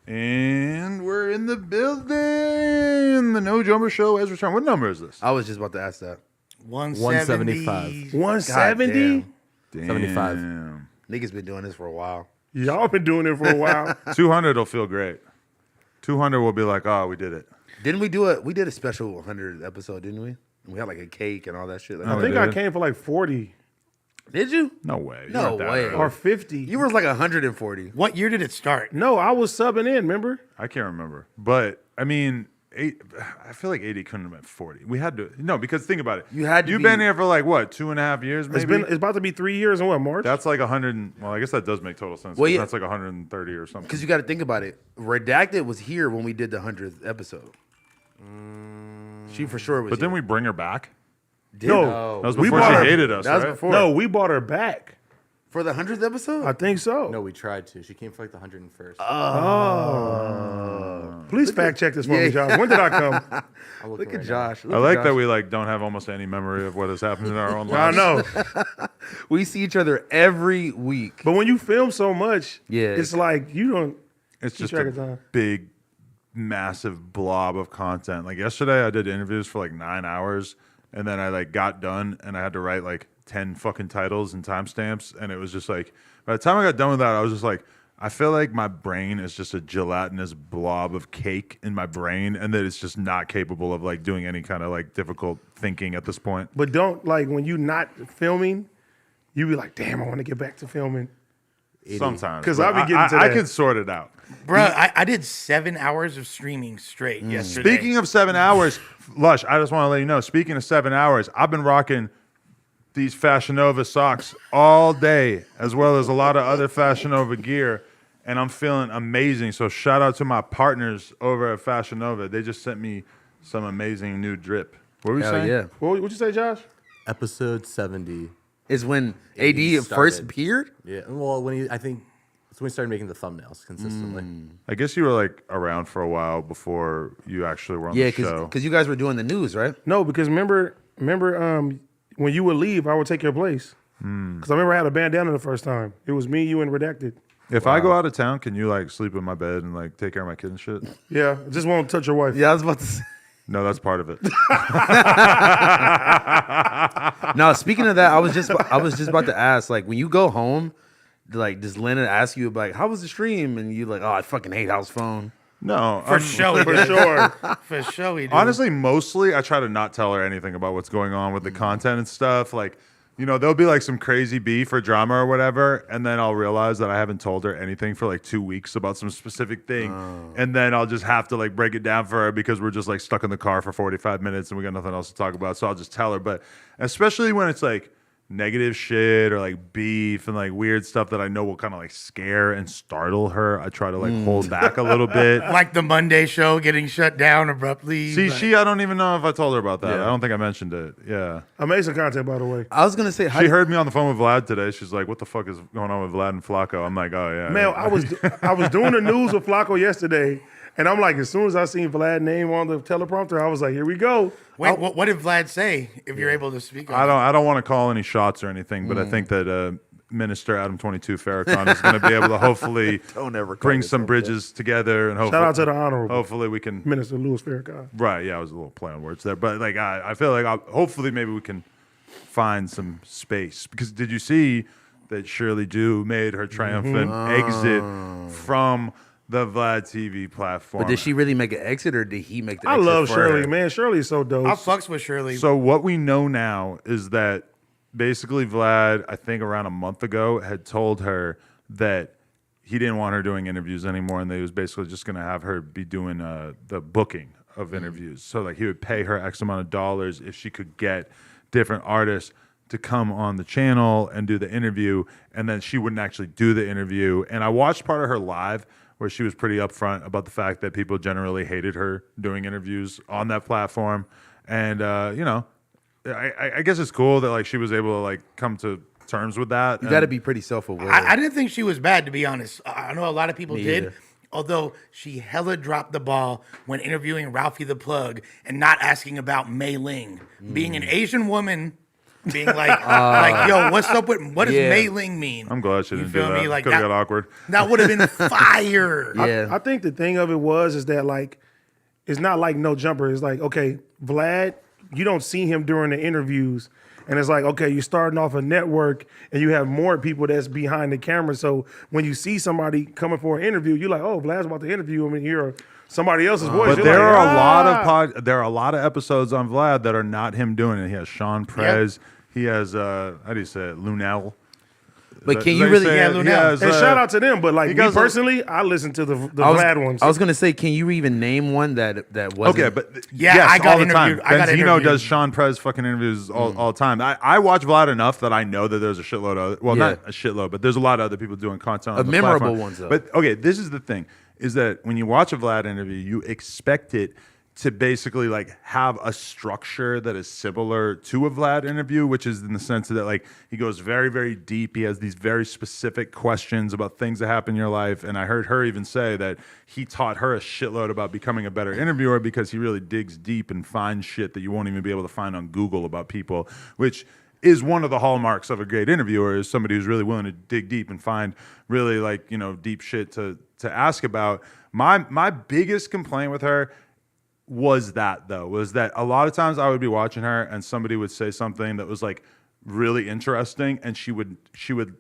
And we're in the building. The No Jumper Show has returned. What number is this? I was just about to ask that. 175. 170? 75. Niggas been doing this for a while. Y'all been doing it for a while. 200 will feel great. 200 will be like, oh, we did it. Didn't we do we did a special 100 episode, didn't we? We had like a cake and all that shit. Like No, I think we I did. came for like 40 Did you? No way. You No weren't that way. early. or 50. You were like 140. What year did it start? No, I was subbing in, remember? I can't remember. But, I mean, I feel like 80 couldn't have been 40. We had to. No, because think about it. You've been here for like, what, 2.5 years maybe? It's about to be 3 years in what, March? That's like 100. Well, I guess that does make total sense. Well, 'Cause yeah. That's like 130 or something. Because you got to think about it. Redacted was here when we did the 100th episode. She for sure was. But didn't here. we bring her back? No. That was We before brought she her- hated us, that was right? before. No, we brought her back. For the 100th episode? I think so. No, we tried to. She came for like the 101st. Please fact check this for me, Josh. When did I come? I'm Look looking at right Josh. I like that we like don't have almost any memory of what has happened in our own I lives. know. We see each other every week. But when you film so much, Yeah. it's like you don't It's keep just track a of time. big, massive blob of content. Like yesterday, I did interviews for like 9 hours, and then I like got done, and I had to write like 10 fucking titles and timestamps, and it was just like, by the time I got done with that, I was just like, I feel like my brain is just a gelatinous blob of cake in my brain, and that it's just not capable of like doing any kind of like difficult thinking at this point. But don't, like, when you're not filming, you be like, damn, I want to get back to filming. Sometimes, 'Cause but I'll be getting to I that. can sort it out. Bro, I did 7 hours of streaming straight yesterday. Speaking of 7 hours, Lush, I just want to let you know, speaking of 7 hours, I've been rocking these Fashionova socks all day, as well as a lot of other Fashionova gear, and I'm feeling amazing. So shout out to my partners over at Fashionova. They just sent me some amazing new drip. What were you Hell saying? yeah. What'd you say, Josh? Episode 70. Is when AD first started. appeared? Yeah. Well, I think it's when we started making the thumbnails consistently. I guess you were like around for a while before you actually were on Yeah, the show. because you guys were doing the news, right? No, because remember when you would leave, I would take your place. Because I remember I had a bandana the first time. It was me, you, and Redacted. If I go out of town, can you like sleep in my bed and like take care of my kid and shit? Yeah, just won't touch your wife. Yeah, I was about to say. No, that's part of it. No, speaking of that, I was just about to ask, like, when you go home, like, does Lennon ask you, like, how was the stream? And you like, oh, I fucking hate Housephone. No, For sure. For sure. For sure we do. honestly, mostly I try to not tell her anything about what's going on with the content and stuff. Like, you know, there'll be like some crazy beef or drama or whatever, and then I'll realize that I haven't told her anything for like 2 weeks about some specific thing, and then I'll just have to like break it down for her because we're just like stuck in the car for 45 minutes and we got nothing else to talk about. So I'll just tell her. But especially when it's like negative shit or like beef and like weird stuff that I know will kind of like scare and startle her, I try to like hold back a little bit. like the Monday show getting shut down abruptly. See, like- I don't even know if I told her about that. Yeah. I don't think I mentioned it. Yeah. Amazing content, by the way. I was gonna say, She heard me on the phone with Vlad today. She's like, what the fuck is going on with Vlad and Flacco? I'm like, oh, yeah. Man, I was doing the news with Flacco yesterday, and I'm like, as soon as I seen Vlad's name on the teleprompter, I was like, here we go. Wait, what did Vlad say? If you're able to speak, on I don't want to call any shots or anything, but I think that Minister Adam 22 Farrakhan is going to be able to hopefully Don't ever call bring yourself some that. bridges together. And hopefully, Shout out to the honorable hopefully we can. Minister Louis Farrakhan. Right, yeah, I was a little play on words there. But like, I feel like hopefully maybe we can find some space. Because did you see that Shirley Ju made her triumphant exit from the Vlad TV platform? but did she really make an exit, or did he make the I exit love for Shirley, her? man. Shirley's so dope. I fucks with Shirley. So what we know now is that basically Vlad, I think around a month ago, had told her that he didn't want her doing interviews anymore, and that he was basically just going to have her be doing the booking of interviews. So like he would pay her X amount of dollars if she could get different artists to come on the channel and do the interview, and then she wouldn't actually do the interview. And I watched part of her live where she was pretty upfront about the fact that people generally hated her doing interviews on that platform. And, you know, I guess it's cool that like she was able to like come to terms with that. You got to be pretty self-aware. I didn't think she was bad, to be honest. I know a lot of people Me did. either. Although she hella dropped the ball when interviewing Ralphie the Plug and not asking about Mei Ling. Being an Asian woman being like, yo, what's up with what does Mei Ling mean? I'm glad she didn't do feel that. me? Like Could have that, got awkward. that would have been fire. Yeah. I think the thing of it is that like, it's not like No Jumper. It's like, okay, Vlad, you don't see him during the interviews. And it's like, okay, you're starting off a network and you have more people that's behind the camera. So when you see somebody coming for an interview, you're like, oh, Vlad's about to interview him and hear somebody else's voice. But You're there like, are a lot of episodes on Vlad that are not him doing it. He has Sean Prez. He has how do you say it? Lunel. But can Is you that really? say it? Yeah, He Lunel. has, and shout out to them. But like he me goes- personally, I listen to the I was, Vlad ones. I was gonna say, can you even name one that wasn't? Okay, but Yeah, yes, I got all the time. interviewed. I got Benzino interviewed. does Sean Prez fucking interviews all the time. I watch Vlad enough that I know that there's a shitload of not a shitload, but there's a lot of other people doing content on the memorable platform. ones, though. But okay, this is the thing: is that when you watch a Vlad interview, you expect it to basically like have a structure that is similar to a Vlad interview, which is in the sense that like he goes very, very deep. He has these very specific questions about things that happen in your life. And I heard her even say that he taught her a shitload about becoming a better interviewer because he really digs deep and finds shit that you won't even be able to find on Google about people, which is one of the hallmarks of a great interviewer, is somebody who's really willing to dig deep and find really like, you know, deep shit to ask about. My biggest complaint with her was that a lot of times I would be watching her and somebody would say something that was like really interesting and she would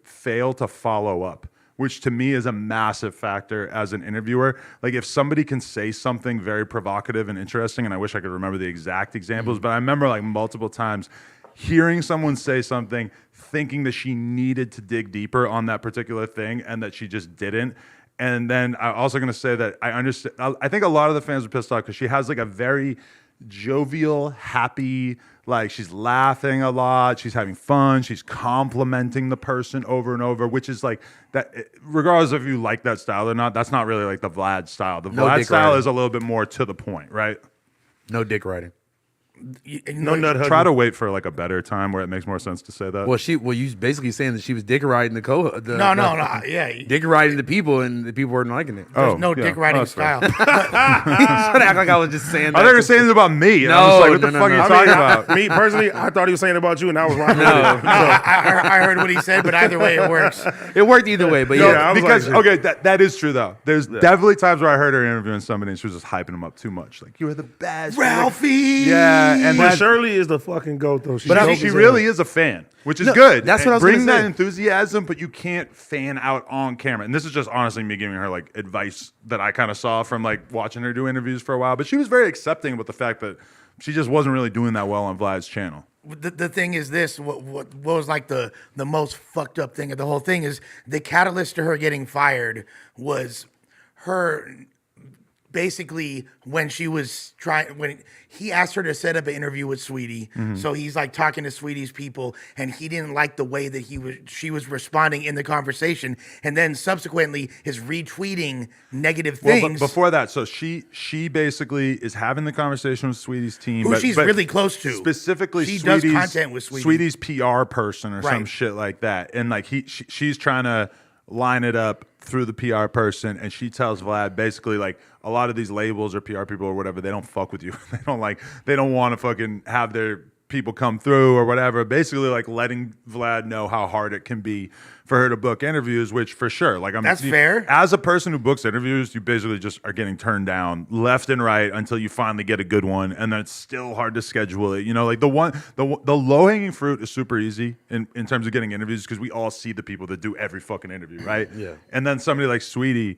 fail to follow up, which to me is a massive factor as an interviewer. Like if somebody can say something very provocative and interesting, and I wish I could remember the exact examples, but I remember like multiple times hearing someone say something, thinking that she needed to dig deeper on that particular thing and that she just didn't. And then I'm also going to say that I understand. I think a lot of the fans are pissed off because she has like a very jovial, happy, like she's laughing a lot. She's having fun. She's complimenting the person over and over, which is like that. Regardless of if you like that style or not, that's not really like the Vlad style. The Vlad style riding. is a little bit more to the point, right? No dick riding. no nut hugging. Try to wait for like a better time where it makes more sense to say that. Well, you basically saying that she was dick riding No, yeah. dick riding the people, and the people weren't liking it. There's no dick riding that's fair. style. Trying to act like I was just saying I that. thought you were saying this about me. And I was No, like, what the no, fuck no, are you no. talking about? Me personally, I thought he was saying about you, and I was rocking with it. I heard what he said, but either way, it works. It worked either way, but No, yeah. I was because like- okay, that is true though. There's definitely times where I heard her interviewing somebody and she was just hyping him up too much. Like, you are the best, Ralphie! Yeah, and But that, Shirley is the fucking goat though. She's but dope she as really hell. is a fan, which is No, good. that's what I was Bring gonna that say. enthusiasm, but you can't fan out on camera. And this is just honestly me giving her like advice that I kind of saw from like watching her do interviews for a while. But she was very accepting about the fact that she just wasn't really doing that well on Vlad's channel. The thing is this, what was like the most fucked up thing of the whole thing is the catalyst to her getting fired was her basically when he asked her to set up an interview with Saweetie. So he's like talking to Saweetie's people and he didn't like the way that she was responding in the conversation. And then subsequently is retweeting negative Well, things. but before that, so she basically is having the conversation with Sweetie's team, Who but, she's but really close to. Specifically, She does Sweetie's, content with Saweetie. Sweetie's PR person or some Right. shit like that, and like she's trying to line it up through the PR person, and she tells Vlad basically like a lot of these labels or PR people or whatever, they don't fuck with you. They don't want to fucking have their people come through or whatever. Basically, like letting Vlad know how hard it can be for her to book interviews, which for sure, like That's fair. As a person who books interviews, you basically just are getting turned down left and right until you finally get a good one, and then it's still hard to schedule it. You know, like the low hanging fruit is super easy in terms of getting interviews because we all see the people that do every fucking interview, right? Yeah. And then somebody like Saweetie,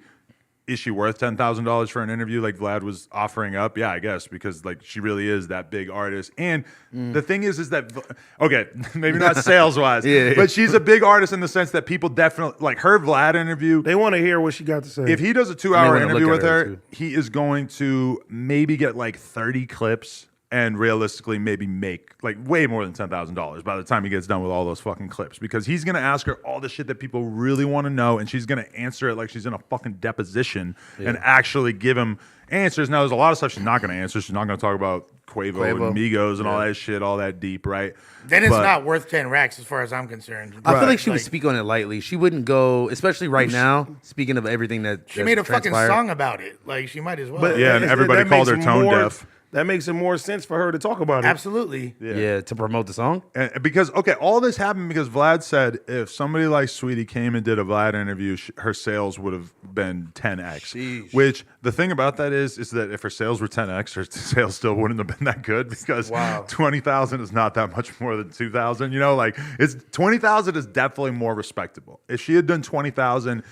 is she worth $10,000 for an interview like Vlad was offering up? Yeah, I guess, because like she really is that big artist. And the thing is that, okay, maybe not sales wise, but she's a big artist in the sense that people definitely, like her Vlad interview, They want to hear what she got to say. if he does a 2-hour wanna interview look with at her, her, too. he is going to maybe get like 30 clips and realistically maybe make like way more than $10,000 by the time he gets done with all those fucking clips, because he's going to ask her all the shit that people really want to know, and she's going to answer it like she's in a fucking deposition and actually give him answers. Now, there's a lot of stuff she's not going to answer. She's not going to talk about Quavo and Migos and all that shit, all that deep, right? then it's But- not worth 10 racks as far as I'm concerned. I feel like she would speak on it lightly. She wouldn't go, especially right now. Speaking of everything that She made a fucking song about it. Like she might as well. Yeah, and That everybody called her makes tone more- deaf. that makes it more sense for her to talk about it. Absolutely. Yeah, to promote the song. And because all this happened because Vlad said if somebody like Saweetie came and did a Vlad interview, her sales would have been 10x. Sheesh. Which the thing about that is that if her sales were 10x, her sales still wouldn't have been that good because 20,000 is not that much more than 2,000. You know, like it's 20,000 is definitely more respectable. If she had done 20,000,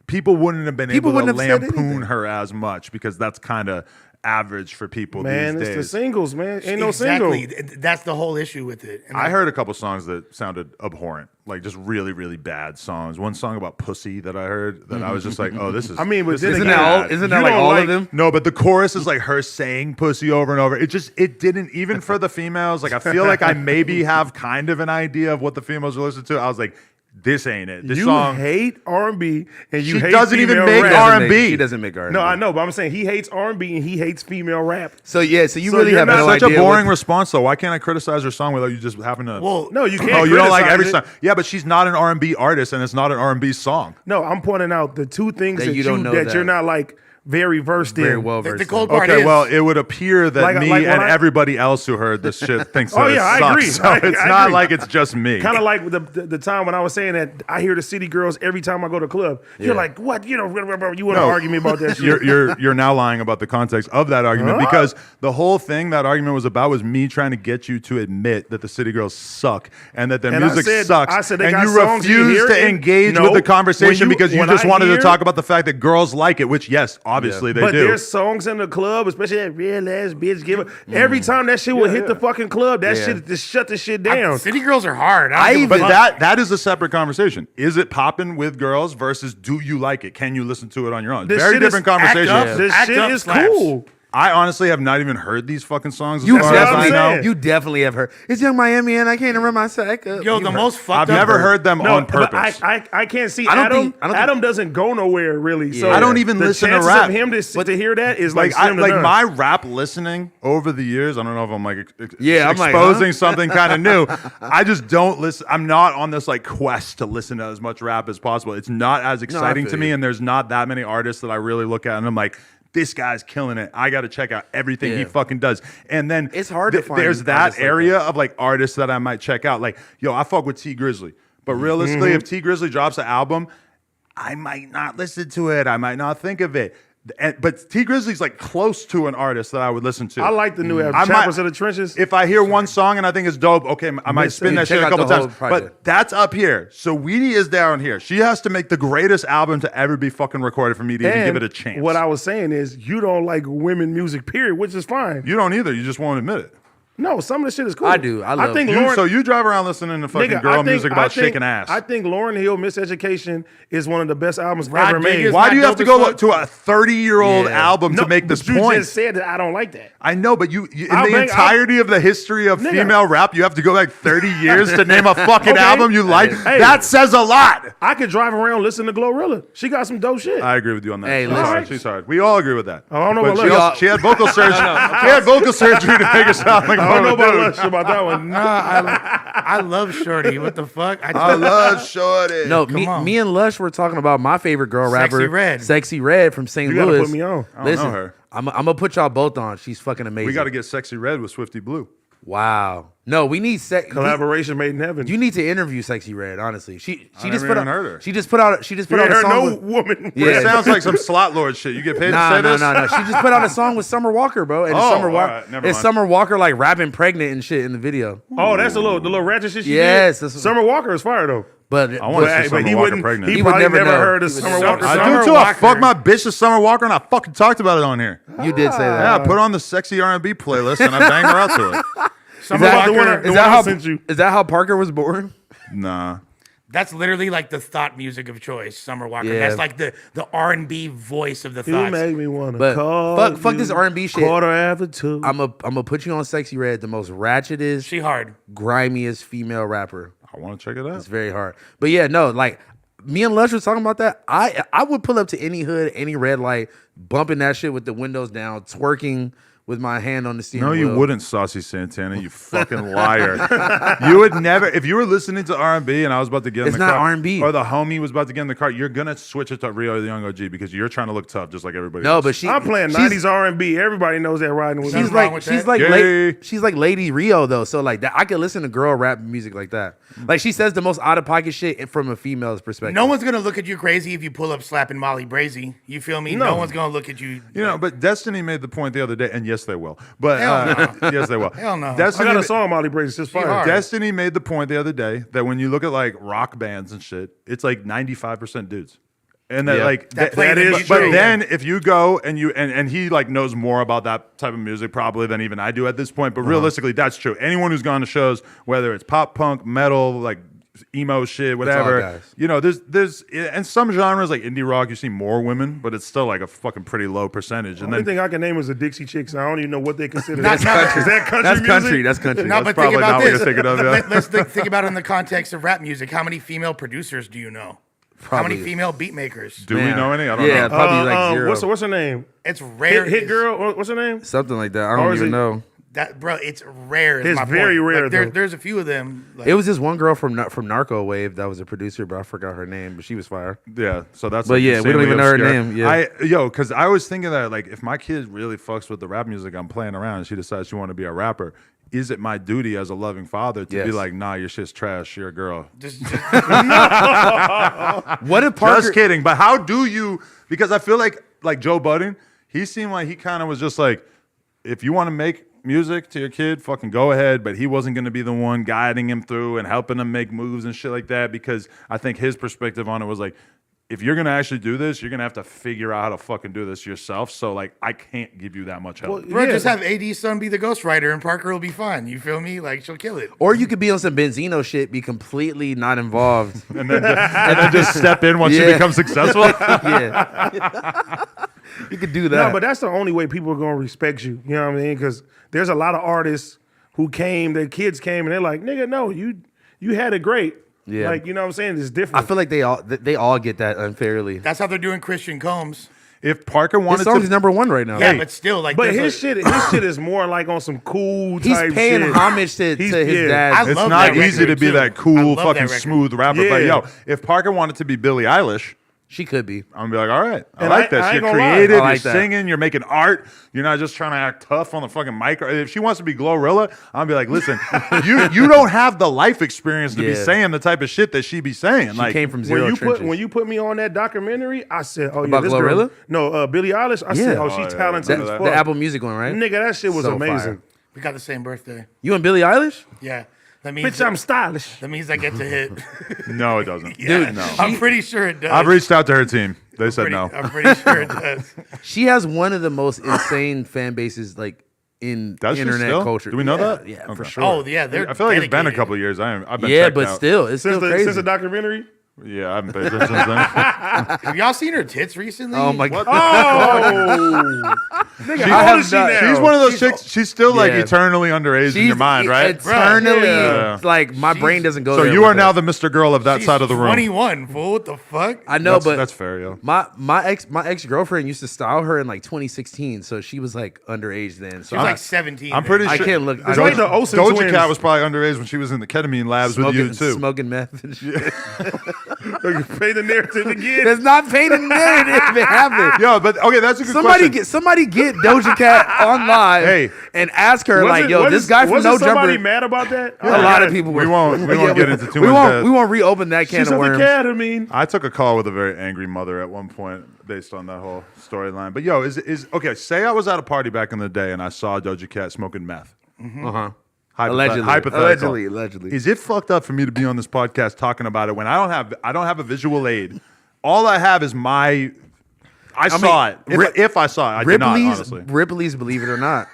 people wouldn't have been able to lampoon her as much because that's kind of average for people these days. It's the singles, man. Ain't no Exactly. single. That's the whole issue with it. And I heard a couple songs that sounded abhorrent, like just really, really bad songs. One song about pussy that I heard that I was just like, oh, this is. I mean, but this then is- again, Isn't that you like don't all like- of them? No, but the chorus is like her saying pussy over and over. It didn't, even for the females, like I feel like I maybe have kind of an idea of what the females are listening to. I was like, this ain't it. This You song. hate R&B and you She hate doesn't even female make rap. R&B. She doesn't make R&B. No, I know, but I'm saying he hates R&B and he hates female rap. So yeah, so you So really you're have not no Such idea. a boring what- response, though. Why can't I criticize her song without you just having to? well, No, you can't. Oh, you don't like every criticize song. it. Yeah, but she's not an R&B artist, and it's not an R&B song. No, I'm pointing out the two things That that you don't know that. you're not like very versed very in. well the versed. cold in. part Okay, is, well, it would appear that Like me when and I- everybody else who heard this shit thinks that Oh, it yeah, I sucks. agree. So I it's not agree. like it's just me. Kind of like the time when I was saying that I hear the city girls every time I go to club. You're like, what? You know, you want to argue me about that shit. You're now lying about the context of that argument because the whole thing that argument was about was me trying to get you to admit that the City Girls suck and that their And I music said- sucks. I said they and got you songs you refused hear to and- engage No, with the conversation when because you when just I wanted to hear- talk about the fact that girls like it, which yes, obviously they But do. there's songs in the club, especially that real ass bitch give up. Every time that shit will hit the fucking club, that shit just shut the shit down. City Girls are hard. I don't give a But fuck. that is a separate conversation. Is it popping with girls versus do you like it? Can you listen to it on your own? This Very shit is- different conversation. Act Up. This Act shit Up is slaps. cool. I honestly have not even heard these fucking songs. As You far what as I'm I definitely, know. saying. you definitely have heard. It's Young Miami and I can't remember my sack up. Yo, the most fucked I've up. never heard them No, on purpose. but I can't see I don't Adam. think- I don't Adam doesn't go nowhere really. So Yeah. I don't even the listen to chances rap. of him to hear that is like like I, slim to like none. my rap listening over the years. I don't know if I'm like Yeah, I'm like, exposing huh? something kind of new. I just don't listen. I'm not on this like quest to listen to as much rap as possible. It's not as exciting feel to me, you. and there's not that many artists that I really look at and I'm like, this guy's killing it. I got to check out everything he Yeah. fucking does. And then It's hard to find there's that artists like area that. of like artists that I might check out. Like, yo, I fuck with T Grizzly, but realistically, if T Grizzly drops an album, I might not listen to it. I might not think of it. But T Grizzly's like close to an artist that I would listen to. I like the new album, I Chappers might- of the Trenches. If I hear one song and I think it's dope, okay, I might spin that check shit a out couple the whole times. project. But that's up here. So Saweetie is down here. She has to make the greatest album to ever be fucking recorded for me to even give it a chance. What I was saying is, you don't like women music, period, which is fine. You don't either. You just won't admit it. No, some of the shit is cool. I do. I love think it. Lauren. So you drive around listening to fucking Nigga, girl I think- music about I think- shaking ass. I think Lauryn Hill Miseducation is one of the best albums Rod ever made. Digger's Why not do you have to dope as go fuck? to a 30-year-old Yeah. album to make this but you point? just said that I don't like that. I know, but in I'll the bang- entirety of the history of Nigga. female rap, you have to go back 30 years to name a fucking Okay. album you like. Hey. That says a lot. I could drive around listening to Glorilla. She got some dope shit. I agree with you on that. Hey, She's listen. hard. She's hard. We all agree with that. I don't know But about she, Lush. also- she had vocal surgery. She had vocal surgery to make her sound like I don't know one about dude. Lush about that one. I love Shorty. What the fuck? I love Shorty. No, on. me and Lush were talking about my favorite girl Sexy rapper, Red. Sexy Red from St. You gotta Louis. put me on. I don't know her. I'm gonna put y'all both on. She's fucking amazing. We got to get Sexy Red with Swifty Blue. Wow. No, we need Collaboration made in heaven. You need to interview Sexy Red. Honestly, she I just never put even out. heard her. She just put out. She just You put out ain't a heard song. no with, woman. Yeah. It sounds like some slot lord shit. You get paid to Nah, say no, this? no, no. She just put out a song with Summer Walker, bro. And Oh, Summer all Walker. right, never It's mind. Summer Walker like rapping pregnant and shit in the video. Oh, that's the little ratchet shit she Yes, did? that's- Summer Walker is fire, though. But I want to But, see hey, Summer but he Walker wouldn't. pregnant. He He would probably never never know. heard of He would Summer never- Walker. I Summer do too. I Walker. fuck my bitch is Summer Walker, and I fucking talked about it on here. you did say that. Yeah, I put on the sexy R&B playlist, and I banged her out to it. Summer that the Walker. one- Is the that I how? sent you. Is that how Parker was born? Nah. That's literally like the thought music of choice. Summer Walker. Yeah. That's like the R&B voice of the You thoughts. make me want to But call fuck you this R&B shit. 2:45. I'm gonna put you on Sexy Red, the most ratchetest, She hard. grimiest female rapper. I want to check it out. It's very hard. But yeah, no, like me and Lush was talking about that. I would pull up to any hood, any red light, bumping that shit with the windows down, twerking with my hand on the steering No, wheel. you wouldn't, Saucy Santana. You fucking liar. You would never. If you were listening to R&B and I was about to get in It's the car, not R&B. or the homie was about to get in the car, you're gonna switch it to Rio the Young OG because you're trying to look tough, just like everybody. No, else. but I'm playing she's- 90s R&B. Everybody knows that riding with She's me. wrong with that. Yay. she's like Lady Rio though, so like that I can listen to girl rap music like that. Like she says the most out of pocket shit from a female's perspective. No one's gonna look at you crazy if you pull up slapping Molly Brazy. You feel me? No one's gonna look at you. You know, but Destiny made the point the other day, and yes, they will. But yes, they will. Hell no. I Destiny, got a song, Molly Brace. It's just fire. hard. Destiny made the point the other day that when you look at like rock bands and shit, it's like 95% dudes. And that Yeah. like That play the is, DJ. but then if you go and you and he like knows more about that type of music probably than even I do at this point. But realistically, that's true. Anyone who's gone to shows, whether it's pop punk, metal, like emo shit, whatever. guys. You know, there's in some genres like indie rock, you see more women, but it's still like a fucking pretty low percentage. The And only then thing I can name is the Dixie Chicks. I don't even know what they consider. Not- Is not- that country That's music? country. That's country. No, that's but think probably about not what this. you're thinking of, yeah. Let's think about it in the context of rap music. How many female producers do you know? How many Probably. female beat makers? do we know any? I don't Yeah, know. probably like zero. What's her name? It's rare. Hit Girl? What's her name? Something like that. I Or don't is even it- know. That bro, it's rare. is It's my very point. rare, Like, though. there's a few of them. Like, It was this one girl from Narco Wave that was a producer, but I forgot her name, but she was fire. Yeah, so that's. But like yeah, we don't insanely even know her obscure. name, yeah. Because I was thinking that like if my kid really fucks with the rap music I'm playing around, and she decides she want to be a rapper, is it my duty as a loving father to be Yes. like, nah, your shit's trash, you're a girl? just What if Parker? Just kidding. But how do you? Because I feel like Joe Budden, he seemed like he kind of was just like, if you want to make music to your kid, fucking go ahead. But he wasn't going to be the one guiding him through and helping him make moves and shit like that. Because I think his perspective on it was like, if you're going to actually do this, you're going to have to figure out how to fucking do this yourself. So like, I can't give you that much help. Well, bro, yeah. just have AD's son be the ghostwriter and Parker will be fine. You feel me? Like she'll kill it. Or you could be on some Benzino shit, be completely not involved. and then just step in once you Yeah. become successful. Yeah. You could do that. No, but that's the only way people are going to respect you. You know what I mean? Because there's a lot of artists who came, their kids came, and they're like, nigga, no, you had it great. Yeah. Like, you know what I'm saying? It's different. I feel like they all get that unfairly. That's how they're doing Christian Combs. If Parker His wanted song to, is number one right now. Yeah, but still, like, But there's his shit is more like on some cool He's type paying shit. homage to He's- his yeah. dad. I it's love not that easy record, to be too. that I cool love that fucking record. smooth rapper. But Yeah. yo, if Parker wanted to be Billie Eilish, She could be. I'm gonna be like, all right, I And like I this. ain't You're gonna lie. creative, I like you're that. singing, you're making art. You're not just trying to act tough on the fucking mic. If she wants to be Glorilla, I'm gonna be like, listen, you don't have the life experience to be Yeah. saying the type of shit that she be saying. She like, came from zero When you trenches. when you put me on that documentary, I said, "Oh yeah, About this Glorilla? girl." No, Billie Eilish. I said, Yeah. "Oh, Oh, she's yeah, talented yeah. as The fuck." The Apple Music one, right? Nigga, that shit was So amazing. fire. we got the same birthday. You and Billie Eilish? Yeah, that means Bitch, I'm stylish. that means I get to hit. no, it doesn't. Yeah, no. I'm pretty sure it does. I've reached out to her team. They said no. I'm pretty sure it does. She has one of the most insane fan bases like in Does she internet still? culture. Do we know Yeah, that? Yeah, Okay. for sure. Oh yeah, they're. I feel like it's been a dedicated. couple of years. I've been yeah, checked but out. still, it's still crazy. Since the documentary. Yeah, I haven't paid attention since then. Have y'all seen her tits recently? Oh my god. Oh, nigga, how old is she not- now? She's one of those chicks. She's still like Yeah. eternally underage in your mind, right? Eternally, Yeah. like my brain doesn't go. So there you with are now her. the Mr. Girl of that She's side of the room. 21, fool. What the fuck? I know, that's, but that's fair, yo. my ex girlfriend used to style her in like 2016, so she was like underage then. So She was like 17. I'm pretty I sure. can't look. It's like the Olsen Doja twins. Cat was probably underage when she was in the ketamine labs with you too. smoking meth and shit. Pay the narrative again. It's not painting narrative. It happened. Yo, but okay, that's a good question. Somebody get Doja Cat on live Hey. and ask her Was like, it- yo, was this it- guy from wasn't No somebody Jumper. mad about that? A lot of people were. We won't get into too we much won't. of We that. won't reopen that can She's of at the worms. cat. I mean, I took a call with a very angry mother at one point based on that whole storyline. But yo, is okay, say I was at a party back in the day and I saw Doja Cat smoking meth. Uh-huh. Hypothetical. Allegedly. Is it fucked up for me to be on this podcast talking about it when I don't have a visual aid? All I have is my. I saw it. If I saw it, I did not, honestly. Ripley's, believe it or not.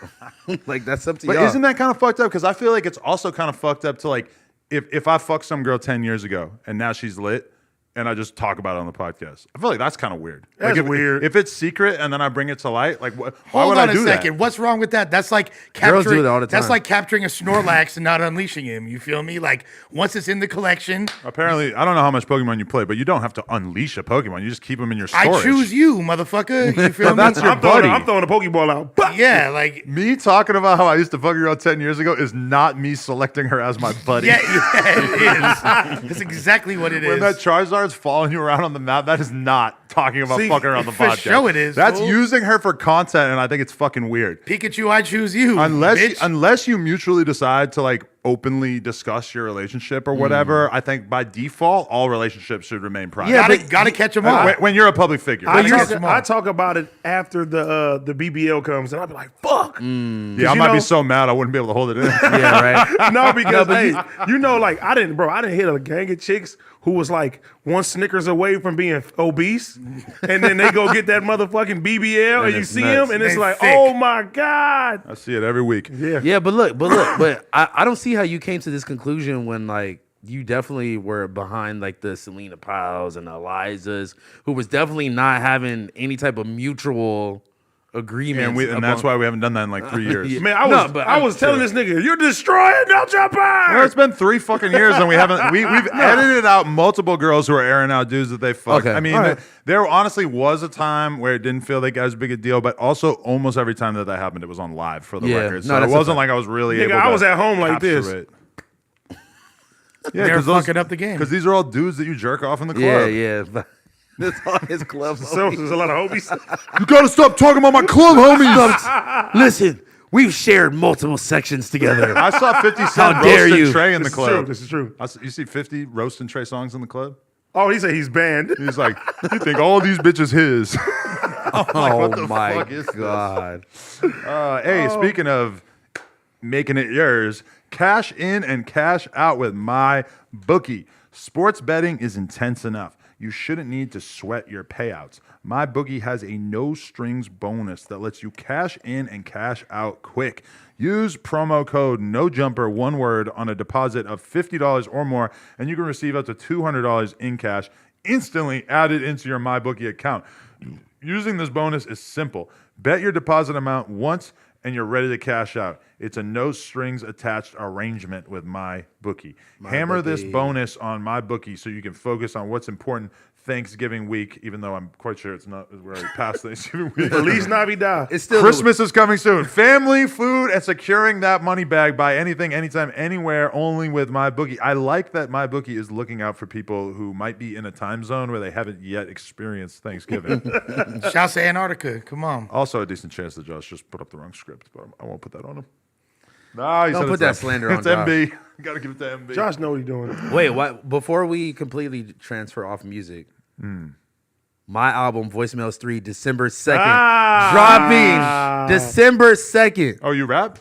Like that's up to But y'all. isn't that kind of fucked up? Because I feel like it's also kind of fucked up to like if I fucked some girl 10 years ago and now she's lit, and I just talk about it on the podcast. I feel like that's kind of weird. That's like weird. If it's secret and then I bring it to light, like why Hold would on I a do second. that? What's wrong with that? That's like Girls capturing. do it all the That's time. like capturing a Snorlax and not unleashing him. You feel me? Like once it's in the collection, Apparently, I don't know how much Pokemon you play, but you don't have to unleash a Pokemon. You just keep them in your storage. I choose you, motherfucker. You feel me? That's your I'm throwing, buddy. I'm throwing a Pokeball out. Bah! Yeah, like Me talking about how I used to fuck a girl 10 years ago is not me selecting her as my buddy. yeah, it is. That's exactly what it is. When that Charizard's following you around on the map, that is not talking about See, fucking her on the for podcast. sure it is, That's fool. using her for content, and I think it's fucking weird. Pikachu, I choose you. Unless bitch. you mutually decide to like openly discuss your relationship or whatever, I think by default all relationships should remain private. Yeah, gotta catch them all. when you're a public figure. I talk about it after the BBL comes, and I'll be like, "Fuck." yeah, I you might know- be so mad I wouldn't be able to hold it in. Yeah, right. No, because hey, like I didn't hit a gang of chicks who was like one Snickers away from being obese, and then they go get that motherfucking BBL, and you it's see nuts. them, and it's They like, thick. oh my god. I see it every week. Yeah. Yeah, but I don't see how you came to this conclusion when like you definitely were behind like the Selena Piles and the Elizas, who was definitely not having any type of mutual agreement. And that's why we haven't done that in like 3 years. Yeah. Man, I No, was but I was telling this nigga, you're destroying No Jumper. Well, it's been 3 fucking years and we haven't. We've edited out multiple girls who are airing out dudes that they fucked. Okay. I mean, All right. there honestly was a time where it didn't feel like as big a deal, but also almost every time that happened, it was on live for the Yeah. record. No, So it that's a wasn't fact. like I was really Nigga, able. I to was at home like capture this. it. They're fucking up the game. because these are all dudes that you jerk off in the club. yeah. That's all his club. So there's a lot of homies. You gotta stop talking about my club, homies. Listen, we've shared multiple sections together. I saw 50 Cent How dare roasting you. Trey in the This is true. club. This is true. You see 50 roasting Trey songs in the club? Oh, he said he's banned. He's like, you think all these bitches his? Oh what the my fuck is this? god! Hey, speaking of making it yours, cash in and cash out with MyBookie. Sports betting is intense enough. You shouldn't need to sweat your payouts. MyBookie has a no-strings bonus that lets you cash in and cash out quick. Use promo code NOJUMPER, one word, on a deposit of $50 or more, and you can receive up to $200 in cash instantly added into your MyBookie account. Using this bonus is simple. Bet your deposit amount once and you're ready to cash out. It's a no strings attached arrangement with MyBookie. Hammer this bonus on MyBookie so you can focus on what's important Thanksgiving week, even though I'm quite sure it's not. We're already past Thanksgiving week. Feliz Navidad. It's still Christmas is coming soon. Family, food, and securing that money bag. Buy anything, anytime, anywhere, only with MyBookie. I like that MyBookie is looking out for people who might be in a time zone where they haven't yet experienced Thanksgiving. Shouts to Antarctica. Come on. Also, a decent chance that Josh just put up the wrong script, but I won't put that on him. Nah, Don't put that slander on It's MB. Got to give it to MB. Josh know what he's doing. Wait, what? Before we completely transfer off music, my album Voicemails 3, December 2nd, dropping December 2nd. Oh, you rap?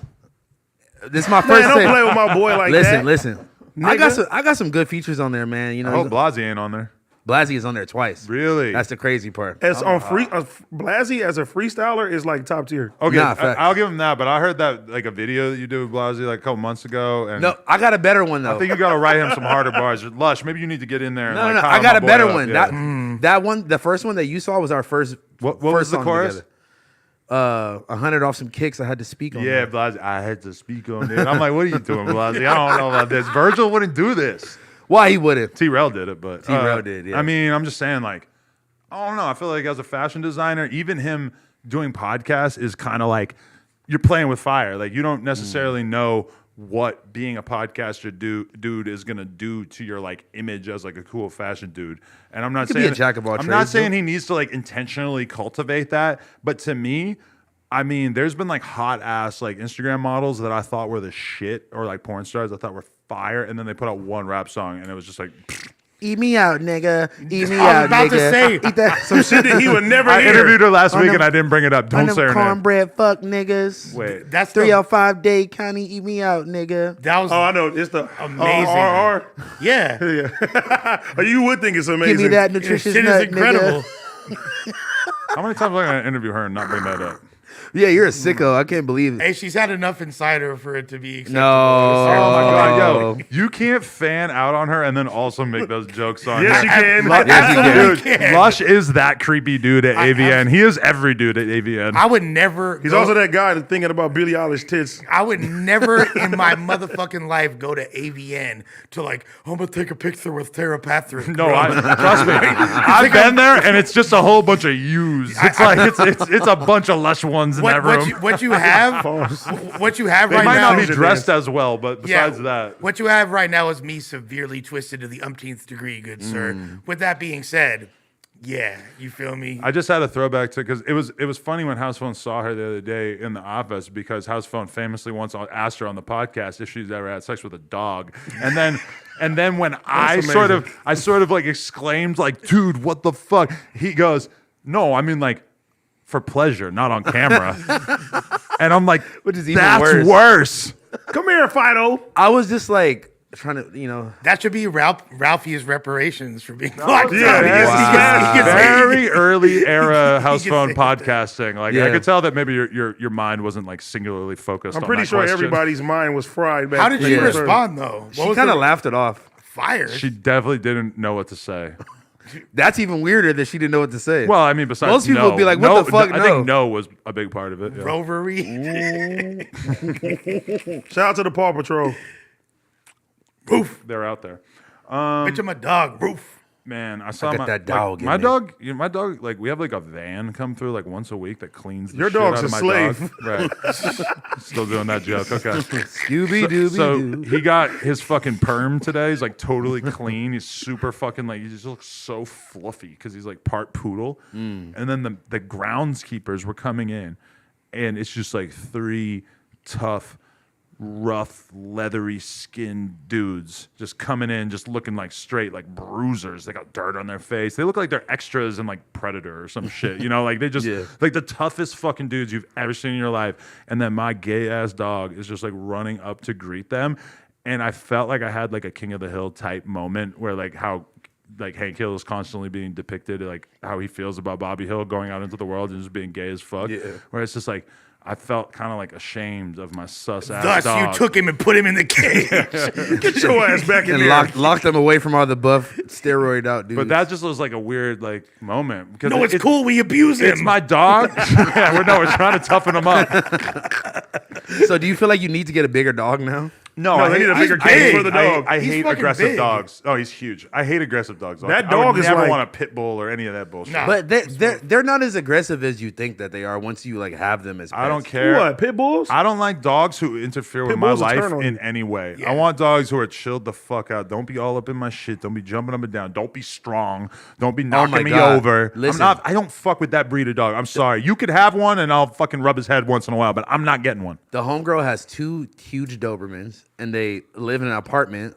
This is my Man, first don't thing. play with my boy like that. Listen. Nigga. I got some good features on there, man. You I know, hope Blazzy ain't on there. Blazzy is on there twice. Really? That's the crazy part. As on free, Blazzy as a freestyler is like top tier. Okay, Nah, facts. I'll give him that, but I heard that like a video that you did with Blazzy like a couple months ago. And No, I got a better one though. I think you got to write him some harder bars. Lush, maybe you need to get in there. And, No, like, no, power I got my a boy better up. one. Yeah. That one, the first one that you saw was our first. What first was the song chorus? together. 100 off some kicks. I had to speak on. Yeah, that. Blazzy, I had to speak on it. I'm like, what are you doing, Blazzy? I don't know about this. Virgil wouldn't do this. Why he wouldn't? TRell did it, but TRell did, yeah. I mean, I'm just saying, like, I don't know. I feel like as a fashion designer, even him doing podcasts is kind of like you're playing with fire. Like you don't necessarily know what being a podcaster dude is gonna do to your like image as like a cool fashion dude. And I'm not could be saying a jack of all I'm not trades, saying though. he needs to like intentionally cultivate that, but to me, I mean, there's been like hot ass like Instagram models that I thought were the shit, or like porn stars I thought were fire, and then they put out one rap song and it was just like. Eat me out, nigga. Eat me I out, was about to nigga. say. Eat that. Some shit that he would never I hear. interviewed her last On week them- and I didn't bring it up. On Don't them say her name. cornbread fuck niggas. Wait, That's 305 day county. Eat me out, nigga. That was Oh, I know. It's the Amazing. RRR. yeah. Yeah. Oh, you would think it's amazing. Give me that This nutritious shit nut, is incredible. nigga. how many times am I going to interview her and not bring that up? Yeah, you're a sicko. I can't believe it. Hey, she's had enough inside her for it to be acceptable. No. Oh my god, Oh. yo, you can't fan out on her and then also make those jokes on Yes, her. you can. Yes, you Dude, Lush is that creepy dude at AVN. He is every dude at AVN. I would never. He's also that guy that's thinking about Billie Eilish tits. I would never in my motherfucking life go to AVN to like, I'm gonna take a picture with Tara Patrick. No, trust me. I've been there, and it's just a whole bunch of yous. It's like it's a bunch of Lush ones in that room. What you have, what you have They right might now. not be dressed as well, but besides that, what you have right now is me severely twisted to the umpteenth degree, good sir. With that being said, yeah, you feel me? I just had a throwback to because it was funny when Housephone saw her the other day in the office because Housephone famously once asked her on the podcast if she's ever had sex with a dog, and then when I sort of like exclaimed like, dude, what the fuck? He goes, no, I mean like for pleasure, not on camera, and I'm like, Which is even that's worse. Come here, Fido. I was just like trying to, That should be Ralphie's reparations for being locked yeah, up. yeah. He gets- Very early era Housephone say podcasting. Like Yeah. I could tell that maybe your mind wasn't like singularly focused. I'm on pretty that sure question. everybody's mind was fried back How did then. she Yeah. respond though? she kind of laughed it off. fired. She definitely didn't know what to say. That's even weirder that she didn't know what to say. Well, I mean, besides Most people no, would be like, what no, the fuck, I no. think no was a big part of it. Yeah. Rovery. Shout out to the Paw Patrol. Roof. They're out there. Bitch, I'm a dog. Roof. Man, I saw got my that dog in my me. dog. My dog. Like we have like a van come through like once a week that cleans the Your shit dog's out of a my slave. dog. Right. Still doing that joke. Okay. Scooby Dooby So Doo. he got his fucking perm today. He's like totally clean. He's super fucking like he just looks so fluffy because he's like part poodle. And then the groundskeepers were coming in, and it's just like three tough, rough, leathery skinned dudes just coming in, just looking like straight like bruisers. They got dirt on their face. They look like they're extras in like Predator or some shit. You know, like they just Yeah. like the toughest fucking dudes you've ever seen in your life. And then my gay ass dog is just like running up to greet them. And I felt like I had like a King of the Hill type moment where like how like Hank Hill is constantly being depicted, like how he feels about Bobby Hill going out into the world and just being gay as fuck. Yeah. Where it's just like I felt kind of like ashamed of my sus ass Thus, dog. you took him and put him in the cage. Get your ass back in And there. locked them away from all the buff steroid out dudes. But that just was like a weird like moment because No, it's cool. We abuse him. It's my dog. Yeah, we're trying to toughen him up. So do you feel like you need to get a bigger dog now? No, No, they need a bigger cage for the dog. I He's hate fucking aggressive big. dogs. Oh, he's huge. I hate aggressive dogs. That I dog would is never like- want a pit bull or any of that bullshit. Nah. But they're not as aggressive as you think that they are once you like have them as pets. I don't care. What, pit bulls? I don't like dogs who interfere with Pit my bulls will life turn on in you. any way. Yeah. I want dogs who are chilled the fuck out. Don't be all up in my shit. Don't be jumping up and down. Don't be strong. Don't be knocking me God. over. Listen. I don't fuck with that breed of dog. I'm sorry. You could have one and I'll fucking rub his head once in a while, but I'm not getting one. The homegirl has two huge Dobermans, and they live in an apartment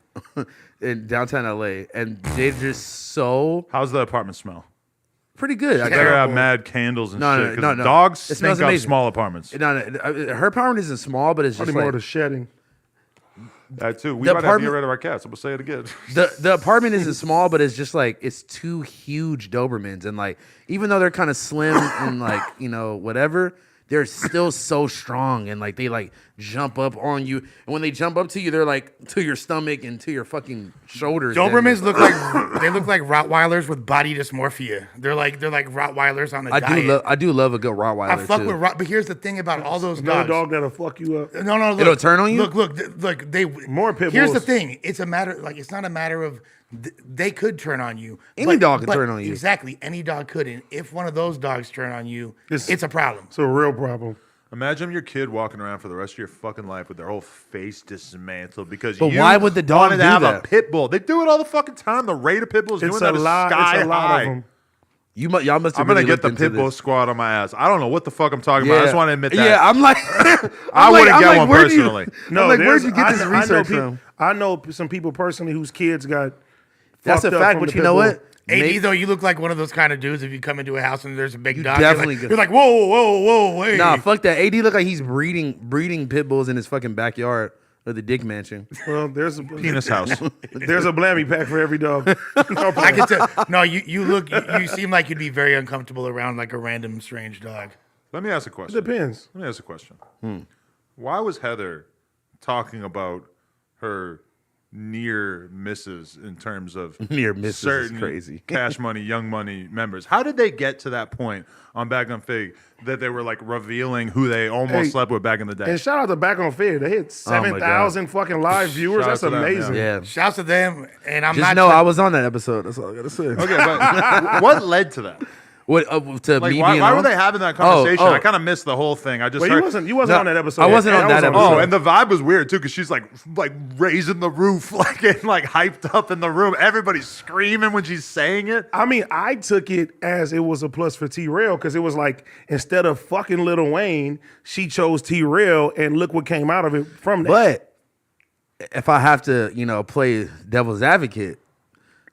in downtown LA, and they're just so How's the apartment smell? pretty good. I Better got have mad candles and No, shit. no, Because no. dogs It smells stink up amazing. small apartments. her apartment isn't small, but it's just Probably more like the shedding. That too. We The might have to apartment- get rid of our cats. I'm gonna say it again. the apartment isn't small, but it's just like it's two huge Dobermans, and like even though they're kind of slim and like whatever, they're still so strong, and like they like jump up on you, and when they jump up to you, they're like to your stomach and to your fucking shoulders. Dobermans look like Rottweilers with body dysmorphia. They're like Rottweilers on a diet. I do love a good Rottweiler. I fuck too. with but here's the thing about all those No dogs. dog that'll fuck you up. No, look, It'll turn on you? Look. They More pit Here's the bulls. thing. It's a matter. Like it's not a matter of. They could turn on you. Any dog can turn on you. Exactly. Any dog could. And if one of those dogs turn on you, it's a problem. It's a real problem. Imagine your kid walking around for the rest of your fucking life with their whole face dismantled because But you why would the dog wanted to do have a that? pit bull. They do it all the fucking time. The rate of pit bulls doing It's that a is lot. sky It's a lot high. of them. Y'all must have I'm gonna really get looked the into pit bull this. squad on my ass. I don't know what the fuck I'm talking about. I just want to admit that. Yeah, I'm like, I wouldn't get one where'd you- personally. No, I'm like, where'd there's- you get this I know research peop- from? I know some people personally whose kids got. That's a fucked up fact, from but the you pit know bull. what? AD May- though, you look like one of those kind of dudes. If you come into a house and there's a big You dog, definitely you're could. like whoa, wait. Nah, fuck that. AD look like he's breeding pit bulls in his fucking backyard of the Dick Mansion. Well, there's a Penis house. There's a blammy pack for every dog. No, I can tell. No, you seem like you'd be very uncomfortable around like a random strange dog. Let me ask a It question. depends. Let me ask a question. Why was Heather talking about her near misses in terms of Near misses is certain crazy. Cash Money, Young Money members? How did they get to that point on Back on Fig that they were like revealing who they almost Hey, slept with back in the day? And shout out to Back on Fig. They hit Oh my 7,000 fucking live viewers. Shout out That's to them, amazing. Yeah. Shouts to them, and I'm Just not. know I was on that episode. That's all I gotta say. Okay, but what led to that? What to Like, me why being were on? they having that conversation? oh. I kind of missed the whole thing. I just But heard. you wasn't No, on that episode. I wasn't on I that was episode. Oh, and the vibe was weird too, because she's like raising the roof, like and like hyped up in the room. Everybody's screaming when she's saying it. I mean, I took it as it was a plus for TRell because it was like instead of fucking Lil Wayne, she chose TRell, and look what came out of it from that. But if I have to, play devil's advocate,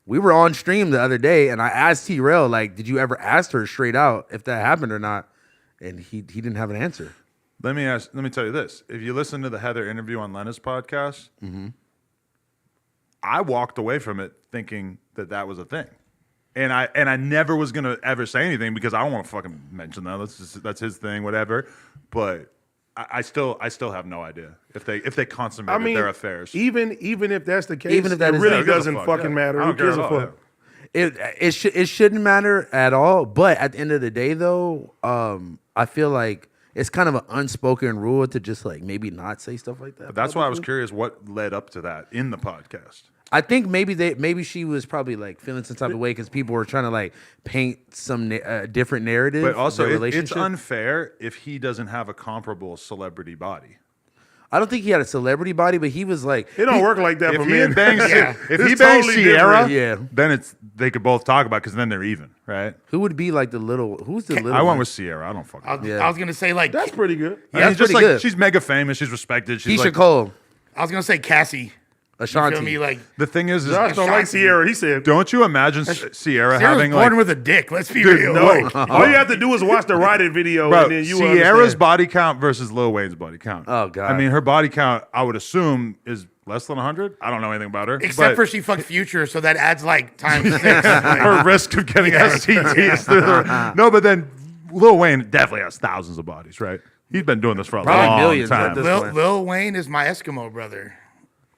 we were on stream the other day, and I asked TRell, like, did you ever ask her straight out if that happened or not? And he didn't have an answer. Let me tell you this: if you listen to the Heather interview on Lena's podcast, I walked away from it thinking that was a thing, and I never was gonna ever say anything because I don't want to fucking mention that. That's his thing, whatever. But I still have no idea if they consummated their affairs. even if that's the case, Even if that it is- really Who gives a doesn't fuck? fucking Yeah. matter. I Who don't care gives at a all, fuck? It shouldn't matter at all. But at the end of the day, though, I feel like it's kind of an unspoken rule to just like maybe not say stuff like that. That's why I was publicly. curious what led up to that in the podcast. I think maybe she was probably like feeling some type of way because people were trying to like paint some different narrative. But also, of their it's relationship. unfair if he doesn't have a comparable celebrity body. I don't think he had a celebrity body, but he was like It don't work like that If for he men. bangs, Yeah. if It's he bangs totally Sierra, different. Yeah. then they could both talk about because then they're even, right? who would be like the little who's the little I went one? with Sierra. I don't fucking. I was gonna say like That's pretty good. I mean, that's just pretty like good. she's mega famous, she's respected. She's Keisha like, Cole, I was gonna say Cassie. You Ashanti. feel me? Like the thing is Josh don't like Sierra. He said, don't you imagine Sierra Sierra's having born like with a dick. Let's be Dude, real. no. all you have to do is watch the Rowdy video, Bro, and then you Sierra's understand. body count versus Lil Wayne's body count. Oh, God. I mean, her body count, I would assume, is less than 100. I don't know anything about her. Except but for she fucked Future, so that adds like times 6. her risk of getting STDs. through no, but then Lil Wayne definitely has thousands of bodies, right? He's been doing this for a Probably long millions at time. this point. Lil Wayne is my Eskimo brother.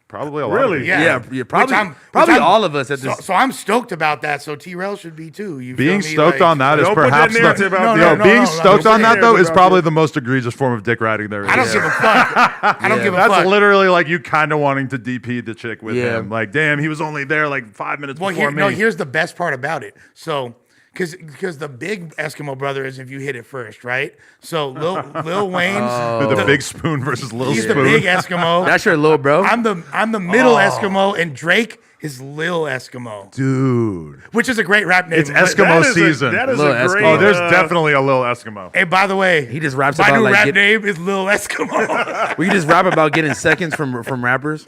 Probably a lot. Really? Of people. Yeah, Yeah, probably Which probably I'm- all of us at So, this. so I'm stoked about that. So TRell should be too. You Being feel me? stoked Like, on that is Don't put that perhaps narrative out No, there. no, being no, stoked no, on no, that though is narrative out probably there. the most egregious form of dick riding there is. I don't give a fuck. I don't give a That's fuck. literally like you kind of wanting to DP the chick with Yeah. him. Like, damn, he was only there like 5 minutes Well, before me. no. Here's the best part about it. So, because the big Eskimo brother is if you hit it first, right? So Lil Wayne's the big spoon versus little he's spoon. the big Eskimo. That's your little bro. I'm the middle Eskimo, and Drake is Lil Eskimo, Dude. which is a great rap name. It's Eskimo That is season. That is Little a great. Eskimo. Oh, there's definitely a little Eskimo. Hey, by the way, He just raps my about, new like, rap name is Lil Eskimo. We just rap about getting seconds from rappers.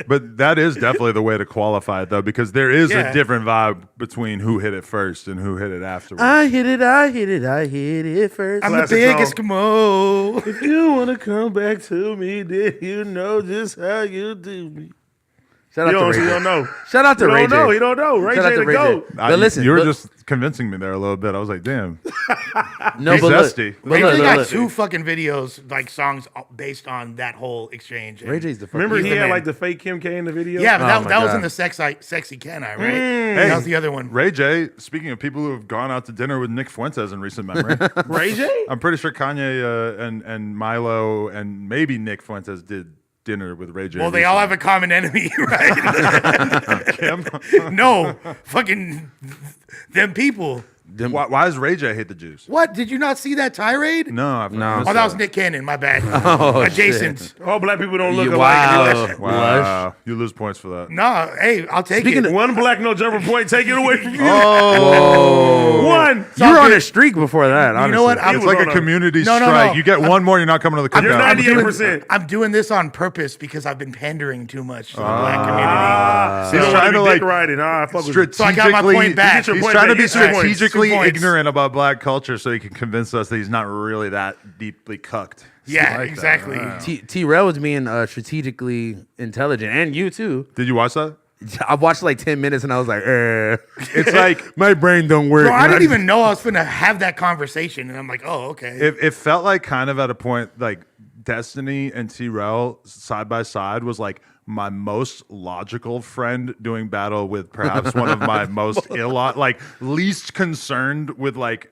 But that is definitely the way to qualify it, though, because there is Yeah. a different vibe between who hit it first and who hit it afterwards. I hit it first. I'm the Classic big song. Eskimo. If you want to come back to me, then you know just how you do me. Shout out You to don't, Ray you J. don't know. Shout out to You Ray don't J. know. He don't know. Ray Shout out J to the Ray J. GOAT. But listen, you were look- just convincing me there a little bit. I was like, damn. No, He's but look, zesty. but Ray look, J look, got look. 2 fucking videos, like songs based on that whole exchange. Ray J's the fucking Remember He's he the had man. like the fake Kim K in the video? Yeah, but Oh that, my that was God. in the Sexy Can I, right? Hey, That was the other one. Ray J, speaking of people who have gone out to dinner with Nick Fuentes in recent memory, Ray J? I'm pretty sure Kanye and Milo and maybe Nick Fuentes did dinner with Ray J. Well, they all have a common enemy, right? Kim. No, fucking them people. Why does Ray J hate the Jews? What? Did you not see that tirade? No, I've No. missed Oh, that was Nick Cannon. My bad. Oh, Adjacent. All black people don't look You- alike. wow. Wow, you lose points for that. No, hey, I'll take Speaking it. of- One black no jumper point, take it away from you. Oh, One. You were on a streak before that. You know what? honestly. it's I'm, like was a on a- community No, no, strike. no. You get one more, you're not coming to the You're cookout. 98%. I'm doing this on purpose because I've been pandering too much to the black community. You He's don't trying want to to like be dick riding. I fuck with you. strategically. So I got my point back. You get your He's point trying to back. be You get 2 points. strategically 2 points. ignorant about black culture so he can convince us that he's not really that deeply cucked. Yeah, I like that. exactly. Wow. T-Rell was being strategically intelligent, and you too. Did you watch that? I watched like 10 minutes and I was like, It's like my brain don't work. Bro, I didn't even know I was finna have that conversation, and I'm like, oh, okay. it felt like kind of at a point like Destiny and TRell side by side was like my most logical friend doing battle with perhaps one of my most least concerned with like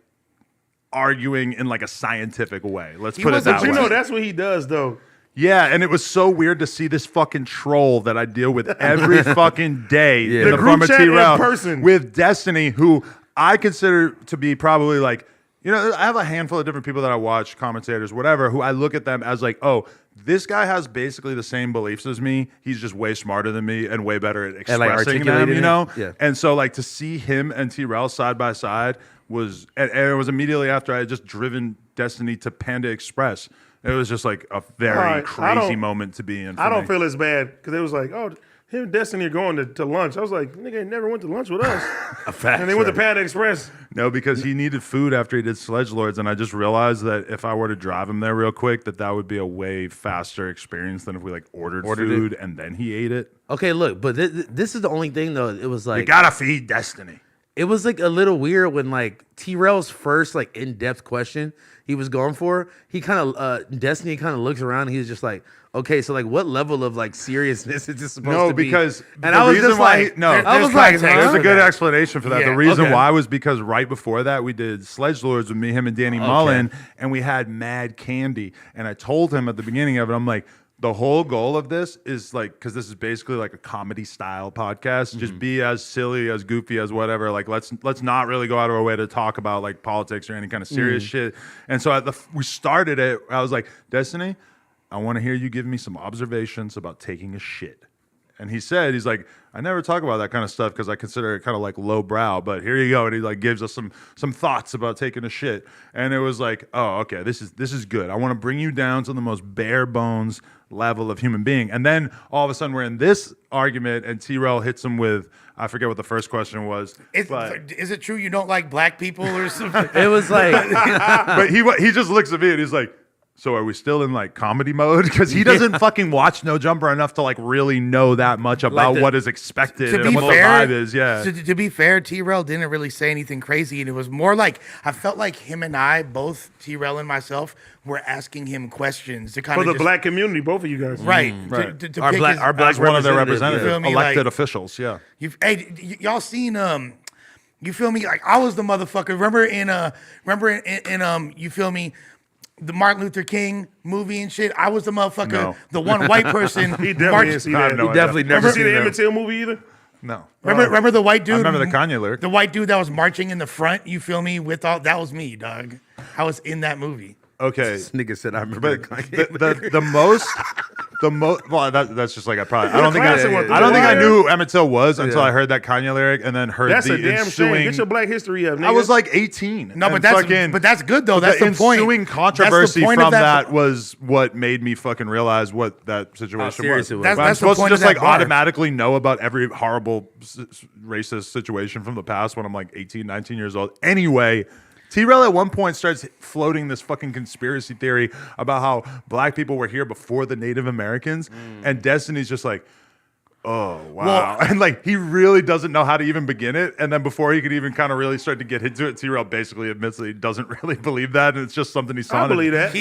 arguing in like a scientific way. Let's put it that way. You know, that's what he does, though. Yeah, and it was so weird to see this fucking troll that I deal with every fucking day in The the group form of chat in TRell person. with Destiny, who I consider to be probably like, you know, I have a handful of different people that I watch, commentators, whatever, who I look at them as like, oh, this guy has basically the same beliefs as me. He's just way smarter than me and way better at expressing them, you know? Yeah. And so like to see him and TRell side by side was, and it was immediately after I had just driven Destiny to Panda Express. It was just like a very crazy moment to be in. I don't feel as bad because it was like, oh, him and Destiny are going to lunch. I was like, nigga ain't never went to lunch with us. A fact. And they went to Panda Express. No, because he needed food after he did Sledge Lords, and I just realized that if I were to drive him there real quick, that would be a way faster experience than if we like ordered food and then he ate it. Okay, look, but this is the only thing though. It was like You gotta feed Destiny. it was like a little weird when like TRell's first like in-depth question he was going for, he kind of Destiny kind of looks around and he's just like, okay, so like what level of like seriousness is this supposed to be? No, because and the I was reason just why like, I was like, there's a good explanation for that. Yeah, The reason okay. why was because right before that we did Sledge Lords with me, him, and Danny Mullen, and we had mad candy. And I told him at the beginning of it, I'm like, the whole goal of this is like, because this is basically like a comedy style podcast. Just be as silly, as goofy as whatever. Like let's not really go out of our way to talk about like politics or any kind of serious shit. And so we started it. I was like, Destiny, I want to hear you give me some observations about taking a shit. And he said, he's like, I never talk about that kind of stuff because I consider it kind of like low brow, but here you go. And he like gives us some thoughts about taking a shit. And it was like, oh, okay, this is good. I want to bring you down to the most bare bones level of human being. And then all of a sudden we're in this argument and TRell hits him with, I forget what the first question was. Is it true you don't like black people or something? it was like, But he just looks at me and he's like, so are we still in like comedy mode? Because he doesn't fucking watch No Jumper enough to like really know that much about what is expected and what the vibe is. Yeah. To be fair, TRell didn't really say anything crazy, and it was more like I felt like him and I, both TRell and myself, were asking him questions to kind For of the black community, both of you guys. right. Right. To our pick black As one of their representatives, representatives, you feel me? elected Like- officials. Yeah. y'all seen you feel me? Like I was the motherfucker. Remember in you feel me? The Martin Luther King movie and shit. I was the motherfucker, No. the one white person. He definitely didn't see that. I know. he definitely I've never Ever see seen the that. Emmett Till movie either? No. remember the white dude? I remember the Kanye lyric. The white dude that was marching in the front. You feel me? With all that was me, dog. I was in that movie. Okay. This nigga said I remember But Kanye. the most well that's just like I don't think classic one. I knew who Emmett Till was until Yeah. I heard that Kanye lyric and then heard That's the a damn shame. ensuing. Get your black history up, nigga. I was like 18. No, and but that's good though. That's the the point. ensuing That's the controversy point from of that was what made me fucking realize what that situation serious was. it was. That's- I'm that's the supposed to point of just like that bar. automatically know about every horrible racist situation from the past when I'm like 18, 19 years old. Anyway, TRell at one point starts floating this fucking conspiracy theory about how black people were here before the Native Americans, and Destiny's just like, oh wow, Well- and like he really doesn't know how to even begin it. And then before he could even kind of really start to get into it, TRell basically admits that he doesn't really believe that, and it's just something he saw. I believe that.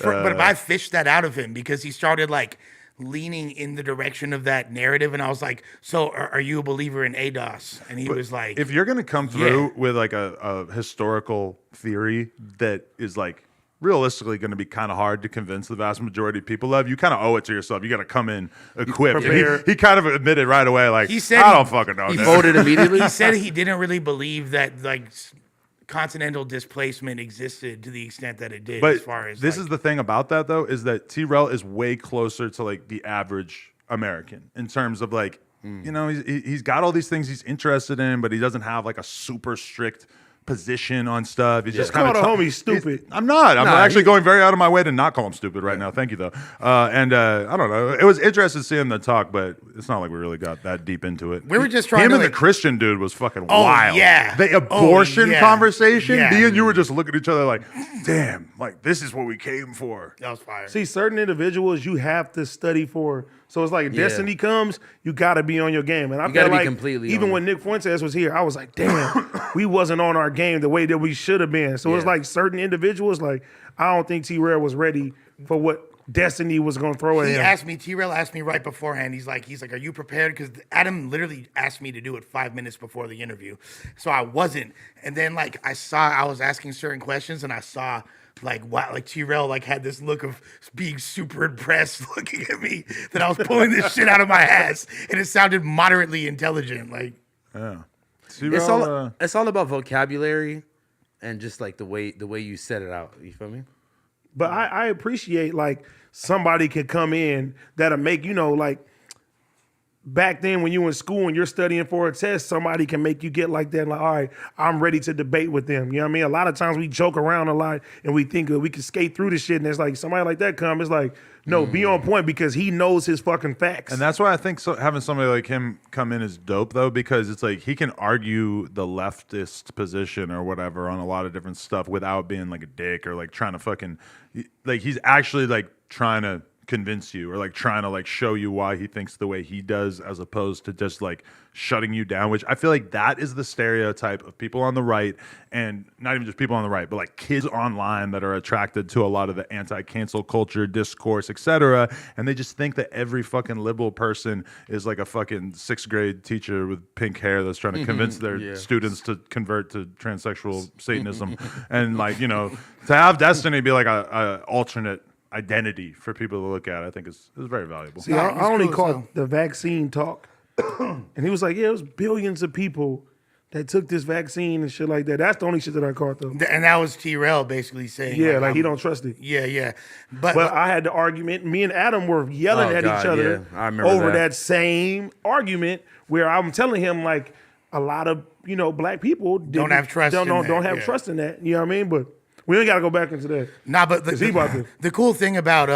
But I fished that out of him because he started like leaning in the direction of that narrative, and I was like, "So, are you a believer in ADOS?" And he was like, If you're gonna come through with like a historical theory that is like realistically going to be kind of hard to convince the vast majority of people of, you kind of owe it to yourself. You got to come in equipped. Prepare. He kind of admitted right away, like, He said I he- don't fucking know. He dude." voted immediately. he said he didn't really believe that like continental displacement existed to the extent that it did. But as far as this like, is the thing about that though, is that TRell is way closer to like the average American in terms of like, you know, he's got all these things he's interested in, but he doesn't have like a super strict position on stuff. He's just Call kind the of homie stupid. I'm not. I'm Nah, actually going very out of my way to not call him stupid right now. Thank you, though. I don't know. It was interesting seeing the talk, but it's not like we really got that deep into it. We were just trying Him to, and the like- Christian dude was fucking Oh, wild. yeah. The abortion Oh, yeah. conversation. Yeah. Me and you were just looking at each other like, damn, like this is what we came for. That was fire. See, certain individuals you have to study for. So it's like Destiny comes, you got to be on your game. And I You feel gotta be like completely even on when Nick Fuentes was here, I was like, damn, we wasn't on our game the way that we should have been. So it's Yeah. like certain individuals, like I don't think TRell was ready for what Destiny was going to throw at him. TRell asked me right beforehand. He's like, are you prepared? Because Adam literally asked me to do it 5 minutes before the interview. So I wasn't. And then like I was asking certain questions and I saw like wow, like TRell like had this look of being super impressed looking at me that I was pulling this shit out of my ass. And it sounded moderately intelligent. Like, Yeah. It's all about vocabulary and just like the way you set it out. You feel me? But I appreciate like somebody can come in that'll make, like back then when you were in school and you're studying for a test, somebody can make you get like that. Like, all right, I'm ready to debate with them. You know what I mean? A lot of times we joke around a lot and we think that we can skate through the shit. And it's like somebody like that come, it's like, no, be on point because he knows his fucking facts. And that's why I think having somebody like him come in is dope, though, because it's like he can argue the leftist position or whatever on a lot of different stuff without being like a dick or like trying to fucking like he's actually like trying to convince you or like trying to like show you why he thinks the way he does as opposed to just like shutting you down, which I feel like that is the stereotype of people on the right, and not even just people on the right, but like kids online that are attracted to a lot of the anti-cancel culture discourse, etc. And they just think that every fucking liberal person is like a fucking 6th grade teacher with pink hair that's trying to convince their students to convert to transsexual Satanism. And like, to have Destiny be like a alternate identity for people to look at, I think is very valuable. See, I only caught the vaccine talk. And he was like, yeah, it was billions of people that took this vaccine and shit like that. That's the only shit that I caught, though. and that was TRell basically saying, Yeah, like he don't trust it. Yeah. But I had the argument. Me and Adam were yelling at each other I remember over that. that same argument where I'm telling him like a lot of black people Don't have trust Don't in that, have yeah. trust in that. You know what I mean? But we ain't got to go back into that. nah, but he about to- the cool thing about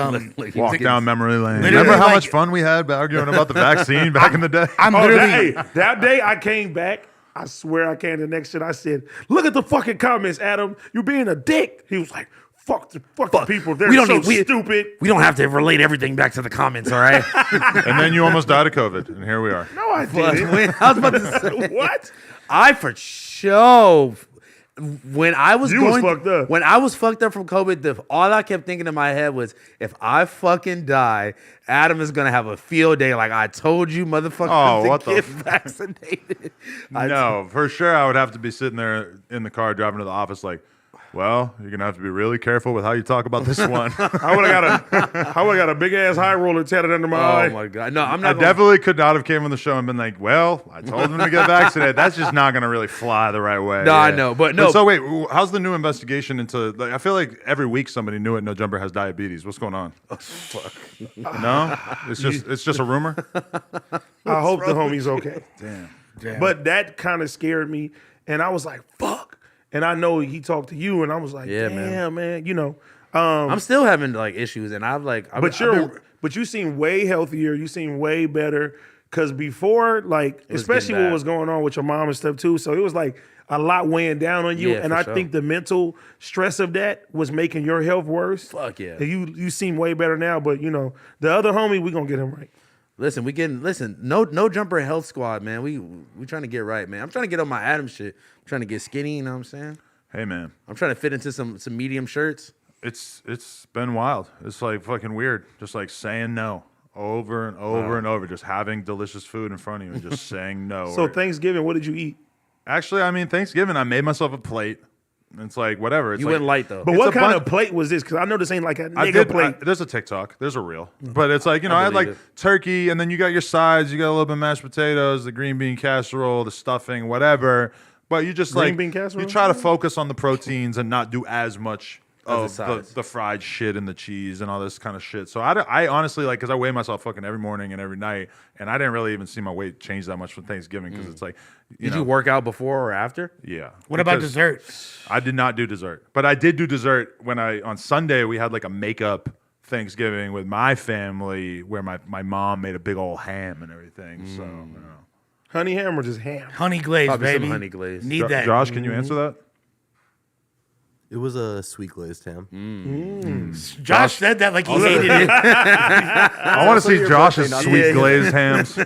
Walk down memory lane. Literally, Remember how like- much fun we had arguing about the vaccine back in the day? I'm Oh, literally that day I came back. I swear I came the next shit. I said, "Look at the fucking comments, Adam. You being a dick." He was like, "Fuck the people. They're stupid." We don't have to relate everything back to the comments, all right? And then you almost died of COVID, and here we are. No, I didn't. I was about to say What? I for sure. When I was You was fucked up. When I was fucked up from COVID, all I kept thinking in my head was, if I fucking die, Adam is gonna have a field day. Like I told you, motherfucker, what to the get vaccinated. No, for sure I would have to be sitting there in the car driving to the office like, well, you're gonna have to be really careful with how you talk about this one. I would have got a big ass high roller tatted under my eye. Oh my god, no, I'm I not. definitely could not have came on the show and been like, well, I told him to get vaccinated. That's just not gonna really fly the right way. No, I know, but no. So wait, how's the new investigation into? Like, I feel like every week somebody new at No Jumper has diabetes. What's going on? Oh, fuck. No, it's just a rumor. I hope the homie's okay. Damn. But that kind of scared me, and I was like, "Fuck." And I know he talked to you, and I was like, Yeah, "Damn, man." I'm still having like issues, and I've like. But you seem way healthier. You seem way better. Cause before, like, was especially getting what bad. was going on with your mom and stuff too. So it was like a lot weighing down on you. Yeah, and for I sure. think the mental stress of that was making your health worse. Fuck yeah. And you seem way better now. But the other homie, we gonna get him right. Listen, no jumper health squad, man. We trying to get right, man. I'm trying to get on my Adam shit. I'm trying to get skinny, you know what I'm saying? Hey man, I'm trying to fit into some medium shirts. it's been wild. It's like fucking weird. Just like saying no over and over and over. Just having delicious food in front of you and just saying no. So Or- Thanksgiving, what did you eat? Actually, I mean, Thanksgiving, I made myself a plate. It's like whatever. It's You like, went light though. But It's what a kind bun- of plate was this? Because I know this ain't like a I nigga did. plate. There's a TikTok. There's a reel. But it's like, I had like believe it. turkey, and then you got your sides. You got a little bit of mashed potatoes, the green bean casserole, the stuffing, whatever. But you just Green like bean casserole? you try to focus on the proteins and not do as much of sides. the fried shit and the cheese and all this kind of shit. So I honestly like, because I weigh myself fucking every morning and every night, and I didn't really even see my weight change that much for Thanksgiving because it's like, Did you work out before or after? Yeah. What about Because dessert? I did not do dessert, but I did do dessert when on Sunday we had like a makeup Thanksgiving with my family where my mom made a big old ham and everything. So, you know. Honey ham or just ham? Honey glaze, Probably baby. some honey glaze. Need that. Josh, can you answer that? It was a sweet glazed ham. Josh said that like he hated it. I want to see your Josh's birthday, not sweet mine. glazed hams.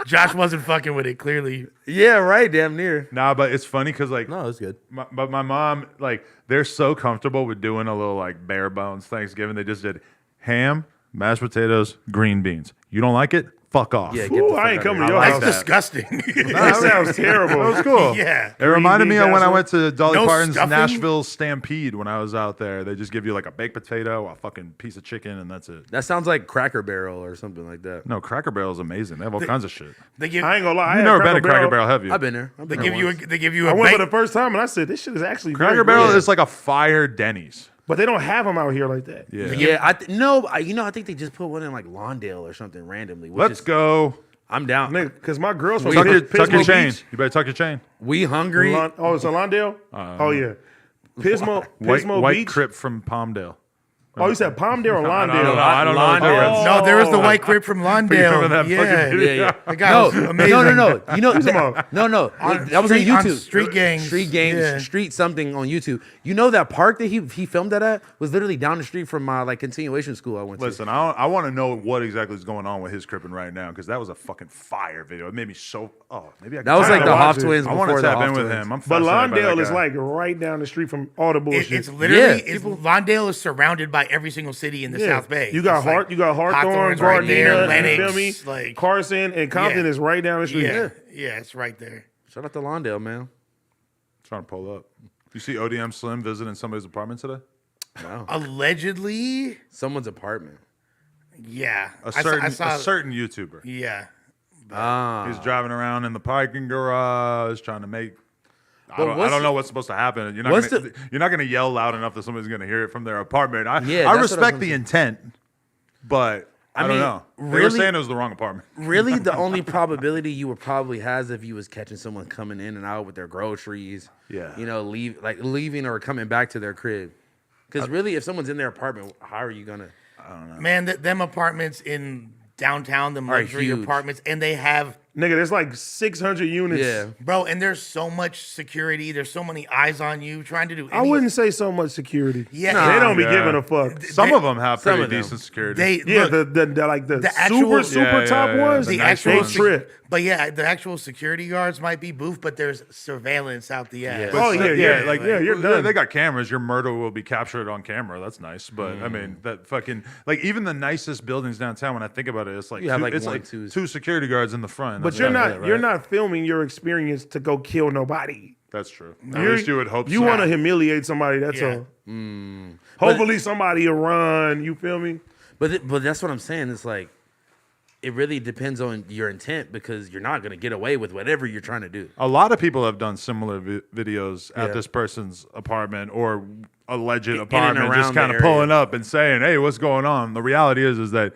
Josh wasn't fucking with it, clearly. Yeah, right. Damn near. Nah, but it's funny because like, No, it was good. but my mom, like, they're so comfortable with doing a little like bare bones Thanksgiving. They just did ham, mashed potatoes, green beans. You don't like it? Fuck off. Yeah, Ooh, the I ain't fuck coming outta to here. your That's house. disgusting. That sounds terrible. That was cool. Yeah. It reminded me bean of when I casserole? went to Dolly No Parton's stuffing? Nashville Stampede when I was out there. They just give you like a baked potato, a fucking piece of chicken, and that's it. That sounds like Cracker Barrel or something like that. No, Cracker Barrel is amazing. They have all kinds of shit. They give, I ain't gonna lie. I You've had never been to Cracker Barrel, have you? I've been there. they give you I a went for bake. the first time and I said, this shit is actually Cracker very Barrel good. is like a fire Denny's. But they don't have them out here like that. Yeah. Yeah, I think they just put one in like Lawndale or something randomly. Let's go. I'm down. Because my girl's from Tuck your Pismo chain. Beach. You better tuck your chain. We hungry? Oh, it's a Lawndale? Oh, yeah. Pismo White Beach. Crip from Palmdale. Oh, you said Palmdale or Lawndale? I don't know the Lawndale. difference. No, there was the white crib from Lawndale. that Yeah. fucking Yeah, yeah. That guy was amazing. No. You know, about- no. On That was on street- on YouTube. Street Gangs. Yeah. Street something on YouTube. You know that park that he filmed that at was literally down the street from my like continuation school I went to. Listen, I want to know what exactly is going on with his cripping right now because that was a fucking fire video. It made me so. Oh, maybe I. That was I like gotta the watch Hoff it. twins. I want to before the tap in Hoff with twins. him. I'm But fascinated by Lawndale that is guy. like right down the street from all the bullshit. It's literally Yeah. Lawndale is surrounded by every single city in the South Bay. You got It's like Hawthorne, Hawthorne's right there, Gardena, Lennox, you feel me? like Carson and Compton Yeah. is right down the street. yeah, it's right there. Shout out to Lawndale, man. Trying to pull up. You see ODM Slim visiting somebody's apartment today? Wow. Allegedly, Someone's apartment. yeah. A I certain saw, a certain YouTuber. yeah. Ah. He's driving around in the parking garage trying to make. I But don't what's- know what's supposed to happen. what's You're not gonna yell loud enough that somebody's gonna hear it from their apartment. Yeah, I that's what respect I'm the saying. intent, but I don't mean, know. They were really- saying it was the wrong apartment. Really, the only probability you would probably has if you was catching someone coming in and out with their groceries. Yeah. You know, leaving or coming back to their crib. Because really, if someone's in their apartment, how are you gonna? Man, them apartments in downtown, them Are luxury huge. apartments, and they have, Nigga, there's like 600 units. Yeah. bro, and there's so much security. There's so many eyes on you trying to do. I wouldn't say so much security. Yeah, They don't be Yeah. giving a fuck. Some of them have some pretty of them. decent security. They Yeah, look, the like the actual- super Yeah, top yeah, yeah, ones. the the nice actual ones. trip. But yeah, the actual security guards might be boof, but there's surveillance out the ass. Yeah. Oh yeah, yeah, like you're well, done. They got cameras. Your murder will be captured on camera. That's nice, but I mean that fucking like even the nicest buildings downtown. When I think about it, it's like You have, two, like, it's one, like two- two security guards in the front. But That's you're about not it, right? you're not filming your experience to go kill nobody. That's true. At least you would hope. You so. want to humiliate somebody. That's Yeah. all. Hopefully somebody will run. You feel me? But that's what I'm saying. It's like it really depends on your intent because you're not gonna get away with whatever you're trying to do. A lot of people have done similar videos at Yeah. this person's apartment or alleged and apartment, just around the kind of area. pulling up and saying, "Hey, what's going on?" The reality is that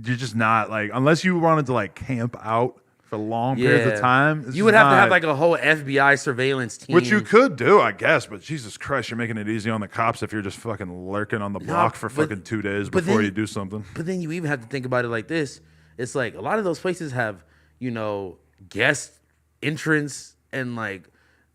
you're just not like unless you wanted to like camp out for long periods of time. it's You would just have to have not- like a whole FBI surveillance team. Which you could do, I guess, but Jesus Christ, you're making it easy on the cops if you're just fucking lurking on the block for but- fucking 2 days but before then- you do something. But then you even have to think about it like this. It's like a lot of those places have, guest entrance and like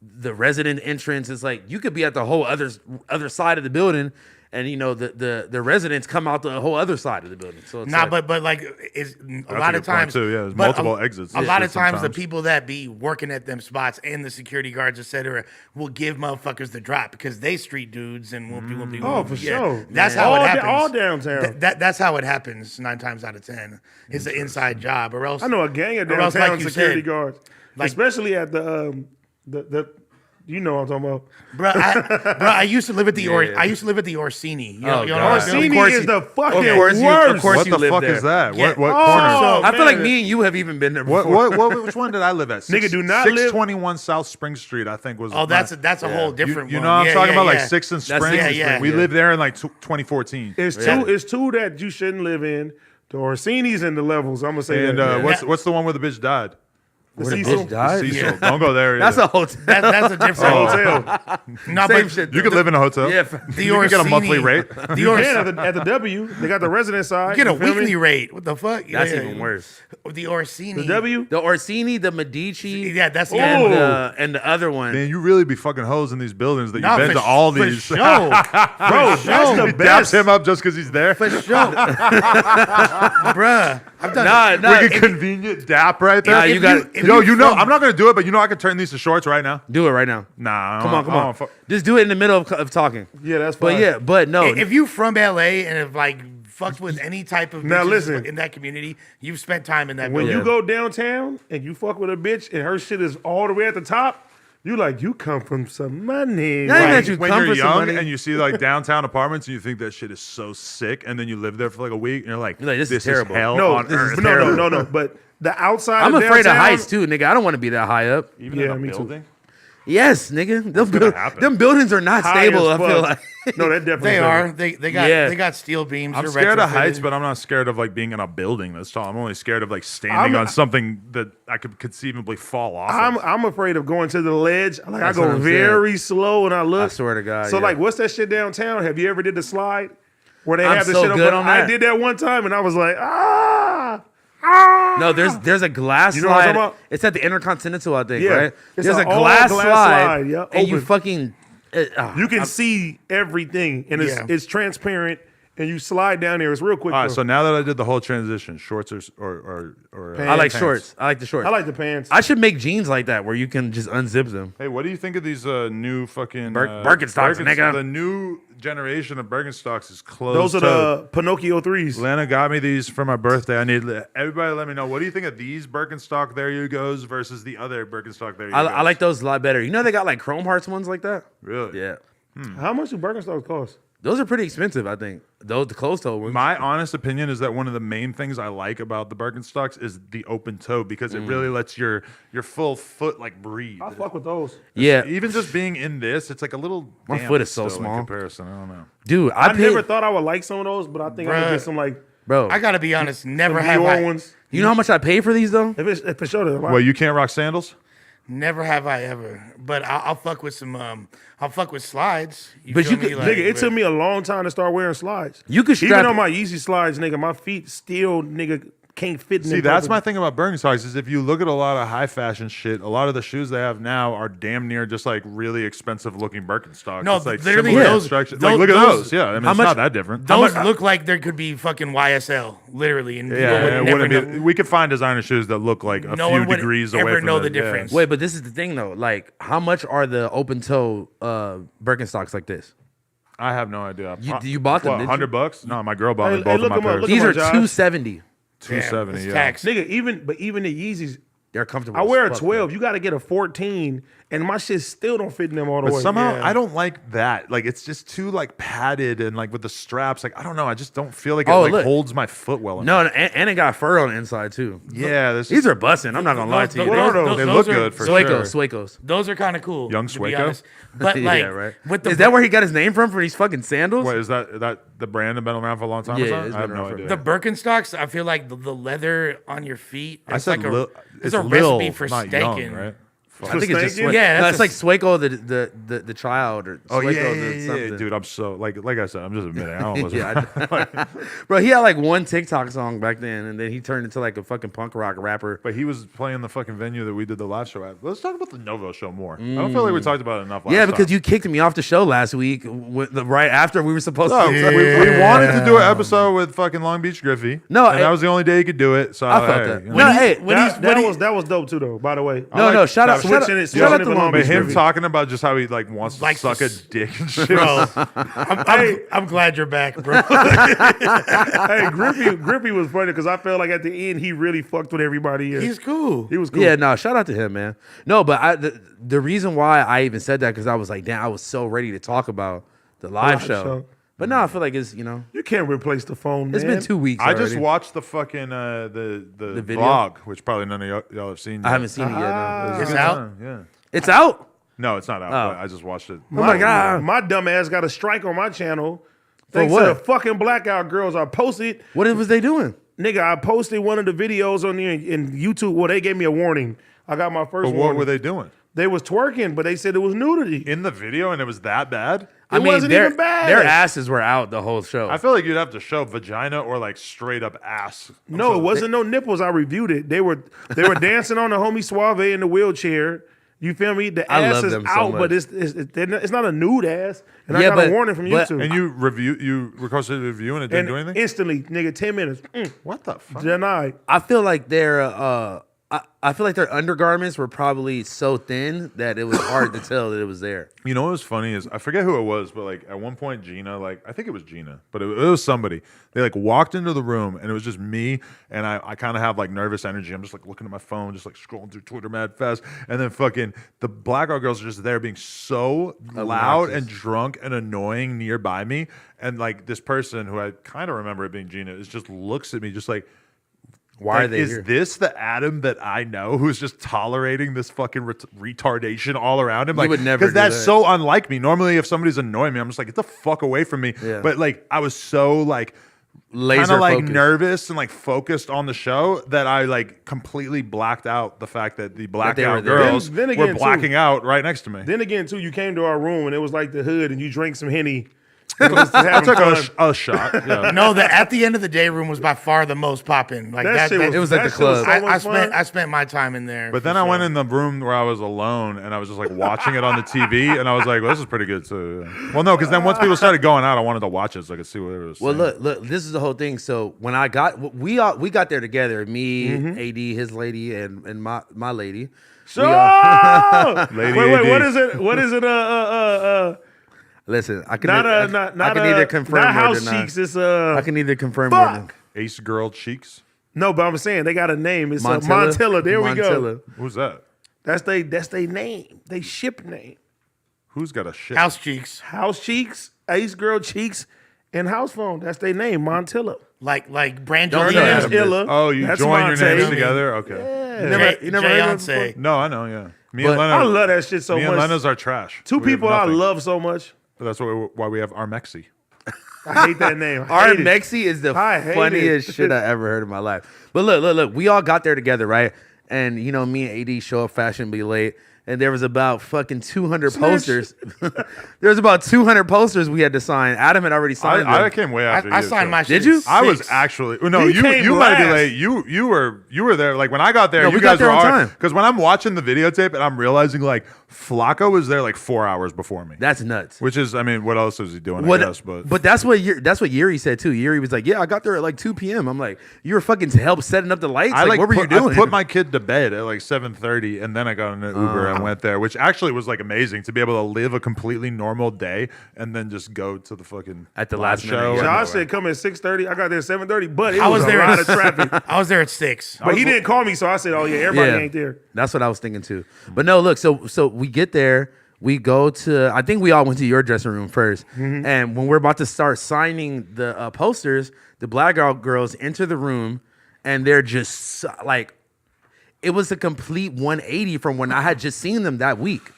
the resident entrance. It's like you could be at the whole other side of the building and the residents come out the whole other side of the building. So it's Nah, like, but like it's a That's lot a of good point, times too, yeah, there's but multiple exits A and lot shit of times the sometimes. people that be working at them spots and the security guards, etc., will give motherfuckers the drop because they street dudes and whoopty. Oh, for sure. That's Man. how it All happens. all downtown. That's how it happens 9 times out of 10. It's an inside job, or else I know a gang of or else, downtown like you security said, guards, like- especially at the You know what I'm talking about. Bro, I used to live at the Yeah. I used to live at the Orsini. You Oh, know God. Orsini course is you- the fucking course you- worst. of course What you the live fuck there. is that? Yeah. What Oh, corner? I feel like man. me and you have even been there before. Which one did I live at? Nigga, do not live- 621 South Spring Street, I think was. Oh, that's a whole different You one. know what I'm Yeah, talking yeah, about? yeah. Like 6th and That's Spring. 6th and Spring, We yeah. lived there in like 2014. It's two that you shouldn't live in. The Orsini's and the Levels. I'm gonna say And that. what's the one where the bitch died? Where the Cecil. bitch died? Cecil. Yeah. Don't go there. That's either. a hotel. That's a different hotel. No, Same but shit. You could live in a hotel. Yeah. The You can get a monthly Orsini- rate. The You Ors- can at the W. They got the resident side. get a you feel me? weekly rate. What the fuck? That's Yeah. even worse. The Orsini. The W. The Orsini, the Medici, Yeah, that's the and, Oh. and the other one. Man, you really be fucking hoes in these buildings that Nah, you've been for to all for these. Sure. Bro, that's the He daps best. him up just because he's there. For sure. Bruh. I've done Nah, Like a if- convenient dap right there. Nah, you got if Yo, you you know, from- I'm not gonna do it, but you know I can turn these to shorts right now. do it right now. Nah, Come on, come I on. don't fuck- Just do it in the middle of talking. Yeah, that's But fine. yeah, but no. If you from LA and have like fucked with any type of Now bitches listen. in that community, you've spent time in that When building. you go downtown and you fuck with a bitch and her shit is all the way at the top, you like, you come from some money. Not even Like, that you when come you're for some young money. and you see like downtown apartments and you think that shit is so sick, and then you live there for like a week and you're like, You're like, this is terrible. hell no, on earth. no. But the outside I'm of afraid of downtown- heights too, nigga. I don't want to be that high up. Even Yeah, in a me too. building. Yes, nigga. gonna happen? Them buildings are not High stable. I as feel fuck. like. No, that definitely They is. are. They got steel beams. I'm They're scared of retrofitted. heights, but I'm not scared of like being in a building. That's all. I'm only scared of like standing I'm- on something that I could conceivably fall off. of. I'm afraid of going to the ledge. Like That's I what go I'm very slow and I look. I swear to God, So yeah. like, what's that shit downtown? Have you ever did the slide where they I'm have the so shit up? good on on that. I did that one time and I was like, No, there's a glass You know what I'm slide. talking about? It's at the Intercontinental, I think, Yeah. right? It's There's a an all glass glass slide, slide, yeah, and you open. fucking. You can see everything and Yeah. it's transparent and you slide down there. It's real quick. All right, though. so now that I did the whole transition, shorts or I like Pants. shorts. I like the shorts. I like the pants. I should make jeans like that where you can just unzip them. Hey, what do you think of these new fucking Birkenstocks, nigga? The new generation of Birkenstocks is closed. Those are the Pinocchio 3s. Lana got me these for my birthday. I need everybody. Let me know. What do you think of these Birkenstock There You Goes versus the other Birkenstock There You Goes? I like those a lot better. You know they got like chrome hearts ones like that. Really? Yeah, How much do Birkenstocks cost? those are pretty expensive. I think those the closed toe ones. My honest opinion is that one of the main things I like about the Birkenstocks is the open toe because it really lets your full foot like breathe. I fuck with those. Yeah, Even just being in this, it's like a little. My damp foot is so still in small. comparison. I don't know. dude, I paid, never thought I would like some of those, but I think I'm gonna Bruh. get some like bro. I gotta be honest. Never some have Dior I. ones. You know how much I paid for these though? If it showed it, Well, you can't rock sandals. Never have I ever. But I'll fuck with some. I'll fuck with slides. But feel you me? could- Like, nigga, it but- took me a long time to start wearing slides. You could Even strap. on my Yeezy slides, nigga, my feet still, nigga, can't fit in See, them that's my purple- thing about Birkenstocks is if you look at a lot of high fashion shit, a lot of the shoes they have now are damn near just like really expensive looking Birkenstocks. No, it's like literally similar those- construction. those- Like, look at those- those. Yeah, I mean, how it's much- not that different. Those look like there could be fucking YSL, literally, and people Yeah, would it never wouldn't know. be, we could find designer shoes that look like a No few one would degrees away ever from know that, the yeah. difference. Wait, but this is the thing though. Like, how much are the open toe Birkenstocks like this? I have no idea. You bought them, What, didn't you? $100? No, my girl bought me Hey, both look of 'em my up, pairs. look These 'em are up, Josh. $270. $270. It's Yeah. tax. Nigga, even the Yeezys, They're comfortable. I as wear a fuck, 12. though. You got to get a 14, and my shit still don't fit in them all the But way. somehow Yeah. I don't like that. Like it's just too like padded and like with the straps. Like I don't know. I just don't feel like it Oh, like look. holds my foot well enough. No, and it got fur on the inside too. Yeah, this These are busting. I'm not gonna lie to you. What are those? They those look are- good for Suecos, sure. Suecos. Those are kind of cool. Young to be Sueco? honest. But like, yeah, right. with the Is that where he got his name from for these fucking sandals? What is that the brand that been around for a long time? Yeah, or something? it's I have been no around idea. the Birkenstocks? I feel like the leather on your feet. I It's said like Lil, it's a Lil, recipe for not steaking. young, right? I think it's just Stanky? Sueco. Yeah, no, that's it's like Sueco the child or Oh Sueco yeah, the something. dude. I'm so like I said, I'm just admitting. I don't listen. Yeah, bro, he had like one TikTok song back then, and then he turned into like a fucking punk rock rapper. But he was playing the fucking venue that we did the live show at. Let's talk about the Novo show more. I don't feel like we talked about it enough. Yeah, last because time. you kicked me off the show last week right after we were supposed Oh, to. we wanted to do an episode with fucking Long Beach Griffey. No, and that was the only day he could do it. So I felt hey, that. you know. No, hey, when he's- that was dope too, though. By the way, no, shout out, switching it shout out for to Long But Beach. him Griffey. talking about just how he like wants to Likes suck to a dick and shit. Bro, I'm glad you're back, bro. Hey, Griffey was funny because I felt like at the end he really fucked with everybody. Else. He's cool. He was cool. Yeah, no, shout out to him, man. No, but the reason why I even said that because I was like, damn, I was so ready to talk about the live show. But no, I feel like it's You can't replace the phone, man. it's been 2 weeks. I just already. watched the fucking the video? vlog, which probably none of y'all have seen. I haven't seen it yet. No. It's out. Yeah. It's out. No, it's not out. Oh. But I just watched it. Oh my god. My dumb ass got a strike on my channel. For Thanks what? to the fucking Blackout girls. I posted, What was they doing? nigga, I posted one of the videos on there in YouTube. Well, they gave me a warning. I got my first But one. what were they doing They was twerking, but they said it was nudity. in the video, and it was that bad? It wasn't their, even bad. Their asses were out the whole show. I feel like you'd have to show vagina or like straight up ass. No, it wasn't no nipples. I reviewed it. They were dancing on the homie Suave in the wheelchair. You feel me? The I ass love is them so out, much. but it's not a nude ass. And Yeah, I got but- a warning from but- YouTube. And you requested a review and it didn't do anything? Instantly, nigga, 10 minutes. What the fuck? Denied. I feel like I feel like their undergarments were probably so thin that it was hard to tell that it was there. You know what was funny is I forget who it was, but like at one point Gina, like I think it was Gina, but it was somebody. They like walked into the room and it was just me, and I kind of have like nervous energy. I'm just like looking at my phone, just like scrolling through Twitter mad fast, and then fucking the Blackout girls are just there being so loud and drunk and annoying nearby me, and like this person who I kind of remember it being Gina is just looks at me just like. Why are they is here? this the Adam that I know who's just tolerating this fucking retardation all around him? Like, would never because do that's that. so unlike me. Normally, if somebody's annoying me, I'm just like, get the fuck away from me. Yeah. But like, I was so like Laser kind of like focused. nervous and like focused on the show that I like completely blacked out the fact that the Blackout there. girls Then were again, too- blacking out right next to me. Then again, too, you came to our room and it was like the hood and you drank some Henny. I I took a shot. Yeah. No, the at the end of the day room was by far the most popping. Like That shit was, It was like that the shit was club. so I much fun. spent my time in there. But for then I went sure. in the room where I was alone and I was just like watching it on the TV and I was like, well, this is pretty good too. Well, no, because then once people started going out, I wanted to watch it so I could see what it was. Well, saying. look, this is the whole thing. So when I got we got there together, me, AD, his lady, and my lady. So, Lady wait, AD. what is it? What is it? Listen, I can Not I can neither confirm not or house deny. cheeks. It's I can neither confirm or Fuck. deny. Ace Girl Cheeks. No, but I'm saying they got a name. It's Montilla. Montilla. There we go. Montilla. Who's that? That's they name. They ship name. Who's got a shit? House Cheeks, House Cheeks, Ace Girl Cheeks, and Housephone. That's their name. Montilla. like Brand Don't Your say Jordan. name's Adam. Illa. Oh, you That's join your Monte. names together? Okay. Yeah. You never heard of it before? No, I know, yeah. Me But and Lena. I love that shit so me much. and Lena's are trash. Two We have people I nothing. love so much. But that's why we have Armexi. I hate that name. I Our hate it. Mexi is the I hate funniest it. shit I ever heard in my life. But look, we all got there together, right? And you know, me and AD show up fashionably late. And there was about fucking 200 posters. There was about 200 posters we had to sign. Adam had already signed I them. came way after I you. signed so. my shit. Did you? at I was 6. actually no. He came You might be last. late. You were there. Like when I got there, No, you we got guys there were on time. Because when I'm watching the videotape and I'm realizing like Flacco was there like 4 hours before me. That's nuts. Which is, I mean, what else is he doing? What- I guess, but that's what Yuri said too. Yuri was like, "Yeah, I got there at like 2 p.m." I'm like, "You were fucking help setting up the lights. I like what were you doing?" I put my kid to bed at like 7:30, and then I got in an Uber and went there, which actually was like amazing to be able to live a completely normal day and then just go to the fucking At the live last minute, show. yeah. and- Josh said come at 6:30. I got there at 7:30, but it I was was a there lot at of traffic. I was there at 6. But he didn't call me, so I said, "Oh yeah, everybody ain't there." That's what I was thinking too. But no, look, so we get there, we go to, I think we all went to your dressing room first. And when we're about to start signing the posters, the Blackout girls enter the room and they're just like, it was a complete 180 from when I had just seen them that week.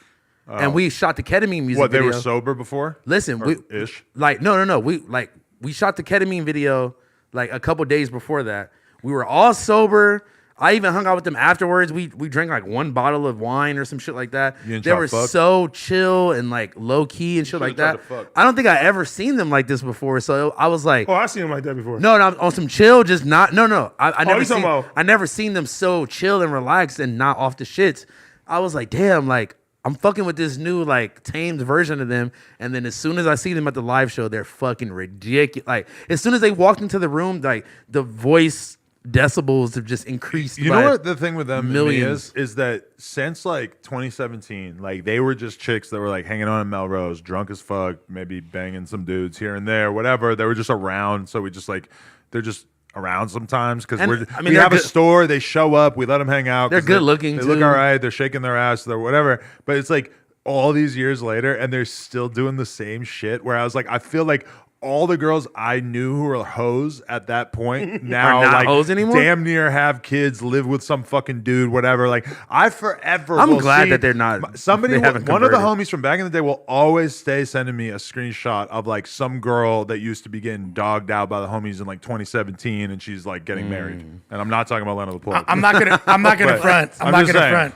And we shot the ketamine music What, they video. were sober before? Listen, Or we ish. like no. We shot the ketamine video like a couple days before that. We were all sober. I even hung out with them afterwards. We drank like one bottle of wine or some shit like that. You didn't They try were to fuck? so chill and like low key and shit like tried that. to fuck. I don't think I ever seen them like this before. So I was like, Oh, I seen him like that before. no, on some chill, just not. No. I never you talking seen. about- I never seen them so chill and relaxed and not off the shits. I was like, damn, like I'm fucking with this new like tamed version of them. And then as soon as I see them at the live show, they're fucking ridiculous. Like as soon as they walked into the room, like the voice decibels have just increased. You by know what the thing with them and me millions. is that since like 2017, like they were just chicks that were like hanging on in Melrose, drunk as fuck, maybe banging some dudes here and there, whatever. They were just around, so we just like they're just around sometimes because And, we I mean, we they're have a good- store. They show up, we let them hang out. They're 'cause good looking, They look too. all right. They're shaking their ass, they're whatever. But it's like all these years later, and they're still doing the same shit. Where I was like, I feel like all the girls I knew who were hoes at that point now Are not like hoes anymore? damn near have kids, live with some fucking dude, whatever. Like I forever. I'm will glad see- that they're not- Somebody, they haven't one of the converted. homies from back in the day will always stay sending me a screenshot of like some girl that used to be getting dogged out by the homies in like 2017, and she's like getting married. And I'm not talking about Lena the Plug. I'm not gonna But front. I'm I'm not just gonna saying. front.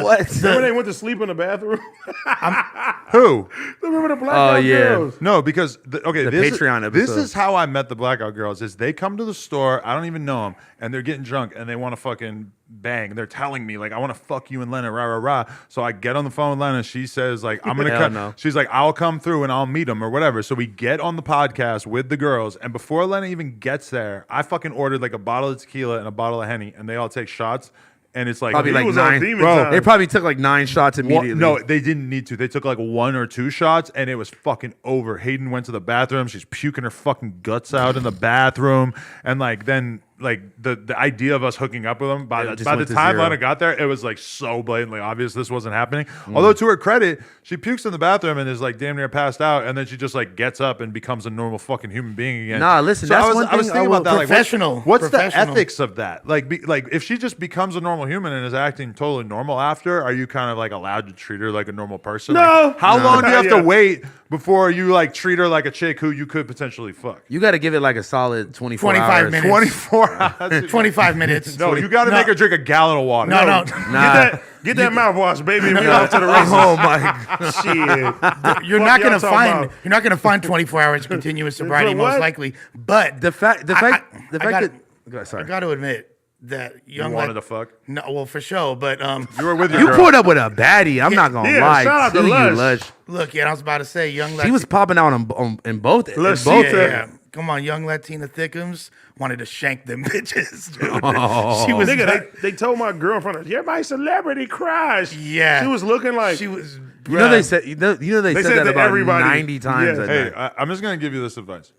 What? Remember they went to sleep in the bathroom? Who? Remember the blackout Oh, yeah. girls? No, because okay, The this Patreon is, this episode. is how I met the Blackout girls. Is they come to the store, I don't even know them, and they're getting drunk and they want to fucking bang. They're telling me like, I want to fuck you and Lena, rah rah rah. So I get on the phone with Lena. She says like, I'm gonna Hell cut. no. She's like, I'll come through and I'll meet them or whatever. So we get on the podcast with the girls, and before Lena even gets there, I fucking ordered like a bottle of tequila and a bottle of Henny, and they all take shots. And it's like Probably He like was on 9. demon Bro, time. They probably took like 9 shots One- immediately. no, they didn't need to. They took like 1 or 2 shots, and it was fucking over. Hayden went to the bathroom. She's puking her fucking guts out in the bathroom, and like then like the idea of us hooking up with them by It the just by the went to time zero. Lena got there, it was like so blatantly obvious this wasn't happening. Although to her credit, she pukes in the bathroom and is like damn near passed out, and then she just like gets up and becomes a normal fucking human being again. Nah, listen, that's I was, one I was thing thinking I will- about that. Like, Professional. what's the Professional. ethics of that? Like, like if she just becomes a normal human and is acting totally normal after, are you kind of like allowed to treat her like a normal person? No. Like, how No. long do you have Yeah. to wait before you like treat her like a chick who you could potentially fuck? You got to give it like a solid 24 25 hours. minutes. 24 hours. 25 minutes. No, you got to make her drink a gallon of water. No, no. Nah. Get that mouthwash, baby, and we off to the races. Oh my god. Shit. You're Fuck not y'all gonna talking find about? you're not gonna find 24 hours of continuous sobriety what? most likely. But The fact I that gotta- Go ahead, I sorry. got to admit that You young wanted lad- to fuck? No, well for sure. But You were with your You girl. pulled up with a baddie. I'm not gonna Yeah, lie shout out to to you, Lush. Lush. look, yeah, I was about to say young. She was popping out in both. In Lush, both. she- Yeah. Come on, young Latina thickums wanted to shank them bitches. Dude. Oh. She was Nigga, they told my girl in front of you're my celebrity crush. Yeah. She was looking like she was. You know bruh. they said they They said said that to about everybody. 90 times. Yeah. At Hey, night. I'm just gonna give you this advice.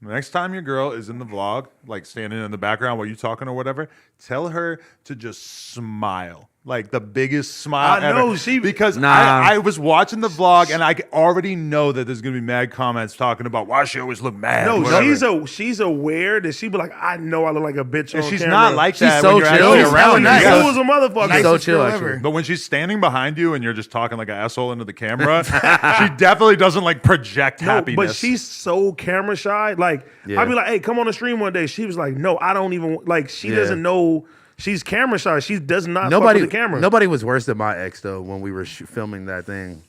The next time your girl is in the vlog, like standing in the background while you talking or whatever, tell her to just smile. Like the biggest smile I know, ever. Because Nah. I was watching the vlog and I already know that there's gonna be mad comments talking about why she always look mad. no, whatever. she's aware that she be like, I know I look like a bitch And on she's camera. not like She's that so when you're chill. actually She's around. hella her. nice. You gotta- Cool as a motherfucker. Nicest So chill, girl actually. ever. But when she's standing behind you and you're just talking like an asshole into the camera, she definitely doesn't like project No, happiness. but she's so camera shy. Like Yeah. I'd be like, "Hey, come on the stream one day." She was like, "No, I don't even like." She Yeah. doesn't know she's camera shy. She does not Nobody, fuck with the camera. nobody was worse than my ex though when we were filming that thing.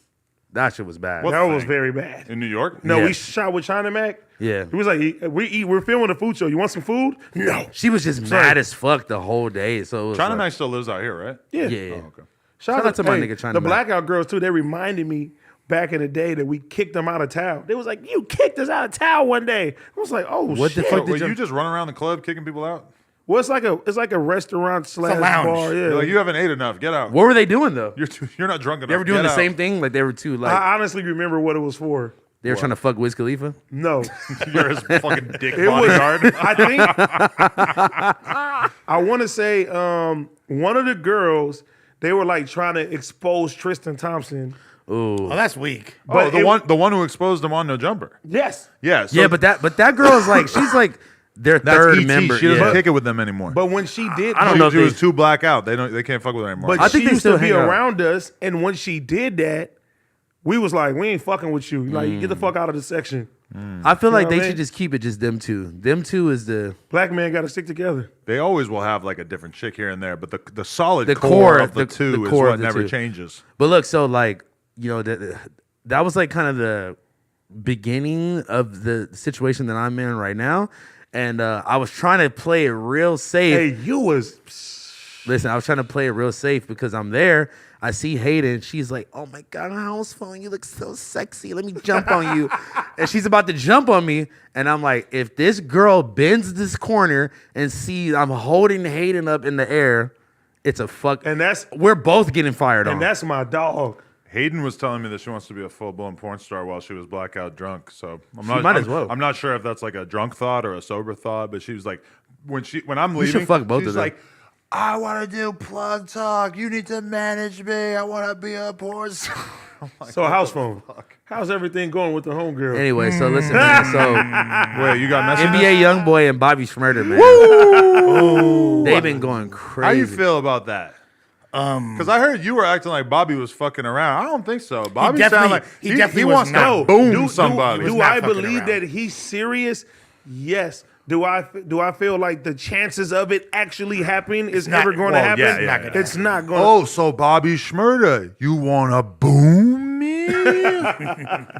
That shit was bad. What that was thing? very bad. in New York. No, Yeah. we shot with China Mac. Yeah. He was like, we're filming a food show. You want some food? No. She was just mad as fuck the whole day. So it was China like, Mac still lives out here, right? Yeah. Yeah. Oh, okay. Shout out to my nigga China The Mac. Blackout girls too. They reminded me back in the day that we kicked them out of town. They was like, "You kicked us out of town one day." I was like, "Oh What the shit!" fuck So, did were you- you just run around the club kicking people out? Well, it's like a restaurant slash lounge. bar. Yeah. You're like, you haven't ate enough. Get out. What were they doing though? You're not drunk enough. They were doing Get the out. same thing. Like they were too like I honestly remember what it was for. they were trying to fuck Wiz Khalifa. No, You're his fucking dick it was. bodyguard. I think I want to say one of the girls. They were like trying to expose Tristan Thompson. Oh, that's weak. Oh, But it- the one who exposed him on No Jumper. Yes, Yeah. So Yeah, but that girl is like she's like their that's third ET. member. She doesn't yeah. kick it with them anymore. but when she did, I don't know if She was they- too blackout. They can't fuck with her anymore. But I she think they used still to be hang out. around us, and when she did that, we was like, "We ain't fucking with you. Like, get the fuck out of the section." I feel like know what they I mean? should just keep it just them two. Them two is the Black men got to stick together. they always will have like a different chick here and there, but the solid The core core- of the the two is core what of the never two. changes. But look, so like, you know, that was like kind of the beginning of the situation that I'm in right now. And I was trying to play it real safe. Hey, you was Listen, I was trying to play it real safe because I'm there. I see Hayden. She's like, "Oh my God, Housephone, you look so sexy. Let me jump on you." And she's about to jump on me. And I'm like, if this girl bends this corner and sees I'm holding Hayden up in the air, it's a fuck. And we're both getting fired on. And that's my dog. Hayden was telling me that she wants to be a full-blown porn star while she was blackout drunk. So might as well. I'm not sure if that's like a drunk thought or a sober thought, but she was like, when I'm leaving, should fuck both she's of them. like, I want to do plug talk. You need to manage me. I want to be a porn star. Like, So Housephone, how's everything going with the homegirl? Anyway, so listen, man. So Wait, you got messages? NBA Youngboy and Bobby Shmurda, man. They've been going crazy. How you feel about that? Because I heard you were acting like Bobby was fucking around. I don't think so. Bobby sounded like he definitely he was wants not. to boom somebody. was Do not I fucking believe around. that he's serious? Yes. Do I feel like the chances of it actually happening is not- never going well, to happen? yeah, yeah, yeah. It's not going to. Oh, so Bobby Shmurda, you want to boom me?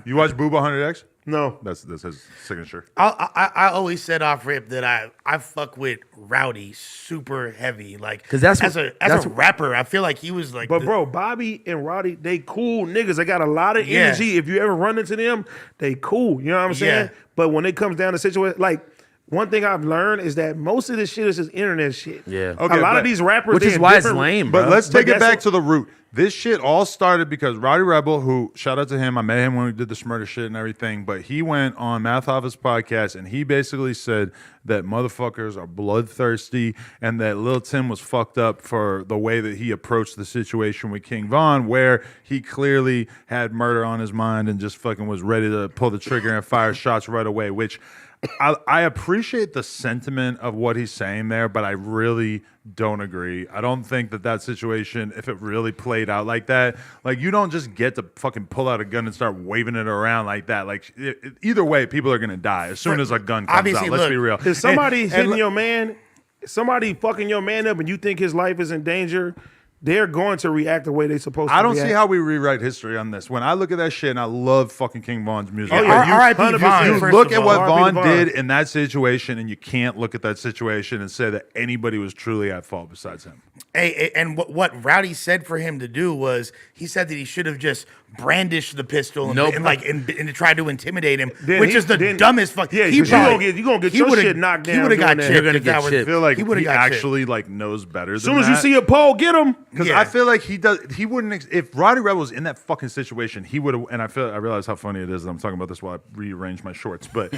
You watch Booba 100X? No. That's his signature. I always said off rip that I fuck with Rowdy super heavy, like 'Cause that's as what- a rapper. I feel like he was like, But bro, Bobby and Roddy, they cool niggas. They got a lot of Yeah. energy. If you ever run into them, they cool. You know what I'm saying? Yeah. But when it comes down to situation, like one thing I've learned is that most of this shit is just internet shit. Yeah. Okay, a lot but- of these rappers, Which they is in why it's different- lame, bro. But let's take it that's back what- to the root. This shit all started because Rowdy Rebel, who, shout out to him, I met him when we did the Shmurda shit and everything, but he went on Math Office podcast and he basically said that motherfuckers are bloodthirsty and that Lil Tim was fucked up for the way that he approached the situation with King Von, where he clearly had murder on his mind and just fucking was ready to pull the trigger and fire shots right away, which I appreciate the sentiment of what he's saying there, but I really don't agree. I don't think that situation, if it really played out like that, like you don't just get to fucking pull out a gun and start waving it around like that. Like either way, people are gonna die as soon as a gun comes Obviously, out. Let's look, be real. If somebody And- hitting your man, somebody fucking your man up and you think his life is in danger, they're going to react the way they're supposed to I don't react. see how we rewrite history on this. When I look at that shit, and I love fucking King Von's music. Oh, but yeah. you- R.I.P. 100%. Von. You first look of at what all. Vaughn Vaughn. did in that situation, and you can't look at that situation and say that anybody was truly at fault besides him. Hey, and what Rowdy said for him to do was he said that he should have just brandished the pistol and, Nope. and tried to intimidate him, Then which he- is the then- dumbest fuck. Yeah, he 'cause you gonna get he your would've- shit knocked He down would have got doing that. chipped. You're gonna if that get was- chipped. I feel like he he, would've got chipped. actually like knows better. As soon as you see a pole, get him. because Yeah. I feel like he does. He wouldn't. If Rowdy Rebel was in that fucking situation, he would have. And I realize how funny it is that I'm talking about this while I rearrange my shorts. But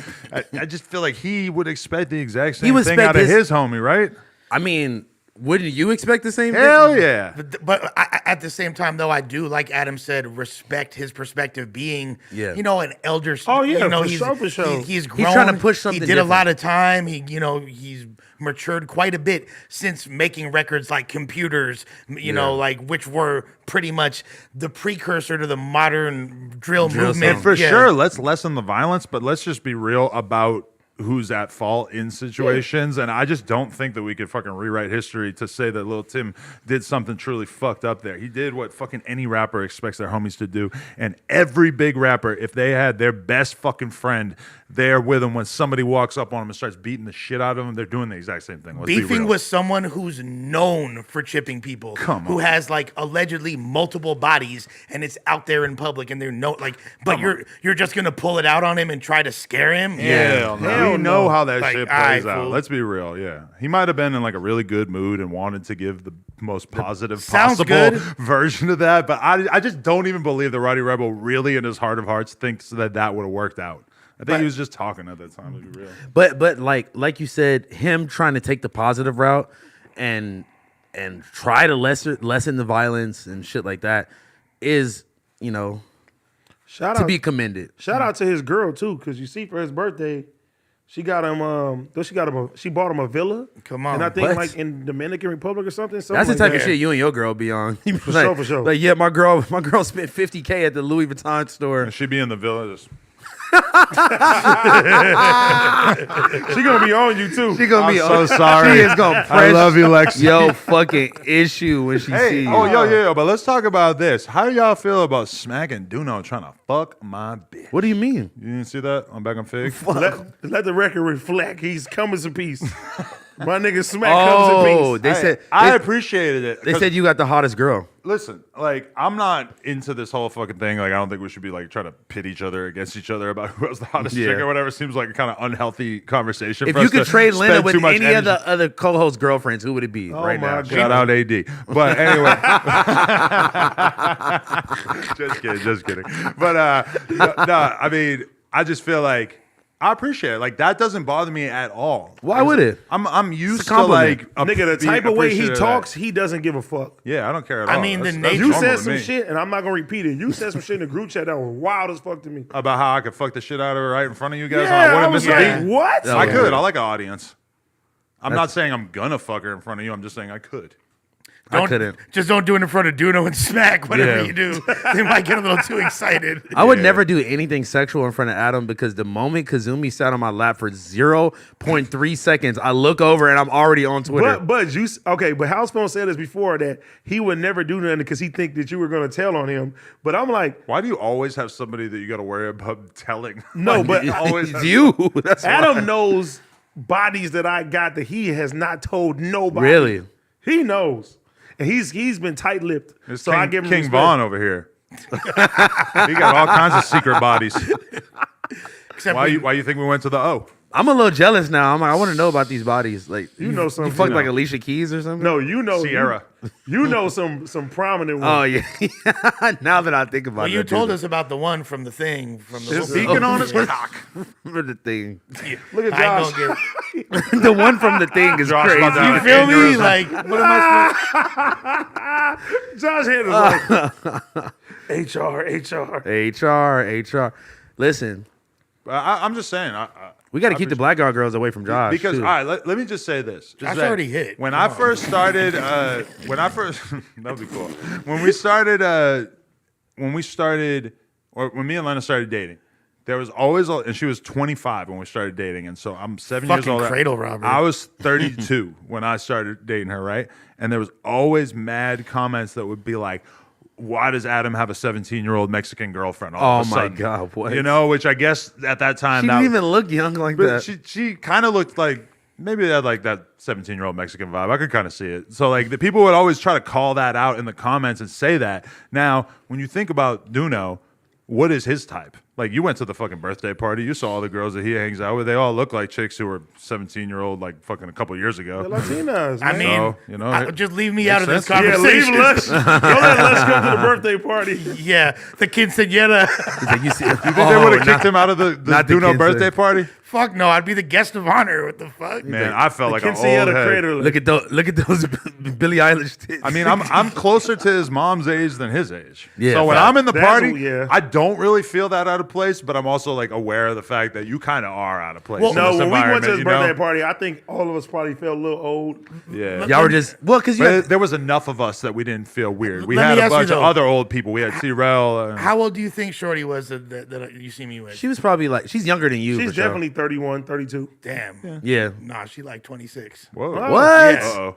I just feel like he would expect the exact same would thing expect out of his- his homie, right? I mean, wouldn't you expect the same Hell thing? yeah. But at the same time, though, I do, like Adam said, respect his perspective being, Yeah. an elder. Oh, yeah, you know, for he's, sure, for sure. He's grown. trying to push something He did different. a lot of time. He's matured quite a bit since making records like Computers, like which were pretty much the precursor to the modern drill movement. And for Yeah. sure, let's lessen the violence, but let's just be real about who's at fault in situations. And I just don't think that we could fucking rewrite history to say that Lil Tim did something truly fucked up there. He did what fucking any rapper expects their homies to do. And every big rapper, if they had their best fucking friend there with them when somebody walks up on them and starts beating the shit out of them, they're doing the exact same thing. Let's be Beefing real. with someone who's known for chipping people, who has like allegedly multiple bodies, and it's out there in public, and they're but you're just gonna pull it out on him and try to scare him. Hell no. Hell We know no. how that Like, shit all right, plays out. fool. Let's be real. Yeah. He might have been in like a really good mood and wanted to give the most positive Sounds possible good. version of that. But I just don't even believe that Rowdy Rebel really in his heart of hearts thinks that would have worked out. I think he was just talking at that time, to be real. But like you said, him trying to take the positive route and try to lessen the violence and shit like that is, Shout to out, be commended. shout out to his girl too, because you see, for his birthday, she got him. She bought him a villa. Come on. and I think What? like in Dominican Republic or something. That's the like type that. of shit you and your girl be on. You be For like, sure, for sure. Like, yeah, my girl spent $50K at the Louis Vuitton store. She'd be in the village. She gonna be on you too. She gonna I'm be so sorry. She is gonna press I love you, Lexi. yo fucking issue when she Hey, sees. oh, yo, but let's talk about this. How do y'all feel about Smack and Duno trying to fuck my bitch? What do you mean? You didn't see that on Back on Fig? Let the record reflect. He's coming to peace. My nigga Smack comes in peace. They said I appreciated it. they 'cause said you got the hottest girl. listen, like I'm not into this whole fucking thing. Like I don't think we should be like trying to pit each other against each other about who has the hottest chick or whatever. Seems like a kind of unhealthy conversation. If for you us could to trade Lena spend with too much any of energy. the other co-host girlfriends, who would it be right my now? God. Shout out AD. But anyway, just kidding. But no, I mean, I just feel like I appreciate it. Like that doesn't bother me at all. Why would it? I'm used to compliment. like Nigga, the being type of way he appreciative of talks, that. he doesn't give a fuck. Yeah, I don't care at all. I mean, the That's nature- You normal said to some me. shit, and I'm not gonna repeat it. You said some shit in the group chat that was wild as fuck to me. About how I could fuck the shit out of her right in front of you guys. and Yeah, I I wouldn't was miss a like, beat. what? No. I Yeah. could. I like an audience. I'm not saying I'm gonna fuck her in front of you. I'm just saying I could. I couldn't. Just don't do it in front of Duno and Smack. Whatever Yeah. you do, they might get a little too excited. I would never do anything sexual in front of Adam because the moment Kazumi sat on my lap for 0.3 seconds, I look over and I'm already on Twitter. But Housephone said this before that he would never do nothing because he think that you were gonna tell on him. But I'm like, Why do you always have somebody that you got to worry about telling? no, Like, but you always It's have- you. That's why. Adam knows bodies that I got that he has not told nobody. Really? He knows. And he's been tight-lipped. It's So King, I give him King respect. Vaughn over here. He got all kinds of secret bodies. Except Why we- you think we went to the O? I'm a little jealous now. I'm like, I want to know about these bodies. Like, You know You something. fucked you like know. Alicia Keys or something? No, you know Sierra. You know some prominent ones. Oh yeah. Now that I think about Well, it, you told us about the one from the thing from the Speaking on his cock. for the thing. Look at I Josh. ain't gonna get. The one from the thing is Josh crazy. about to- You feel me? aneurysm. Like, what am I supposed? Josh Head is like HR. Listen, I'm just saying. we got to keep the Blackout girls away from Josh. Because too. all right, let me just say this. Just Josh that already hit. When I first started, that would be cool. When we started, or when me and Lena started dating, there was always, and she was 25 when we started dating, and so I'm 7 years Fucking old. cradle robber. I was 32 when I started dating her, right? And there was always mad comments that would be like, why does Adam have a 17-year-old Mexican girlfriend all of a Oh my sudden? God, what? You know, which I guess at that time she that didn't even look young like but that. she kind of looked like maybe they had like that 17-year-old Mexican vibe. I could kind of see it. So like the people would always try to call that out in the comments and say that. Now, when you think about Duno, what is his type? Like you went to the fucking birthday party, you saw all the girls that he hangs out with. They all look like chicks who were 17-year-old like fucking a couple years ago. They're Latinas. I man. mean, So, you know, just leave me out of this sense. yeah, conversation. leave Lush. Don't let Lush come to the birthday party. Yeah, the quinceañera. He's like, you see, you think they would have kicked him out of the not the Duno kids, birthday party? Fuck no, I'd be the guest of honor. What the fuck? Man, I felt like an old Quinceañera head. crater. look at those Billie Eilish tits. I mean, I'm closer to his mom's age than his age. Yeah, so when fact. I'm in the That's party, what- yeah. I don't really feel that out of place, but I'm also like aware of the fact that you kind of are out of place. Well, in No, this when we went to his environment, you know? birthday party, I think all of us probably felt a little old. Yeah. y'all were just because you. But Had, there was enough of us that we didn't feel weird. We Let had me a ask you bunch of though. other old people. We had TRell. How old do you think Shorty was that you see me with? she was probably like she's younger than you. She's for sure. definitely 31, 32. Damn. Yeah. Nah, she like 26. Whoa. What? Uh-oh.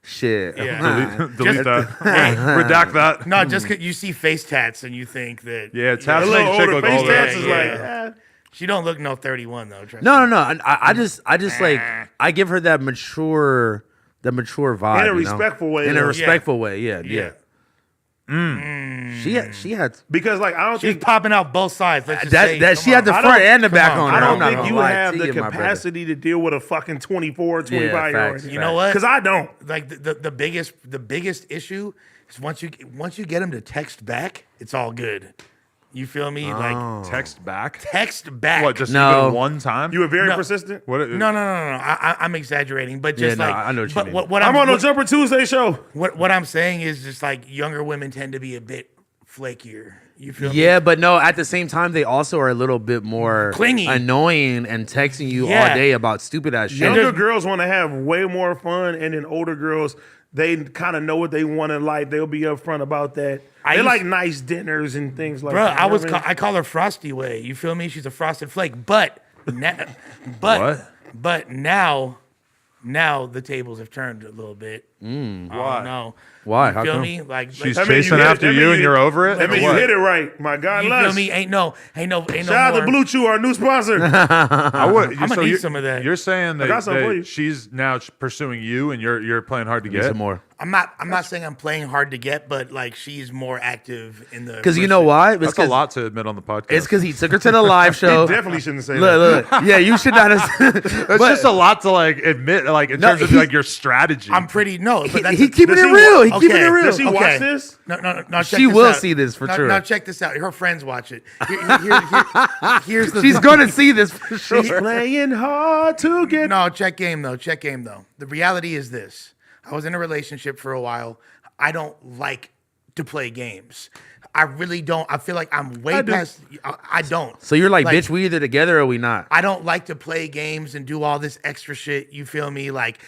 Shit. Yeah. Delete that. Redact that. No, just 'cause you see face tats and you think that. Yeah, A tats little make a chick older look face older. tats is Yeah. like, She don't look no 31 though. Trust No. I just like I give her that mature vibe in a you know? respectful way. In a though. respectful way. me. Yeah. She had Because like I don't She's think popping out both sides. Let's just say, that come she had the on. I front don't- and the back come on on. her. I don't I'm not think gonna you lie have to the you, my brother. capacity to deal with a fucking 24, 25 year old. facts. You know what? Because I don't. Like the biggest issue is once you get them to text back, it's all good. You feel me? Like Text back. text back. What? Just No. even one time? You were very No. persistent. What? No. I'm exaggerating, but just Yeah, no, like I know what you but mean. what I'm on the what, Jumper Tuesday show. what I'm saying is just like younger women tend to be a bit flakier. You feel me? Yeah, but no, at the same time, they also are a little bit more Clingy. annoying and texting you Yeah. all day about stupid ass shit. Younger girls want to have way more fun, and then older girls, they kind of know what they want in life. They'll be upfront about that. I They used- like nice dinners and things like Bro, that. You know what I call her Frosty Way. You feel me? She's a frosted flake. But What? but now Now the tables have turned a little bit. I don't know. Why? You How feel come? me? She's That mean you chasing hit it. after That you mean and you- you're over it? That Or mean you what? hit it right. My God, you Lush. feel me? Ain't no Shout out to more. Blue Chew, our new sponsor. I would. I'm gonna need some of that. You're saying that, got some for you. that she's now pursuing you, and you're playing hard to Need get some more. I'm not saying I'm playing hard to get, but like she's more active in the. Because you know why? That's a lot to admit on the podcast. It's because he took her to the live show. Definitely shouldn't say that. Look. Yeah, you should not have. It's just a lot to like admit, like in terms of he- like your strategy. I'm pretty but that's He keeping it Does he real. He wa- keeping it real. Does she watch this? No. Check She this will out. see this for No, sure. No, check this out. Her friends watch it. Here's the. She's gonna see this for sure. Playing hard to get. No, check game though. Check game though. The reality is this: I was in a relationship for a while. I don't like to play games. I really don't. I feel like I'm way past. I don't. So you're like, bitch, we either together or we not. I don't like to play games and do all this extra shit. You feel me? Like,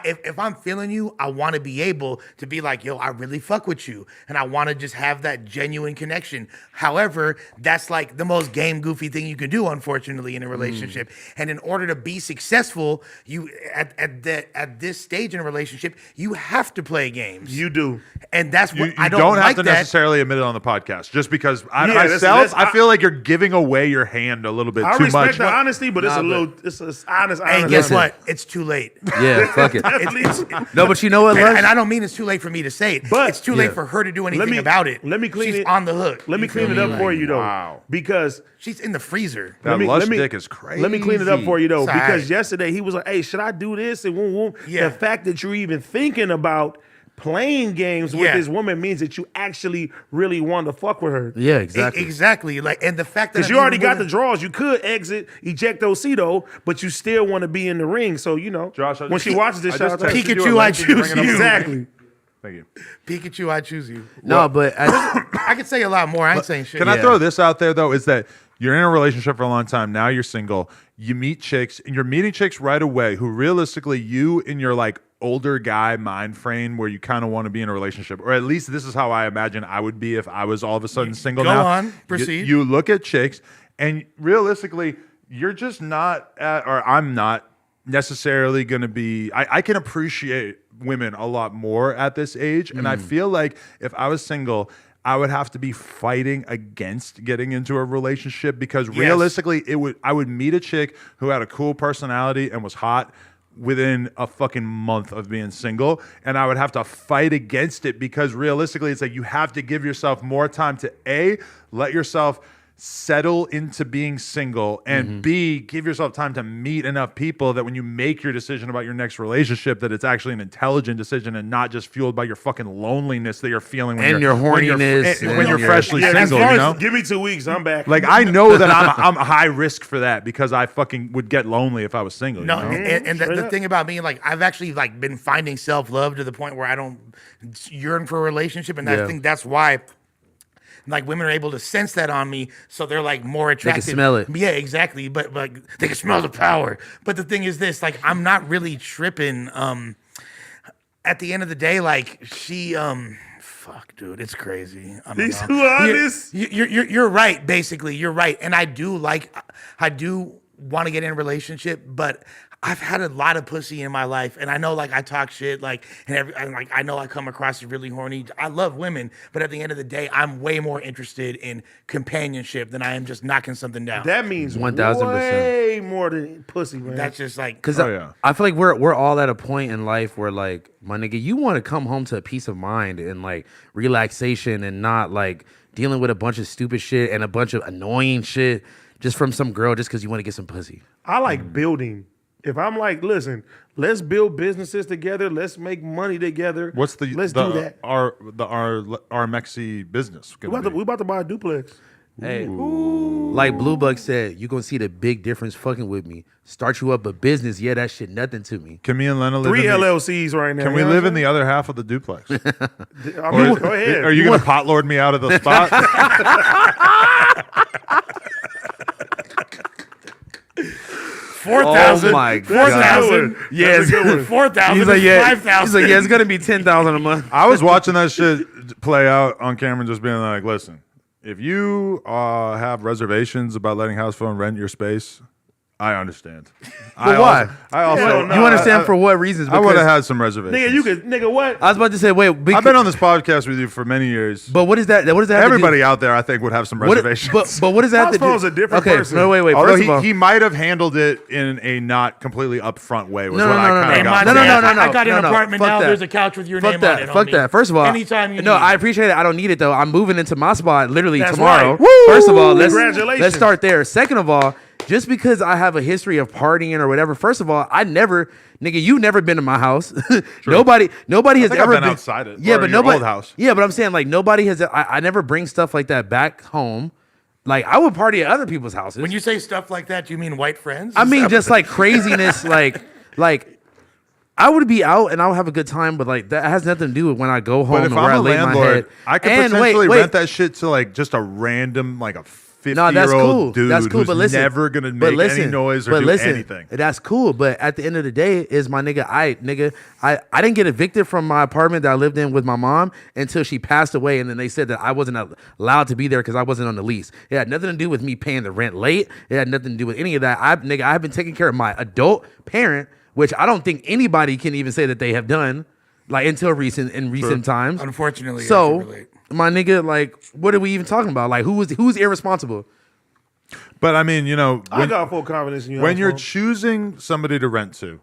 if I'm feeling you, I want to be able to be like, yo, I really fuck with you. And I want to just have that genuine connection. However, that's like the most game goofy thing you can do, unfortunately, in a relationship. And in order to be successful, you at this stage in a relationship, you have to play games. You do. And that's what you I don't have like to that. necessarily admit it on the podcast, just because that's- I feel like you're giving away your hand a little bit I too respect much. the honesty, but it's Nah, a little. It's a honest. And honest guess honest. what? It's too late. Yeah, fuck it. It's- No, but you know what, and, Lush? and I don't mean it's too late for me to say it, But- it's too late Yeah. for her to do anything about it. Let me clean She's it. on the hook. Let me You feel clean it up for you though. Wow. Because She's in the freezer. That lush dick is crazy. let me clean it up for you though. It's Because alright. yesterday he was like, "Hey, should I do this?" And whoom, whoom. Yeah. The fact that you're even thinking about playing games with Yeah. this woman means that you actually really want to fuck with her. Yeah, exactly. Exactly. Like, and the fact that Because you already got the draws. You could exit, eject Ocido, but you still want to be in the ring. So, you know, Josh, I when just- she watches this, I shout just out to her. texted you a Pikachu, I link. Did you choose bring it up? you. Exactly. Thank you. Pikachu, I choose you. No, but I could say a lot more. I ain't saying shit. Can I throw this out there though? Is that you're in a relationship for a long time. Now you're single. You meet chicks, and you're meeting chicks right away who realistically, you in your like older guy mind frame where you kind of want to be in a relationship, or at least this is how I imagine I would be if I was all of a sudden single. Go now. on, proceed. You look at chicks, and realistically, you're just not at, or I'm not necessarily going to be. I can appreciate women a lot more at this age, and I feel like if I was single, I would have to be fighting against getting into a relationship because realistically, I would meet a chick who had a cool personality and was hot within a fucking month of being single, and I would have to fight against it because realistically, it's like you have to give yourself more time to let yourself settle into being single, and B, give yourself time to meet enough people that when you make your decision about your next relationship, that it's actually an intelligent decision and not just fueled by your fucking loneliness that you're feeling when And you're, your horniness when you're and freshly Yeah, as single, far you as- know? give me 2 weeks, I'm back. Like I know that I'm high risk for that because I fucking would get lonely if I was single. No, you know? and Straight the up. thing about me, like, I've actually like been finding self-love to the point where I don't yearn for a relationship, and Yeah. I think that's why like women are able to sense that on me, so they're like more attractive. smell it. Yeah, exactly. But like they can smell the power. But the thing is this, like, I'm not really tripping. At the end of the day, like she fuck, dude, it's crazy. I don't He's know. too honest. You're right. Basically, you're right, and I do want to get in a relationship, but I've had a lot of pussy in my life, and I know like I talk shit, like and like I know I come across as really horny. I love women, but at the end of the day, I'm way more interested in companionship than I am just knocking something down. that means 1000%. way more than pussy, man. That's just like Because Oh, yeah. I feel like we're all at a point in life where, like, my nigga, you want to come home to a peace of mind and like relaxation and not like dealing with a bunch of stupid shit and a bunch of annoying shit just from some girl just because you want to get some pussy. I like building. If I'm like, listen, let's build businesses together. Let's make money together. What's the let's the, do that. our Mexi business? We about to buy a duplex. Hey, like Blue Bug said, you gonna see the big difference fucking with me. Start you up a business, yeah, that shit nothing to me. Can me and Lena live 3 in the, LLCs right now. Can we you know live what in the other half of the duplex? I'm saying? I mean, go ahead. Are you going to potlord me out of the spot? Oh my God. 4,000. Yes. 4,000. He's like, yeah. 5,000. He's like, yeah, it's gonna be 10,000 a month. I was watching that shit play out on camera, just being like, listen, if you have reservations about letting Housephone rent your space, I understand. But why? I also Hell no. You understand for what reasons? I would have Because- had some reservations. Nigga, you could, nigga, what? I was about to say, wait. I've been on this podcast with you for many years. But what is that? What does that? have to do- Everybody out there, I think, would have some What, reservations. but what does that have to do? Housephone's a different okay, person. No, wait. Although First of all, he might have handled it in a not completely upfront way. Was No, what no, I no, kind no, of no, got. no, no, no. I got an no, apartment fuck now. that. There's a couch with your Fuck name that. on it. Fuck homie. that. First of all, anytime you no, need. I appreciate it. I don't need it though. I'm moving into my spot literally That's tomorrow. right. First of all, Congratulations. let's start there. Second of all, just because I have a history of partying or whatever, first of all, nigga, you never been to my house. Nobody has think I've ever been outside it, Yeah, or but your nobody. old house. Yeah, but I'm saying like nobody has. I never bring stuff like that back home. Like I would party at other people's houses. When you say stuff like that, do you mean white friends? I mean, just like craziness, like I would be out and I would have a good time, but like that has nothing to do with when I go home But and if where I I'm a lay my landlord, head. I could And potentially wait. rent that shit to like just a random, like a 50-year-old No, that's cool. dude That's cool. who's But listen, never gonna but make listen, any noise or but do listen, anything. That's cool. But at the end of the day, is my nigga, I didn't get evicted from my apartment that I lived in with my mom until she passed away, and then they said that I wasn't allowed to be there because I wasn't on the lease. It had nothing to do with me paying the rent late. It had nothing to do with any of that. I have been taking care of my adult parent, which I don't think anybody can even say that they have done, like until recent times. Unfortunately, I so can relate. my nigga, like, what are we even talking about? Like, who's irresponsible? But I mean, you know, I got full confidence in you. when you're Housephone. choosing somebody to rent to,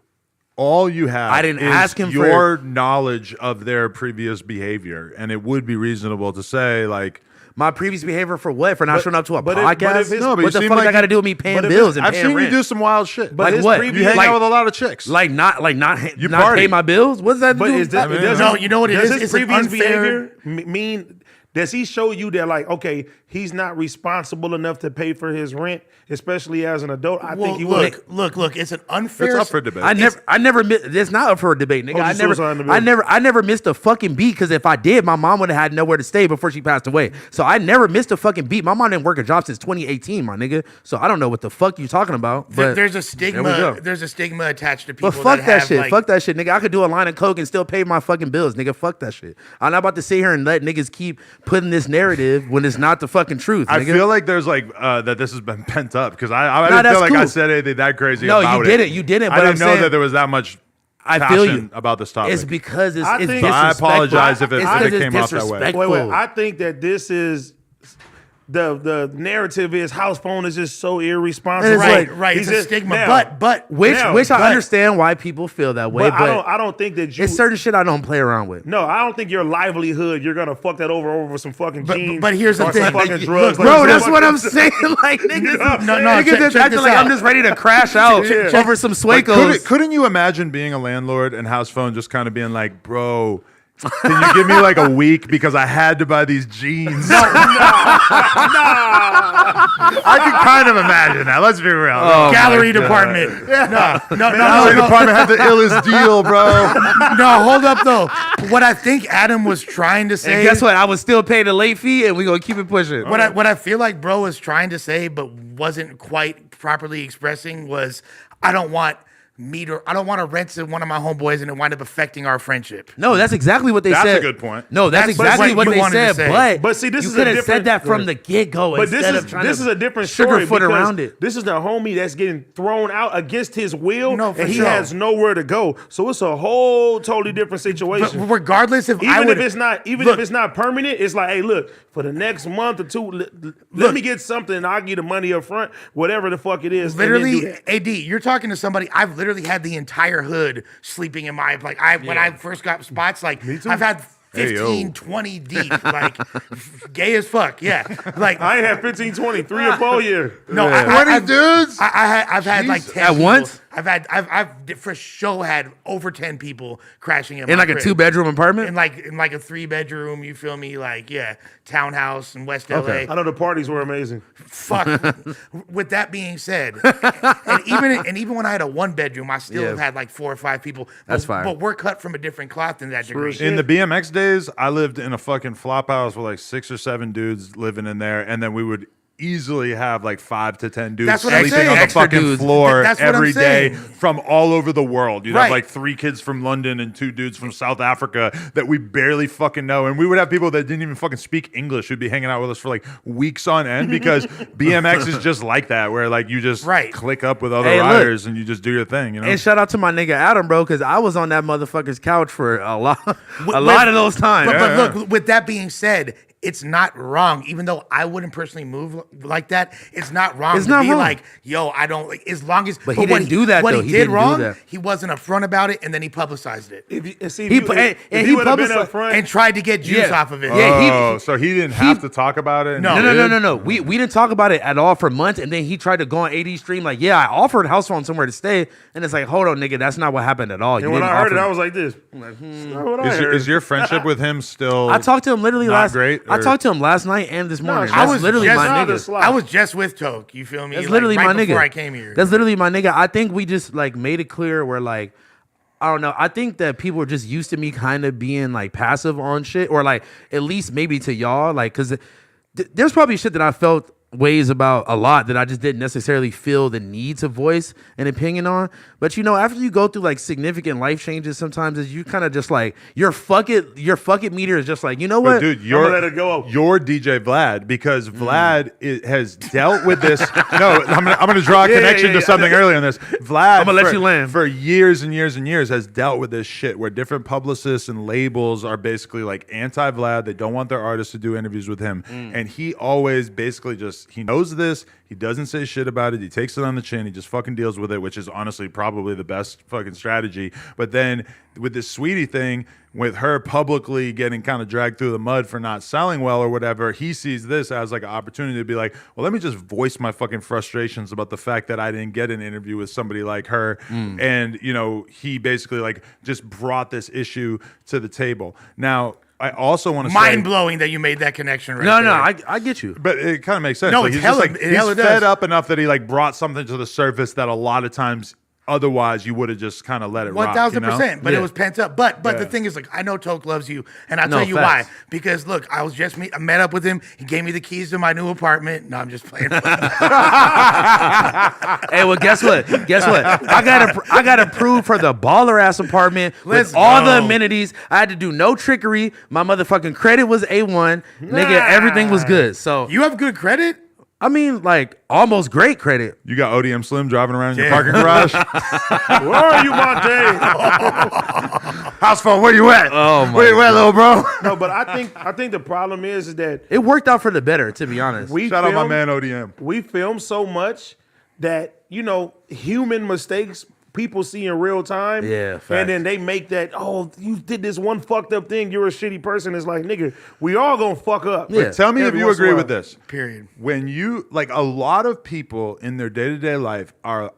all you have I didn't is ask him for- your knowledge of their previous behavior, and it would be reasonable to say like. My previous behavior for what? For not showing up to a but podcast? if his- No, but you What the seem fuck like that got to you- do with me paying but if bills and I've paying seen rent? you do some wild shit. But Like his what? You previous- hang out with a lot of chicks. Like not You not party. pay my bills? What's that But do? is that, I mean, does no, his- you know what it does is? his It's an previous unfair- behavior mean? Does he show you that like, okay, he's not responsible enough to pay for his rent, especially as an adult? I think he would. look. It's an unfair. It's up for debate. I never missed. It's not up for a debate, nigga. Oh, suicide in the bill. I never missed a fucking beat because if I did, my mom would have had nowhere to stay before she passed away. So I never missed a fucking beat. My mom didn't work a job since 2018, my nigga. So I don't know what the fuck you talking about. But There's a there we stigma. go. There's a stigma attached to people. But fuck that have, shit. like- Fuck that shit, nigga. I could do a line of coke and still pay my fucking bills, nigga. Fuck that shit. I'm not about to sit here and let niggas keep putting this narrative when it's not the fucking truth. I nigga. feel like there's like that this has been pent up because I Nah, didn't that's feel like I cool. said anything that crazy. No, about you it. didn't. You didn't, I but didn't I'm know saying- that there was that much. I feel you passion about this topic. It's because it's I it's think- I disrespectful. apologize if it It's 'cause it's came off that way. disrespectful. Wait. I think that this is the narrative is Housephone is just so irresponsible. And it's right. He's It's a just- stigma. now- But Which Now, I but- understand why people feel that way, but but, I don't think that you. it's certain shit I don't play around with. No, I don't think your livelihood. You're gonna fuck that over some fucking jeans. but here's the or some thing. fucking Look, drugs. bro, Bro, Like, that's some what I'm fucking- saying. Like niggas, No, niggas check just this acting like out. I'm just ready to crash out over some Like, Suecos. couldn't you imagine being a landlord and Housephone just kind of being like, bro, can you give me like a week because I had to buy these jeans? I can kind of imagine that. Let's be real. gallery department. No, Gallery department had the illest deal, bro. no. Hold up though. What I think Adam was trying to say. And guess what? I was still paying the late fee, and we gonna keep it pushing. What I feel like bro was trying to say, but wasn't quite properly expressing was, I don't want to rent to one of my homeboys and it wind up affecting our friendship. No, that's exactly what they That's said. a good point. No, that's That's exactly what what you they wanted to said. say. But But see, this you is a could have different- said that from the get go. But instead of trying this to is a different story sugarfoot because around it. This is the homie that's getting thrown out against his will, No, for and he sure. has nowhere to go. So it's a whole totally different But situation. regardless, if I Even would, if it's not permanent, it's like, hey, look, for the next month or two, let me get something, and I'll give you the money up front, whatever the fuck it is. and then do literally, that. AD, you're talking to somebody. I've literally had the entire hood sleeping in my when I first got spots. Like I've had Hey, yo. 15, 20 deep, like gay as fuck. Yeah, like I ain't had 15, 20, 3 or 4 years. no, Yeah. 20 dudes? I've had like 10 At people. once? I've for sure had over 10 people crashing in In my like a crib. 2-bedroom apartment. in like a 3-bedroom. You feel me? Like townhouse in West Okay. LA. I know the parties were amazing. Fuck. With that being said, and even when I had a 1-bedroom, I still Yeah. had like 4 or 5 people. That's but, fire. But we're cut from a different cloth in that degree. shit. In the BMX days, I lived in a fucking flop house with like 6 or 7 dudes living in there, and then we would easily have like 5 to 10 dudes That's what I'm sleeping saying. on the Extra fucking dudes. floor That's what I'm every day saying. from all over the world. You'd have Right. like 3 kids from London and 2 dudes from South Africa that we barely fucking know. And we would have people that didn't even fucking speak English who'd be hanging out with us for like weeks on end because BMX is just like that, where like you just Right. click up with other Hey, look. riders and you just do your thing, you know? And shout out to my nigga Adam, bro, because I was on that motherfucker's couch for a lot of those times. But look, with that being said, it's not wrong. Even though I wouldn't personally move like that, it's not wrong It's to not be wrong. like, yo, I don't like. As long as, But he what didn't do that, What though. he He did didn't do wrong, that. he wasn't upfront about it, and then he publicized it If you, and see, if He you, pu- if and you he would have been publicized- up front, and tried to get juice Yeah. off of it. Yeah, So he didn't have to talk about it? and No. he No, did? no. We didn't talk about it at all for months, and then he tried to go on AD stream like, yeah, I offered Housephone somewhere to stay, and it's like, hold on, nigga, that's not what happened at all. You and when didn't I heard it, offer- I was like this. That's not what I Is heard. your friendship with him still? I talked to him literally Not great, I or- talked to him last night and this morning. I That's was literally just my on the nigga. slide. I was just with Toke. You feel me? That's Like, literally right my nigga. before I came here. That's literally my nigga. I think we just like made it clear where like I don't know. I think that people are just used to me kind of being like passive on shit, or like at least maybe to y'all, like because there's probably shit that I felt ways about a lot that I just didn't necessarily feel the need to voice an opinion on. But you know, after you go through like significant life changes, sometimes is you kind of just like your fuck it meter is just like, you know But what, dude, gonna let it go. you're DJ Vlad because Vlad has dealt with this. No, I'm gonna draw a connection to something earlier in this. Vlad, I'm gonna let you land. for years and years and years has dealt with this shit where different publicists and labels are basically like anti-Vlad. They don't want their artists to do interviews with him, and he always basically just he knows this. He doesn't say shit about it. He takes it on the chin. He just fucking deals with it, which is honestly probably the best fucking strategy. But then with this Saweetie thing, with her publicly getting kind of dragged through the mud for not selling well or whatever, he sees this as like an opportunity to be like, well, let me just voice my fucking frustrations about the fact that I didn't get an interview with somebody like her. And, you know, he basically like just brought this issue to the table. Now, I also want to say, Mind blowing that you made that connection right no, there. I get you. but it kind of makes sense. No, Like, it's he's just hella- like it hella he's fed does. up enough that he like brought something to the surface that a lot of times otherwise you would have just kind of let it rock. 1,000%. But Yeah. it was pent up. But the Yeah. thing is, like, I know Toke loves you, and I'll No, tell you facts. why. Because look, I was just I met up with him. He gave me the keys to my new apartment. No, I'm just playing. Hey, well, guess what? I got approved for the baller ass apartment Let's with all the go. amenities. I had to do no trickery. My motherfucking credit was A1. Nigga, everything was good. So You have good credit. I mean, like almost great credit. You got ODM Slim driving around in your Yeah. parking garage. Where are you, Monte? Housephone, where you at? Oh my where you at, little bro? No, but I think the problem is that It worked out for the better, to be honest. we Shout out my film- man ODM. We film so much that human mistakes people see in real time. Yeah, facts. and then they make that. Oh, you did this one fucked up thing. You're a shitty person. It's like, nigga, we all gonna fuck up. Yeah. Tell me if Every you once in a agree while. with this. Period. When you like a lot of people in their day-to-day life are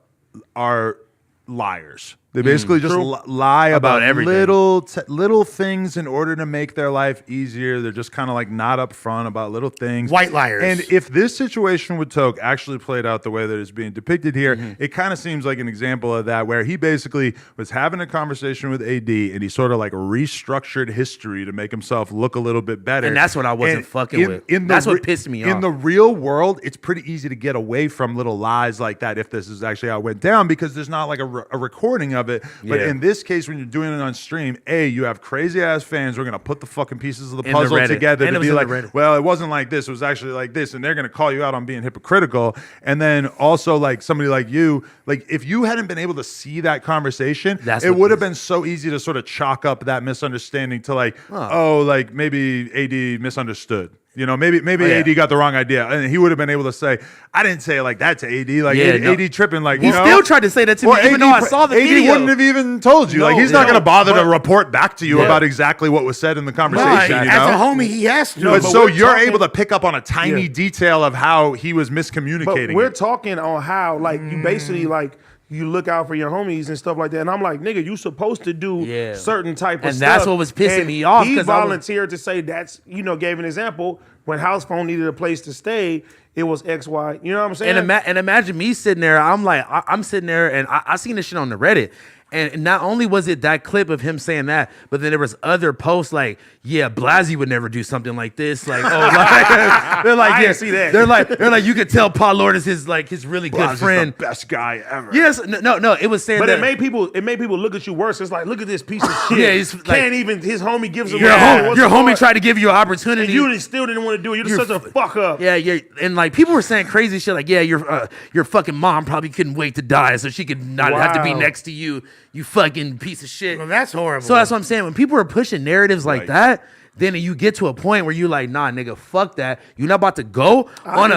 liars. They basically just lie about everything. little things in order to make their life easier. They're just kind of like not upfront about little things. White liars. And if this situation with Toke actually played out the way that it's being depicted here, Mm-hmm. it kind of seems like an example of that, where he basically was having a conversation with AD and he sort of like restructured history to make himself look a little bit better. And that's what I wasn't fucking with. That's what pissed me In off. the real world, it's pretty easy to get away from little lies like that if this is actually how it went down, because there's not like a recording of it. But Yeah. in this case, when you're doing it on stream, you have crazy ass fans. We're gonna put the fucking pieces of the In the puzzle Reddit. together And to it was be in the like, Reddit. well, it wasn't like this. It was actually like this, and they're gonna call you out on being hypocritical. And then also like somebody like you, like if you hadn't been able to see that conversation, That's it what would have this- been so easy to sort of chalk up that misunderstanding to like, oh, like maybe AD misunderstood. You know, maybe yeah. AD got the wrong idea, and he would have been able to say, "I didn't say it like that to AD." Like Yeah, no. AD tripping, like He you know? still tried to say that to me, Or even though I saw the AD video. wouldn't have even told you. No, like he's not no, going to bother to but- report back to you Yeah. about exactly what was said in the No, conversation. you as a know? homie, he has to. but but so we're you're talking- able to pick up on a tiny Yeah. detail of how he was But miscommunicating. we're it. talking on how, like, you basically like you look out for your homies and stuff like that. And I'm like, nigga, you supposed to do Yeah. certain type of And stuff. that's what was pissing And me off, He 'cause I was- volunteered to say that's, gave an example. when Housephone needed a place to stay, it was X, Y. You know what I'm saying? And imagine me sitting there. I'm like, I'm sitting there, and I seen this shit on the Reddit. And not only was it that clip of him saying that, but then there was other posts like, yeah, Blazzy would never do something like this. Like, oh, like, they're like, I yeah, didn't see that. They're like, you could tell Potlord is his really good Blazzy's friend. the best guy ever. Yes, no, it was saying But that it made people look at you worse. It's like, look at this piece of shit. Yeah, he's like- Can't even his homie gives him your what's homie the tried to give you an and opportunity. you still didn't want to do it. You're such a fuck up. Yeah, and like people were saying crazy shit like, yeah, your fucking mom probably couldn't wait to die so she could not have to be Wow. next to you, you fucking piece of shit. Well, that's horrible. So that's what I'm saying. When people are pushing narratives like that, then you get to a point where you're like, nah, nigga, fuck that. You're not about to go on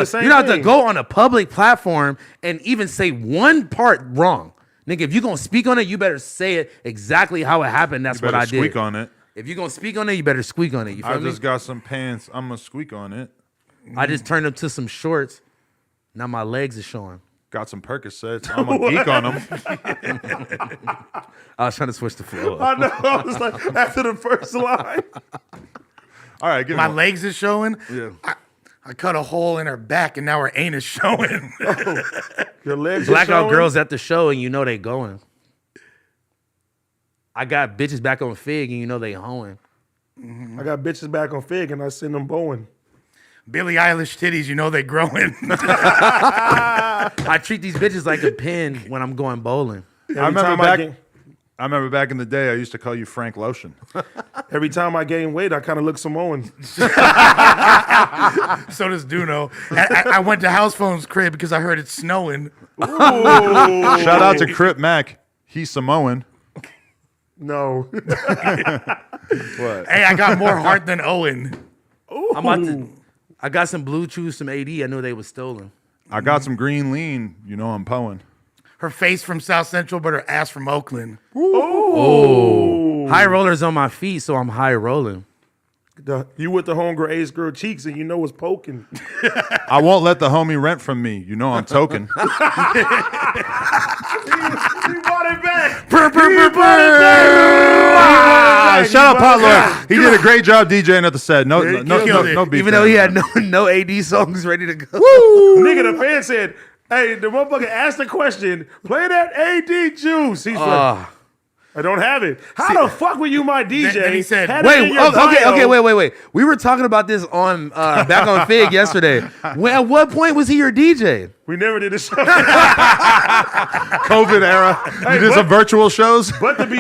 a public platform and even say one part wrong. Nigga, if you're gonna speak on it, you better say it exactly how it happened. That's You what better I did. squeak on it. If you're gonna speak on it, you better squeak on it. You feel I me? just got some pants. I'm gonna squeak on it. I just turned up to some shorts. Now my legs are showing. Got some Percocets. I'm gonna geek on them. I was trying to switch the flow. I know. I was like, after the first line. All right, give me My one. legs is showing. Yeah. I cut a hole in her back, and now her anus showing. Your legs are Blackout showing? girls at the show, and you know they going. I got bitches back on Fig, and you know they hoeing. I got bitches back on Fig, and I send them bowing. Billie Eilish titties, you know they growing. I treat these bitches like a pin when I'm going bowling. I remember back in the day, I used to call you Frank Lotion. Every time I gain weight, I kind of look Samoan. So does Duno. I went to Housephone's crib because I heard it's snowing. Shout out to Crip Mac. He's Samoan. No. What? Hey, I got more heart than Owen. I got some Blue Chews, some AD. I knew they was stolen. I got some green lean. You know I'm poeing. Her face from South Central, but her ass from Oakland. High rollers on my feet, so I'm high rolling. You with the homegirl ace girl cheeks, and you know it's poking. I won't let the homie rent from me. You know I'm token. He brought it back. Shout out Potlord. He did a great job DJing at the set. No beef. Even though he had no AD songs ready to go. Nigga, the fan said, hey, the motherfucker asked the question, play that AD juice. He's like, I don't have it. How the fuck were you my DJ? Then he said, Had it in your bio. Wait. We were talking about this on back on Fig yesterday. At what point was he your DJ? We never did a show. COVID era. You did some virtual shows. But to be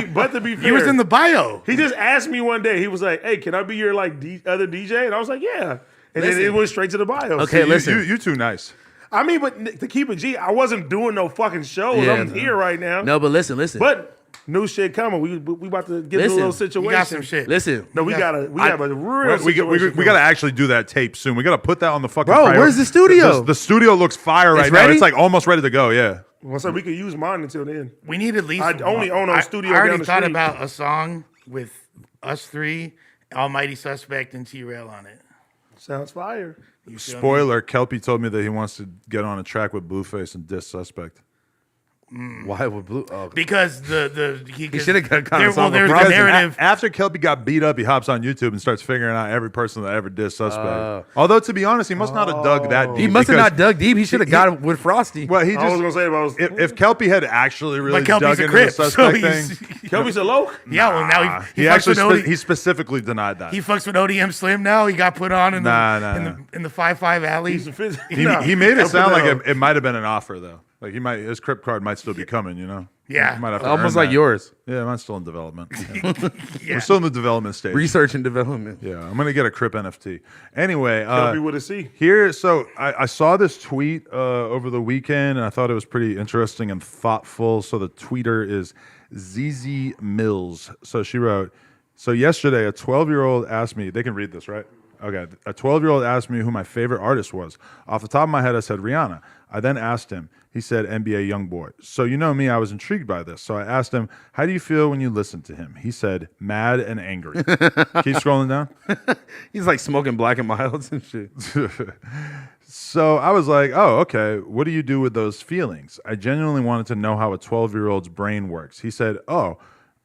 fair, He was in the bio. he just asked me one day. He was like, hey, can I be your like other DJ? And I was like, yeah. And then it went straight to the bio. Okay, So listen. You too nice. I mean, but to keep it G, I wasn't doing no fucking shows. Yeah, I'm no. here right now. No, but listen. But new shit coming. We about to get into a little situation. You got some shit. Listen. No, we have a real We situation. got to actually do that tape soon. We got to put that on the fucking. Bro, where's the studio? The studio looks fire right now. ready? It's like almost ready to go. Yeah. Well, so we could use mine until then. We need at least. I only own a studio I already down the thought street. about a song with us three, Almighty Suspect, and TRell on it. Sounds fire. You feel me? Spoiler: Kelpy told me that he wants to get on a track with Blueface and diss Suspect. Why would Blue? Oh, Because he should have got kind of song. there's Because the narrative. after Kelpy got beat up, he hops on YouTube and starts figuring out every person that ever dissed Suspect. Although, to be honest, he must not have dug that deep. He must have because- not dug deep. He should have got it with Frosty. Well, he I was just. gonna say if I was If Kelpy had actually really But Kelpy's dug a into Crip, the so Suspect he's thing, Kelby's a low. yeah. Well, now he fucks actually with he specifically denied that. he fucks with ODM Slim now. He got put on in the 5-5 alley. He's a phys- He made it sound like Kelpy, it might have been an offer though. Like his Crip card might still be coming. You know. Yeah. He might have to Almost earn like that. yours. Yeah, mine's still in development. Yeah. We're still in the development stage. Research and development. Yeah, I'm gonna get a Crip NFT. Anyway, Kelby with a C. here, so I saw this tweet over the weekend, and I thought it was pretty interesting and thoughtful. So the tweeter is ZZ Mills. So she wrote, so yesterday a 12-year-old asked me, they can read this, right? Okay, a 12-year-old asked me who my favorite artist was. Off the top of my head, I said Rihanna. I then asked him. He said NBA Youngboy. So you know me, I was intrigued by this. So I asked him, how do you feel when you listen to him? He said, mad and angry. Keep scrolling down. He's like smoking Black and Milds and shit. So I was like, oh, okay. What do you do with those feelings? I genuinely wanted to know how a 12-year-old's brain works. He said, oh,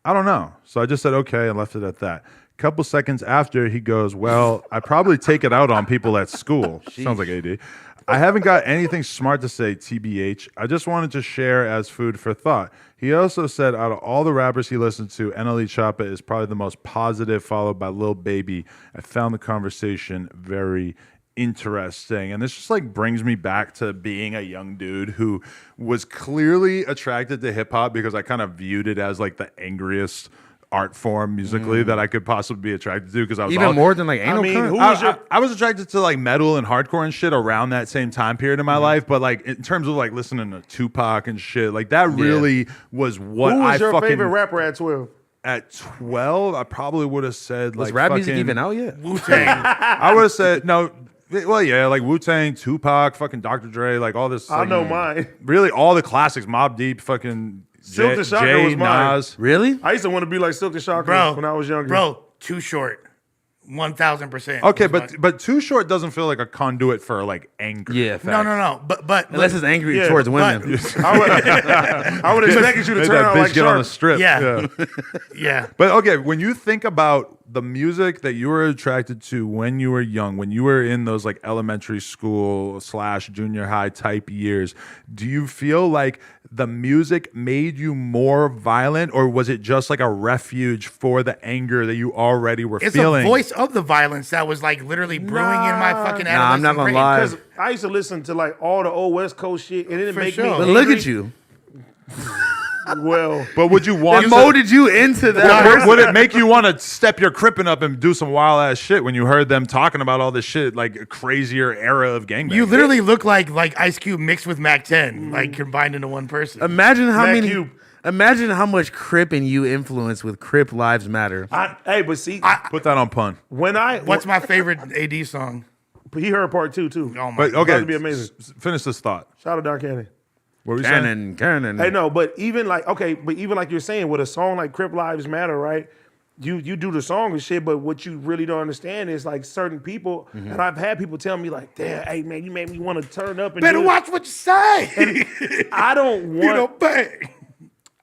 I don't know. So I just said, okay, and left it at that. couple seconds after, he goes, well, I probably take it out on people at school. Sounds like AD. I haven't got anything smart to say, TBH. I just wanted to share as food for thought. He also said out of all the rappers he listened to, NLE Choppa is probably the most positive, followed by Lil Baby. I found the conversation very interesting. And this just like brings me back to being a young dude who was clearly attracted to hip hop because I kind of viewed it as like the angriest art form musically that I could possibly be attracted to because I was Even more than like anal cunt? who was your I was attracted to like metal and hardcore and shit around that same time period in my life, but like in terms of like listening to Tupac and shit, like that really was what who I was your fucking favorite rapper at 12? at 12. I probably would have said Was like rap music fucking- even out yet? Wu-Tang. I would have said no. Well, yeah, like Wu-Tang, Tupac, fucking Dr. Dre, like all this. I like, know mine. Really, all the classics, Mobb Deep, fucking Silk the Shocker Jay, was mine. Nas. Really? I used to want to be like Silk the Shocker Bro, when I was younger. Bro, Too Short. 1000%. Okay, but Too Short doesn't feel like a conduit for like anger. Yeah, facts. No. But Unless it's angry Yeah, towards but- women. I would expect you to Made turn that out bitch like get on the Sharp. strip. Yeah. yeah. But okay, when you think about the music that you were attracted to when you were young, when you were in those like elementary school / junior high type years, do you feel like the music made you more violent, or was it just like a refuge for the anger that you already were It's feeling? a voice of the violence that was like literally brewing in my fucking adolescent I'm not gonna brain. lie. Because I used to listen to like all the old West Coast shit, and it didn't For make sure. me. But look angry. at you. Well, But would you want It to? molded you into that. Would it make you want to step your crippin' up and do some wild ass shit when you heard them talking about all this shit, like a crazier era of gangbang? You literally look like Ice Cube mixed with Mac 10, like combined into one person. Imagine how Mac many. Cube. Imagine how much Crippin' you influence with Crip Lives Matter. hey, but see, put that on pun. when I What's my favorite AD song? he heard part two too. Oh my But God. okay, That'd be amazing. Finish this thought. Shout out Dark Cannon. What were you saying? Cannon. Hey, no, but even like like you're saying with a song like Crip Lives Matter, right? You do the song and shit, but what you really don't understand is like certain people, and I've had people tell me like, "Damn, hey man, you made me want to turn up and Better do it." watch what you say. I don't You know, want. bang.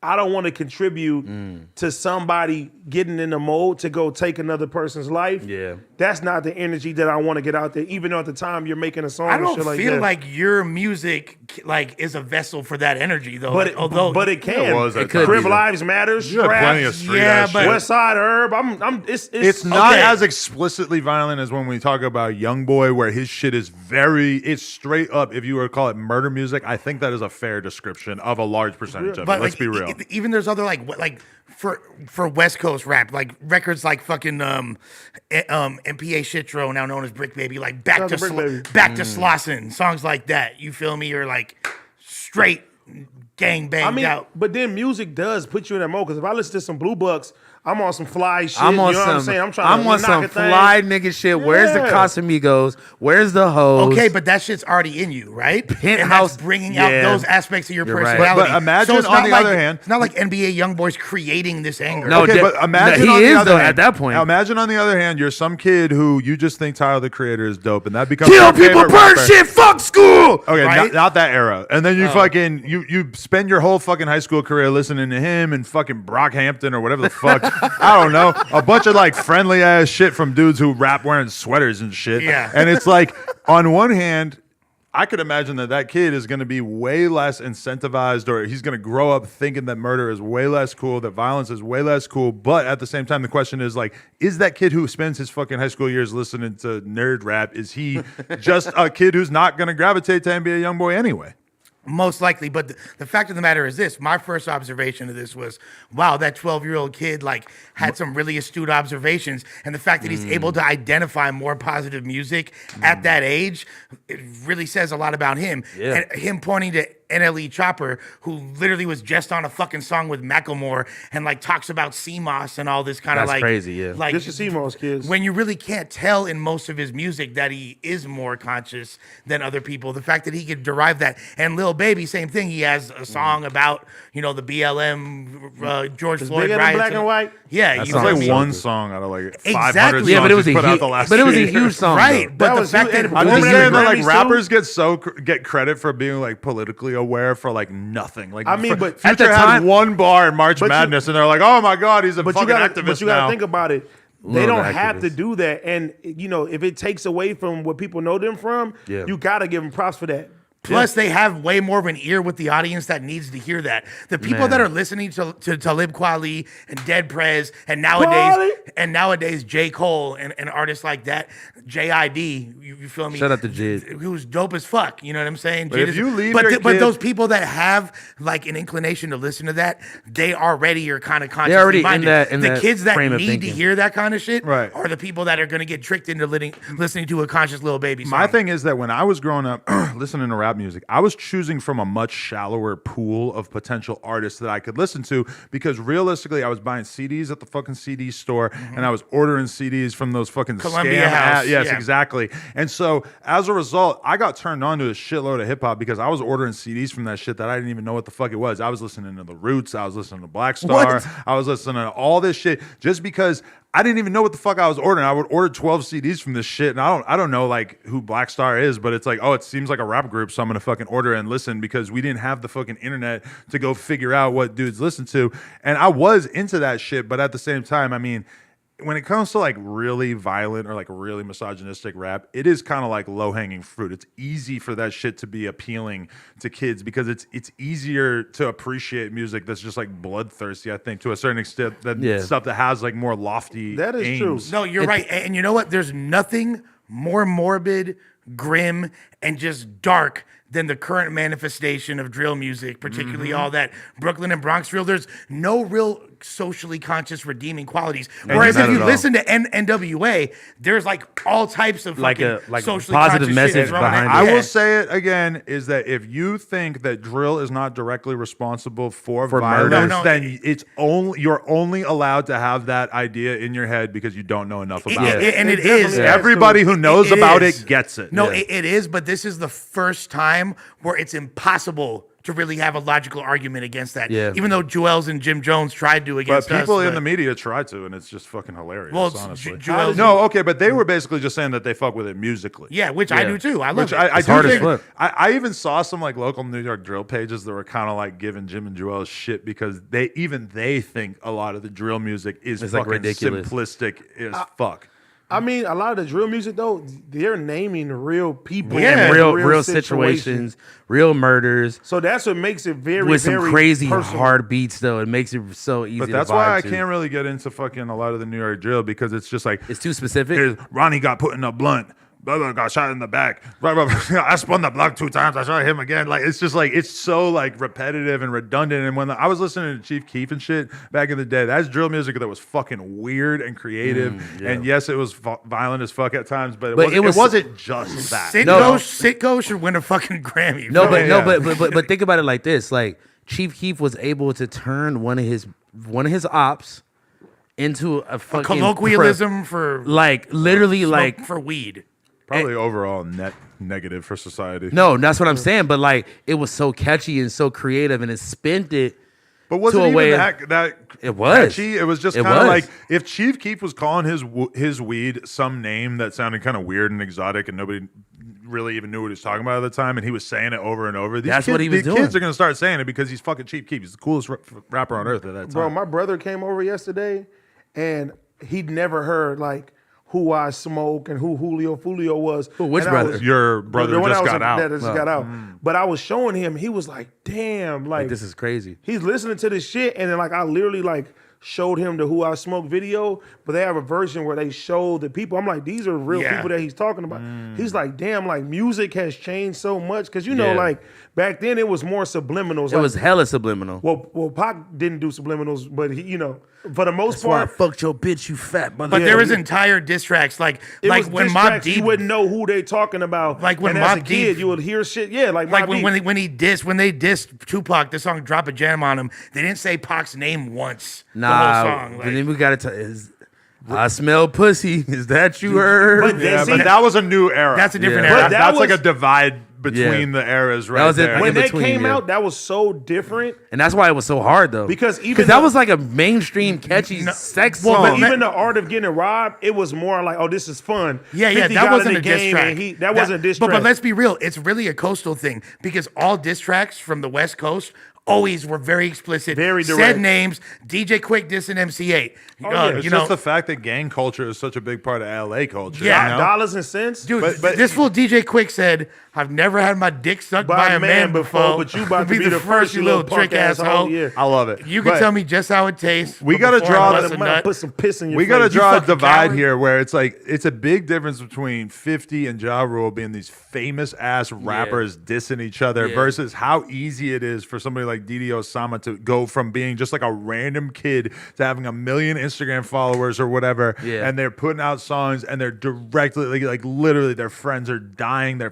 I don't want to contribute to somebody getting in the mode to go take another person's life. Yeah. That's not the energy that I want to get out there, even though at the time you're making a song I and don't shit like feel that. like your music is a vessel for that energy though. But Although it can. was at could Crip be. Lives Matter, You had plenty of Straps, street yeah, ass but- shit. West Side Herb. It's not Okay. as explicitly violent as when we talk about Youngboy, where his shit is it's straight up. If you were to call it murder music, I think that is a fair description of a large percentage of But it. Let's like, be real. Even there's other for West Coast rap, like records like fucking MPA Shitro, now known as Brick Baby, like back Shout to out to Brick Baby. back to Slauson, songs like that. You feel me? Or like straight gang banged out. but then music does put you in that mode. Because if I listen to some Blue Bucks, I'm on some fly shit. I'm on you know what I'm some. saying? I'm trying I'm to on knock some a thing. fly nigga shit. Where's the Yeah. Casamigos? Where's the hoes? Okay, but that shit's already in you, right? And Penthouse- that's bringing yeah. out those aspects of your You're right. personality. But imagine it's on not the like, other hand- it's not like NBA YoungBoys creating this anger. No, Okay, but imagine he on the is, other though, hand, at that point. Now imagine on the other hand, you're some kid who you just think Tyler the Creator is dope, and that becomes Kill your people, favorite burn rapper. shit, fuck school. Okay, Right? not that era. And then you fucking you spend your whole fucking high school career listening to him and fucking Brockhampton or whatever the fuck. I don't know. A bunch of like friendly ass shit from dudes who rap wearing sweaters and shit. Yeah. And it's like on one hand, I could imagine that kid is going to be way less incentivized, or he's going to grow up thinking that murder is way less cool, that violence is way less cool. But at the same time, the question is like, is that kid who spends his fucking high school years listening to nerd rap, is he just a kid who's not going to gravitate to NBA Youngboy anyway? Most likely, but the fact of the matter is this: my first observation of this was, wow, that 12-year-old kid like had some really astute observations, and the fact that he's able to identify more positive music at that age, it really says a lot about him. Yeah. And him pointing to NLE Chopper, who literally was just on a fucking song with Macklemore and like talks about CMOS and all this kind of That's like crazy, yeah. like Just to see most kids. when you really can't tell in most of his music that he is more conscious than other people. The fact that he could derive that, and Lil Baby, same thing. He has a song about the BLM, George It's Floyd bigger than riots. Black and White. Yeah, It's you song feel like is me? one song out of like 500 Exactly. songs Yeah, but it was he's a put out huge, the last but it was a 2 years. huge song, right? though. But That the was fact huge. that And I'm just Woman saying in the that like Grammys, rappers get credit for being like politically aware for like nothing. Like I mean, Fu- but Future at the had time- one bar in March But you- Madness, and they're like, "Oh my god, he's a But you fucking gotta, activist but you gotta now." think about it. They don't have to do that. And, you know, if it takes away from what people know them from, you got to give them props for that. Plus, they have way more of an ear with the audience that needs to hear that. The people that are listening to Talib Kweli and Dead Prez and nowadays J. Cole and artists like that, J.I.D., you feel me? Shout out to Jid. Who's dope as fuck, you know what I'm saying? But if you leave but those people that have like an inclination to listen to that, they already are kind of consciously They're already minded. in the that kids that frame of need to thinking. hear that kind of shit Right. are the people that are going to get tricked into listening to a conscious Lil Baby song. My thing is that when I was growing up listening to rap music, I was choosing from a much shallower pool of potential artists that I could listen to because realistically, I was buying CDs at the fucking CD store and I was ordering CDs from those fucking Columbia scam House, Yes, yeah. exactly. And so as a result, I got turned on to a shitload of hip hop because I was ordering CDs from that shit that I didn't even know what the fuck it was. I was listening to The Roots. I was listening to Black Star. What? I was listening to all this shit just because I didn't even know what the fuck I was ordering. I would order 12 CDs from this shit, and I don't know like who Black Star is, but it's like, oh, it seems like a rap group, so I'm gonna fucking order and listen because we didn't have the fucking internet to go figure out what dudes listen to. And I was into that shit, but at the same time, I mean, when it comes to like really violent or like really misogynistic rap, it is kind of like low hanging fruit. It's easy for that shit to be appealing to kids because it's easier to appreciate music that's just like bloodthirsty, I think, to a certain extent than stuff that has like more lofty That is aims. true. No, you're right. And you know what? There's nothing more morbid, grim, and just dark than the current manifestation of drill music, particularly all that Brooklyn and Bronx drill. There's no real socially conscious redeeming qualities. Whereas not if you at all. listen to NWA, there's like all types of Like fucking a socially positive conscious message shit thrown behind in. it. I Yeah. will say it again, is that if you think that drill is not directly responsible for violence, murder. No, then you're only allowed to have that idea in your head because you don't know enough about it. And it definitely is. adds to Everybody who knows It about is. it gets it. No, it is, but this is the first time where it's impossible to really have a logical argument against that. Yeah. Even though Joel's and Jim Jones tried to But against us. people in the media try to, and it's just fucking hilarious, Well, it's honestly. Joel's- No, okay, but they were basically just saying that they fuck with it musically. Yeah, which I do too. I love Which it. I It's do hard as think, fuck. I even saw some like local New York drill pages that were kind of like giving Jim and Joel shit because they think a lot of the drill music is It's, like, fucking ridiculous. simplistic as fuck. I mean, a lot of the drill music though, they're naming real people, And and real situations, real murders So that's what makes it very, with some very crazy personal. hard beats though. It makes it so easy. But that's to why vibe I to. can't really get into fucking a lot of the New York drill because it's just like It's too specific. here's Ronnie got put in a blunt. Blah, blah, got shot in the back. Blah, blah, blah. I spun the block 2 times. I shot him again. Like it's just like it's so like repetitive and redundant. And when I was listening to Chief Keef and shit back in the day, that's drill music that was fucking weird and creative. And yes, it was violent as fuck at times, but it wasn't just that. Sitco should win a fucking Grammy. No, but Yeah. but think about it like this: like Chief Keef was able to turn one of his ops into a fucking colloquialism for like literally like for weed. Probably overall net negative for society. no, that's what I'm saying. But like it was so catchy and so creative, and it spent it. But wasn't to a even way- that It was. catchy? It was just It kind of was. like if Chief Keef was calling his weed some name that sounded kind of weird and exotic, and nobody really even knew what he was talking about at the time, and he was saying it over and over. That's what he was these doing. kids are gonna start saying it because he's fucking Chief Keef. He's the coolest rapper on earth at that time. Bro, my brother came over yesterday, and he'd never heard like who I smoke and who Fulio was. Which And I brother? was- Your brother the one just I was- got out. That just got out. But I was showing him. He was like, "Damn, like This is crazy. he's listening to this shit." And then like I literally like showed him the Who I Smoke video, but they have a version where they show the people. I'm like, these are real Yeah. people that he's talking about. He's like, damn, like music has changed so much because you know, Yeah. like back then it was more subliminals. It was hella subliminal. well, Pac didn't do subliminals, but he, you know, for the most That's why I part, fucked your bitch, you fat mother. But there was entire diss tracks like it was when diss Mobb tracks, you Deep wouldn't know who they talking about. Like when and as a Mobb kid, Deep- you would hear shit. Yeah, like like Mobb when Deep. when they dissed Tupac, the song "Drop a Jam" on him. They didn't say Pac's name once. Nah, the whole song. but Like, then we got to I smell pussy. Is that you heard? But Yeah, see, but that was a new era. that's a different Yeah. era. But that That's like was- a divide between Yeah. the eras right was it. there. when in they between, came yeah. out, that was so different. And that's why it was so hard though. Because even that the- was like a mainstream catchy sex well, song. But even the art of getting robbed, it was more like, oh, this is fun. Yeah, 50 that got wasn't in a the diss game track. and that wasn't a diss but track. let's be real, it's really a coastal thing because all diss tracks from the West Coast always were very explicit. Very said direct. names. DJ Quick dissing MC8. It's you just know, the fact that gang culture is such a big part of LA culture. Yeah. you know? Dollars and cents, dude, but- this fool DJ Quick said, "I've never had my dick sucked by a man before, but you about to be the first, you little trick punk asshole. Yeah. I love it. You can But tell me just how it tastes. we but gotta before I draw bust the- a nut." Put some piss in your We face. got to draw a fucking divide coward. here where it's like it's a big difference between 50 and Ja Rule being these famous ass rappers dissing each other versus how easy it is for somebody like Didi Osama to go from being just like a random kid to having a million Instagram followers or whatever, and they're putting out songs and they're directly like literally their friends are dying, their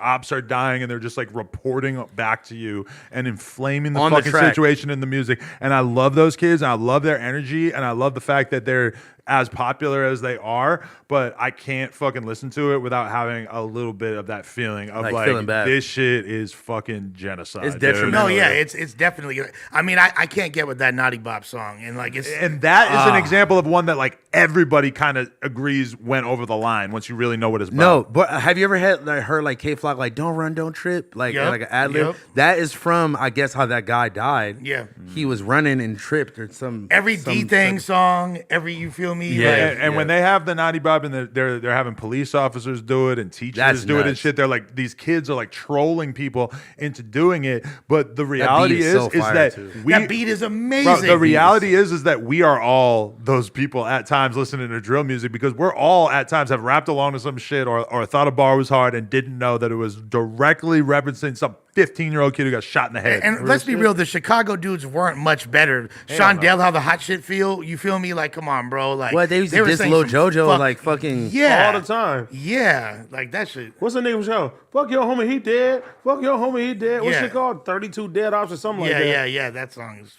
ops are dying, and they're just like reporting back to you and inflaming the On the fucking track. situation in the music. And I love those kids, and I love their energy, and I love the fact that they're as popular as they are, but I can't fucking listen to it without having a little bit of that feeling of Like feeling bad. this shit is fucking genocide. It's dude. detrimental. No, yeah, it's definitely. I mean, I can't get with that Naughty Bop song, and like it's. And that is an example of one that like everybody kind of agrees went over the line once you really know what it's about. No, but have you ever heard like K Flock like "Don't Run, Don't Trip" like Yep, like an ad lib? yep. That is from I guess how that guy died. Yeah. he was running and tripped or some Every some- D-Thang song, every you feel me, Yeah. like, And when they have the Naughty Bob and they're having police officers do it and teachers That's do it and nuts. shit, they're like these kids are like trolling people into doing it. But the reality is so is fire, that too. we that beat is amazing. Bro, the reality is that we are all those people at times listening to drill music because we're all at times have rapped along to some shit or thought a bar was hard and didn't know that it was directly referencing some 15-year-old kid who got shot in the head. And let's be real, the Chicago dudes weren't much better. Sean Dell, how the hot shit feel? You feel me? Like, come on, bro. Like, What they used to were diss saying Lil some JoJo like fucking yeah, all the time. Yeah, like that shit. What's the name of the show? Fuck your homie, he dead. Fuck your homie, he dead. What's Yeah. it called? 32 Dead Ops or something like that. Yeah. That song is.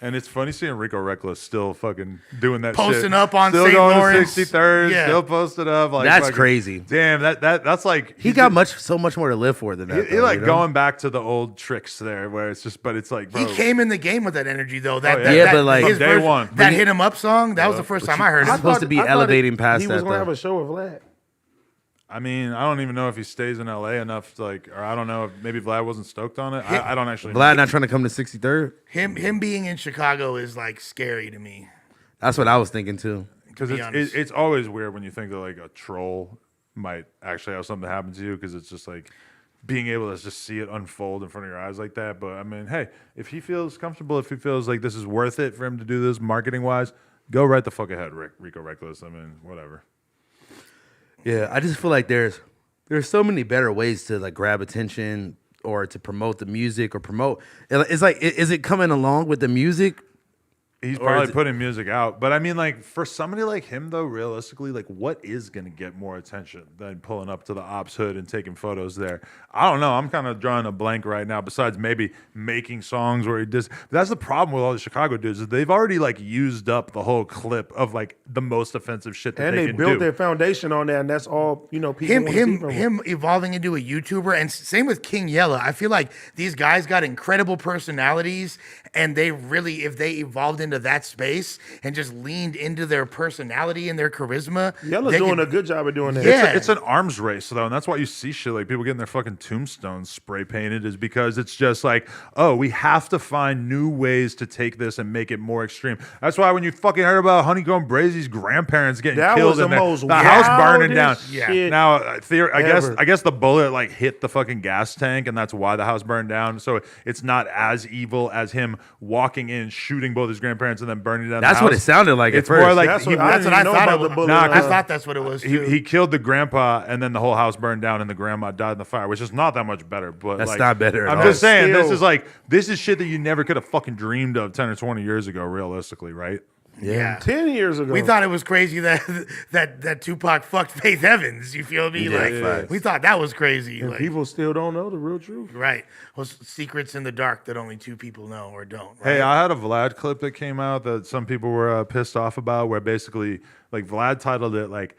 And it's funny seeing Rico Reckless still fucking doing that Posting shit. up on still St. going Lawrence. to 63rd, Yeah. still posted up. Like That's fucking- crazy. Damn, that's like he got so much more to live for than that. He though, like you know? going back to the old tricks there, where it's just, but it's like, bro, He came in the game with that energy though. That, Oh, that, yeah. that but, like, his from day one. that hit him up song. That was the first time I heard It's it. supposed to be I thought elevating past he that, was gonna though. have a show with Vlad. I mean, I don't even know if he stays in LA enough to like, or I don't know if maybe Vlad wasn't stoked on it. I don't actually. Vlad not trying to come to 63rd. Him being in Chicago is like scary to me. That's what I was thinking too. because be honest. it's always weird when you think that like a troll might actually have something happen to you because it's just like being able to just see it unfold in front of your eyes like that. But I mean, hey, if he feels comfortable, if he feels like this is worth it for him to do this marketing wise, go right the fuck ahead, Rico Reckless. I mean, whatever. Yeah, I just feel like there's so many better ways to like grab attention or to promote the music or promote. It's like, is it coming along with the music? He's Or probably is it- putting music out. But I mean, like, for somebody like him, though, realistically, like, what is going to get more attention than pulling up to the Ops Hood and taking photos there? I don't know. I'm kind of drawing a blank right now, besides maybe making songs where he just. That's the problem with all the Chicago dudes, is they've already, like, used up the whole clip of, like, the most offensive shit that And they they can built do. their foundation on that, and that's all people him wanna see him from him evolving into a YouTuber, and same with King Yella. I feel like these guys got incredible personalities, and they really, if they evolved into that space and just leaned into their personality and their charisma, Yella's they doing could- a good job of doing that. Yeah. It's an arms race, though, and that's why you see shit like people getting their fucking tombstones spray painted, is because it's just like, oh, we have to find new ways to take this and make it more extreme. That's why when you fucking heard about Honeycomb Brazy's grandparents getting That killed was the in there, most the house burning down. wildest shit Now, ever. I guess the bullet like hit the fucking gas tank, and that's why the house burned down. So it's not as evil as him walking in, shooting both his grandparents, and then burning down. That's the what house. it sounded like at It's more first. like That's he what I That's what I didn't know thought. about It the was. bullet. Nah, I thought that's what it was too. he killed the grandpa, and then the whole house burned down, and the grandma died in the fire, which is not that much better. But That's like, not better at I'm all. just saying, Still- this is shit that you never could have fucking dreamed of 10 or 20 years ago, realistically, right? yeah. 10 years ago. We thought it was crazy that Tupac fucked Faith Evans. You feel me? facts. We thought that was crazy. and Like, people still don't know the real truth. right? Was secrets in the dark that only two people know or don't. Right? Hey, I had a Vlad clip that came out that some people were pissed off about, where basically, like, Vlad titled it like,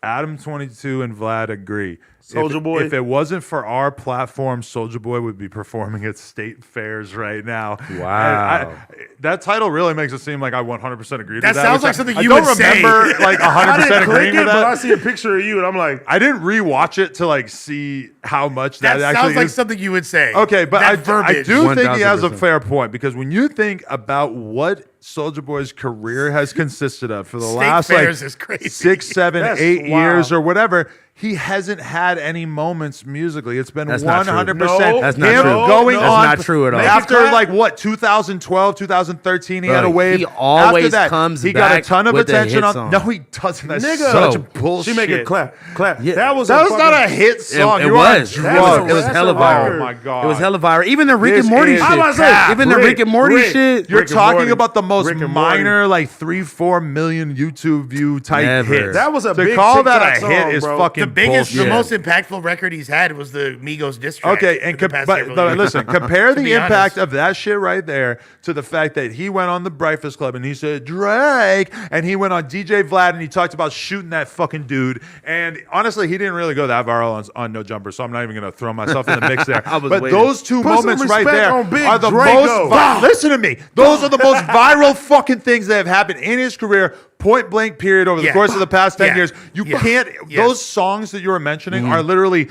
Adam 22 and Vlad agree. Soulja Boy. If it wasn't for our platform, Soulja Boy would be performing at state fairs right now. Wow. That title really makes it seem like I 100% agree That with that. sounds which like something I you don't would say. remember like I 100% didn't click agreeing it, with but I that. see a picture of you, and I'm like, I didn't rewatch it to like see how much That that, sounds actually like is. something you would say. Okay, but I verbiage. do think he has a 1000%. fair point because when you think about what Soulja Boy's career has consisted of for the State last fairs like is crazy. 6, 7, That's 8 wild. years or whatever, he hasn't had any moments musically. It's been That's not true. 100% No, that's not him true. going That's on. not true at all. After Make it like what 2012, 2013, he had a Bro, wave. he always After that, comes he got a back ton of with a attention hit on. song. No, he doesn't. That's Nigga. such So, bullshit. she make it clap. Yeah. That was That was not a fucking- hit song. It You were on was. drugs. It was That's hella a viral. Oh my god. It was hella viral. Even the Rick This and Morty is shit. I'm about to say, Even the Rick, Rick and Morty Rick. shit. You're Rick and talking Morty. about the most Rick and minor, like 3-4 million YouTube view type Never. hits. That was a to big call that a TikTok hit song, is bro. fucking The biggest, bullshit. the most impactful record he's had was the Migos diss track. Okay, and in the past but several years. listen, compare To the be impact honest. of that shit right there to the fact that he went on the Breakfast Club and he said Drake, and he went on DJ Vlad and he talked about shooting that fucking dude. And honestly, he didn't really go that viral on No Jumper, so I'm not even gonna throw myself in the mix there. I was But waiting. those two Put some moments right respect there on Big are the Draco. most. Listen to me; those are the most viral fucking things that have happened in his career. Point blank period over the Yeah. course of the past 10 Yeah. years. You Yeah. can't. Yes. Those songs that you were mentioning are literally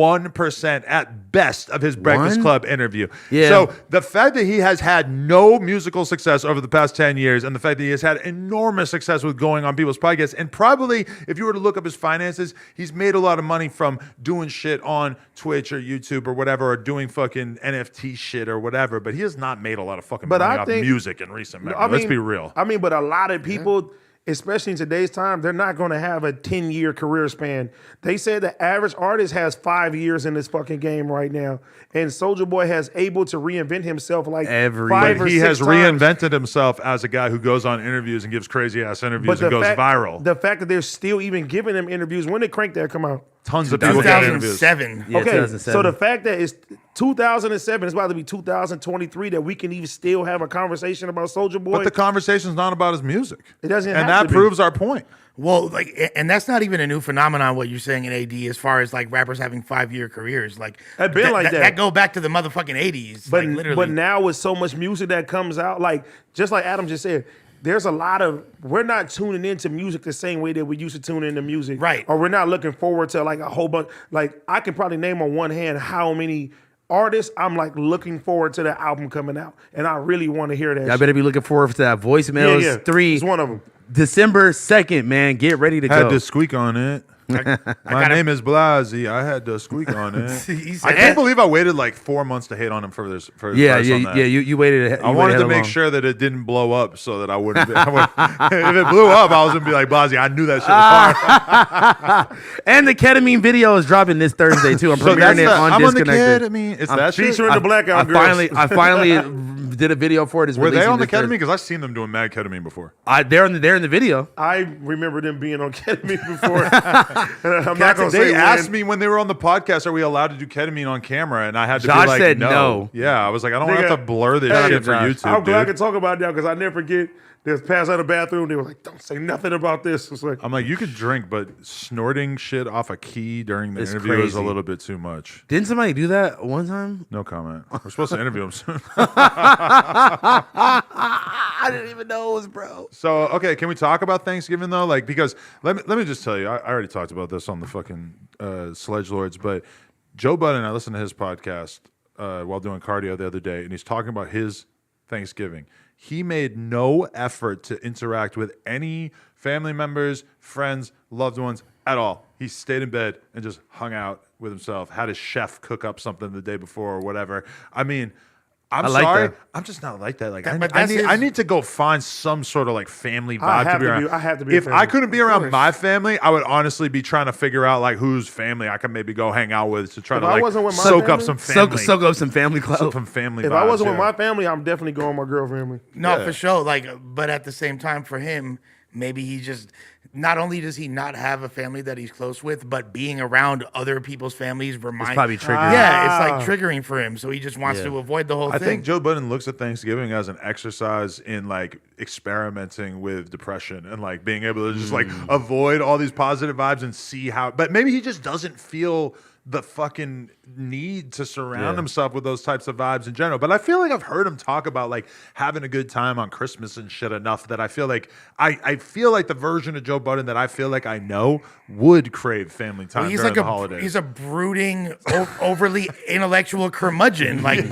1% at best of his Breakfast One? Club interview. Yeah. So the fact that he has had no musical success over the past 10 years and the fact that he has had enormous success with going on people's podcasts, and probably if you were to look up his finances, he's made a lot of money from doing shit on Twitch or YouTube or whatever, or doing fucking NFT shit or whatever, but he has not made a lot of fucking But money I off think- music in recent memory. Let's be real. I mean, but a lot of people, especially in today's time, they're not going to have a 10-year career span. They said the average artist has 5 years in this fucking game right now, and Soulja Boy has able to reinvent himself like Every- 5 But or he 6 has times. reinvented himself as a guy who goes on interviews and gives crazy ass interviews and goes viral. The fact that they're still even giving him interviews. When did Crank That come out? Tons of people get interviews. 2007. Yeah, Okay, 2007. so the fact that it's 2007, it's about to be 2023, that we can even still have a conversation about Soulja Boy. But the conversation's not about his music. It doesn't and have that to be. proves our point. Well, like, and that's not even a new phenomenon. What you're saying in AD, as far as like rappers having 5-year careers, like It's been like that. That go back to the motherfucking 80s. But like, literally. but now with so much music that comes out, like just like Adam just said, there's a lot of, we're not tuning into music the same way that we used to tune into music, Right. Or we're not looking forward to like a whole bunch. Like I can probably name on one hand how many artists I'm like looking forward to the album coming out, and I really want to hear that. Y'all shit. better be looking forward to that voicemails. Yeah, yeah. 3 It's one of 'em. December 2nd, man. Get ready to Had go. to squeak on it. My name is Blazzy. I had to squeak on it. He I said- can't believe I waited like 4 months to hate on him for this. For his yeah, verse on yeah, that. yeah. You waited. I wanted to make sure that it didn't blow up so that I wouldn't. Be, if it blew up, I was gonna be like Blazzy. I knew that shit was hard. And the ketamine video is dropping this Thursday too. I'm So premiering that's it the, on I'm on the Disconnected. kid. I mean, it's that shit. featuring the Blackout girls. I finally did a video for it. It's Were they releasing on the this Thursday. ketamine? Because I've seen them doing mad ketamine before. They're in the video. I remember them being on ketamine before. I'm not gonna They say asked when. me when they were on the podcast, "Are we allowed to do ketamine on camera?" And I had to Josh be like, said no. no. Yeah, I was like, I don't want to Nigga, have to blur this hey, shit for Josh. YouTube, I'm glad I dude. can talk about it now because I never forget. There's pass out of the bathroom. They were like, "Don't say nothing about this." It's like, I'm like, you could drink, but snorting shit off a key during the It's interview is a crazy. little bit too much. Didn't somebody do that one time? No comment. We're supposed to interview him soon. I didn't even know it was bro. So, okay, can we talk about Thanksgiving though? Like, because let me just tell you, I already talked about this on the fucking Sledge Lords, but Joe Budden, I listened to his podcast while doing cardio the other day, and he's talking about his Thanksgiving. He made no effort to interact with any family members, friends, loved ones at all. He stayed in bed and just hung out with himself, had his chef cook up something the day before or whatever. I mean, I'm I like sorry. that. I'm just not like that. Like, But I that's need to go find some sort of like family I vibe have to be to around. be- I have to be a If family. I couldn't be around course. my family, I would honestly be trying to figure out like whose family I could maybe go hang out with to try If to I like wasn't with my soak up family- some family. Soak up some family clout. some family if I vibes, wasn't with yeah. my family, I'm definitely going with my girl family. No, Yeah. for sure. Like, but at the same time, for him, maybe he just not only does he not have a family that he's close with, but being around other people's families It's reminds. probably triggering. Yeah, it's like triggering for him. So he just wants to avoid the whole I thing. think Joe Budden looks at Thanksgiving as an exercise in like experimenting with depression and like being able to just like avoid all these positive vibes and see how. But maybe he just doesn't feel the fucking need to surround himself with those types of vibes in general. But I feel like I've heard him talk about like having a good time on Christmas and shit enough that I feel like I feel like the version of Joe Budden that I feel like I know would crave family time he's during like the holidays. he's a brooding, overly intellectual curmudgeon, like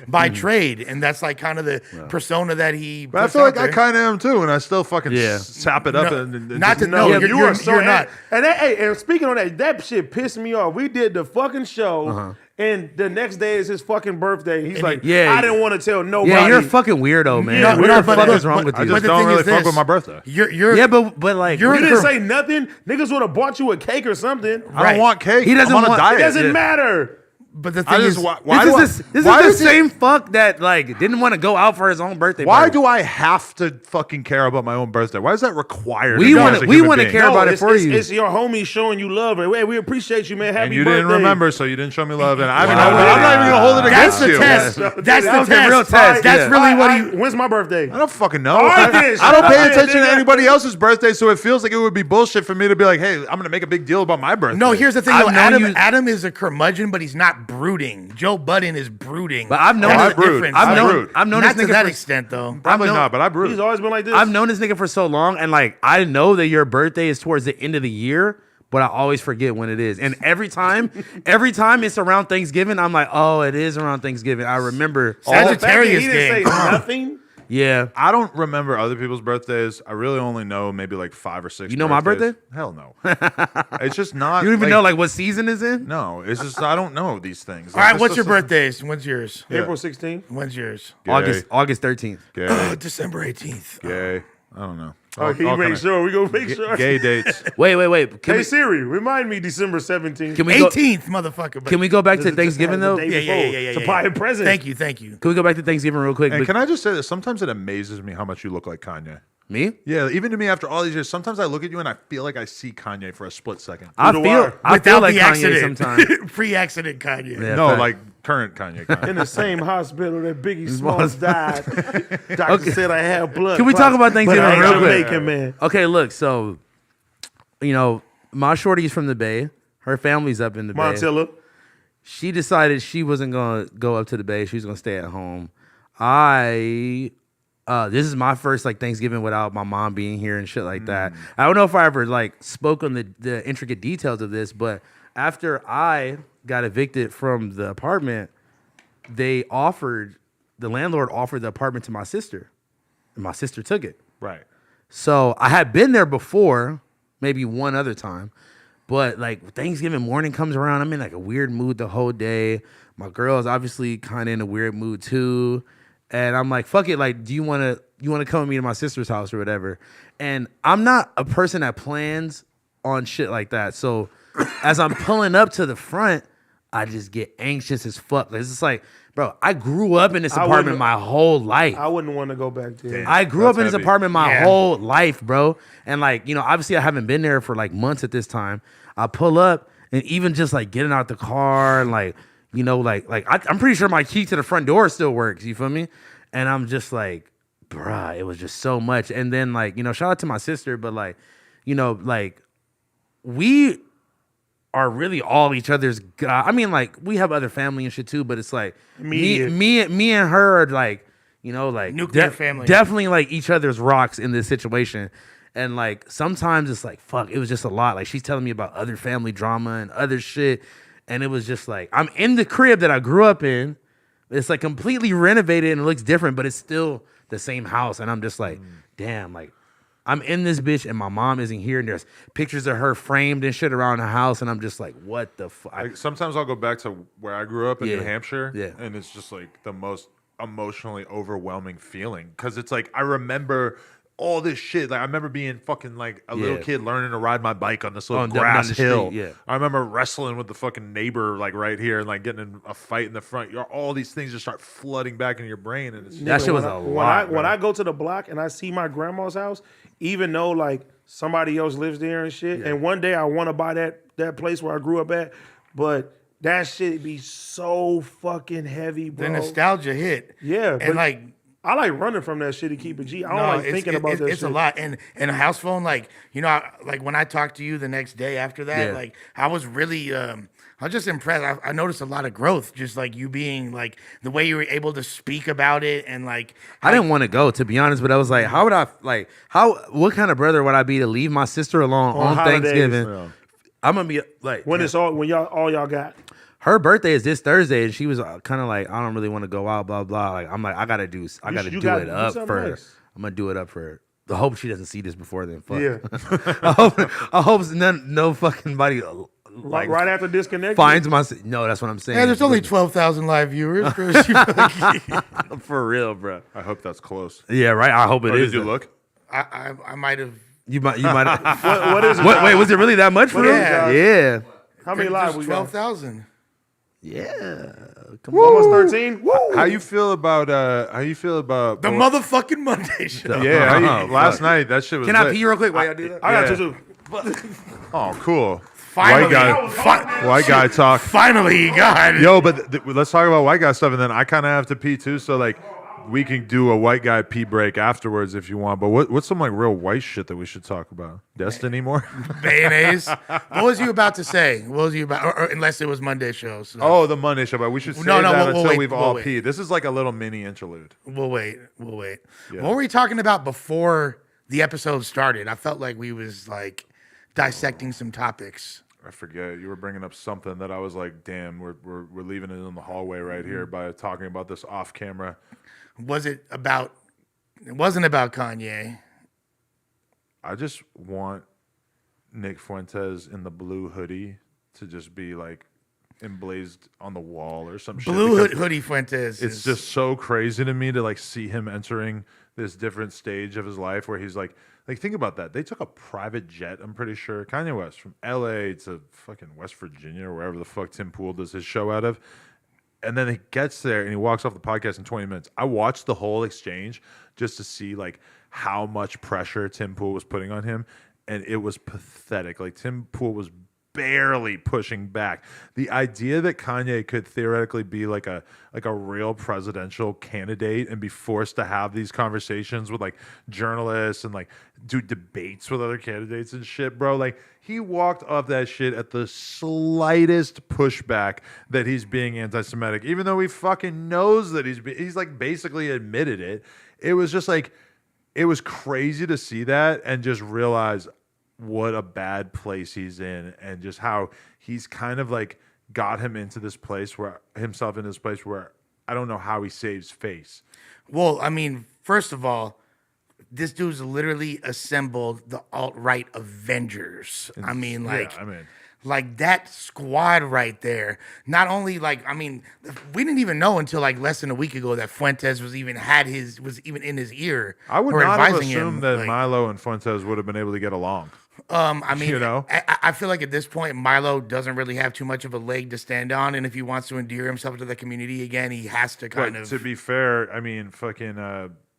by trade, and that's like kind of the persona that he. But I puts feel like out I there. kind of am too, and I still fucking Yeah. sap it up. No, and not to just- know. Yeah, You're not. And speaking on that shit pissed me off. We did the fucking show, and the next day is his fucking birthday. He's like, yeah. I didn't want to tell nobody. Yeah, you're a fucking weirdo, man. Yeah, what no, the but fuck look, is wrong with I you? just the don't thing really is fuck this. with my birthday. You're Yeah, but like, You're You in didn't cur- say nothing. Niggas would have bought you a cake or something. I don't want cake. He doesn't I'm on want- a diet. It doesn't Yeah. matter. But the I thing just is, why this do is why the does it- same fuck that like didn't want to go out for his own birthday. Why party. do I have to fucking care about my own birthday? Why is that required? We of me wanna- as a we human wanna being? care about it for you. It's your homies showing you love. And, hey, we appreciate you, man. Happy And you birthday. didn't remember, so you didn't show me love. And I'm Wow. not even gonna hold it that's against the you. test. Yeah. That's That the was the test. real test, That's yeah. really what he. When's my birthday? I don't fucking know. All right, then, I don't shut pay up, attention to nigga. anybody else's birthday, so it feels like it would be bullshit for me to be like, "Hey, I'm gonna make a big deal about my birthday." No, here's the thing. I've Though. known Adam, you- Adam is a curmudgeon, but he's not brooding. Joe Budden is brooding. But I've known That's I the brood. difference. I brood. I've known Not this to nigga that for extent, though. probably known- not, but I brew. He's always been like this. I've known this nigga for so long, and like I know that your birthday is towards the end of the year, but I always forget when it is. And every time it's around Thanksgiving, I'm like, oh, it is around Thanksgiving. I remember. The fact that Sagittarius he didn't say gang. nothing. Yeah. I don't remember other people's birthdays. I really only know maybe like 5 or 6. You know my birthdays. birthday? Hell no. It's just not. You don't even know like what season is in? No, it's just I don't know these things. All right, It's what's just- your birthdays? When's yours? Yeah. April 16th. When's yours? Gay, August 13th. Gay, December 18th. gay. I don't know. Oh, he All make kinda sure. We gonna make sure. Gay dates. Wait. Can Hey we, Siri, remind me December 17th. can we go? 18th, motherfucker. Can we go back to Just Thanksgiving the though? day Yeah, before yeah. to buy a present. Thank you. Can we go back to Thanksgiving real quick? And can I just say this? Sometimes it amazes me how much you look like Kanye. Me? Yeah, even to me after all these years, sometimes I look at you and I feel like I see Kanye for a split second. I the feel wire. like the Kanye accident. sometimes. Pre-accident Kanye. Yeah, No, fact. like current Kanye. Kanye. In the same hospital that Biggie Smalls died. Doctor said I had blood. Can we talk about Thanksgiving but I real ain't quick? Jamaican, man. Okay, look, so you know, my shorty's from the Bay. Her family's up in the Bay. Montilla. She decided she wasn't gonna go up to the Bay. She was gonna stay at home. This is my first like Thanksgiving without my mom being here and shit like that. I don't know if I ever like spoke on the intricate details of this, but after I got evicted from the apartment, the landlord offered the apartment to my sister, and my sister took it. Right. So I had been there before, maybe one other time, but like Thanksgiving morning comes around, I'm in like a weird mood the whole day. My girl's obviously kind of in a weird mood too, and I'm like, fuck it, like, do you want to come with me to my sister's house or whatever? And I'm not a person that plans on shit like that. So as I'm pulling up to the front, I just get anxious as fuck. It's just like, bro, I grew up in this apartment wouldn't- my whole life. I wouldn't want to go back there. I grew up in this heavy. apartment my Yeah. whole life, bro. And like, you know, obviously I haven't been there for like months at this time. I pull up and even just like getting out the car and like, you know, I'm pretty sure my key to the front door still works. You feel me? And I'm just like, bruh, it was just so much. And then like, you know, shout out to my sister, but like, you know, like we are really all each other's guy. I mean, like we have other family and shit too, but it's like me and her are like, you know, like Nuclear family. definitely like each other's rocks in this situation. And like sometimes it's like, fuck, it was just a lot. Like she's telling me about other family drama and other shit. And it was just like, I'm in the crib that I grew up in. It's like completely renovated and it looks different, but it's still the same house. And I'm just like, damn, like I'm in this bitch and my mom isn't here. And there's pictures of her framed and shit around the house. And I'm just like, what the fuck? Like, sometimes I'll go back to where I grew up in Yeah. New Hampshire, Yeah. and it's just like the most emotionally overwhelming feeling because it's like I remember all this shit. Like I remember being fucking like a little Yeah. kid learning to ride my bike on this little down grass the street, hill. yeah. I remember wrestling with the fucking neighbor like right here and like getting in a fight in the front. All these things just start flooding back into your brain, and it's That shit was when a I- lot. when bro. I go to the block and I see my grandma's house, even though like somebody else lives there and shit, and one day I want to buy that place where I grew up at, but that shit be so fucking heavy, bro. The nostalgia hit. Yeah, and but like I like running from that shit to keep it G. I don't like thinking about that it's shit. a lot. And Housephone, like, like when I talked to you the next day after that, Yeah. like I was really I was just impressed. I noticed a lot of growth, just like you being like the way you were able to speak about it, and like I didn't want to go, to be honest, but I was like, how would I like? What kind of brother would I be to leave my sister alone on holidays, Thanksgiving? yeah. I'm gonna be like, When it's all y'all got. her birthday is this Thursday, and she was kind of like, I don't really want to go out, blah blah. Like I'm like, I gotta do you it gotta do up something for her. nice. I'm gonna do it up for her. I hope she doesn't see this before then. Fuck. Yeah. I hope no fucking body like right after disconnect. finds my. No, that's what I'm saying. yeah, there's only 12,000 live viewers. for real, bro. I hope that's close. Yeah, right. I hope it Or is. did you look? I might have. You might. What is it? Wait, was it really that much for Yeah. real? Yeah. How many live we got? 12,000. Yeah. Come Almost 13. Woo! How you feel about The motherfucking Monday show. Yeah, Oh, last fuck. night that shit was. Can I lit. pee real quick while y'all do that? I got Yeah. two. Oh, cool. Finally, White guy talk. finally, he got it. Yo, but let's talk about white guy stuff, and then I kind of have to pee too. So like, we can do a white guy pee break afterwards if you want. But what's some like real white shit that we should talk about? Destiny more? Mayonnaise. What was you about to say? What was you about? Or unless it was Monday show. So. Oh, the Monday show. But we should save No, that we'll until wait, we've we'll all wait. peed. This is like a little mini interlude. We'll wait. We'll wait. Yeah. What were we talking about before the episode started? I felt like we was like dissecting some topics. I forget. You were bringing up something that I was like, damn, we're leaving it in the hallway right here by talking about this off camera. Was it about? It wasn't about Kanye. I just want Nick Fuentes in the blue hoodie to just be like emblazed on the wall or some shit. Blue because hoodie Fuentes. It's just so crazy to me to like see him entering this different stage of his life where he's like think about that. They took a private jet, I'm pretty sure, Kanye West, from LA to fucking West Virginia or wherever the fuck Tim Poole does his show out of. And then he gets there and he walks off the podcast in 20 minutes. I watched the whole exchange just to see like how much pressure Tim Poole was putting on him. And it was pathetic. Like Tim Poole was barely pushing back. The idea that Kanye could theoretically be like a real presidential candidate and be forced to have these conversations with like journalists and like do debates with other candidates and shit, bro. Like he walked off that shit at the slightest pushback that he's being anti-Semitic, even though he fucking knows that he's like basically admitted it. It was just like, it was crazy to see that and just realize what a bad place he's in and just how he's kind of like got him into this place where I don't know how he saves face. Well, I mean, first of all, this dude's literally assembled the alt-right Avengers. I mean, like, like that squad right there. Not only like, I mean, we didn't even know until like less than a week ago that Fuentes was even in his ear. I would or not have advising assumed him, that like, Milo and Fuentes would have been able to get along. I mean, you know? I feel like at this point, Milo doesn't really have too much of a leg to stand on, and if he wants to endear himself to the community again, he has to kind But of. to be fair, I mean, fucking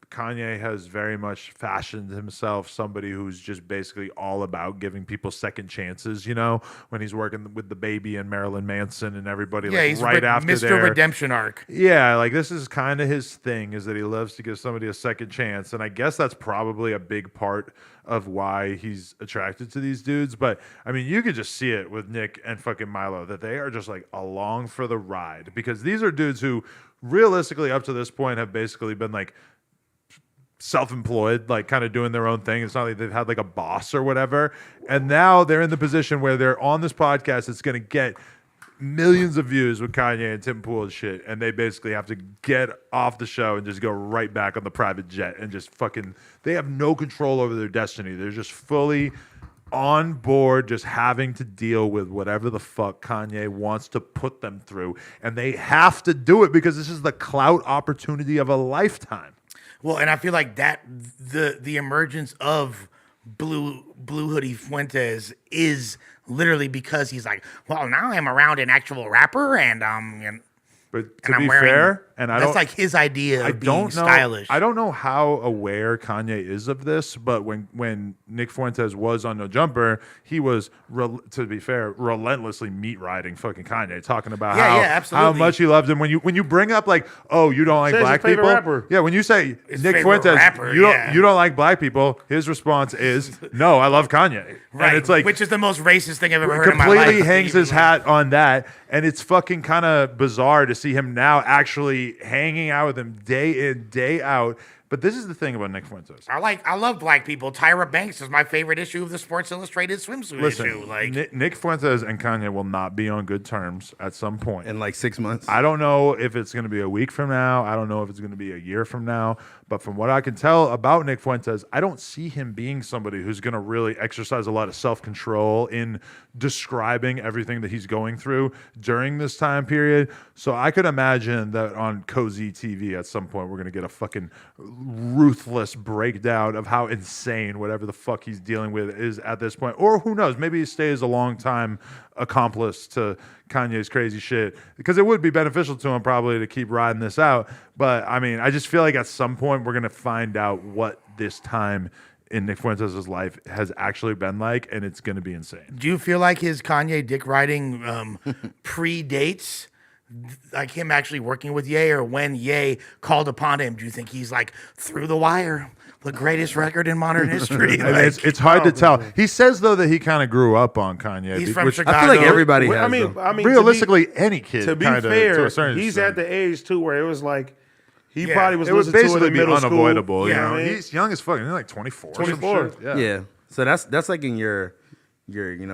Kanye has very much fashioned himself somebody who's just basically all about giving people second chances, you know, when he's working with the baby and Marilyn Manson and everybody yeah, like he's right after Mr. their Redemption arc. Yeah, like this is kind of his thing, is that he loves to give somebody a second chance. And I guess that's probably a big part of why he's attracted to these dudes. But I mean, you could just see it with Nick and fucking Milo, that they are just like along for the ride, because these are dudes who realistically up to this point have basically been like self-employed, like kind of doing their own thing. It's not like they've had like a boss or whatever. And now they're in the position where they're on this podcast that's going to get millions of views with Kanye and Tim Poole and shit. And they basically have to get off the show and just go right back on the private jet and just fucking, they have no control over their destiny. They're just fully on board, just having to deal with whatever the fuck Kanye wants to put them through. And they have to do it because this is the clout opportunity of a lifetime. Well, and I feel like that the emergence of Blue Hoodie Fuentes is literally because he's like, well, now I'm around an actual rapper, and But to and be I'm wearing, fair, and I that's don't like his idea I of being don't know. stylish. I don't know how aware Kanye is of this, but when Nick Fuentes was on No Jumper, he was, to be fair, relentlessly meat riding fucking Kanye, talking about Yeah, how absolutely. much he loved him. When you bring up like, oh, you don't like Says his black favorite people, rapper. yeah. When you say His Nick favorite Fuentes, rapper, you yeah. don't like black people, his response is no, I love Kanye, Right, and it's like which is the most racist thing I've ever heard in my completely life. hangs his hat on that, and it's fucking kind of bizarre to see him now actually hanging out with him day in, day out. But this is the thing about Nick Fuentes. I love black people. Tyra Banks is my favorite issue of the Sports Illustrated swimsuit issue. Like, Nick Fuentes and Kanye will not be on good terms at some point. In like 6 months. I don't know if it's going to be a week from now. I don't know if it's going to be a year from now. But from what I can tell about Nick Fuentes, I don't see him being somebody who's going to really exercise a lot of self-control in describing everything that he's going through during this time period. So I could imagine that on Cozy TV at some point we're going to get a fucking ruthless breakdown of how insane whatever the fuck he's dealing with is at this point. Or who knows, maybe he stays a long time accomplice to Kanye's crazy shit, because it would be beneficial to him probably to keep riding this out. But I mean, I just feel like at some point we're going to find out what this time in Nick Fuentes' life has actually been like, and it's going to be insane. do you feel like his Kanye dick riding predates like him actually working with Ye, or when Ye called upon him? Do you think he's like through the wire, the greatest record in modern history? I mean, Like, it's hard to tell. He says though that he kind of grew up on Kanye. he's from which Chicago. I feel like everybody Well, has. I mean, realistically, any kid. to be kinda, fair, to a certain he's extent. at the age too where it was like he Yeah. probably was It would listening to it basically in be middle unavoidable. school. You Yeah, know, I mean? he's young as fuck. He's like 24. or some 24. shit. Yeah. So that's like in your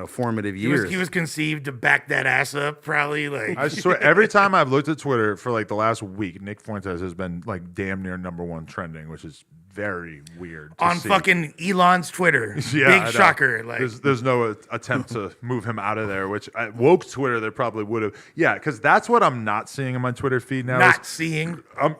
formative years. he was conceived to back that ass up, probably. Like, I swear, every time I've looked at Twitter for like the last week, Nick Fuentes has been like damn near #1 trending, which is very weird to on see. fucking Elon's Twitter. Yeah, I know. Big shocker. Like, there's no attempt to move him out of there, which woke Twitter they probably would have. Yeah, because that's what I'm not seeing in my Twitter feed now. not seeing. No,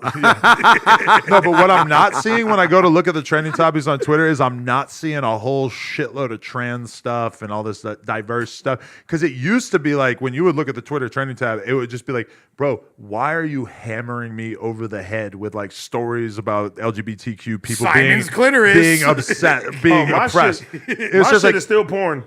but what I'm not seeing when I go to look at the trending topics on Twitter is I'm not seeing a whole shitload of trans stuff and all this diverse stuff. Because it used to be like when you would look at the Twitter trending tab, it would just be like, bro, why are you hammering me over the head with like stories about LGBTQ people Simon's clitoris. being upset, being my oppressed? Shit, It my was shit just like, is still porn.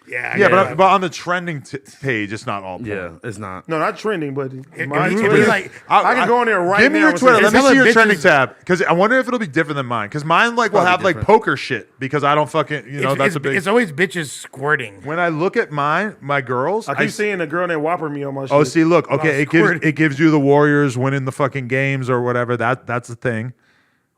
Yeah, yeah, yeah. but on the trending page, it's not all porn. yeah, it's not. No, not trending, but It my could be Twitter. like- I can go in there right Give me now your and Twitter. say, Let me hella see your bitches- trending tab, because I wonder if it'll be different than mine. Because mine like will Probably have like different. poker shit, because I don't fucking that's a big. It's always bitches squirting. When I look at my girls, I keep seeing a girl named Whopper me on my shit. oh, see, look, okay, squirting. it gives you the Warriors winning the fucking games or whatever. That's the thing.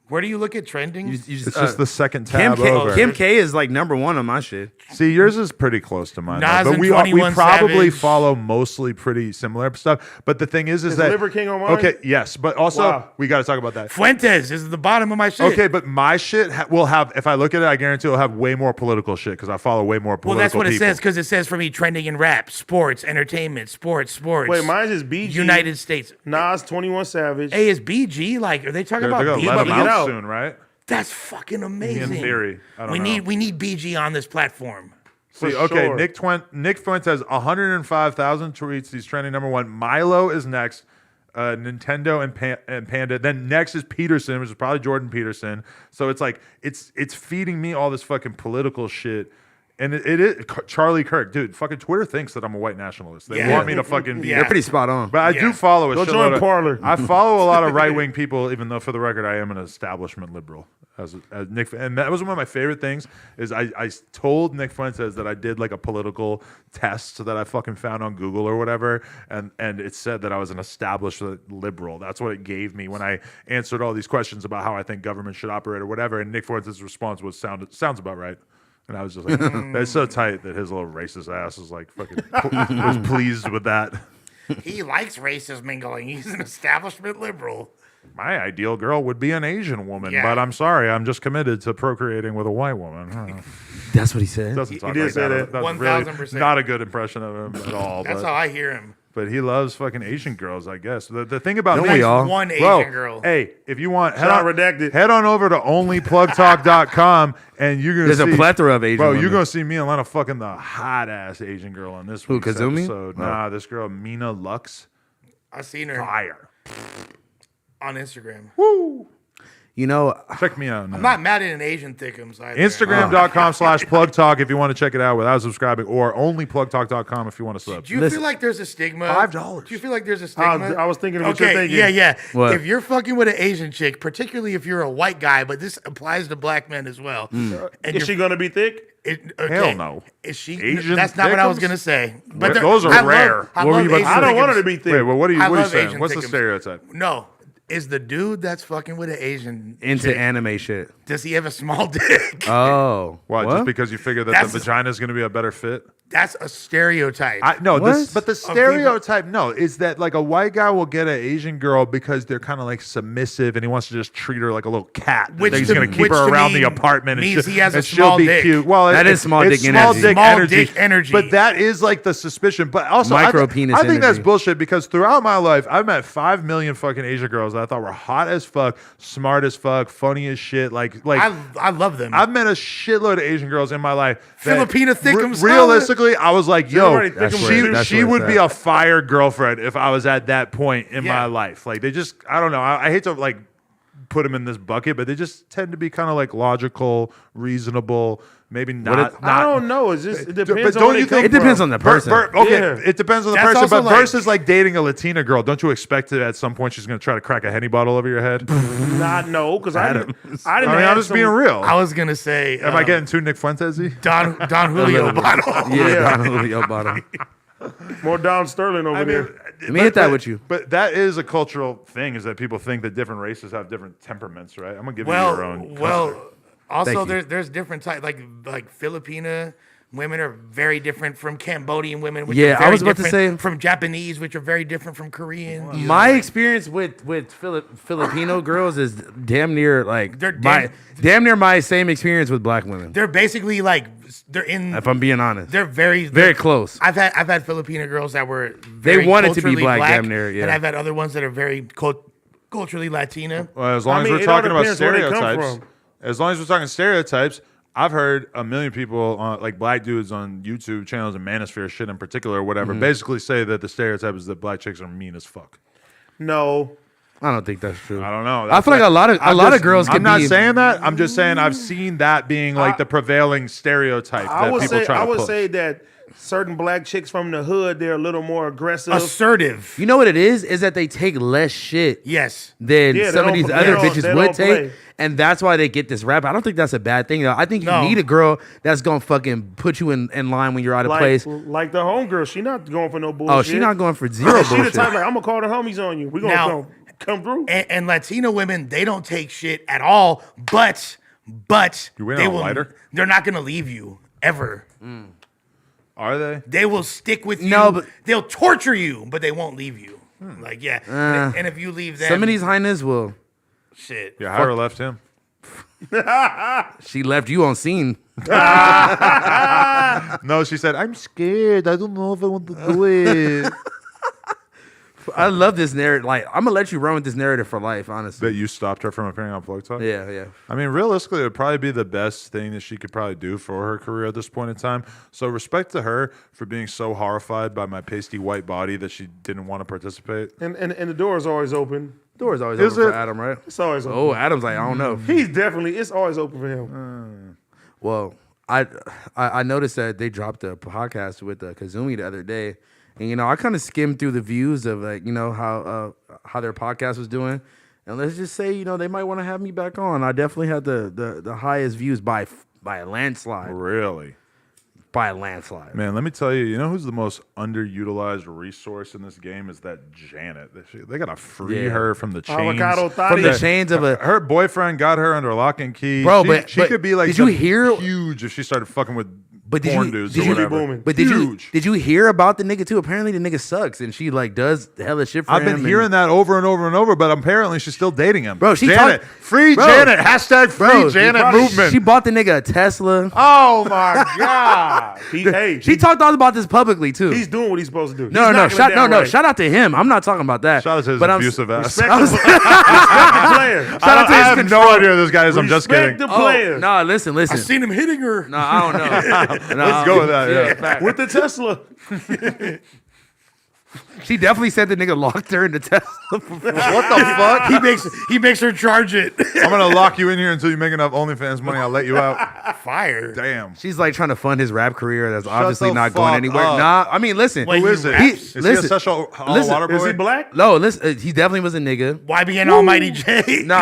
Where do you look at trending? You It's just the second tab Kim K, over. Kim K is like #1 on my shit. See, yours is pretty close to mine, Nas though, but and we 21 probably Savage. follow mostly pretty similar stuff. But the thing is that Liver King on mine? okay, yes, but also Wow. we got to talk about that. Fuentes is the bottom of my shit. Okay, but my shit will have, if I look at it, I guarantee it'll have way more political shit because I follow way more political Well, that's what it people. says, because it says for me trending in rap, sports, entertainment, sports. Wait, mine's is BG. United States. Nas, 21 Savage. A is BG. Like, are they talking They're about going to BG? let him get out out. soon, right? That's fucking amazing. In theory. I don't know. We need BG on this platform. See, For okay, sure. Nick Fuentes has 105,000 tweets. He's trending #1. Milo is next. Nintendo and Panda. Then next is Peterson, which is probably Jordan Peterson. So it's like it's feeding me all this fucking political shit. And it is Charlie Kirk, dude. Fucking Twitter thinks that I'm a white nationalist. They Yeah. want me to fucking be. Yeah. They're pretty spot on. But I Yeah. do follow a Go shitload join of- Parler. I follow a lot of right wing people, even though for the record I am an establishment liberal. As Nick, and that was one of my favorite things. Is I told Nick Fuentes that I did like a political test that I fucking found on Google or whatever, and it said that I was an establishment liberal. That's what it gave me when I answered all these questions about how I think government should operate or whatever. And Nick Fuentes' response was sounds about right. And I was just like, that's so tight that his little racist ass is like fucking was pleased with that. He likes races mingling. He's an establishment liberal. My ideal girl would be an Asian woman, Yeah. but I'm sorry, I'm just committed to procreating with a white woman. That's what he said. Doesn't talk did like say that. that. That's 1000%. really not a good impression of him at all. That's but, how I hear him. but he loves fucking Asian girls, I guess. The thing about Don't me, we all? One bro, Asian girl. hey, if you want, Not redacted. head on over to onlyplugtalk.com and you're gonna There's see a plethora of Asian Bro, women. you're gonna see me and Lana fucking the hot ass Asian girl on this Who, week's Kazumi? episode. Oh. Nah, this girl Mina Lux, I seen her fire. on Instagram. You know, Check me out. Now. I'm not mad at an Asian thickums either. Instagram.com/plugtalk if you want to check it out without subscribing, or onlyplugtalk.com if you want to sub. Do you feel like there's a stigma? $5. Do you feel like there's a stigma? I was thinking of what you're thinking. Yeah. What? If you're fucking with an Asian chick, particularly if you're a white guy, but this applies to black men as well. And Is she gonna be thick? Hell no. Is she? Asian That's not what I was thickums? gonna say. Well, there- those are I love- rare. I What were love you about to Asian say? I don't want her thickums. to be thick. Wait, well, what are I you love saying? Asian What's the thickums. stereotype? No, is the dude that's fucking with an Asian into chick, anime shit. does he have a small dick? Oh, Why? what? Just because you figure that That's- the vagina is going to be a better fit? That's a stereotype. No, What? but the stereotype, no, is that like a white guy will get an Asian girl because they're kind of like submissive and he wants to just treat her like a little cat. Which He's to- going to keep which her to around me the apartment and, means she- he has a and she'll small be dick. cute. Well, That is small dick small energy. dick Small energy. dick energy. But that is like the suspicion. But also, Micro I penis think that's energy. bullshit because throughout my life, I've met 5 million fucking Asian girls that I thought were hot as fuck, smart as fuck, funny as shit. Like I love them. I've met a shitload of Asian girls in my life. that Filipina thickums, Realistically, I was like, yo, Everybody thickums she, too. That's she where would it's be at. a fire girlfriend if I was at that point in Yeah. my life. Like they just, I don't know. I hate to like put them in this bucket, but they just tend to be kind of like logical, reasonable. Maybe not. I don't know. It depends But on don't where you they think- It depends on the person. Okay, Yeah. it depends on the That's person, also but like- versus like dating a Latina girl, don't you expect that at some point she's going to try to crack a Henny bottle over your head? Not no, because I didn't. I mean, have I'm just some- being real. I was gonna say, Am I getting too Nick Fuentes-y? Don Julio bottle? Yeah, Don Julio bottom. more Don Sterling over there. Let me hit that with you. But that is a cultural thing, is that people think that different races have different temperaments, right? I'm gonna give you your own. Also Thank you. there's different types like Filipina women are very different from Cambodian women, which Yeah, are I very was about to different say- from Japanese, which are very different from Korean. My experience with Filipino girls is damn near like They're damn near my same experience with black women. They're basically like they're in. If I'm being honest, They're very very close. I've had Filipina girls that were very wanted to be culturally black, damn near, yeah. and I've had other ones that are very culturally Latina. Well, as long I as mean, we're it all talking about depends where they come stereotypes, from. as long as we're talking stereotypes, I've heard a million people, like black dudes on YouTube channels and Manosphere shit in particular, or whatever, basically say that the stereotype is that black chicks are mean as fuck. No, I don't think that's true. I don't know. I feel like a lot of girls I'm could not be. saying that. I'm just saying I've seen that being like the prevailing stereotype I that would people say try to I would push. say that certain black chicks from the hood, they're a little more aggressive. Assertive. You know what it is? Is that they take less shit Yes. than Yeah, they some of don't- these they other don't- bitches they would don't take, play. and that's why they get this rap. I don't think that's a bad thing though. I think you No. need a girl that's gonna fucking put you in line when you're out of place. like the homegirl, she not going for no bullshit. Oh, she not going for zero Yeah, she the bullshit. type like I'm gonna call the homies on you. We gonna Now- come through. And Latino women, they don't take shit at all, but You win they on a will. lighter? They're not gonna leave you ever. Are they? They will stick with you. No, but- they'll torture you, but they won't leave you. Like yeah, and if you leave them, Some of these highness will. shit. Yeah, Hyra left him. She left you on scene. No, she said, I'm scared. I don't know if I want to do it. I love this narrative. Like I'm gonna let you run with this narrative for life, honestly. That you stopped her from appearing on Plug Talk? Yeah. I mean, realistically, it would probably be the best thing that she could probably do for her career at this point in time. So respect to her for being so horrified by my pasty white body that she didn't want to participate. And the door is always open. Door's always Is open it? for Adam, right? It's always open. Oh, Adam's like, I don't know. It's always open for him. Well, I noticed that they dropped a podcast with Kazumi the other day, and I kind of skimmed through the views of like how their podcast was doing, and let's just say they might want to have me back on. I definitely had the highest views by a landslide. Really? By a landslide. Man, let me tell you, you know who's the most underutilized resource in this game is that Janet. They got to free Yeah. her from the chains. Avocado From the Thotty. chains of a Her boyfriend got her under lock and key. Bro, she, but she could be like did you hear- huge if she started fucking with But did porn you dudes did or you whatever. booming. but Huge. did you hear about the nigga too? Apparently the nigga sucks and she like does hella shit for I've him. been and- hearing that over and over and over, but apparently she's still dating him. Bro, she Janet, talk- free Bro. Janet, hashtag free Bro, Janet movement. She bought the nigga a Tesla. Oh my god! She talked all about this publicly too. He's doing what he's supposed to do. No, He's knocking it down right. shout out to him. I'm not talking about that. Shout out to his But I'm- abusive ass. Respect the player. Shout out to I his have control. no idea who this guy is. I'm just Respect kidding. the player. Oh, nah, listen. I seen him hitting her. No, I don't know. No, Let's go with that. Yeah. fact. With the Tesla. She definitely said the nigga locked her in the Tesla. What the fuck? He makes her charge it. I'm gonna lock you in here until you make enough OnlyFans money. I'll let you out. Fire. Damn. She's like trying to fund his rap career that's obviously the not going fuck anywhere. up. Nah, I mean, listen. Wait, Who is it? raps? Is he a sexual listen, water boy? Is he black? No, listen. He definitely was a nigga. Why being Almighty J? No.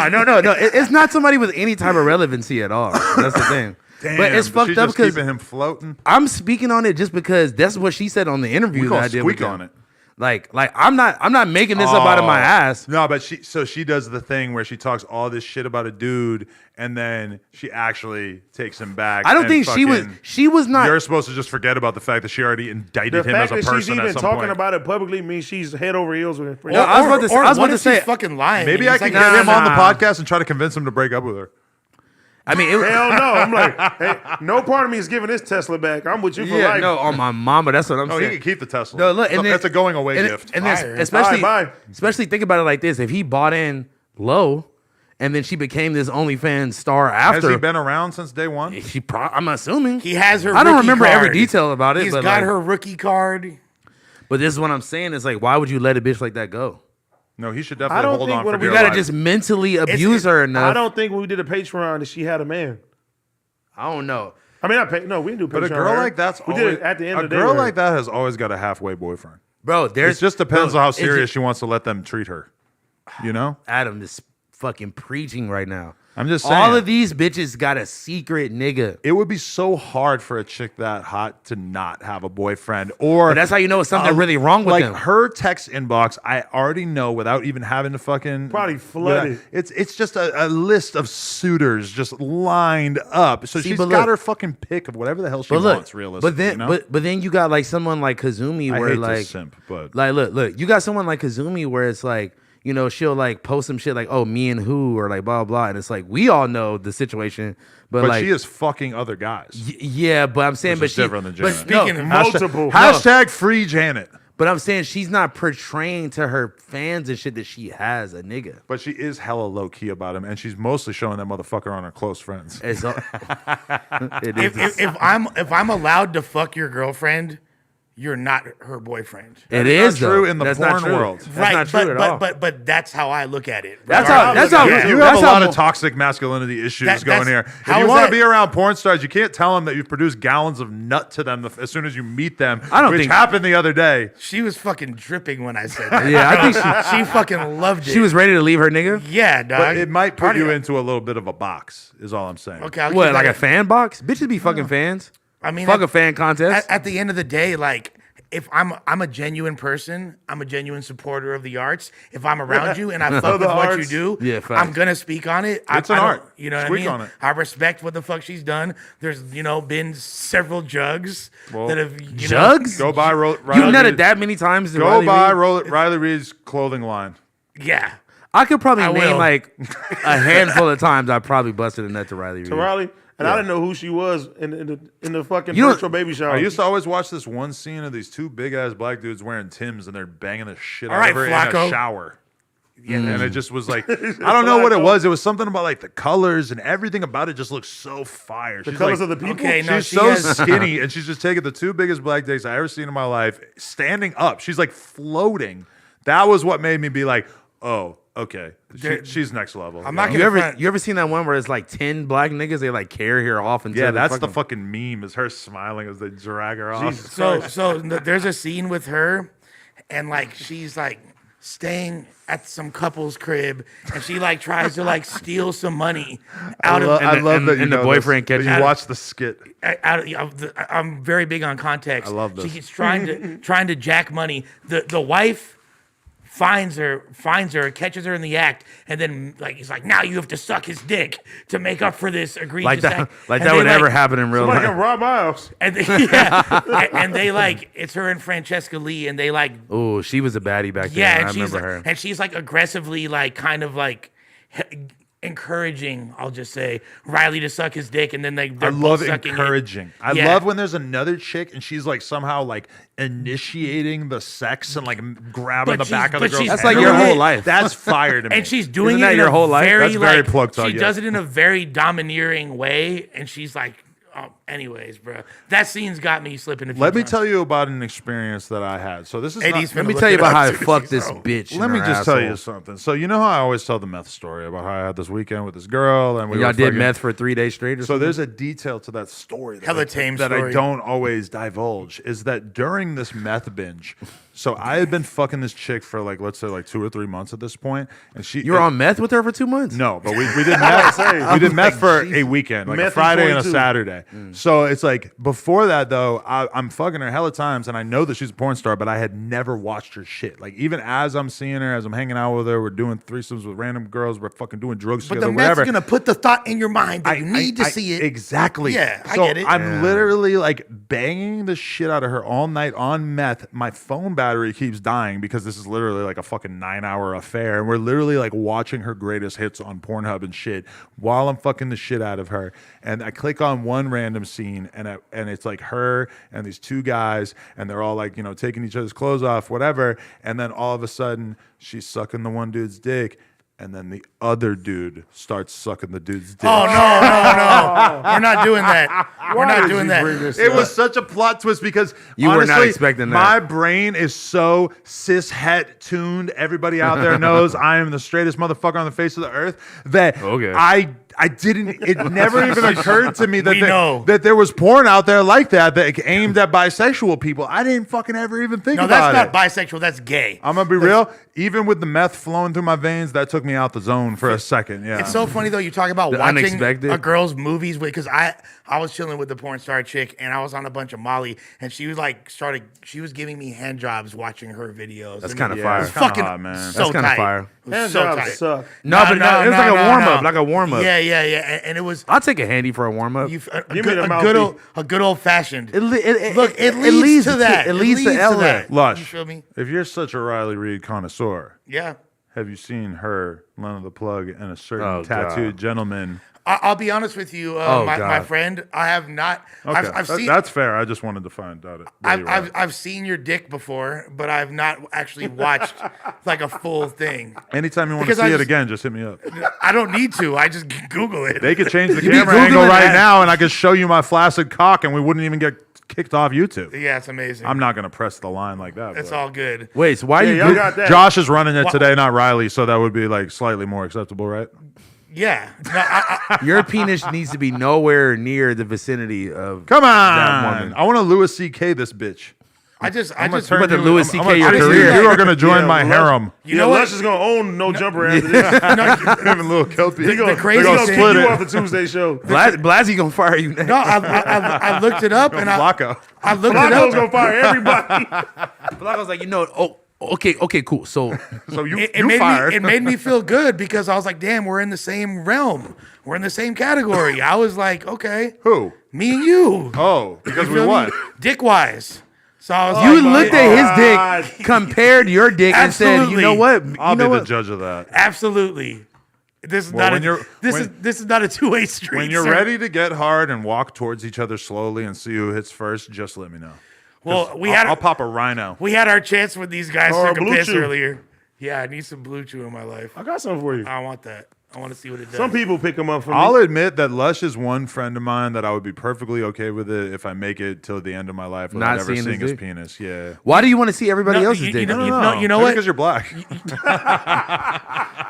It's not somebody with any type of relevancy at all. That's the thing. Damn, but it's fucked she's up just because keeping him floating. I'm speaking on it just because that's what she said on the interview We that gonna I did with squeak them. on it. Like I'm not making this up out of my ass. No, but she does the thing where she talks all this shit about a dude, and then she actually takes him back. I don't and think she was not. You're supposed to just forget about the fact that she already indicted The him as fact a that she's person even at some talking point. about it publicly means she's head over heels with him. No, I was about to- I was what about to if say- she's fucking lying? Maybe and I he's can like, get him on the nah. podcast and try to convince him to break up with her. I mean, Hell no. I'm like, hey, no part of me is giving this Tesla back. I'm with you for yeah, life. no, on my mama. That's what I'm Oh, he saying. can keep the Tesla. No, look, and then, that's a going away and, gift. And then, Fire. especially, All right, bye. especially think about it like this: if he bought in low, and then she became this OnlyFans star Has after, he been around since day one? I'm assuming He has her. I don't rookie remember card. every detail about it. He's but got like- her rookie card. But this is what I'm saying: is like, why would you let a bitch like that go? No, he should I definitely don't hold think on when for we You dear gotta life. just mentally abuse her enough. I don't think when we did a Patreon that she had a man. I don't know. I mean, no, we didn't do Patreon. But a girl right? like that's we always, did it at the end a of the day. girl with her. like that has always got a halfway boyfriend. Bro, It just depends on how it's serious just- she wants to let them treat her. You know? Adam is fucking preaching right now. I'm just saying. All of these bitches got a secret nigga. It would be so hard for a chick that hot to not have a boyfriend, or But that's how you know it's something really wrong with like them. her text inbox. I already know without even having to fucking Probably flooded. It's just a list of suitors just lined up. So See, she's but got look- her fucking pick of whatever the hell she But look, wants. Realistically, but then, you know? but then you got like someone like Kazumi I where hate to like, simp, but like look, you got someone like Kazumi where it's like, you know, she'll like post some shit like, oh, me and who, or like blah blah, and it's like we all know the situation, but like she is fucking other guys. yeah, but I'm saying, Which but is different than but Janet. no, Speaking of multiple. Hashtag free Janet. but I'm saying she's not portraying to her fans and shit that she has a nigga. But she is hella low key about him, and she's mostly showing that motherfucker on her close friends. It's all, it is. If I'm allowed to fuck your girlfriend, you're not her boyfriend. It That's is not true though. in the That's not porn true. world. That's Right, not true at all. but that's how I look at it. That's how- that's how- Yeah. You That's have a how lot mo- of toxic masculinity issues That- going that's- here. If how you is want to that- be around porn stars, you can't tell them that you've produced gallons of nut to them as soon as you meet them, I don't which think- happened the other day. She was fucking dripping when I said that. Yeah, I think she fucking loved it. she was ready to leave her nigga. Yeah, dog. But it might put Party- you into a little bit of a box, is all I'm saying. Okay, I'll What, keep like that. a fan box? Bitches be fucking fans. I mean, Fuck at- a fan contest. At the end of the day, like if I'm a genuine person, I'm a genuine supporter of the arts. If I'm around you and I fuck with what you arts. do, Yeah, facts. I'm gonna speak on it. It's an I don't- art. You know what Squeak I mean? on it. I respect what the fuck she's done. There's been several jugs Well, that have Jugs? Go buy You've Riley nutted Reid's- that many times. to Go Riley buy Reid? Riley Reid's clothing line. Yeah. I could probably I name will. like a handful of times I probably busted a nut to Riley Reid. To Riley, and I didn't know who she was in the fucking You know- virtual baby shower. I used to always watch this one scene of these two big ass black dudes wearing Timbs and they're banging the shit All out right, of her in Flacco. a shower. And it just was like, I don't know what it was. It was something about like the colors and everything about it just looks so fire. the She's colors like, of the people. Okay, no, She's she so has- skinny and she's just taking the two biggest black dicks I ever seen in my life, standing up. She's like floating. That was what made me be like, oh, okay. She's next level. I'm not You gonna ever front. you ever seen that one where it's like 10 black niggas they like carry her off and Yeah, that's the fucking meme is her smiling as they drag her off. Jesus So Christ. there's a scene with her, and like she's like staying at some couple's crib, and she like tries to like steal some money out of. I love that you and the know boyfriend this, that catches- you watch the skit. I'm very big on context. I love this. She's trying to jack money. The wife finds her, catches her in the act, and then like he's like, now you have to suck his dick to make up for this egregious act. Like And that they, would ever happen in real Somebody life. can rob my house. And they, and they like, it's her and Francesca Lee, and they like, Oh, she was a baddie back then. yeah, I and she's remember like, her. and she's like aggressively like kind of like encouraging, I'll just say, Riley to suck his dick, and then I they're love both sucking encouraging. I Yeah. love when there's another chick and she's like somehow like initiating the sex and like grabbing But the back she's- of the but girl's she's That's head. like your doing whole it- life. That's fire to me. And she's doing Isn't it that in your a whole life? very, That's very like, plugged she out, yes. does it in a very domineering way, and she's like, oh, anyways, bro. That scene's got me slipping a few Let me times. tell you about an experience that I had. So this is AD's not, Let me look tell you it about up how I soon as fucked he's this home. bitch. in Let me her just tell asshole. you something. So you know how I always tell the meth story about how I had this weekend with this girl and we Y'all were did fucking- meth for 3 days straight or So something? there's a detail to that story that, Hella I, tame that I story. don't always divulge. Is that during this meth binge, so I had been fucking this chick for like let's say like 2 or 3 months at this point, and she You were on meth with her for 2 months? no, but we did meth. We did meth for a Jesus. weekend, like Meth a in Friday and a 22. Saturday. So it's like before that though, I'm fucking her hella times, and I know that she's a porn star, but I had never watched her shit. Like even as I'm seeing her, as I'm hanging out with her, we're doing threesomes with random girls, we're fucking doing drugs But together, the meth's whatever. gonna put the thought in your mind that you need to see it. Exactly. Yeah, I so get it. I'm literally like banging the shit out of her all night on meth. My phone battery keeps dying because this is literally like a fucking 9-hour affair. And we're literally like watching her greatest hits on Pornhub and shit while I'm fucking the shit out of her. And I click on one random scene and it's like her and these 2 guys and they're all like, you know, taking each other's clothes off, whatever. And then all of a sudden she's sucking the one dude's dick. And then the other dude starts sucking the dude's dick. Oh no! We're not doing that. We're Why not did doing you that. bring this It up? was such a plot twist because You were honestly, not expecting that. My brain is so cis het tuned. Everybody out there knows I am the straightest motherfucker on the face of the earth. That Okay. I didn't. It never even occurred to me that We know. that there was porn out there like that aimed at bisexual people. I didn't fucking ever even think No, about that's it. not bisexual. That's gay. I'm gonna be real. Even with the meth flowing through my veins, that took me out the zone for a second. Yeah, It's so funny though. You talk about The watching unexpected. a girl's movies because I was chilling with the porn star chick and I was on a bunch of Molly and she was like she was giving me hand jobs watching her videos. That's And kind of it fire. was it's kinda fucking hot, man. So That's kinda tight. fire. It was Hand so jobs tight. suck. No, but it was like a warm-up, like a warm-up. Yeah. And it was I'll take a handy for a warm-up. a Give me the good old fashioned. It It leads to that. It leads to LA. Lush. You feel me? If you're such a Riley Reid connoisseur, Yeah. have you seen her, Lena the Plug, and a certain Oh, tattooed God. gentleman? I'll be honest with you, Oh, my God. friend. I have not. Okay, I've seen. that's fair. I just wanted to find out it. I've seen your dick before, but I've not actually watched like a full thing. Anytime you want to Because see I it just- again, just hit me up. I don't need to. I just Google it. They could change the You be camera angle Googling right that? now, and I could show you my flaccid cock, and we wouldn't even get kicked off YouTube. Yeah, it's amazing. I'm not gonna press the line like that. It's but- all good. Wait, so why Yeah, you y'all got that. Josh is running it today, not Riley, so that would be like slightly more acceptable, right? Yeah. No, I, your penis needs to be nowhere near the vicinity of Come that on, woman. I want to Louis C.K. this bitch. I just I'm gonna just turn But the you- Louis I'm CK gonna your turn you- career. You are gonna join my Lush- harem. You know what? Lush is gonna own No Jumper after this. Him and Lil Kelpy. He gonna, crazy he gonna thing- split split you it. off the Tuesday show. Blazzy gonna fire you next. No, I looked it up and Flacco. I looked it Flacco's up. gonna fire everybody. Blackout's like, okay, cool. So So you It you made fired. me. It made me feel good because I was like, "Damn, we're in the same realm. We're in the same category." I was like, "Okay, Who? me and you." Oh, because You we feel me? won. Dick wise. So I was you like, looked at his dick, compared your dick, and said, "You know what? I'll You know be the what? judge of that. absolutely. This is Well, not when a you're- this is not a two-way street. When you're sir. ready to get hard and walk towards each other slowly and see who hits first, just let me know. Well, I'll pop a rhino. we had our chance when these guys Or a took a Blue piss Chew. earlier. Yeah, I need some Blue Chew in my life. I got something for you. I want that. I want to see what it does. Some people pick them up for I'll me. admit that Lush is one friend of mine that I would be perfectly okay with it if I make it till the end of my life without Not ever seeing his seeing his dick? penis. Yeah. Why do you want to see everybody No, else's you dick? know- No, you no, know- no. you know Maybe what? because you're black.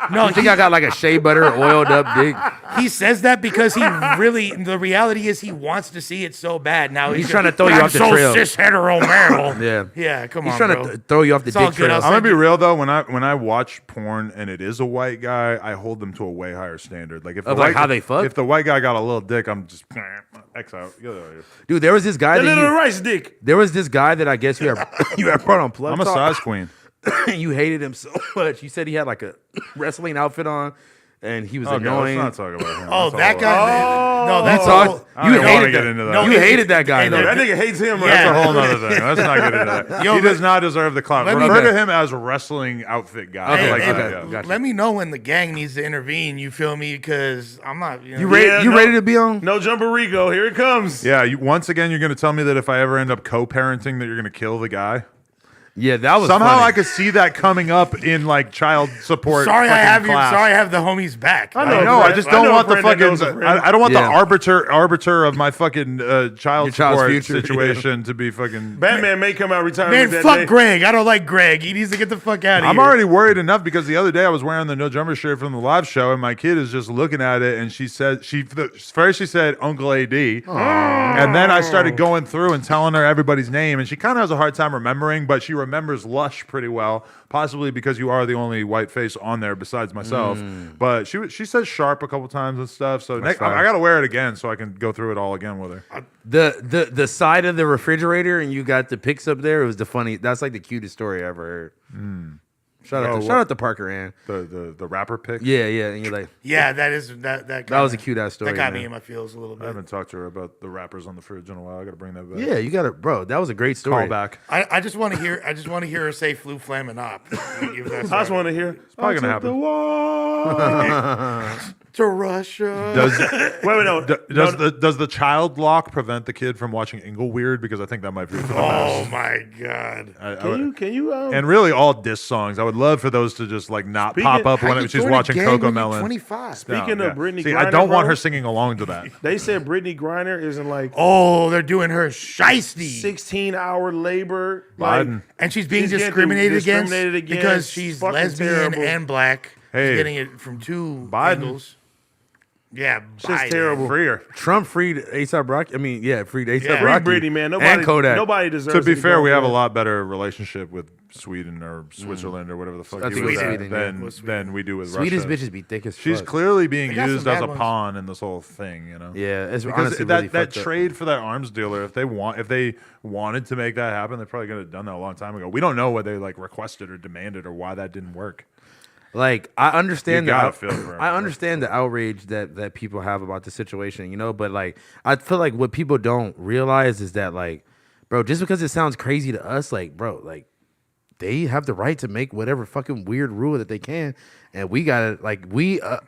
No, I think I got like a shea butter oiled up dick. he says that because he really. The reality is he wants to see it so bad. Now He's trying to throw you "But off the I'm so trail." cis hetero male. Yeah. Yeah, come He's on, trying bro. to throw you off the It's all dick good. trail. I'll I'm gonna send be you- real though. When I watch porn and it is a white guy, I hold them to a way higher standard. Like if the Of, like, white, how they fuck? If the white guy got a little dick, I'm just X out. Get out of here. Dude, there was this guy That that little you, rice dick. there was this guy that I guess you have brought on plug I'm a talk. size queen. you hated him so much. You said he had like a wrestling outfit on, and he was Okay, annoying. let's not talk about him. Oh, That's that all- guy. No, that's You all. talked- I don't you even wanna hated get that. into that. No, You hated that guy. Hey, though. no, That nigga hates him. Right? Yeah. That's a whole nother thing. Let's not get into that. Yo, He does not deserve the clout. let me- Refer to him as a wrestling outfit guy. Okay, Like, okay. yeah. Gotcha. Let me know when the gang needs to intervene. You feel me? Because I'm not. You, know, You ready? Yeah, you no- ready to be on? No jumper Rico. Here it comes. Yeah, once again, you're going to tell me that if I ever end up co-parenting, that you're going to kill the guy. Yeah, that was Somehow funny. I could see that coming up in like child support. Sorry, I fucking have you. class. Sorry, I have the homies back. I I know. know. I friend- just I don't know a want the friend that fucking. knows a friend. I don't want Yeah. the arbiter of my fucking child child's support future, situation to be fucking. Batman may come out retirement Man, that fuck day. Greg. I don't like Greg. He needs to get the fuck out of here. I'm already worried enough because the other day I was wearing the no jumper shirt from the live show and my kid is just looking at it and she said first she said Uncle AD and then I started going through and telling her everybody's name and she kind of has a hard time remembering, but she remembers Lush pretty well, possibly because you are the only white face on there besides myself. But she says Sharp a couple times and stuff, so next, I got to wear it again so I can go through it all again with her. The side of the refrigerator and you got the pics up there. It was the funny. That's like the cutest story I ever heard. Shout out to Parker Ann. The rapper pic. Yeah, and you're like, Yeah, that is that. that was a cute ass story. That got man. me in my feels a little I bit. haven't talked to her about the rappers on the fridge in a while. I got to bring that back. Yeah, you got it, bro. That was a great story. Call back. I just want to hear. I just want to hear her say "flu flamin' up." I just want to hear. probably gonna I took happen. the wall to Russia. Does the child lock prevent the kid from watching Ingleweird? Because I think that might be for the Oh best. my god. Can you? And really, all diss songs. I would love for those to just like not pop up How when you she's join a watching gang Coco when you're Melon. 25. Speaking of Brittany See, I Griner, don't want bro, her singing along to that. They said Brittany Griner isn't like Oh, they're doing her shiesty. 16-hour labor. Budden. Like, And she's being She's getting discriminated against discriminated because against. she's Fucking lesbian terrible. and black. Hey. She's getting it from two Biden. angles. Yeah, just Biden. terrible. Free her. Trump freed ASAP Rocky. I mean, yeah, freed ASAP Yeah. Free Rocky. Brittany, man. and Kodak. Nobody deserves. To be be fair, going we have a through lot better relationship with Sweden or Switzerland or whatever the fuck I you think was it's at Sweden, yeah. than we do with Sweetest Russia. bitches be thick as fuck. She's clearly being They got used some as bad a ones. pawn in this whole thing, you know? Yeah, it's Because honestly that really fucked up. trade for that arms dealer, if they wanted to make that happen, they probably could have done that a long time ago. We don't know what they like requested or demanded or why that didn't work. Like I understand You gotta the feel for her. I understand the outrage that people have about the situation, you know, but like I feel like what people don't realize is that like, bro, just because it sounds crazy to us, like, bro, like they have the right to make whatever fucking weird rule that they can, and we gotta like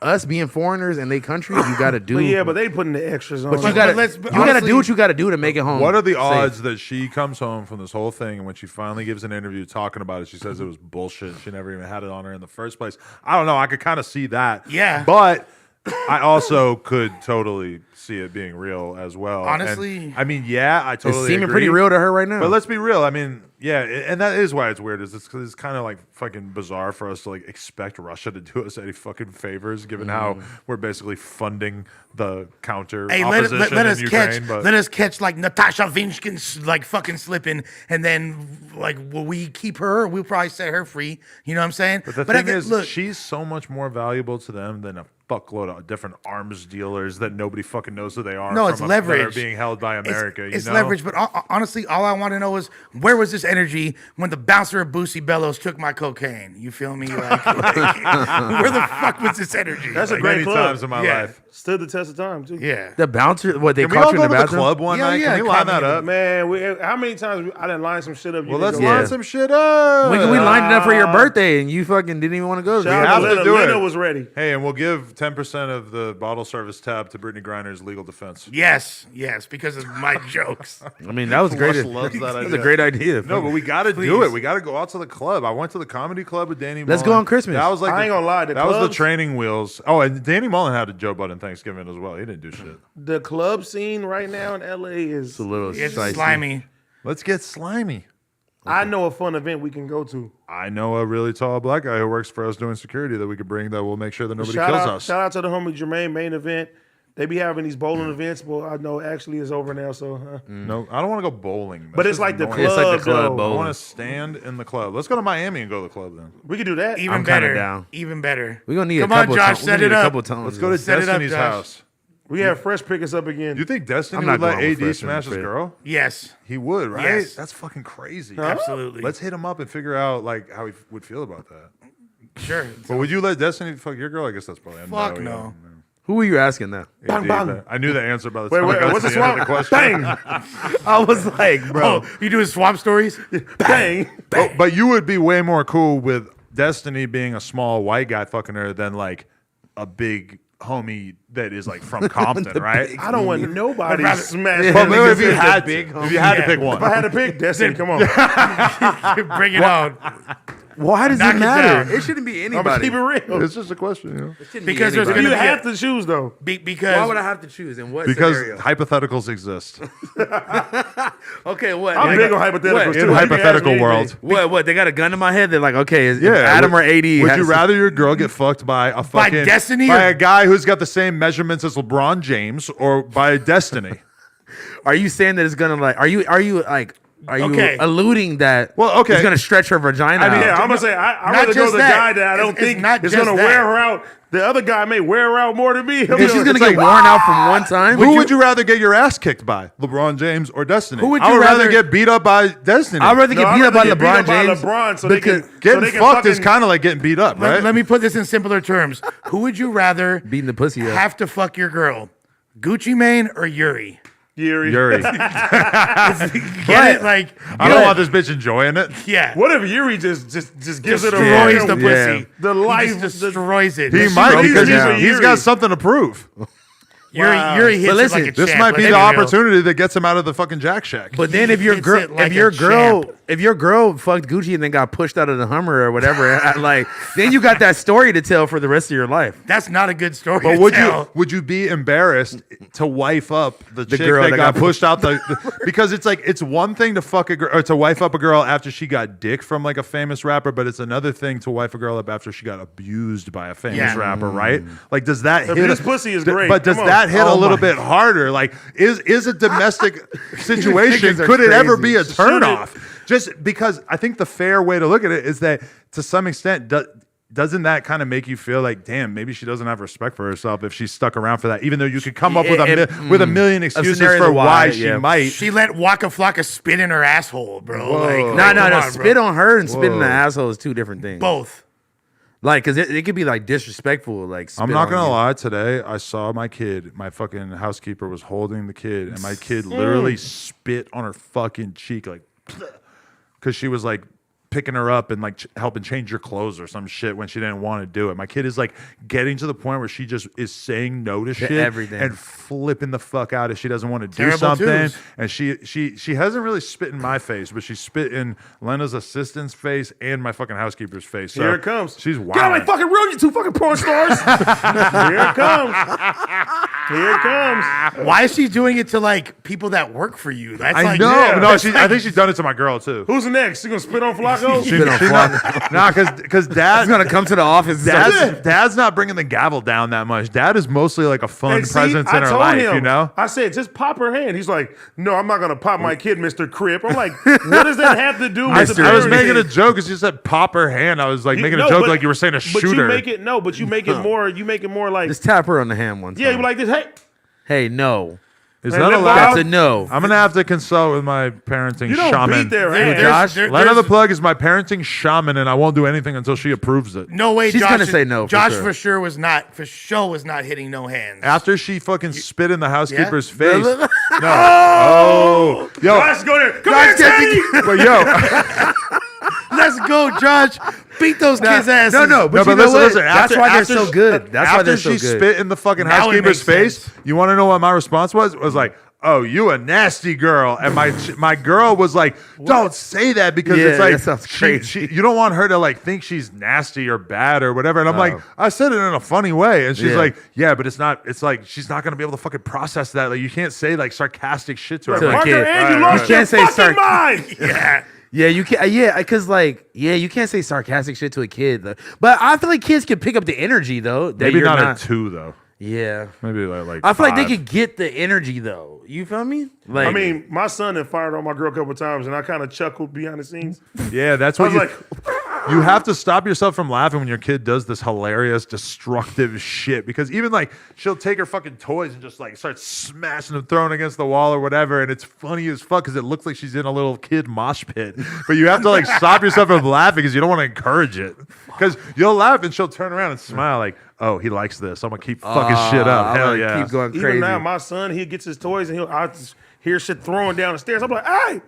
us being foreigners in their country, you gotta do. But yeah, but they putting the extras on. But you Like, gotta let's- you but gotta honestly- do what you gotta do to make it home. What are the safe. odds that she comes home from this whole thing and when she finally gives an interview talking about it, she says it was bullshit. She never even had it on her in the first place. I don't know. I could kind of see that. Yeah. But I also could totally see it being real as well. And, Honestly- I mean, yeah, I It's totally seeming agree. pretty real to her right now. But let's be real. I mean, yeah, and that is why it's weird. Is it's because it's kind of like fucking bizarre for us to like expect Russia to do us any fucking favors, given how we're basically funding the counter Hey, opposition let us in Ukraine. catch. But Let us catch like Natasha Vinskin like fucking slipping, and then like will we keep her? We'll probably set her free. You know what I'm saying? But the I thing think- is, look, she's so much more valuable to them than a fuckload of different arms dealers that nobody fucking knows who they are. No, it's that are leverage. being held by America. It's you know? leverage, but honestly, all I want to know is where was this energy when the bouncer of Boosie Bellows took my cocaine? You feel me? Like, where the fuck was this energy? That's a Like, great Many club. times in my Yeah. life. stood the test of time too. yeah. The bouncer, what they Can we caught all you go in to the the bathroom? club one Yeah, night? yeah, Can we line caught me that in the- up? Man, how many times I didn't line some shit up? you Well, let's didn't go? line some shit up. We lined it up for your birthday and you fucking didn't even want to go. Shout have out to to do Lena it. was ready. Hey, and we'll give 10% of the bottle service tab to Brittany Griner's legal defense. Yes, because of my jokes. I mean, that was great. Lush loves that That was a idea. great idea. No, but we got to do it. We got to go out to the club. I went to the comedy club with Danny Let's Mullen. go on Christmas. That was like I ain't gonna lie, the that was the clubs- training wheels. Oh, and Danny Mullen had a Joe Budden Thanksgiving as well. He didn't do shit. The club scene right now in LA is. It's a little It's shicey. slimy. Let's get slimy. I know a fun event we can go to. I know a really tall black guy who works for us doing security that we could bring that will make sure that nobody Shout kills out, us. shout out to the homie Jermaine main event. They be having these bowling events, but I know actually it's over now. So, No, I don't want to go bowling. but That's it's like the annoying. club. It's like the club though. I bowling. want to stand in the club. Let's go to Miami and go to the club then. We could do that. Even I'm kinda better. down. Even better. We're gonna need Come a couple on, Josh, of set it up. tones. Let's go to Set it up, Destiny's Josh. house. We have Fresh pick us up again. You think Destiny I'm not would let going with AD Fresh smash and his Fit. girl? Yes, He would, right? Yes. That's fucking crazy. absolutely. Let's hit him up and figure out like how he would feel about that. Sure. But would you let Destiny fuck your girl? I guess that's probably a Fuck no. no. Who were you asking now? AD, bang. I knew the answer by the Wait, time I got what's to the the end of the swamp? question. Bang, I was like, bro. Oh, you doing swamp stories? bang. But you would be way more cool with Destiny being a small white guy fucking her than like a big homie that is like from Compton, right? I don't want nobody rather- smash. But niggas if you in the had big to, if you had to Yeah. pick If I one, had to pick Destiny, come on. Bring it on. Why does Knock it it matter? down. It shouldn't be I'm gonna anybody. keep it real. it's just a question, you know. It shouldn't Because be there's anybody. You gonna be have to choose though. Because Why would I have to choose? In what Because scenario? hypotheticals exist Okay, what? I'm They big got- on hypotheticals what? too. in You can ask hypothetical me world. anything. What? They got a gun to my head. They're like, okay, is Yeah, Adam or AD? Would has- you rather your girl get fucked by a fucking Destiny by or- a guy who's got the same measurements as LeBron James, or by Destiny? Are you saying that it's gonna like? Are you like? Are you Okay. alluding that? Well, okay. it's gonna stretch her vagina. I mean, out? Yeah, I'm gonna say I'd Not rather go just the that. guy that I don't It's think not is just gonna that. wear her out. The other guy may wear her out more than me. He'll be If she's like- gonna it's get like, worn out from one time, Who would you rather get your ass kicked by, LeBron James or Destiny? Who would I you would rather rather- get beat up by Destiny. I'd rather No, get I'd beat up by rather get beat LeBron up by James. LeBron so they because can- Getting they can fucked is fucking- kind of like getting beat up, right? Let me put this in simpler terms. Who would you rather beating the pussy up. have to fuck your girl? Gucci Mane or Yuri? Yuri. Yuri. Get it? Like, I don't want this bitch enjoying it. yeah. What if Yuri just gives it a Destroys royal- the pussy. the He life just destroys it. He She might broke because it down. he's Yuri. got something to prove. Yuri hits But it listen, like a This champ. might be Let's the be real. opportunity that gets him out of the fucking Jack Shack. But then if your hits girl, it like if your a girl, champ. if your girl fucked Gucci and then got pushed out of the Hummer or whatever, like then you got that story to tell for the rest of your life. That's not a good story. But to would tell. you be embarrassed to wife up the chick girl that that got got pushed out because it's like it's one thing to fuck a girl or to wife up a girl after she got dick from like a famous rapper, but it's another thing to wife a girl up after she got abused by a famous Yeah. rapper, right? Like does that If hit this pussy is great, but does come on. that hit a Oh little my bit harder? Like is a domestic situation Niggas are could it ever crazy. be a turnoff? Just because I think the fair way to look at it is that to some extent doesn't that kind of make you feel like, damn, maybe she doesn't have respect for herself if she's stuck around for that, even though you could come up with a million excuses scenario for why why, she yeah. might. She let Waka Flocka spit in her asshole, bro. Whoa. Like, No, come no. on, Spit bro. on her and spit in the Whoa. asshole is two different things. Both. Like, cause it could be like disrespectful. Like, I'm spit not on gonna you. lie. Today, I saw my kid. My fucking housekeeper was holding the kid, and my kid literally spit on her fucking cheek, like, because she was like picking her up and like helping change her clothes or some shit when she didn't want to do it. My kid is like getting to the point where she just is saying no to shit everything. and flipping the fuck out if she doesn't want to do Terrible something. twos. And she hasn't really spit in my face, but she spit in Lena's assistant's face and my fucking housekeeper's face. So Here it comes. She's wild. Get out of my fucking room, you two fucking porn stars. Here it comes. Here it comes. Why is she doing it to like people that work for you? That's I like, know. yeah. No, I think she's done it to my girl too. Who's next? You gonna spit on Flacco? Spit on Flacco. Nah, because dad. He's gonna come to the office. And start- Dad's not bringing the gavel down that much. Dad is mostly like a fun And see, presence I in her told life, him, you know? I said, just pop her hand. He's like, no, I'm not gonna pop my kid, Mr. Crip. I'm like, what does that have to do with the I was parenting? making a joke because you said pop her hand. I was like making a No, joke but- like you were saying a But shooter. you make it more. You make it more like Just tap her on the hand one time. yeah. You like this? Hey, Hey, no. Is Man, that that allowed? That's a no. I'm gonna have to consult with my parenting you don't shaman. beat their There- ass. Josh, there- Lena the there's- plug is my parenting shaman, and I won't do anything until she approves it. No way. She's Josh gonna is- say no for Josh sure. for sure was not hitting no hands. After she fucking spit in the housekeeper's Yeah? face. No. Oh, yo, Josh, go there. Come here, Teddy. but yo. Let's go, Josh. Beat those kids' asses. No, no, but No, you but know listen, what? listen. That's why they're so good. That's why after they're so she good. spit in the fucking Now it housekeeper's makes face, sense. you want to know what my response was? It was like, "Oh, you a nasty girl," and my girl was like, "Don't say that because Yeah, it's like that sounds crazy. you don't want her to like think she's nasty or bad or whatever." And I'm like, Oh. I said it in a funny way, and she's Yeah. like, "Yeah, but it's not. It's like she's not gonna be able to fucking process that. Like you can't say like sarcastic shit to her." To a Like, kid. Parker, and you Right, lost right. your Can't say fucking mind. Yeah. Yeah, you can't. Yeah, because like, yeah, you can't say sarcastic shit to a kid. Though. But I feel like kids can pick up the energy though. That maybe you're not, not at 2 though. Yeah, Maybe like I feel like they 5. could get the energy though. You feel me? Like, I mean, my son had fired on my girl a couple times, and I kind of chuckled behind the scenes. Yeah, that's I what was you. like, you have to stop yourself from laughing when your kid does this hilarious, destructive shit. Because even like she'll take her fucking toys and just like start smashing them, throwing against the wall or whatever, and it's funny as fuck because it looks like she's in a little kid mosh pit. But you have to like stop yourself from laughing because you don't want to encourage it. Because you'll laugh and she'll turn around and smile like, "Oh, he likes this. I'm gonna keep fucking shit up." Hell yeah! Keep going crazy. Even now, my son, he gets his toys and I just hear shit throwing down the stairs. I'm like, hey.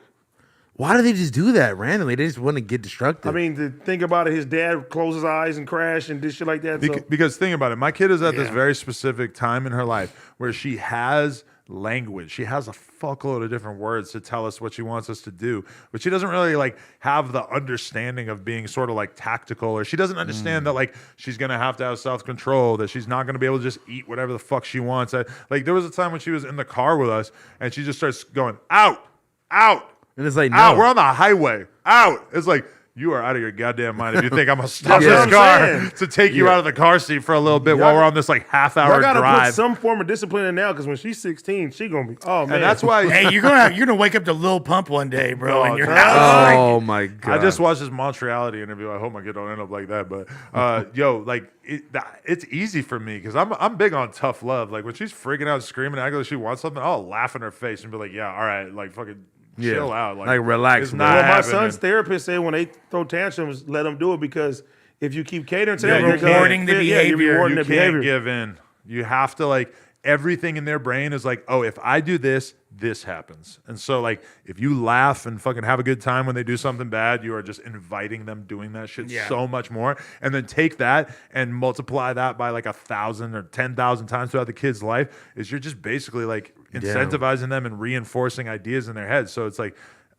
Why do they just do that randomly? They just want to get destructive. I mean, to think about it, his dad closed his eyes and crashed and did shit like that. So. Because think about it, my kid is at this very specific time in her life where she has language. She has a fuckload of different words to tell us what she wants us to do, but she doesn't really like have the understanding of being sort of like tactical, or she doesn't understand that like she's gonna have to have self-control, that she's not gonna be able to just eat whatever the fuck she wants. Like there was a time when she was in the car with us and she just starts going, out, out. and it's like, Out. no. We're on the highway. Out. It's like, you are out of your goddamn mind if you think I'm gonna stop That's what this I'm car to take you out of the car seat for a little bit while we're on this like half-hour I gotta put drive. some form of discipline in now because when she's 16, she gonna be. Oh man, And that's why Hey, you're gonna wake up to Lil Pump one day, bro, in your house. Oh my god! I just watched this Montreality interview. I hope my kid don't end up like that. But yo, like it's easy for me because I'm big on tough love. Like when she's freaking out, screaming, acting like she wants something, I'll laugh in her face and be like, "Yeah, all right, like fucking chill out, like relax, it's bro." not Well, my happening." son's therapist said when they throw tantrums, let them do it because if you keep catering to Yeah, that, you're you're rewarding the Yeah, you're behavior. rewarding You the can't behavior. give in. You have to like everything in their brain is like, oh, if I do this, this happens. And so like if you laugh and fucking have a good time when they do something bad, you are just inviting them doing that shit so much more. And then take that and multiply that by like 1,000 or 10,000 times throughout the kid's life, is you're just basically like incentivizing them and reinforcing ideas in their heads. So it's like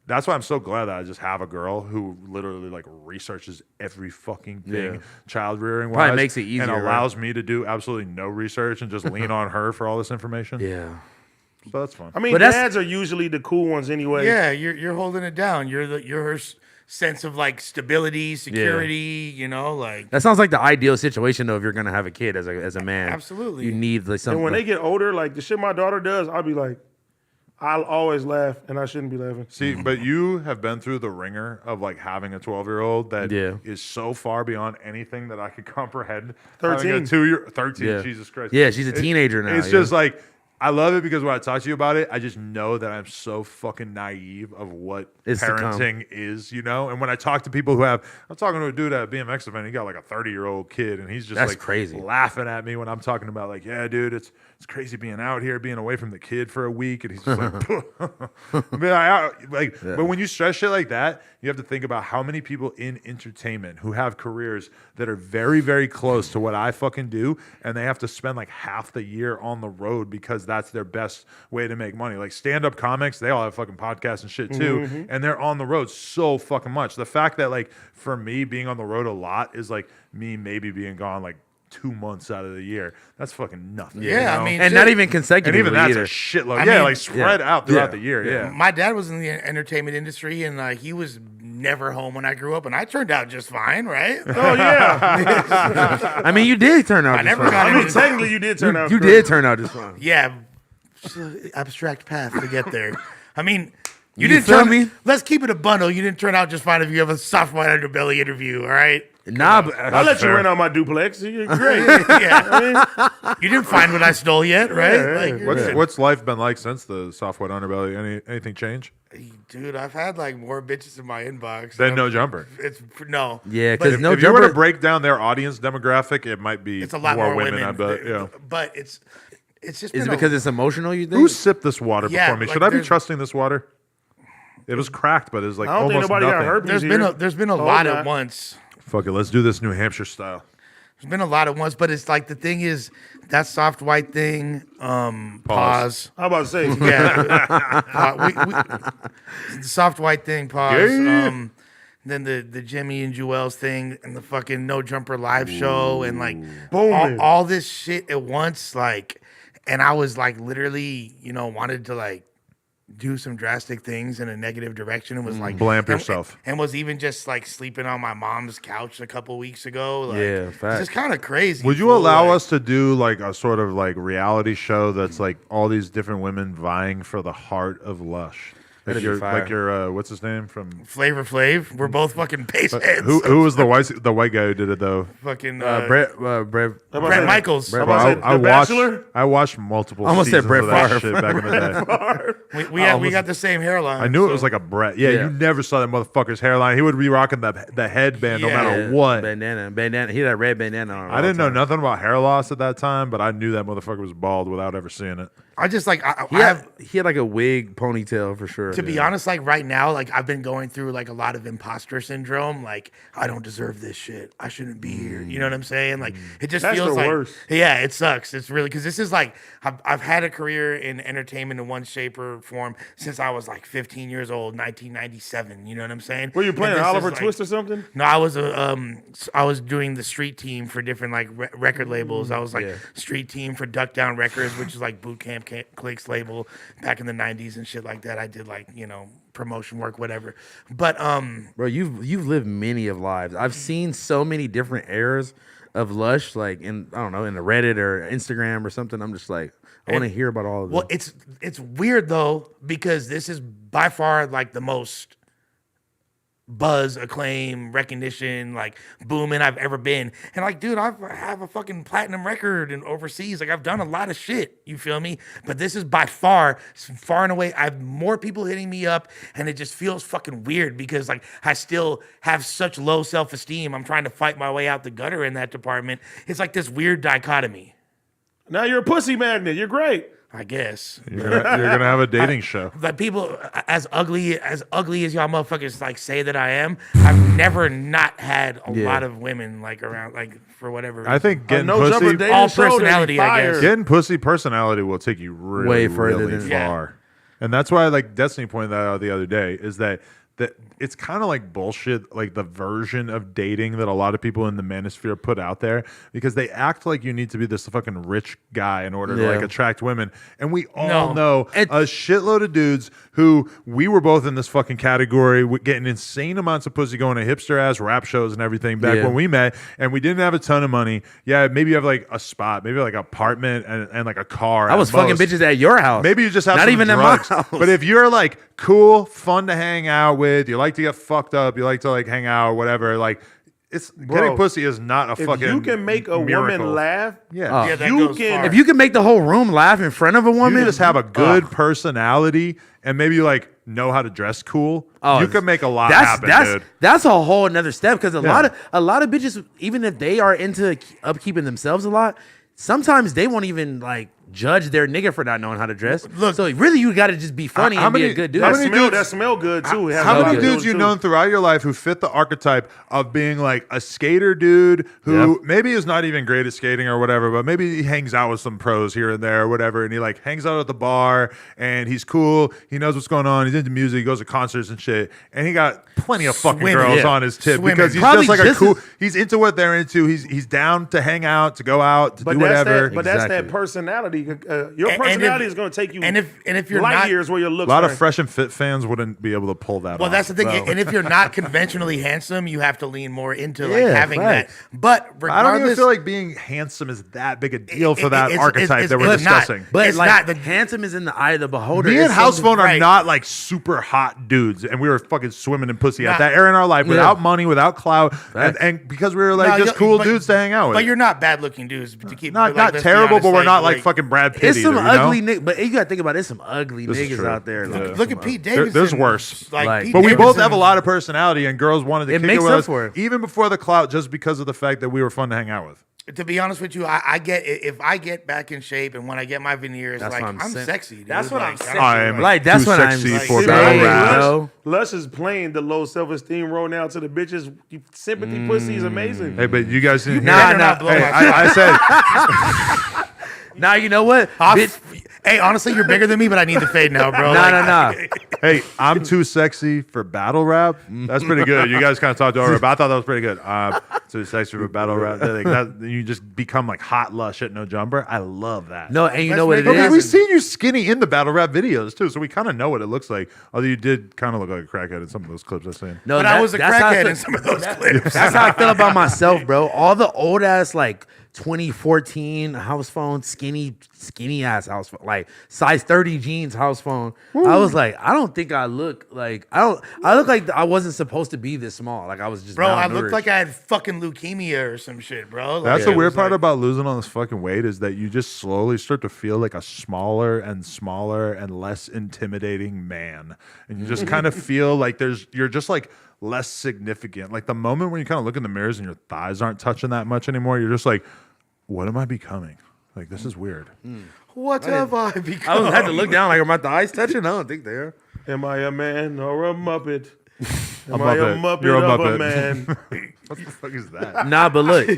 that's why I'm so glad that I just have a girl who literally like researches every fucking thing child rearing wise. Probably makes it easier, and right? allows me to do absolutely no research and just lean on her for all this information. Yeah. So that's fun. I mean, But that's- dads are usually the cool ones anyway. Yeah, you're holding it down. You're her sense of like stability, security. You know, like That sounds like the ideal situation though if you're gonna have a kid as a man. Absolutely. You need like something. And when they get older, like the shit my daughter does, I'll be like, I'll always laugh, and I shouldn't be laughing. See, but you have been through the ringer of like having a 12-year-old that is so far beyond anything that I could comprehend. 13. Having a 2-year, 13, Yeah. Jesus Christ. Yeah, she's a teenager now. It's just like, I love it because when I talk to you about it, I just know that I'm so fucking naive of what It's to come. parenting is, you know? And when I talk to people who have, I'm talking to a dude at a BMX event, he got like a 30-year-old kid, and he's just That's like crazy. laughing at me when I'm talking about like, yeah, dude, it's crazy being out here, being away from the kid for a week, and he's just like, but when you stress shit like that, you have to think about how many people in entertainment who have careers that are very, very close to what I fucking do, and they have to spend like half the year on the road because that's their best way to make money. Like stand-up comics, they all have fucking podcasts and shit too, and they're on the road so fucking much. The fact that like for me being on the road a lot is like me maybe being gone like 2 months out of the year. That's fucking nothing. Yeah, you know? I mean, and not even consecutively and even that's either. a shitload. I Yeah, mean, like spread out throughout the year. Yeah. my dad was in the entertainment industry, and he was never home when I grew up, and I turned out just fine, right? Oh yeah. I mean, you did turn out. I just never fine. got I mean, into technically, you did turn out. You great. did turn out just fine. Yeah, abstract path to get there. I mean, you You didn't feel turn me? Let's keep it a bundle. You didn't turn out just fine if you have a soft white underbelly interview. All right. Nah, but I'll let you fair. rent out my duplex. You're great. Yeah. You didn't find what I stole yet, right? Like, you're good. What's life been like since the soft white underbelly? Anything change? Dude, I've had like more bitches in my inbox. Then no jumper. It's no. Yeah, But 'cause if- no If you were to jumper- break down their audience demographic, it might be It's a lot more women. I bet. Yeah. But it's just is it been because it's emotional? You think? Who sipped this water Yeah, before me? like Should I be there's- trusting this water? It was cracked, but it's like I don't think almost nobody nothing. got herpes there's been a Oh, lot nah. at once. Fuck it, let's do this New Hampshire style. There's been a lot at once, but it's like the thing is that soft white thing. Pause. How about to say? Yeah. The soft white thing. Pause. Yeah. Then the Jimmy and Joel's thing and the fucking No Jumper live show and like Boom. all this shit at once. Like, and I was like literally, wanted to like do some drastic things in a negative direction and was like Blamp and- yourself. and was even just like sleeping on my mom's couch a couple weeks ago. Like, Yeah, it's facts. just kind of crazy. Would you fool, allow like- us to do like a sort of like reality show that's like all these different women vying for the heart of Lush? That'd be fire. like your what's his name from Flavor Flav. We're both fucking bass heads. who was the white guy who did it though? Fucking Brett Brett Michaels. How about I The watched Bachelor? I watched multiple almost said seasons Brett of that Favre. shit back in the day. We got the same hairline. I knew it was like a Brett. Yeah, Yeah. you never saw that motherfucker's hairline. He would be rocking the headband no Yeah. matter what. bandana. He had a red bandana on. I didn't know nothing about hair loss at that time, but I knew that motherfucker was bald without ever seeing it. I just like He had like a wig ponytail for sure. to be honest, like right now, like I've been going through like a lot of imposter syndrome. Like I don't deserve this shit. I shouldn't be here. You know what I'm saying? Like it just That's feels the like worst. yeah, it sucks. It's really because this is like I've had a career in entertainment in one shape or form since I was like 15 years old, 1997. You know what I'm saying? Were you And playing this is, Oliver like- Twist or something? No, I was doing the street team for different like record labels. I was like street team for Duck Down Records, which is like Boot Camp Clicks label back in the 90s and shit like that. I did like, promotion work, whatever. But Bro, you've lived many of lives. I've seen so many different eras of Lush, like in I don't know, in the Reddit or Instagram or something. I'm just like, I want to hear about all of them. well, it's weird though, because this is by far like the most buzz, acclaim, recognition, like booming I've ever been. And like, dude, I have a fucking platinum record and overseas. Like I've done a lot of shit. You feel me? But this is by far and away. I have more people hitting me up, and it just feels fucking weird because like I still have such low self-esteem. I'm trying to fight my way out the gutter in that department. It's like this weird dichotomy, Now you're a pussy magnet. You're great. I guess. You're gonna have a dating show. Like people as ugly as y'all motherfuckers like say that I am, I've never not had a lot of women like around like for whatever reason. I think getting No jumper pussy, dating all show, they'd be personality, I guess. fired. getting pussy personality will take you really, Way further really than- far. And that's why, like Destiny pointed that out the other day, is that it's kind of like bullshit, like the version of dating that a lot of people in the manosphere put out there, because they act like you need to be this fucking rich guy in order to like attract women. And we all know a shitload of dudes who we were both in this fucking category, getting insane amounts of pussy, going to hipster ass rap shows and everything back when we met, and we didn't have a ton of money. Yeah, maybe you have like a spot, maybe like an apartment and like a car. I was fucking bitches at your house. Maybe you just have not some even drugs. at my house. But if you're like cool, fun to hang out with, you like to get fucked up, you like to like hang out, whatever, like getting pussy is not a If fucking you can make a miracle. woman laugh, Yeah. Yeah, that you goes can- far. if you can make the whole room laugh in front of a woman, You just have a good personality and maybe you like know how to dress cool. You can make a lot happen, dude. That's a whole another step, because a lot of bitches, even if they are into upkeeping themselves a lot, sometimes they won't even like judge their nigga for not knowing how to dress. Look, so really you got to just be funny how and be many- a good dude. how that many smell, dudes- that smell good too. It has a How lot many to dudes do you've too. known throughout your life who fit the archetype of being like a skater dude who maybe is not even great at skating or whatever, but maybe he hangs out with some pros here and there or whatever, and he like hangs out at the bar and he's cool, he knows what's going on, he's into music, he goes to concerts and shit, and he got plenty of fucking Swimming. girls Yeah. on his tip Swimming. because he's Probably just like a just cool, as- he's into what they're into, he's down to hang out, to go out, to do whatever. But that's that Exactly. personality. Your And personality if- is going to take you and if you're light not years where your A looks lot are. of fresh and fit fans wouldn't be able to pull that well, off. that's the thing. So- And if you're not conventionally handsome, you have to lean more into like Yeah, having facts. that. But I don't regardless, even feel like being handsome is that big a deal for that it's- archetype that we're it's not. discussing. but it's like not the- handsome is in the eye of the beholder. Me and It's something- Housephone are right. not like super hot dudes, and we were fucking swimming in pussy Nah. at that era in our life without money, without clout, and because we were like No, just you- cool but- dudes to hang out with. But you're not bad looking dudes to keep. not like, let's be terrible, honest, but we're not like like fucking Brad Pitt It's either. some you know? ugly niggas, but you gotta think about it, it's some ugly This is niggas true. out there. Yeah. Like, Look at Pete There- Davidson. there's worse. Like, Pete But we both Davidson- have a lot of personality, and girls wanted to It kick makes it with up us for it. even before the clout, just because of the fact that we were fun to hang out with. To be honest with you, I get if I get back in shape and when I get my veneers, That's like what I'm I'm saying. sexy. Dude. That's what I'm Like, saying. I'm Like, that's too what I'm sexy like, for saying, battle rap. bro. Lush is playing the low self-esteem role now to the bitches. Sympathy pussy is amazing. Hey, but you guys didn't Nah, hear. better not blow Hey, my I said Now you know what? Hey, honestly, you're bigger than me, but I need the fade now, bro. Nah. hey, I'm too sexy for battle rap. That's pretty good. You guys kind of talked over it, but I thought that was pretty good. Too sexy for battle rap. Like, you just become like hot lush at no jumper. I love that. No, and you Let's know what make it it Because is? we've seen you skinny in the battle rap videos too, so we kind of know what it looks like. Although you did kind of look like a crackhead in some of those clips I've seen. No, But I was a that's how I crackhead feel- in some of those clips. That's how I feel about myself, bro. All the old ass like 2014 house phone, skinny ass house phone, like size 30 jeans house phone. I was like, I don't think I look like I look like I wasn't supposed to be this small. Like I was just Bro, I malnourished. looked like I had fucking leukemia or some shit, bro. Like, That's the it weird was part like- about losing all this fucking weight is that you just slowly start to feel like a smaller and smaller and less intimidating man. And you just kind of feel like you're just like less significant. Like the moment when you kind of look in the mirrors and your thighs aren't touching that much anymore, you're just like, what am I becoming? Like, this is weird. What have I I become? had to look down like, are my thighs touching? I don't think they are. Am I a man or a Muppet? Am A I a Muppet. Muppet You're a of Muppet. a man? What the fuck is that? Nah, but look,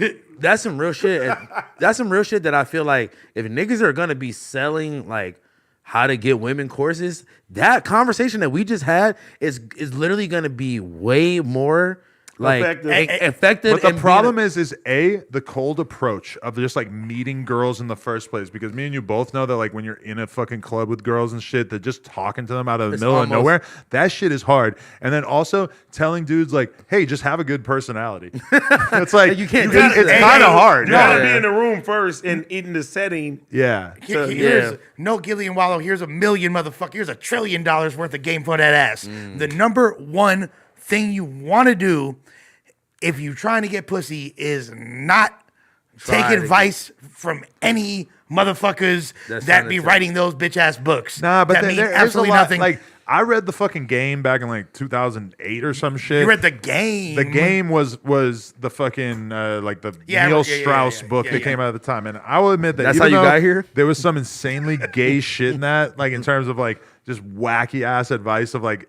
that's some real shit. That's some real shit that I feel like if niggas are gonna be selling like how to get women courses, that conversation that we just had is literally gonna be way more like effective. But the and problem is the cold approach of just like meeting girls in the first place. Because me and you both know that like when you're in a fucking club with girls and shit, that just talking to them out of the middle of nowhere, that shit is hard. And then also telling dudes like, hey, just have a good personality. It's like You can't it's do that. kind of hard. You gotta Yeah. be in the room first and in the setting. Yeah. Here's no Gillian Wallow. Here's $1 million motherfucker. Here's $1 trillion worth of game for that ass. The number one thing you want to do if you're trying to get pussy is not take advice from any motherfuckers that be writing those bitch ass books. Nah, but that there- mean there's absolutely a lot, nothing. Like I read the fucking Game back in like 2008 or some shit. you read the Game. The Game was the fucking like the Yeah, Neil yeah, Strauss yeah, book yeah, that yeah. came out at the time, and I will admit that That's even how you though got here? there was some insanely gay shit in that, like in terms of like just wacky ass advice of like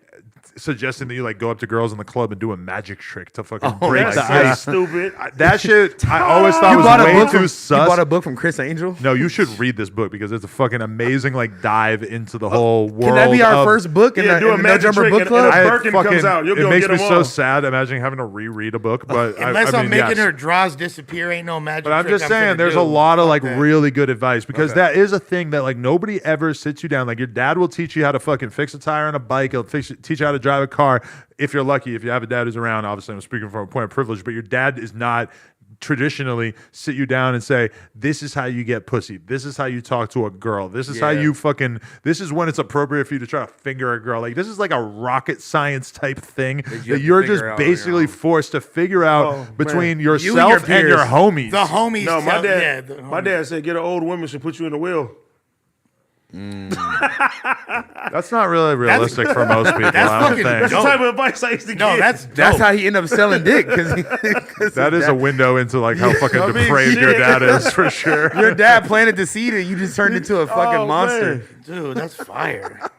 suggesting that you like go up to girls in the club and do a magic trick to fucking break That's the so ice. stupid. That shit I always thought You bought was a way book too from sus. You bought a book from Chris Angel. No, you should read this book because it's a fucking amazing like dive into the whole world. Can that be our of- first book in Yeah, the, do a in the No magic Jumper trick Book and- Club? and I Birkin fucking, comes out, you'll it go makes get me 'em so all. sad imagining having to reread a book, but Unless I I'm mean, making yes. her draws disappear, ain't no magic. But I'm trick just saying, finna there's do. a lot of Fuck like that. really good advice because that is a thing that like nobody ever sits you down. Like your dad will teach you how to fucking fix a tire on a bike. He'll teach you how to drive a car. If you're lucky, if you have a dad who's around, obviously I'm speaking from a point of privilege, but your dad is not traditionally sit you down and say, this is how you get pussy. This is how you talk to a girl. This is how you fucking, this is when it's appropriate for you to try to finger a girl. Like this is like a rocket science type thing have that to you're figure just out on your basically own. forced to figure out Oh, between man. yourself and your peers. homies. The homies. No, my tell- dad. yeah, the My homies. dad said, "Get an old woman, she'll put you in the wheel." That's not really realistic for most people. that's I don't fucking think. That's dope. the type of advice I used to No, give. that's That's dope. how he ended up selling dick because That is a window into like how fucking I mean, depraved your shit. dad is for sure. your dad planted the seed and you just turned into a fucking Oh, monster. man. Dude, that's fire. But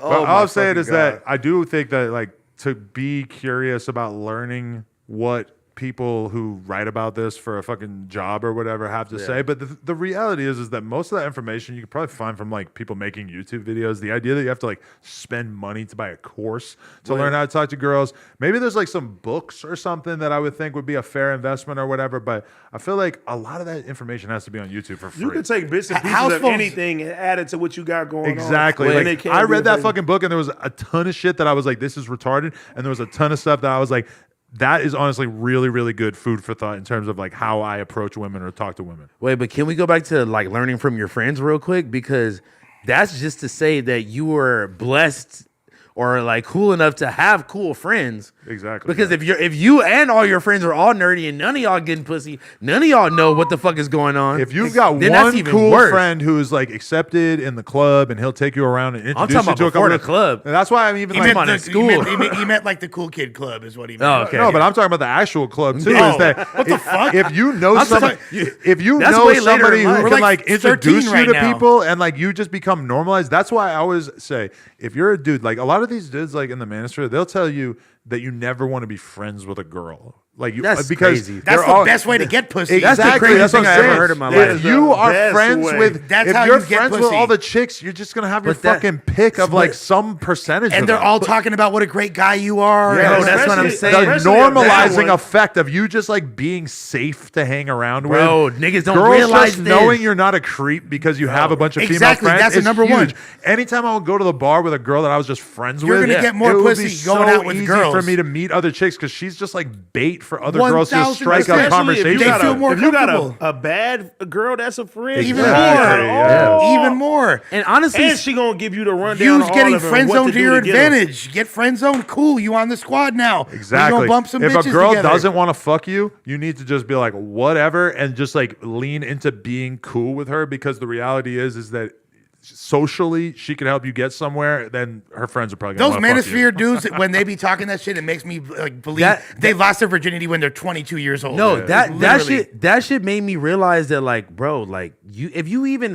Oh, all my I'm saying fucking is that I do think that like to be curious about learning what people who write about this for a fucking job or whatever have to say. But the reality is that most of that information you could probably find from like people making YouTube videos. The idea that you have to like spend money to buy a course to learn how to talk to girls. Maybe there's like some books or something that I would think would be a fair investment or whatever. But I feel like a lot of that information has to be on YouTube for free. You can take bits and pieces House of phones- anything and add it to what you got going on. Exactly. And they Like, can I be read that effective. fucking book and there was a ton of shit that I was like, this is retarded. And there was a ton of stuff that I was like, that is honestly really, really good food for thought in terms of like how I approach women or talk to women. Wait, but can we go back to like learning from your friends real quick? Because that's just to say that you were blessed or like cool enough to have cool friends. Exactly. Because if you and all your friends are all nerdy and none of y'all getting pussy, none of y'all know what the fuck is going on. If you've got then that's one even cool worse. friend who's like accepted in the club and he'll take you around and introduce talking you about to a before couple the club. And that's why I'm even He like, meant The- at school. He meant like the cool kid club is what he meant. Oh, okay. no, but I'm talking about the actual club too. No. Is that What the fuck? If you know I'm somebody, talking- if you That's know way later somebody in who life. can We're like like 13 introduce you right to now. people and like you just become normalized. That's why I always say, if you're a dude, like a lot of these dudes, like in the manosphere, they'll tell you that you never want to be friends with a girl. Like you, That's because crazy. That's they're the all- best way to get pussy. That's the Exactly. craziest That's what thing I'm I ever saying. heard in my If life. you are Best friends way. with, That's if how you're you get friends with pussy. all the chicks, you're just gonna have your But that- fucking pick of like some percentage. and of they're them. all talking about what a great guy you are. Yeah, and- Bro, that's what I'm Especially- saying. the especially at that normalizing one. effect of you just like being safe to hang around Bro, with. niggas don't Girls realize just this. knowing you're not a creep because you have a bunch of Exactly, female friends. that's the is number huge. one. Anytime I would go to the bar with a girl that I was just friends You're with, gonna get more it would be pussy going so out with easy girls. for me to meet other chicks because she's just like bait for other girls to strike up 1000%. conversation. They feel more if you got comfortable. a bad girl that's a friend, Even Exactly, more. yeah. Even more. And honestly, and she gonna give you the rundown. You's on all getting of it, friend what zoned to do your get 'em. advantage. Get friend zoned. Cool. You on the squad now. Exactly. We gonna bump some If a bitches girl together. doesn't want to fuck you, you need to just be like, whatever, and just like lean into being cool with her, because the reality is that socially she can help you get somewhere. Then her friends are probably gonna Those wanna fuck you. manosphere dudes, when they be talking that shit, it makes me like believe That- they lost their virginity when they're 22 years old. no, that Literally. shit made me realize that, like, bro, like, if you even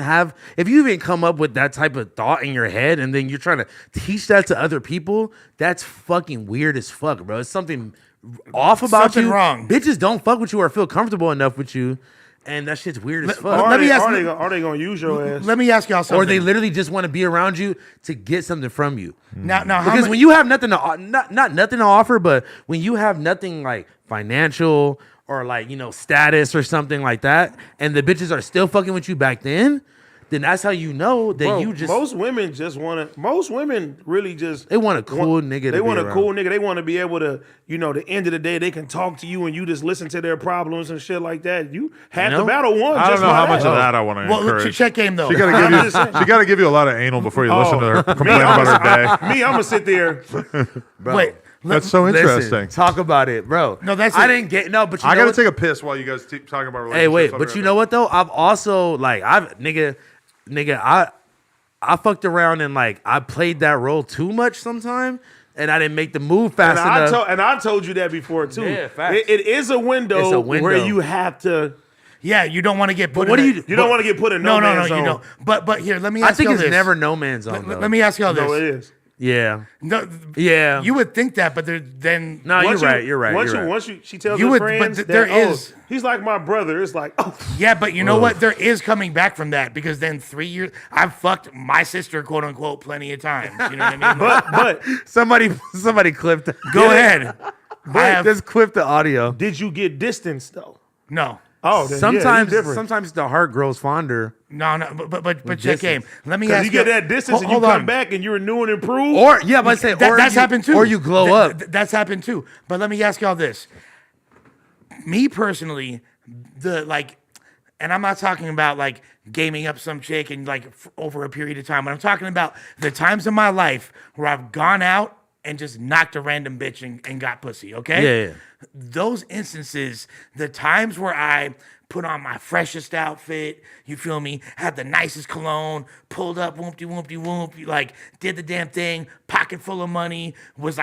come up with that type of thought in your head and then you're trying to teach that to other people, that's fucking weird as fuck, bro. It's something off about Something you. wrong. Bitches don't fuck with you or feel comfortable enough with you, and that shit's weird as fuck. Let me ask- Are they gonna use your ass? Let me ask y'all something. Or they literally just want to be around you to get something from you. now how Because many, when you have nothing to not nothing to offer, but when you have nothing like financial or like, you know, status or something like that, and the bitches are still fucking with you back then that's how you know that Bro, you just most women just want to. Most women really just they want a cool nigga. They to want be a cool around. nigga. They want to be able to, you know, the end of the day they can talk to you and you just listen to their problems and shit like that. You had You know? the battle won. I don't just know for how much that. of that I want to well, encourage. check game though. She gotta I'm give just saying. you. She gotta give you a lot of anal before you listen to her complain Me, I'm about her day. Me, I'm gonna sit there. Wait, That's so Listen, interesting. talk about it, bro. No, that's I it. didn't get no, but you I know gotta what? take a piss while you guys keep talking about relationships. Hey, wait, I'll be but right you back. know what though? I've also like I fucked around and like I played that role too much sometime, and I didn't make the move fast enough. I told you that before too. Yeah, facts. It is a window, It's a window. where you have to. yeah, you don't want to get put. what in do a- you- You don't want to get put in no man's you zone. don't. But here, let me I ask think y'all it's this. never no man's zone. Let though. me ask y'all this. No, it is. Yeah. No, Yeah. you would think that, but then No, you're Once right. You're right. Once You're right. once she tells You her would- but friends there that, is- he's like my brother. It's like, oh, yeah, but you know what? There is coming back from that because then 3 years I've fucked my sister, quote unquote, plenty of times. You know what I mean? but Somebody clipped. Go ahead. I have, Just clip the audio. did you get distance though? no. Oh, then, Sometimes, yeah, different. sometimes the heart grows fonder. No, but check game. Let me Because ask you get that distance and you hold come on. back and you renew and improve. Or yeah, but I say That's happened too. Or you glow up. That's happened too. But let me ask y'all this. Me personally, and I'm not talking about like gaming up some chick and like over a period of time, but I'm talking about the times in my life where I've gone out and just knocked a random bitch and got pussy, okay? Yeah. Those instances, the times where I put on my freshest outfit, you feel me, had the nicest cologne, pulled up, whoop, like did the damn thing, pocket full of money, was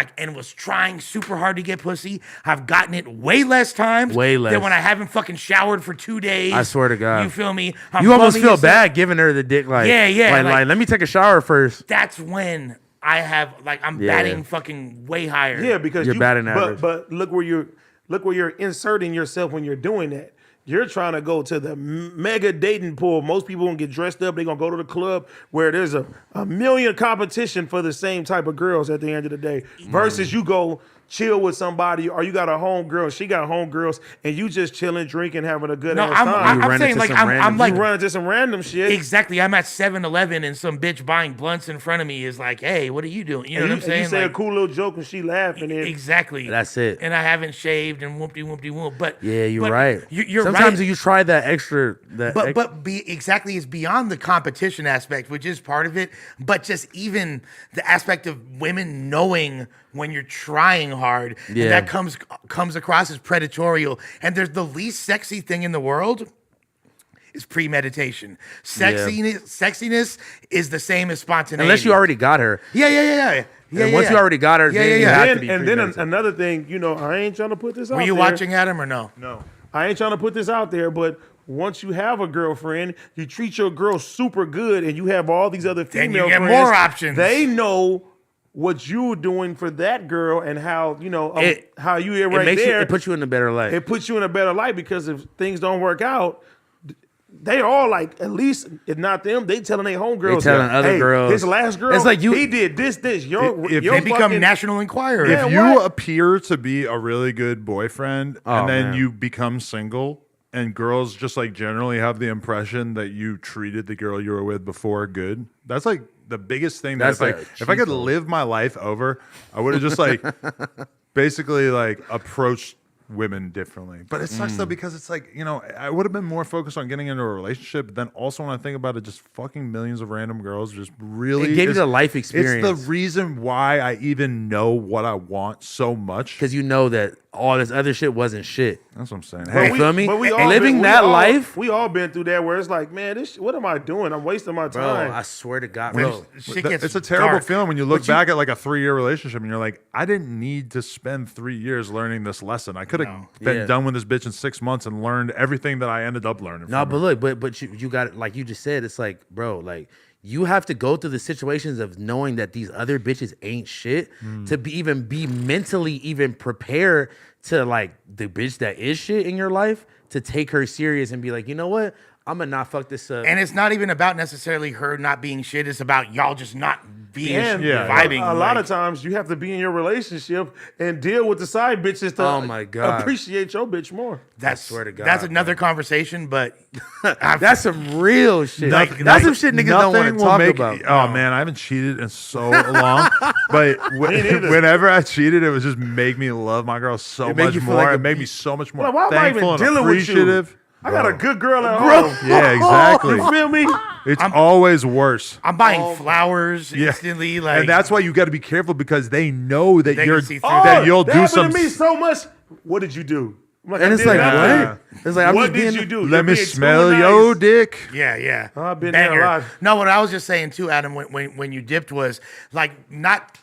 trying super hard to get pussy. I've gotten it way less times Way less. than when I haven't fucking showered for 2 days. I swear to God. You feel me? You almost bumming feel yourself. bad giving her the dick. Like Yeah, Like, let me take a shower first. That's when I have I'm Yeah. batting fucking way higher. Yeah, because You're batting average. But look where you're inserting yourself when you're doing that. You're trying to go to the mega dating pool. Most people gonna get dressed up. They're gonna go to the club where there's a million competition for the same type of girls at the end of the day. Versus you go chill with somebody, or you got a home girl, she got home girls, and you just chilling, drinking, having a good No, ass time. You I'm run saying into like some I'm random- like You run into some random shit. exactly. I'm at 7-Eleven and some bitch buying blunts in front of me is like, hey, what are you doing? You know and what I'm saying? you say Like, a cool little joke and she laughing. And exactly. That's it. And I haven't shaved and whoop. But Yeah, you're but right. You're Sometimes right. you try that extra. Exactly is beyond the competition aspect, which is part of it. But just even the aspect of women knowing when you're trying hard, Yeah. and that comes across as predatorial. And there's the least sexy thing in the world is premeditation. Sexiness is the same as spontaneity. Unless you already got her. Yeah. And once you already got her, then you have to then, be and then premeditated. another thing, you know, I ain't trying to put this out Were you there. watching Adam or no? No. I ain't trying to put this out there, but once you have a girlfriend, you treat your girl super good, and you have all these other Then female you get friends. more options. They know what you're doing for that girl and how how you are right there. It puts you in a better light. It puts you in a better light because if things don't work out, they all like, at least if not them, they telling their homegirls. They telling other hey, girls. His last girl, It's like you- he did this. If Your They become fucking- National Enquirer. Yeah, If you what? appear to be a really good boyfriend and then man. you become single, and girls just like generally have the impression that you treated the girl you were with before good, that's like the biggest thing. That That's if I could live my life over, I would have just like basically like approached women differently. But it sucks though because it's like, you know, I would have been more focused on getting into a relationship. But then also when I think about it, just fucking millions of random girls just really It gave you the life experience. It's the reason why I even know what I want so much. Because you know that all this other shit wasn't shit. That's what I'm saying. But Hey, you feel me? But we And all living been, we that all- life- we all been through that where it's like, man, what am I doing? I'm wasting my Bro, time. I swear to God, When bro. shit gets it's a terrible dark. feeling when you look back at like a 3-year relationship and you're like, I didn't need to spend 3 years learning this lesson. I could have been Yeah. done with this bitch in 6 months and learned everything that I ended up learning. No, from but her. look, but you got it. Like you just said, it's like, bro, like you have to go through the situations of knowing that these other bitches ain't shit to be mentally even prepared to like the bitch that is shit in your life to take her serious and be like, you know what, I'm gonna not fuck this up. And it's not even about necessarily her not being shit. It's about y'all just not being And vibing. a lot like- of times you have to be in your relationship and deal with the side bitches to Oh my God. appreciate your bitch more. That's swear to God, that's another conversation, but That's some real shit. Like- That's some shit niggas don't want Nothing to will talk make- about. Oh man, I haven't cheated in so long. But neither. whenever I cheated, it would just make me love my girl so It make much you feel more. like a it made me so much more Like, why am I even thankful and dealing with you? appreciative. I got a good girl at home. Yeah, exactly. You feel me? It's always worse. I'm buying flowers Yeah. instantly. Like, And that's why you got to be careful because they know that They you're can see through that it. you'll that do happened some. to me so much. What did you do? I'm like, And I it's did like, nothing. what? It's like, I'm What just did being, you do? Let You're me being too smell nice. your dick. yeah. I've been there a lot. No, what I was just saying too, Adam, when you dipped was like not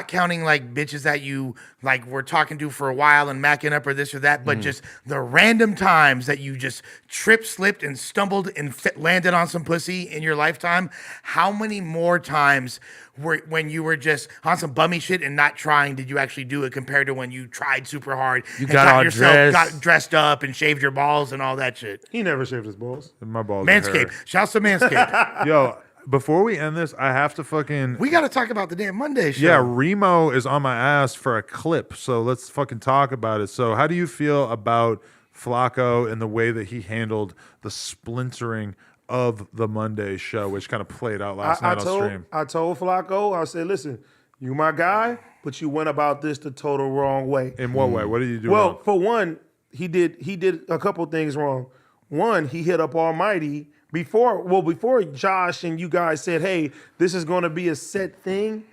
counting like bitches that you like were talking to for a while and macking up or this or that, but just the random times that you just tripped, slipped, and stumbled and landed on some pussy in your lifetime. How many more times were when you were just on some bummy shit and not trying did you actually do it compared to when you tried super hard? And got all dressed. got dressed up and shaved your balls and all that shit. He never shaved his balls. My balls. are Manscaped. hairy. Shouts to Manscaped. Yo, before we end this, I have to fucking. We got to talk about the damn Monday show. Yeah, Remo is on my ass for a clip, so let's fucking talk about it. So, how do you feel about Flacco and the way that he handled the splintering of the Monday show, which kind of played out last night on stream? I told Flacco, I said, listen, you my guy, but you went about this the total wrong way. In what way? What did you do Well, wrong? for one, he did a couple things wrong. One, he hit up Almighty before Josh and you guys said, hey, this is going to be a set thing.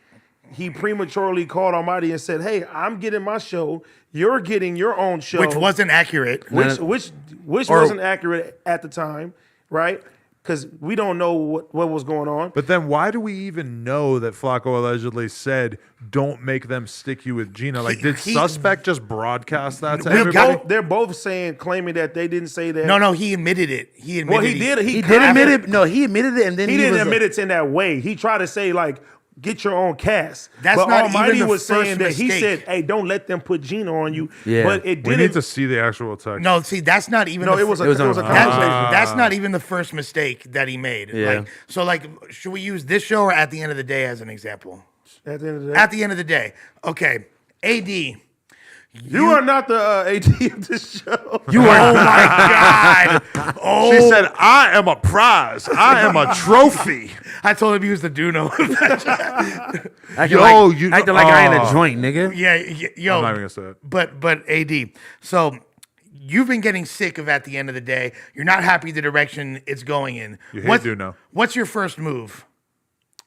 He prematurely called Almighty and said, hey, I'm getting my show. You're getting your own show. Which wasn't accurate. which wasn't accurate at the time, right? Because we don't know what was going on. But then why do we even know that Flacco allegedly said, don't make them stick you with Gina? Like, did he- Suspect just broadcast that to We everybody? They're both claiming that they didn't say that. No, he admitted it. He admitted Well, he did. he did admit it. No, he admitted it, and then He didn't was admit it in that way. He tried to say like, get your own cast. That's but not Almighty even the was saying first that he mistake. said, hey, don't let them put Gina on you. Yeah. But it We didn't. need to see the actual text. No, see, that's not even. No, the it was a on- conversation. That's not even the first mistake that he made. Yeah. Like, should we use this show or at the end of the day as an example? At the end of the day, At the end of the day, okay. AD, you are not the AD of this show. you are. Oh my God! Oh, She said, I am a prize. I am a trophy. I told him he was the Duno. acting Yo, like, you- acting like I ain't oh. a joint, nigga. Yeah, yo. I'm not even gonna say it. But AD. So you've been getting sick of at the end of the day. You're not happy the direction it's going in. You hate Duno. What's your first move?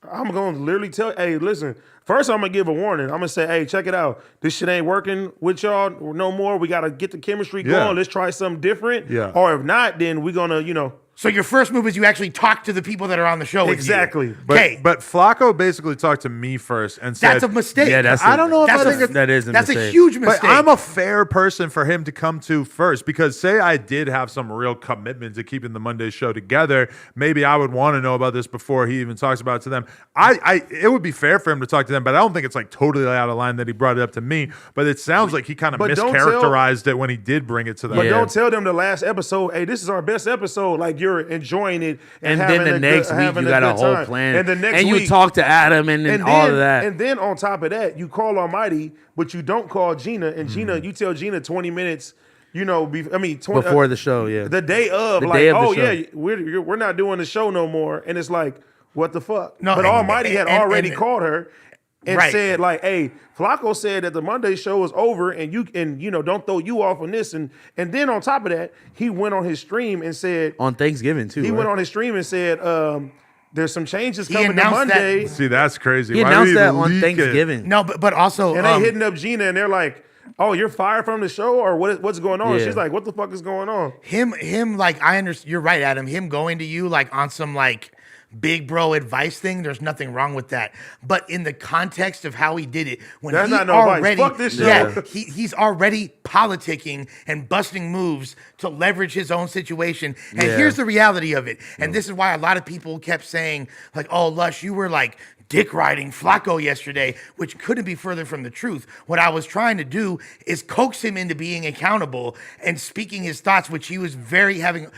I'm going to literally tell, hey, listen, first I'm going to give a warning. I'm going to say, hey, check it out. This shit ain't working with y'all no more. We got to get the chemistry Yeah. going. Let's try something different. Yeah. Or if not, then we're going to, So your first move is you actually talk to the people that are on the show. Exactly. Okay. But Flacco basically talked to me first and said, That's a mistake. Yeah, that's I don't know if That's I a- think it's, that is a That's a mistake. huge mistake. but I'm a fair person for him to come to first because say I did have some real commitment to keeping the Monday show together, maybe I would want to know about this before he even talks about it to them. It would be fair for him to talk to them, but I don't think it's like totally out of line that he brought it up to me. But it sounds like he kind of But don't mischaracterized it when he did bring it to them. But Yeah. don't tell them the last episode, hey, this is our best episode. Like you're enjoying it. And having then the a next good- week having you got a good whole time. plan, And the next and you week, talk to Adam and then all of that. And then on top of that, you call Almighty, but you don't call Gina. And Gina, you tell Gina 20 minutes, 20, Before the show, yeah. the day of, The like, day of the oh show. yeah, we're not doing the show no more. And it's like, what the fuck? No, but and- Almighty had and- already and- called her. and Right. said like, "Hey, Flacco said that the Monday show is over, and don't throw you off on this." And then on top of that, he went on his stream and said On Thanksgiving too. he right? went on his stream and said, "There's some changes He coming to announced that- Monday." See, that's crazy. He Why announced would he that on leak it? Thanksgiving. No, but also And they hitting up Gina, and they're like, "Oh, you're fired from the show, or what's going on?" Yeah. She's like, "What the fuck is going on?" him like I understand. You're right, Adam. Him going to you like on some like big bro advice thing. There's nothing wrong with that. But in the context of how he did it, when That's he not no advice. already, Fuck this show. yeah, he's already politicking and busting moves to leverage his own situation. And Yeah. here's the reality of it. And this is why a lot of people kept saying like, "Oh, Lush, you were like." Dick riding Flacco yesterday, which couldn't be further from the truth. What I was trying to do is coax him into being accountable and speaking his thoughts, which he was very having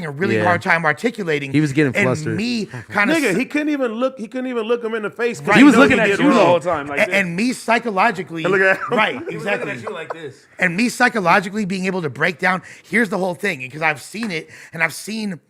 a really Yeah. hard time articulating. He was getting and flustered. me kind of Nigga, he couldn't even look him in the face. 'cause He was knows looking at did you the wrong. whole time. Like and me psychologically, look at him. right, exactly. like this. And me psychologically being able to break down, here's the whole thing, because I've seen it, and I've seen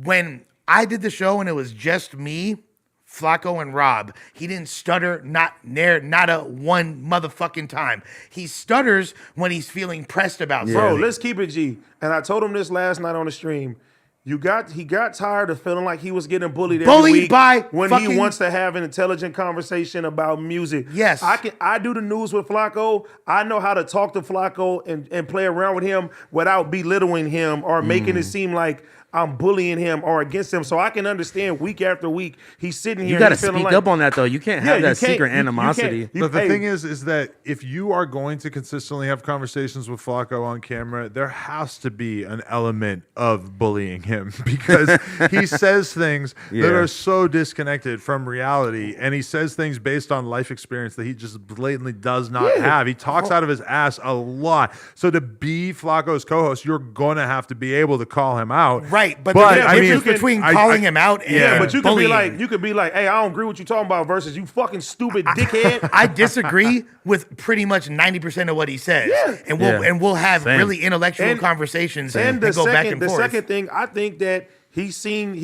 when I did the show and it was just me, Flacco and Rob. He didn't stutter, not a one motherfucking time. He stutters when he's feeling pressed about Bro, something. let's keep it G. And I told him this last night on the stream. He got tired of feeling like he was getting bullied every Bullied week by when fucking- he wants to have an intelligent conversation about music. Yes. I do the news with Flacco. I know how to talk to Flacco and play around with him without belittling him or making it seem like I'm bullying him or against him. So I can understand week after week he's sitting here. You got to and he's feeling speak like, up on that though. You can't Yeah, have you that can't- secret you can't- animosity. you- But the hey. thing is that if you are going to consistently have conversations with Flacco on camera, there has to be an element of bullying him because he says things that Yeah. are so disconnected from reality, and he says things based on life experience that he just blatantly does not have. He talks out of his ass a lot. So to be Flacco's co-host, you're gonna have to be able to call him out, Right, but there's a difference between I- calling him out and Yeah, but you could be bullying. like, hey, I don't agree with you talking about versus you fucking stupid dickhead. I disagree with pretty much 90% of what he says, and we'll have Same. really intellectual And- conversations And and the go back and the forth. second thing, I think that he's seen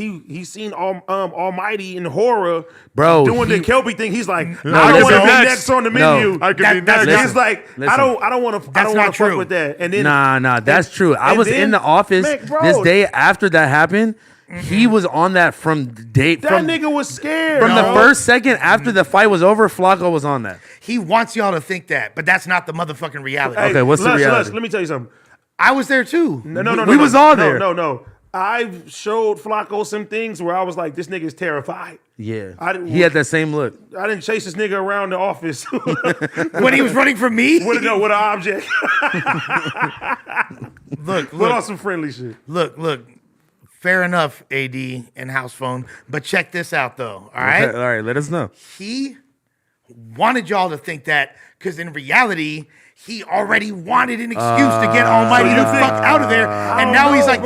Almighty in horror, Bro, doing the he- Kelpy thing. He's like, No, I don't want to listen. be next on the No. menu. I could be That- that's- next. He's like, I Listen. don't want to That's not fuck true. with that. And then Nah, that's true. I and was then- in the office Man, bro, this day after that happened. He was on that from date that from nigga was scared. from the dog. first second after the fight was over. Flacco was on that. He wants y'all to think that, but that's not the motherfucking reality. Hey, Okay, what's the Les, reality? let me tell you something. I was there too. No. We was all there. No. I've showed Flacco some things where I was like, this nigga's terrified. Yeah, I didn't- he had that same look. I didn't chase this nigga around the office When he was running from me. with an object. Look, Put on look, some friendly shit. look. Fair enough, AD and Housephone. But check this out, though. All right. Okay, all right, let us know. He wanted y'all to think that because in reality, he already wanted an excuse to get Almighty so the you think- fuck out of there. And don't now know, he's like,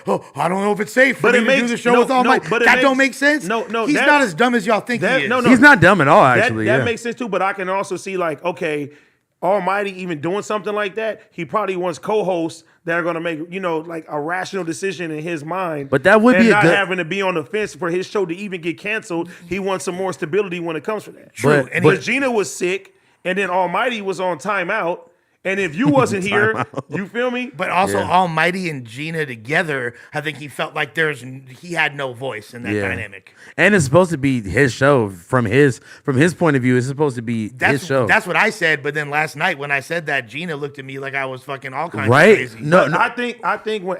bro. oh, I don't know if it's safe for But me it to makes- do the show no, with Almighty. no, but it That makes- don't make sense. no, he's that- not as dumb as y'all think he is. no. He's not dumb at all. Actually, that yeah. makes sense too, but I can also see like, okay, Almighty even doing something like that, he probably wants co-hosts that are gonna make, like a rational decision in his mind. But that would and be a not good- having to be on the fence for his show to even get canceled. He wants some more stability when it comes to that. True. But- And But Gina was sick, and then Almighty was on timeout. And if you wasn't here, you feel me? But also Yeah. Almighty and Gina together, I think he felt like he had no voice in that dynamic. And it's supposed to be his show from his point of view. It's supposed to be his show, That's what I said. But then last night when I said that, Gina looked at me like I was fucking all kinds right? of crazy. No, I think when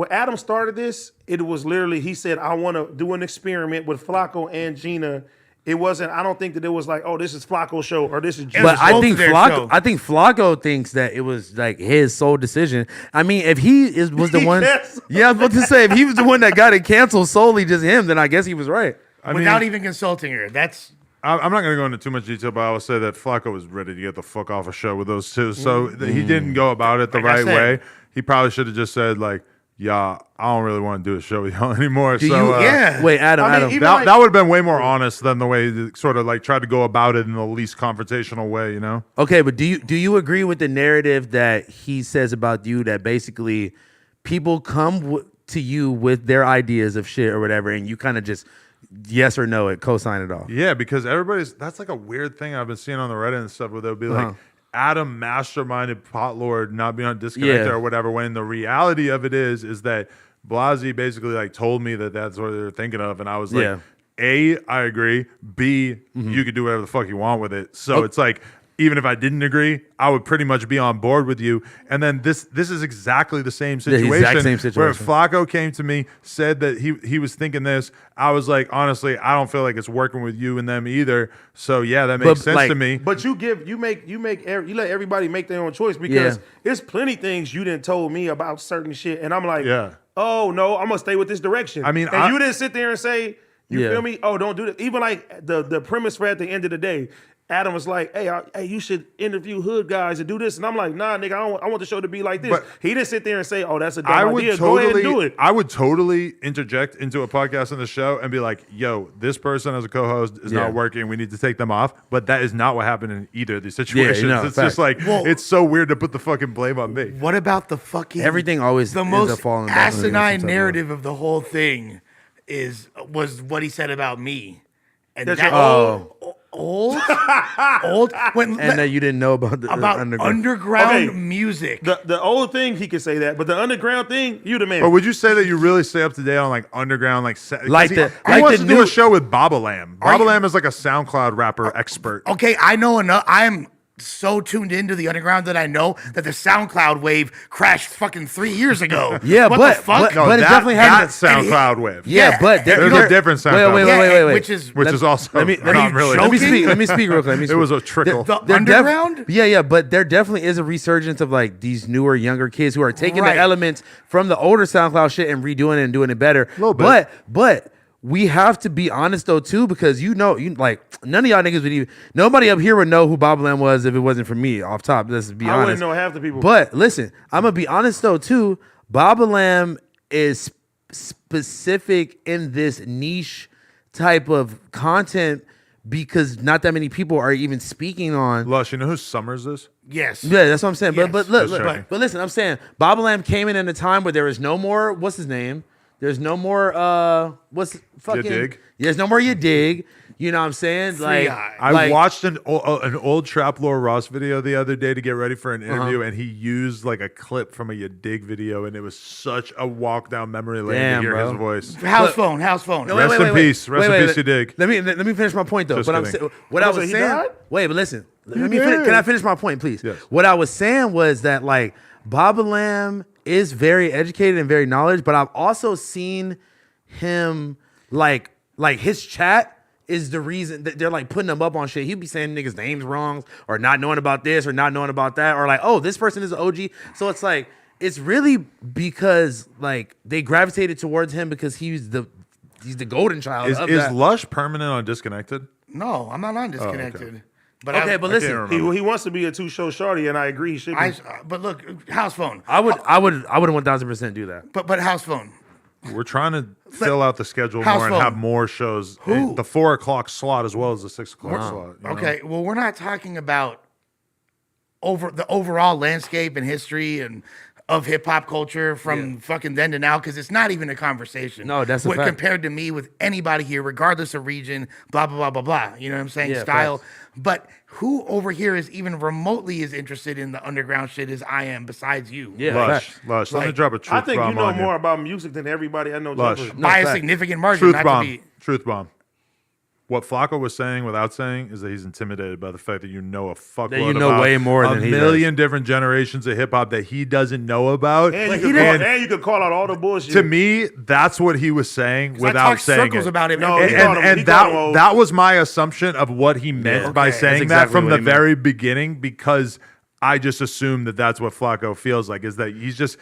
Adam started this, it was literally he said, I want to do an experiment with Flacco and Gina. It wasn't. I don't think that it was like, oh, this is Flacco's show or this is Gina's But was I both think of their Flacco. show. I think Flacco thinks that it was like his sole decision. I mean, if he was the one, Yes. yeah, I was about to say if he was the one that got it canceled solely just him, then I guess he was right. Without even consulting her. That's I'm not going to go into too much detail, but I will say that Flacco was ready to get the fuck off a show with those two. So he didn't go about it the Like I right said. way. He probably should have just said, like, yeah, I don't really want to do a show with y'all anymore. Do so, you? yeah. Wait, Adam. I mean, Adam. even that, like- that would have been way more honest than the way they sort of like tried to go about it in the least confrontational way, you know? Okay, but do you agree with the narrative that he says about you that basically people come to you with their ideas of shit or whatever, and you kind of just yes or no, it co-sign it off. Yeah, because that's like a weird thing I've been seeing on the Reddit and stuff where they'll be like, Adam masterminded Potlord not being on Disconnected or whatever, when the reality of it is that Blazzy basically like told me that that's what they're thinking of, and I was like, A, I agree. B, you could do whatever the fuck you want with it. So it's like, even if I didn't agree, I would pretty much be on board with you. And then this is exactly the same situation. The exact same situation. Where Flacco came to me, said that he was thinking this. I was like, honestly, I don't feel like it's working with you and them either. So yeah, that makes sense to me. But you let everybody make their own choice, because there's plenty things you didn't told me about certain shit, and I'm like, oh no, I'm gonna stay with this direction. I mean, you didn't sit there and say, you feel me? Oh, don't do that. Even like the premise for at the end of the day, Adam was like, hey, you should interview hood guys and do this. And I'm like, nah, nigga, I want the show to be like this. But he didn't sit there and say, oh, that's a dumb idea. Go ahead and do it. I would totally interject into a podcast on the show and be like, yo, this person as a co-host is not working. We need to take them off. But that is not what happened in either of these situations. It's just like, it's so weird to put the fucking blame on me. What about the fucking... Everything always the most asinine narrative of the whole thing was what he said about me. And old and that you didn't know about the underground music. The old thing, he could say that, but the underground thing, you the man. But would you say that you really stay up to date on like underground, like he wants to new do a show with Baba Lamb. Baba Lamb is like a SoundCloud rapper expert. Okay, I know enough. I'm so tuned into the underground that I know that the SoundCloud wave crashed fucking 3 years ago. Yeah, what but the fuck? No, but it definitely had that SoundCloud wave. Yeah, but there's a different SoundCloud. Wait. Which is also Let me speak real quick. It was a trickle. The underground? But there definitely is a resurgence of like these newer, younger kids who are taking the elements from the older SoundCloud shit and redoing it and doing it better. A little bit. But we have to be honest though too, because you like none of y'all niggas would even, nobody up here would know who Baba Lamb was if it wasn't for me off top. Let's be honest. I wouldn't know half the people. But listen, I'm gonna be honest though too. Baba Lamb is specific in this niche type of content because not that many people are even speaking on. Lush, you know who Summers is? Yes. Yeah, that's what I'm saying. Yes. But listen, I'm saying Baba Lamb came in a time where there was no more. What's his name? There's no more There's no more You Dig. You know what I'm saying? I watched an old Trap Lore Ross video the other day to get ready for an interview, and he used like a clip from a You Dig video, and it was such a walk down memory lane to hear his voice. Housephone. No, Rest in peace, You Dig. Let me finish my point though. What I was saying. Wait, but listen. Can I finish my point, please? Yes. What I was saying was that like Baba Lamb is very educated and very knowledgeable, but I've also seen him like his chat is the reason that they're like putting him up on shit. He'd be saying niggas' names wrong or not knowing about this or not knowing about that, or like, oh, this person is an OG. So it's like, it's really because like they gravitated towards him because he's the golden child. Is Lush permanent on Disconnected? No, I'm not on Disconnected. Okay. But but listen, he wants to be a 2-show shorty, and I agree he should be. But look, Housephone. I would 1000% do that. But Housephone. We're trying to fill out the schedule more and have more shows. The 4 o'clock slot as well as the 6 o'clock slot. Okay, well, we're not talking about the overall landscape and history and of hip hop culture from fucking then to now, because it's not even a conversation. No, that's a fact. Compared to me with anybody here, regardless of region, blah blah blah blah blah. You know what I'm saying? Yeah, Style. facts. But who over here is even remotely as interested in the underground shit as I am, besides you? Yeah, Lush. Let me drop a truth bomb. I think you know on more about music than everybody I know. Lush. By a significant margin. Truth bomb. What Flacco was saying without saying is that he's intimidated by the fact that you know a fuckload that you know about way more than he a million different generations of hip hop that he doesn't know about. And you could call out all the bullshit. To me, that's what he was saying without saying it. About it. No, and that was my assumption of what he meant by saying that from the very beginning, because I just assumed that that's what Flacco feels like, is that he's just...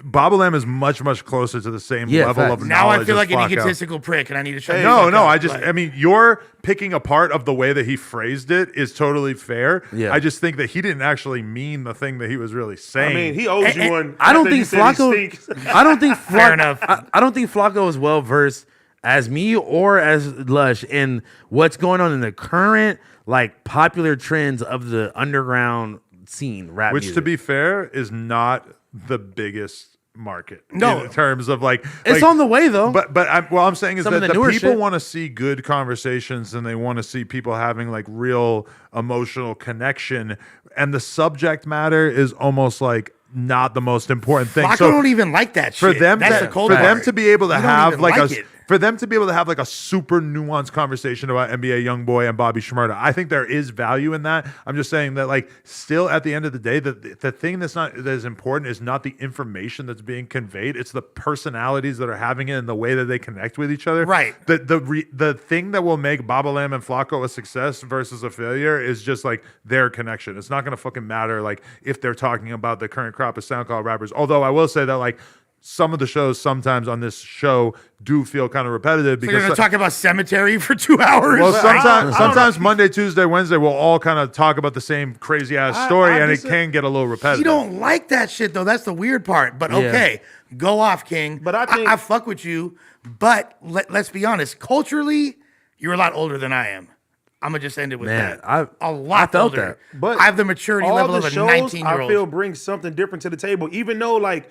Baba Lamb is much, much closer to the same level of knowledge. Now I feel like an egotistical prick, and I need to shut I mean, you're picking apart of the way that he phrased it is totally fair. Yeah. I just think that he didn't actually mean the thing that he was really saying. I mean, he owes you one. I don't think Flacco. Fair enough. I don't think Flacco is well versed as me or as Lush in what's going on in the current like popular trends of the underground scene, rap Which, music. to be fair, is not the biggest market. No. In terms of like It's on the way though. But what I'm saying is Some that of the the newer people shit. want to see good conversations and they want to see people having like real emotional connection, and the subject matter is almost like not the most important thing. Flacco don't even like that for shit. them That's to, the cold for them part. to be able to You don't have even like it. for them to be able to have like a super nuanced conversation about NBA Youngboy and Bobby Shmurda, I think there is value in that. I'm just saying that like still at the end of the day, the thing that is important is not the information that's being conveyed. It's the personalities that are having it and the way that they connect with each other. Right. The thing that will make Baba Lamb and Flacco a success versus a failure is just like their connection. It's not going to fucking matter like if they're talking about the current crop of SoundCloud rappers. Although I will say that like some of the shows sometimes on this show do feel kind of repetitive So because you're gonna talk about cemetery for 2 hours. well, I don't sometimes Monday, Tuesday, Wednesday, we'll all kind of talk about the same crazy ass story, and it can get a little repetitive. You don't like that shit though. That's the weird part. But okay, go off, King. But I think- I fuck with you. But let's be honest. Culturally, you're a lot older than I am. I'm gonna just end it with Man, that. A lot I felt older. that. But I have the maturity all level the of a shows, 19-year-old. I feel bring something different to the table, even though like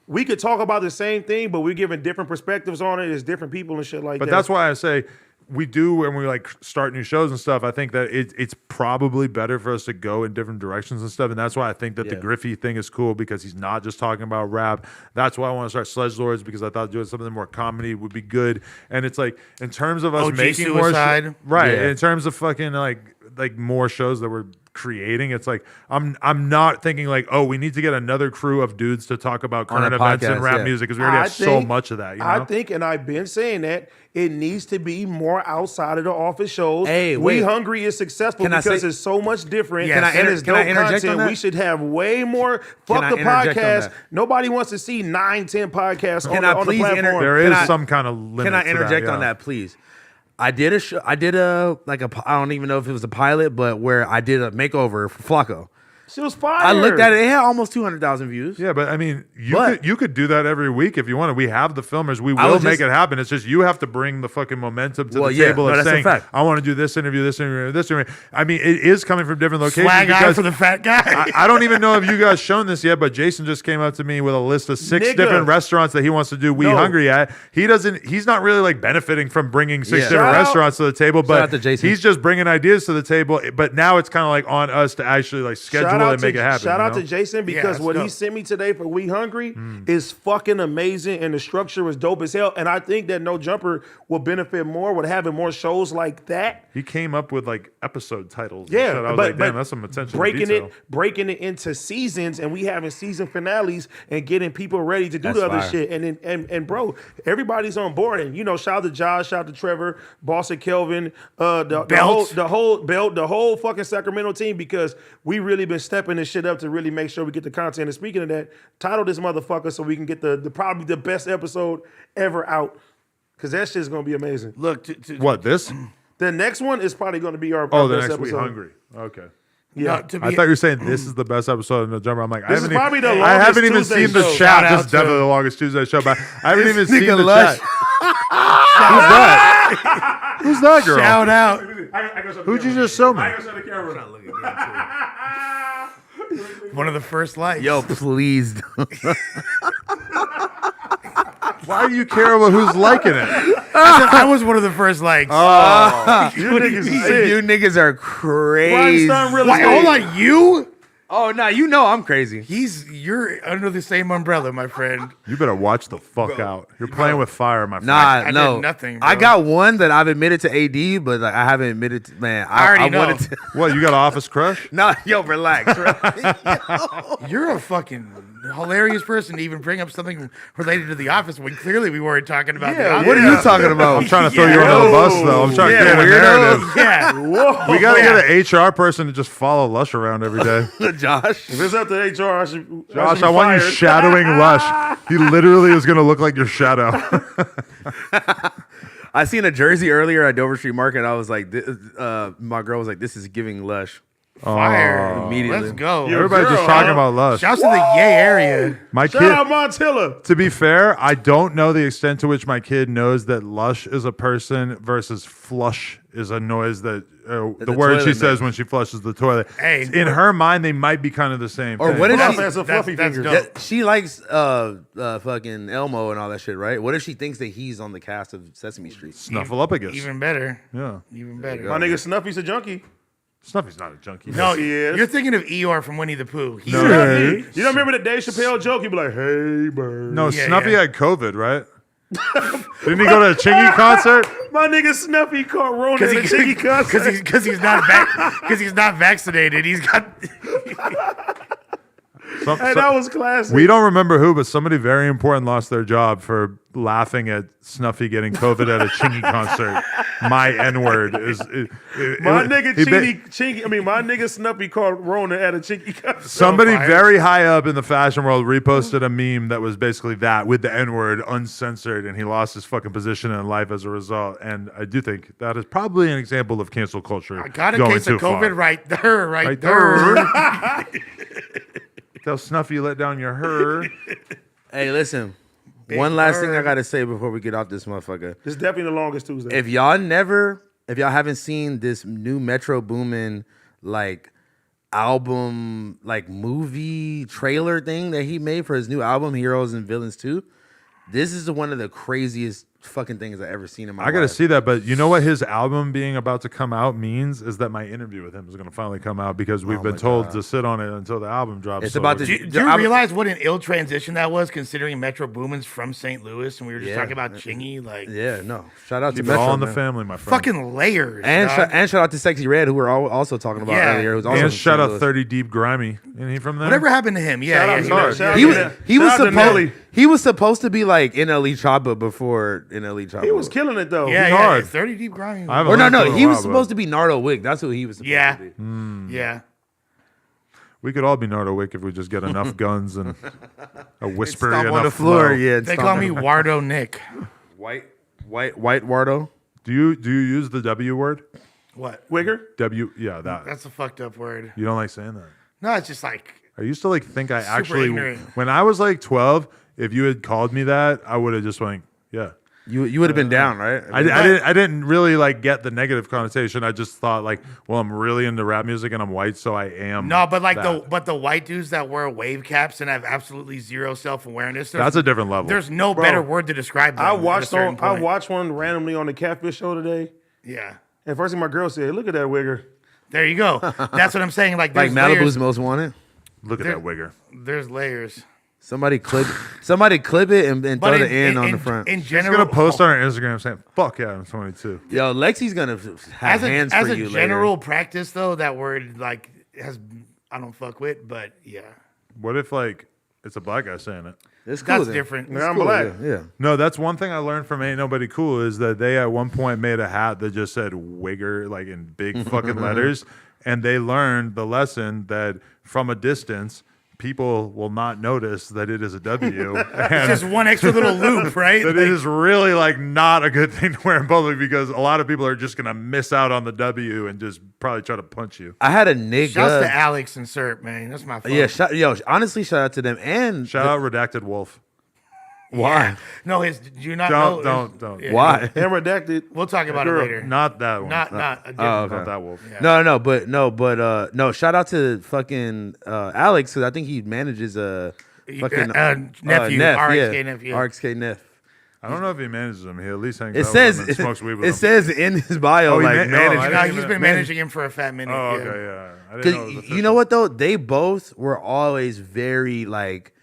we could talk about the same thing, but we're giving different perspectives on it. It's different people and shit like But that. that's why I say we do when we like start new shows and stuff. I think that it's probably better for us to go in different directions and stuff. And that's why I think that the Griffey thing is cool because he's not just talking about rap. That's why I want to start Sledge Lords because I thought doing something more comedy would be good. And it's like in terms of us OG making more Suicide. right? Yeah. In terms of fucking like more shows that we're creating, it's like I'm not thinking like, oh, we need to get another crew of dudes to talk about On a current events and podcast, rap yeah. music because we already I have so think- much of that. You know? I think, and I've been saying that it needs to be more outside of the office shows. Hey, We wait. Hungry is successful Can I because say- it's so much different. Yes. Can I and it's can I dope interject on content. that? We should have way more. Fuck I the interject on podcast. that? Nobody wants to see 9-10 podcasts Can on, I the, on the please platform. there Can is I- some kind of limit. Can I to interject that, on yeah. that, please? I did a like a I don't even know if it was a pilot, but where I did a makeover for Flacco. She was fire. I looked at it; it had almost 200,000 views. Yeah, but I mean, But- you could do that every week if you wanted. We have the filmers. We I will was make just- it happen. It's just you have to bring the fucking momentum to Well, the yeah, table no, of that's a saying, fact. I want to do this interview, this interview, this interview. I mean, it is coming from different locations. Flag eye because for the fat guy. I don't even know if you guys shown this yet, but Jason just came up to me with a list of 6 Nigga. different restaurants that he wants to do We No. Hungry at. He's not really like benefiting from bringing 6 Yeah. different Shout out- restaurants to the table, out but to Jason. he's just bringing ideas to the table. But now it's kind of like on us to actually like schedule it and make it happen. Shout you out know? to Jason because that's what he dope. sent me today for We Hungry is fucking amazing and the structure is dope as hell. And I think that No Jumper will benefit more with having more shows like that. He came up with like episode titles. Yeah, and shit. I was like, damn, that's some attention to breaking detail. breaking it into seasons, and we having season finales and getting people ready to do That's the other fire. shit. And bro, everybody's on board. And shout out to Josh, shout out to Trevor, Boss and Kelvin, the whole fucking Sacramento team because we really been stepping this shit up to really make sure we get the content. And speaking of that, title this motherfucker so we can get the probably the best episode ever out. Cause that shit's gonna be amazing. Look, What, this? The next one is probably gonna be our Oh, the best next episode. We Hungry. Okay. Yeah. to I be, thought you were saying this is the best episode of No Jumper. I'm like, I This is haven't, probably the I haven't even longest Tuesday seen the show. chat. Shout This out is to- definitely the longest Tuesday show, but I haven't even seen nigga the Lush. chat. Who's that? Who's that girl? shout out. Who'd you just show me? One of the first likes. Yo, please. Why do you care about who's liking it? I was one of the first likes. You niggas is sick. You niggas are crazy. Rhinestone real Why, estate. hold on, you? Oh no, you know I'm crazy. You're under the same umbrella, my friend. You better watch the fuck out. You're playing with fire, my friend. Nah, I no. did nothing, I bro. got one that I've admitted to AD, but like, I haven't admitted to, man. I already know. wanted to. What, you got an office crush? No, yo, relax. You're a fucking hilarious person to even bring up something related to The Office when clearly we weren't talking about The Office. What are you talking about? I'm trying to throw you under the bus, though. I'm trying to Yeah, create a weirdo. narrative. Yeah. We got to get an HR person to just follow Lush around every day. Josh. If it's up to HR, I should Josh, be I want you fired. shadowing Lush. He literally is going to look like your shadow. I seen a jersey earlier at Dover Street Market. I was like, my girl was like, "This is giving Lush." Fire. Immediately. Let's go. Everybody's just girl, talking huh? about Lush. Shouts to the Yay area. My Shout kid, out Montilla. to be fair, I don't know the extent to which my kid knows that Lush is a person versus flush is a noise that the word she toilet says makes. when she flushes the toilet. Hey, in her mind, they might be kind of the same. Or thing. what if Fluff she, has a fluffy that's finger. dope. Yeah, she likes fucking Elmo and all that shit, right? What if she thinks that he's on the cast of Sesame Street? Snuffle up, I guess. Even better. Yeah. Even better. My nigga Snuffy's a junkie. Snuffy's not a junkie. No, he is. you're thinking of Eeyore from Winnie the Pooh. He's Snuffy. You don't remember the Dave Chappelle joke? He'd be like, "Hey, bird." No, Yeah, Snuffy yeah. had COVID, right? Didn't he go to a Chingy concert? My nigga Snuffy caught Rona at a Jiggy concert. because he's not vaccinated. He's got Hey, that was classic. We don't remember who, but somebody very important lost their job for laughing at Snuffy getting COVID at a Chingy concert. My N-word is... My nigga Snuffy caught Rona at a Chinky concert. Somebody fire. very high up in the fashion world reposted a meme that was basically that with the N-word uncensored, and he lost his fucking position in life as a result. And I do think that is probably an example of cancel culture. I got a going case of too far. COVID right there, right, Right there. there. Tell Snuffy you let down your her. Hey, listen. Big One last thing I bird. gotta say before we get off this motherfucker. It's definitely the longest Tuesday. If y'all haven't seen this new Metro Boomin like album, like movie trailer thing that he made for his new album, Heroes and Villains 2, this is one of the craziest fucking things I've ever seen in my life. I gotta see that, but you know what his album being about to come out means is that my interview with him is gonna finally come out because we've been told to sit on it until the album drops. It's so about to- Do you realize what an ill transition that was, considering Metro Boomin's from St. Louis, and we were just Yeah. talking about Chingy, like Yeah, no. Shout out to keep it Metro, all in the man. family, my friend. fucking layers. And, dog. and shout out to Sexy Red, who we're also talking about Yeah. earlier. Who's also And from shout St. out Louis. 30 Deep Grimy. Isn't he from there? Whatever happened to him? Yeah, Shout yeah, out he to was- Shout out He to was Nelly. he was Shout out to supposed Nelly. he was supposed to be like NLE Choppa before NLE Choppa. He was killing it though. yeah, He's yeah, hard. 30 deep grinding. I haven't Or no, listened to no, it in a he was while, supposed to be Nardo Wick. That's who he was supposed Yeah. to be. Yeah. We could all be Nardo Wick if we just get enough guns and a whispery Stomp enough on the floor, flow. yeah. They call me Wardo Nick. White Wardo. Do you use the W word? What? Wigger. W, yeah, that. That's a fucked up word. You don't like saying that. No, it's just like I used to like think I actually ignorant. when I was like 12, if you had called me that, I would have just went, yeah. You would have been down, right? I didn't really like get the negative connotation. I just thought like, well, I'm really into rap music and I'm white, so I am. no, but like that. the white dudes that wear wave caps and have absolutely zero self awareness. That's a different level. There's no better word to describe them. I at a watched certain point. one randomly on the Catfish show today. Yeah. And first thing my girl said, "Look at that Wigger." There you go. That's what I'm saying. Like like there's Malibu's layers. Most Wanted. Look at that wigger. There's layers. Somebody clip it and throw the N on the front. In She's general, gonna post on her Instagram saying, "Fuck yeah, I'm 22." Yo, Lexi's gonna have hands as for a you general later. practice though, that word like has I don't fuck with, but yeah, What if like it's a black guy saying it? It's cool. that's then. different. Now I'm Cool, black. yeah. No, that's one thing I learned from Ain't Nobody Cool is that they at one point made a hat that just said "wigger" like in big fucking letters, and they learned the lesson that from a distance people will not notice that it is a W. It's and just one extra little loop, right? that it is really like not a good thing to wear in public because a lot of people are just gonna miss out on the W and just probably try to punch you. I had a nigga. Shouts to Alex and Serp, man. That's my fault. Yeah, honestly, shout out to them. And Shout out Redacted Wolf. why? No, do you not know? Don't. Yeah. Why? And redacted. We'll talk about Girl, it later. Not that one. Not a different okay. Not that wolf. No. Shout out to fucking Alex because I think he manages a fucking nephew, RXK nephew. RXK Neff. I don't know if he manages them. He at least hangs It out says with them and smokes weed with it them. says in his bio Oh, he like ma- manage. I No, didn't he's even- been managing him for a fat minute. Oh, yeah. okay, yeah. I didn't know it was Because you know official. what though, they both were always very like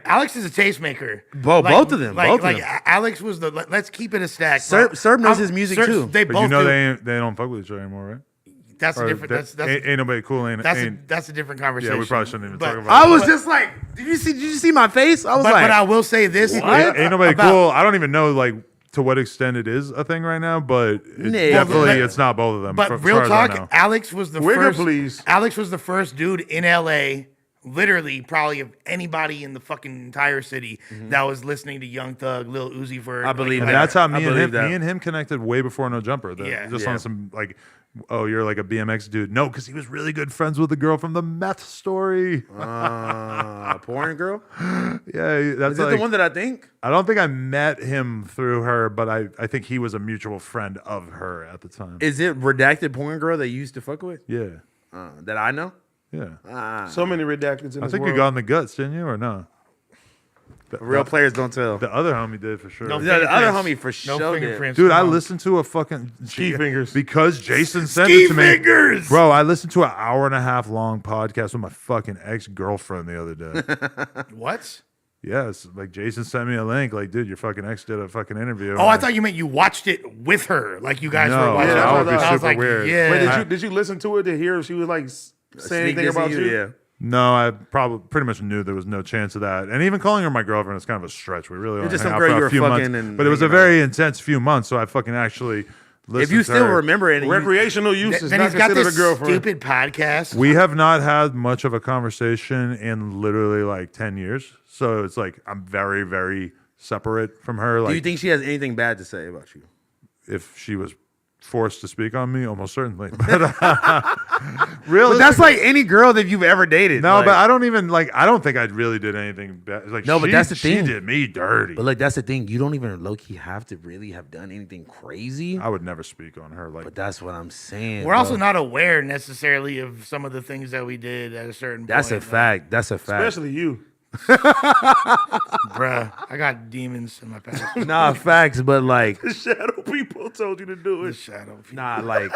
Alex is a tastemaker. Both of them, both of them. Alex was the. Let's keep it a stack. Serp knows his music too. They But both you know do. they don't fuck with each other anymore, right? That's a Or different. that- ain't nobody cool. Ain't That's a different conversation. yeah, we probably shouldn't even But- talk about I was it. just like, did you see my face? I was But, like, but I will say this. Ain't nobody about- cool. I don't even know like to what extent it is a thing right now, but Nah. definitely Well, it's not both of them. But as real far as I know. talk, Alex was the Wigger, first. please. Alex was the first dude in LA, literally probably of anybody in the fucking entire city that was listening to Young Thug, Lil Uzi Vert. I believe And that. that's how I believe that. me and him connected way before No Jumper. Yeah. Just Yeah. on some like Oh, you're like a BMX dude. No, because he was really good friends with the girl from the Meth Story. Porn girl? Yeah, that's Is it the one that I think? I don't think I met him through her, but I think he was a mutual friend of her at the time. Is it redacted porn girl that you used to fuck with? Yeah, That I know? yeah. So many redacteds in I this think world. you got in the guts, didn't you, or no? Real players don't tell. The other homie did for sure. No Yeah, the other fingerprints. homie for sure No did. fingerprints. Dude, I Come on. listened to a fucking Ski fingers. because Jason sent Ski it to me. fingers! Bro, I listened to an 1.5 hour long podcast with my fucking ex-girlfriend the other day. What? Yes, like Jason sent me a link. Like, dude, your fucking ex did a fucking interview. Oh, I thought you meant you watched it with her, like you guys No, were watching. yeah, that would be I was super like, weird. Yeah. Wait, did you listen to it to hear if she was like saying Sneak anything about dissing you? Yeah. No, I probably pretty much knew there was no chance of that. And even calling her my girlfriend is kind of a stretch. We really only just hung some out girl for you a were few fucking months. and But it was a hanging out. very intense few months, so I fucking actually listened If you to still her. remember it, and you, Recreational use is Then not he's got considered this a girlfriend. stupid podcast. We have not had much of a conversation in literally like 10 years. So it's like I'm very, very separate from her. Like do you think she has anything bad to say about you? if she was forced to speak on me, almost certainly. But really, But that's like any girl that you've ever dated. no, like, but I don't even like. I don't think I really did anything bad. Like No, but that's the she thing. did me dirty. But like that's the thing. You don't even low key have to really have done anything crazy. I would never speak on her. Like But that's what I'm saying. We're also bro. not aware necessarily of some of the things that we did at a certain That's a point. fact. That's a fact. Especially you. Bruh, I got demons in my past. Nah, facts. But like, The shadow people told you to do The it. shadow. nah, like.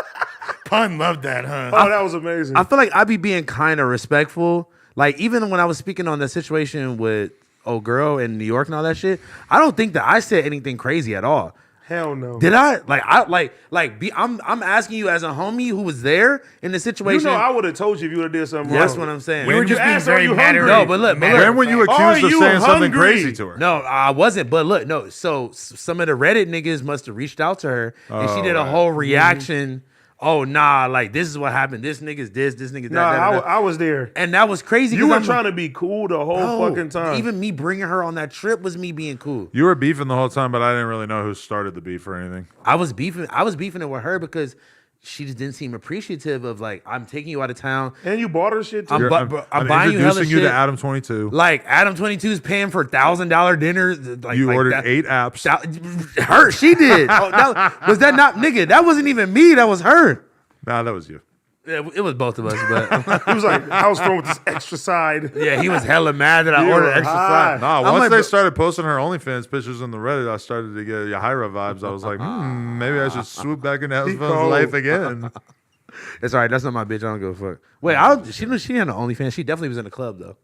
Pun loved that, huh? Oh, that was amazing. I feel like I be being kind of respectful. Like even when I was speaking on the situation with old girl in New York and all that shit, I don't think that I said anything crazy at all. Hell no. Did I? I'm asking you as a homie who was there in the You situation. know I would have told you if you would have did something That's wrong. what I'm saying. We were you just being asked her, very you matter. hungry? No, but look, when were you Are accused of you saying something hungry? crazy to her? No, I wasn't. But look, no. So some of the Reddit niggas must have reached out to her, and she did a right. whole reaction. Oh nah, like this is what happened. This nigga's this nigga's that. Nah, da, da, da. I was there. And that was crazy. You 'cause were I'm- trying to be cool the whole Bro, fucking time. Even me bringing her on that trip was me being cool. You were beefing the whole time, but I didn't really know who started the beef or anything. I was beefing it with her because she just didn't seem appreciative of like I'm taking you out of town. and you bought her shit too. I'm I'm buying you hella introducing you to shit. Adam 22. Like Adam 22 is paying for $1,000 dinners. Like, You like ordered that. 8 apps. Her, she did. Was that not nigga? That wasn't even me. That was her. Nah, that was you. It was both of us, but He was like, Housephone with this extra side. yeah, he was hella mad that I You ordered were extra high. side. Nah, I'm once like, they bro- started posting her OnlyFans pictures on the Reddit, I started to get Yahira vibes. I was like, maybe I should swoop back into Housephone's cold. life again. It's all right. That's not my bitch. I don't give a fuck. Wait, she had an OnlyFans. She definitely was in the club though.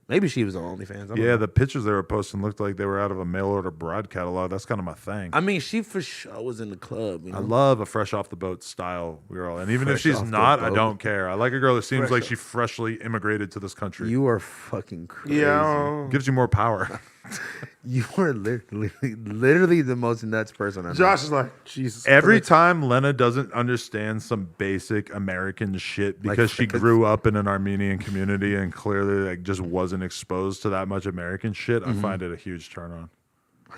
Maybe she was on OnlyFans. I don't Yeah, know. the pictures they were posting looked like they were out of a mail order broad catalog. That's kind of my thing. I mean, she for sure was in the club. You know? I love a fresh off the boat style girl, and even if Fresh she's off the not, I boat. don't care. I like a girl that seems like she freshly immigrated to this country. You are fucking crazy. Yeah. Gives you more power. You are literally the most nuts person I know. Josh is like, Jesus. Every Christ. time Lena doesn't understand some basic American shit because she grew up in an Armenian community and clearly like just wasn't exposed to that much American shit, I find it a huge turn on.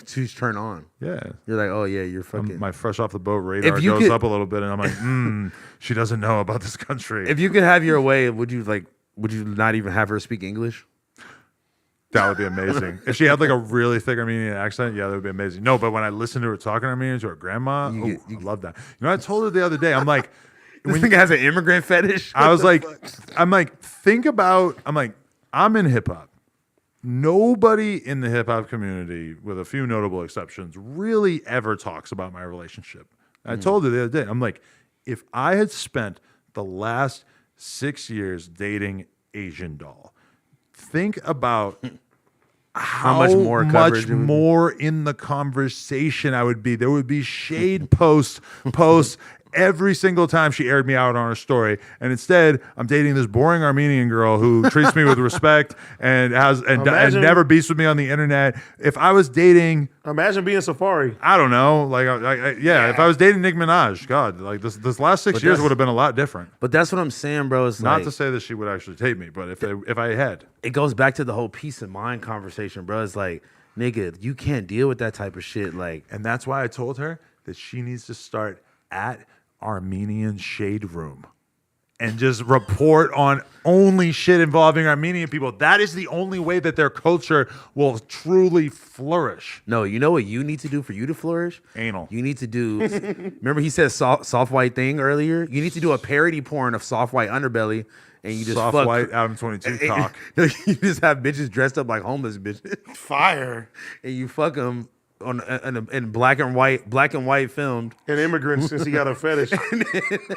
She's turn on. Yeah. You're like, oh yeah, you're fucking. My fresh off the boat radar If you goes could- up a little bit, and I'm like, she doesn't know about this country. If you could have your way, would you not even have her speak English? That would be amazing. If she had like a really thick Armenian accent, yeah, that would be amazing. No, but when I listened to her talking Armenian to her grandma, I love that. You know, I told her the other day, I'm like, This nigga has an immigrant fetish. I was like, I'm like, I'm in hip hop. Nobody in the hip hop community, with a few notable exceptions, really ever talks about my relationship. I told her the other day, I'm like, if I had spent the last 6 years dating Asian Doll, think about how much more coverage it would be. more in the conversation I would be. There would be shade posts every single time she aired me out on her story. And instead, I'm dating this boring Armenian girl who treats me with respect and Imagine- never beefs with me on the internet. If I was dating, Imagine being Safari. I don't know, like, if I was dating Nicki Minaj, God, like this last 6 years that's- would have been a lot different. But that's what I'm saying, bro. It's Not like, to say that she would actually take me, but if I had. it goes back to the whole peace of mind conversation, bro. It's like, nigga, you can't deal with that type of shit. Like, And that's why I told her that she needs to start at Armenian shade room and just report on only shit involving Armenian people. That is the only way that their culture will truly flourish. No, you know what you need to do for you to flourish? Anal. You need to do. Remember, he said soft white thing earlier. You need to do a parody porn of soft white underbelly, and you just Soft fuck. white Adam 22 cock. You just have bitches dressed up like homeless bitches, Fire. and you fuck them in black and white filmed. An immigrant since he got a fetish.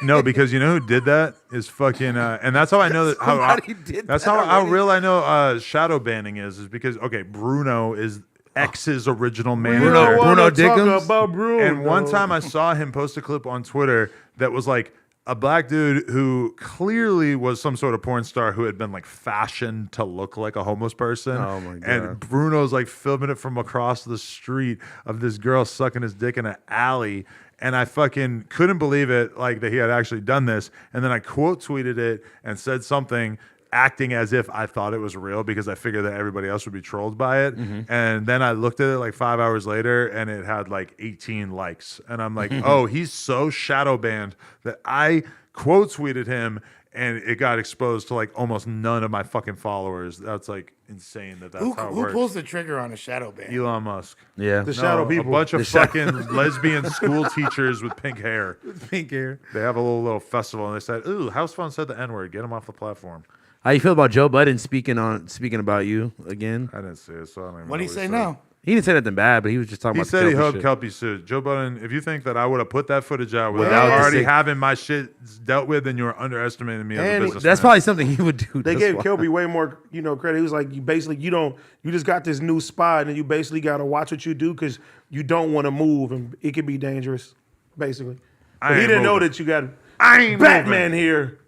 No, because you know who did that is fucking, and that's how I know that. Somebody did That's that how already. real I know shadow banning is because okay, Bruno is X's original manager. Bruno Talk Dickens? about Bruno. And one time I saw him post a clip on Twitter that was like a black dude who clearly was some sort of porn star who had been like fashioned to look like a homeless person. Oh my God. And Bruno's like filming it from across the street of this girl sucking his dick in an alley. And I fucking couldn't believe it, like that he had actually done this. And then I quote tweeted it and said something acting as if I thought it was real because I figured that everybody else would be trolled by it. And then I looked at it like 5 hours later and it had like 18 likes. And I'm like, oh, he's so shadow banned that I quote tweeted him and it got exposed to like almost none of my fucking followers. That's like insane that's Who how it works. pulls the trigger on a shadow ban? Elon Musk. Yeah, The shadow No, people. A bunch of fucking lesbian school teachers with pink hair. pink hair. They have a little festival and they said, ooh, Housephone said the N-word. Get him off the platform. How you feel about Joe Budden speaking about you again? I didn't see it, so I don't even What know did he say said. now? He didn't say nothing bad, but he was just talking He about. said the he Kelpy hoped shit. Kelpy sued. Joe Budden, if you think that I would have put that footage out without Without the already sick- having my shit dealt with, then you're underestimating me as a And businessman. That's probably something he would do. They That's gave why. Kelpy way more, credit. He was like, you just got this new spot, and you basically got to watch what you do because you don't want to move, and it could be dangerous, basically. I But he ain't didn't know moving. that you got I ain't Batman moving. here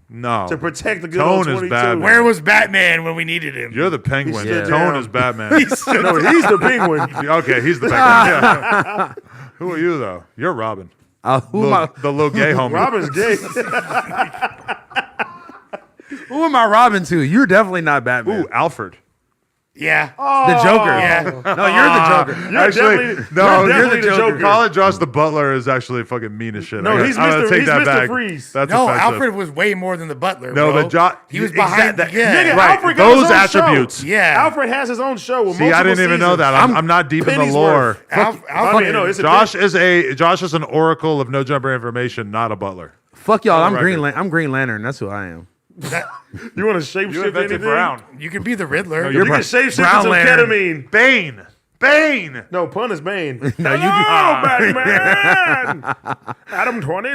No. to protect the good Tone old is 22. Batman. Where was Batman when we needed him? You're the penguin. He stood Tone down. is Batman. No, he's the penguin. Okay, he's the penguin. Yeah. Who are you, though? You're Robin. Who am I? The little gay homie. Robin's gay. Who am I robbing to? You're definitely not Batman. Ooh, Alfred. Yeah. The Joker. Yeah. No, you're the Joker. You're definitely- you're definitely the Joker. Calling Josh the Butler is actually fucking mean as shit. No, he's I'm gonna Mr. take he's that Mr. back. Freeze. That's No, offensive. Alfred was way more than the butler. No, bro. but Josh. He was behind. that. Yeah. Nigga, Right. Alfred got Those his own show. attributes. Yeah. Alfred has his own show with See, I multiple didn't even know seasons. that. I'm not deep in the Penny's lore. worth. I mean, no, it's a Josh is an oracle of no jumper information, not a butler. Fuck y'all. I'm record. I'm Green Lantern. That's who I am. You want to shapeshift anything? You can be the Riddler. You can shapeshift Brown into Lantern. ketamine. Bane. No, pun is Bane. No, you Hello, Batman. Adam 20.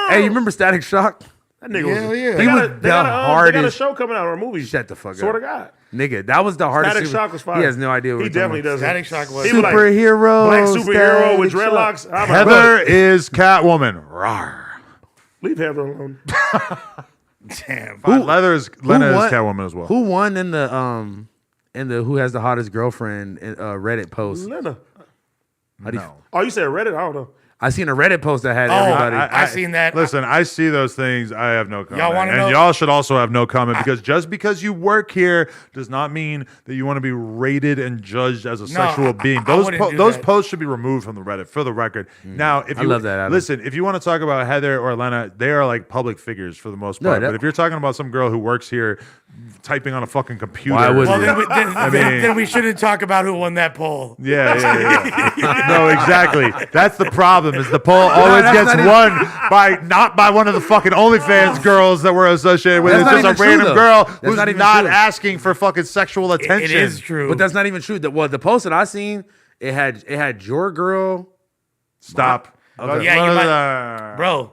Hey, you remember Static Shock? That nigga Hell was. yeah. They He got was a- the they got a hardest. show coming out or a movie. Shut the fuck Swear up. to God. Nigga, that was the hardest. Static Shock was fire. He has no idea what He we're talking definitely about. doesn't. Static Shock was. He was like, Superhero. black superhero with Static dreadlocks. Shock. I'm like, Heather look, is Catwoman. Rawr. leave Heather alone. Damn. Lena is won- Catwoman as well. Who won in the who has the hottest girlfriend Reddit post? Lena. No. Oh, you said Reddit? I don't know. I seen a Reddit post that had Oh, everybody. I seen that. Listen, I see those things. I have no comment. Y'all wanna and know- y'all should also have no comment because just because you work here does not mean that you want to be rated and judged as a sexual being. I Those wouldn't do those that. posts should be removed from the Reddit for the record. Now, if I you love that, Adam. listen, if you want to talk about Heather or Lena, they are like public figures for the most No, part. that- But if you're talking about some girl who works here typing on a fucking computer, Why would Well, you? then we shouldn't talk about who won that poll. yeah. No, exactly. That's the problem. Is the poll always that's gets not even- won not by one of the fucking OnlyFans girls that we're associated with. That's It's not just a even true, random though. girl That's who's not even not true. asking for fucking sexual attention. It is true. But that's not even true. The post that I seen, it had your girl. Stop. Okay. Yeah, you might, bro.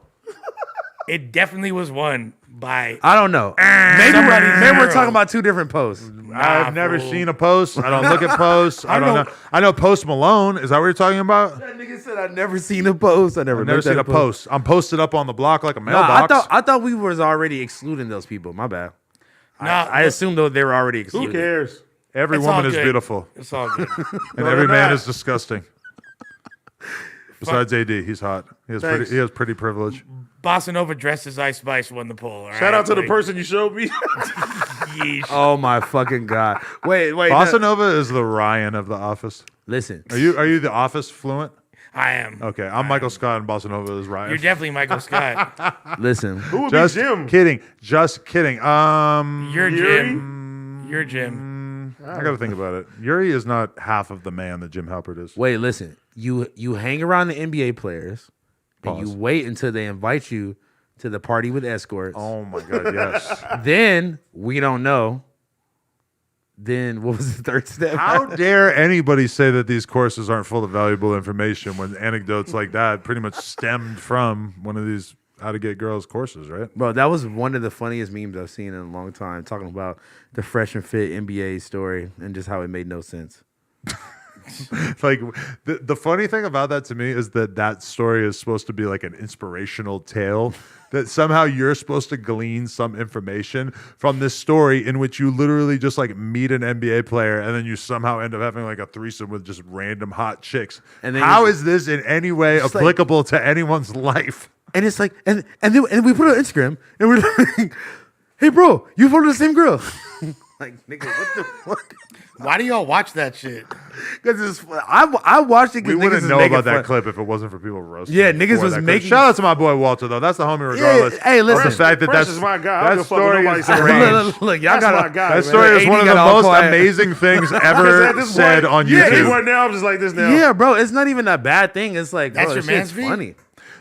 It definitely was won by. I don't know. Somebody's Maybe we're girl. talking about two different posts. I've never fool. seen a post. I don't look at posts. I don't know. know. I know Post Malone. Is that what you're talking about? That nigga said I've never seen a post. I never, I've never looked at seen a post. I'm posted up on the block like a Nah, mailbox. I thought we was already excluding those people. My bad. Nah, I assumed though they were already excluded. Who cares? Every It's all woman is good. beautiful, It's all good. and every they're man not. is disgusting. Besides AD, he's hot. He Thanks. has pretty privilege. Bossa Nova dressed as Ice Spice won the poll. all Shout right? out to the Like, person you showed me. yeesh. Oh my fucking god! Wait. Bossa Nova is the Ryan of The Office. Listen. Are you The Office fluent? I am. Okay, I'm Michael Scott and Bossa Nova is Ryan. You're definitely Michael Scott. Listen, Who would Just be Jim? kidding. Just kidding. You're Yuri? Jim. You're Jim. I got to think about it. Yuri is not half of the man that Jim Halpert is. wait, listen. You hang around the NBA players, and you Pause. wait until they invite you to the party with escorts. Oh my God, yes. Then we don't know. Then what was the third step? How dare anybody say that these courses aren't full of valuable information when anecdotes like that pretty much stemmed from one of these how to get girls courses, right? Bro, that was one of the funniest memes I've seen in a long time, talking about the fresh and fit NBA story and just how it made no sense. Like the funny thing about that to me is that story is supposed to be like an inspirational tale that somehow you're supposed to glean some information from this story in which you literally just like meet an NBA player and then you somehow end up having like a threesome with just random hot chicks. And then how is this in any way like- applicable to anyone's life? And it's like, and then we put it on Instagram, and we're like, hey, bro, you follow the same girl. Like, nigga, what the fuck? Why do y'all watch that shit? Because I watched it We because niggas wouldn't was know making about that fun. clip if it wasn't for people roasting. Yeah, me niggas for was that clip. making- Shout out to my boy Walter though. That's the homie regardless. Yeah, hey, listen. The fact that Fresh that's is my guy. I don't that give a fuck what story nobody is says. arranged. Look, y'all That's got my guy, That man. story is AD one of the got all most quiet. amazing things At ever this said point- on Yeah, YouTube. right now I'm just like this now. Yeah, bro, it's not even a bad thing. It's like, That's bro, your this shit's man's beat? funny.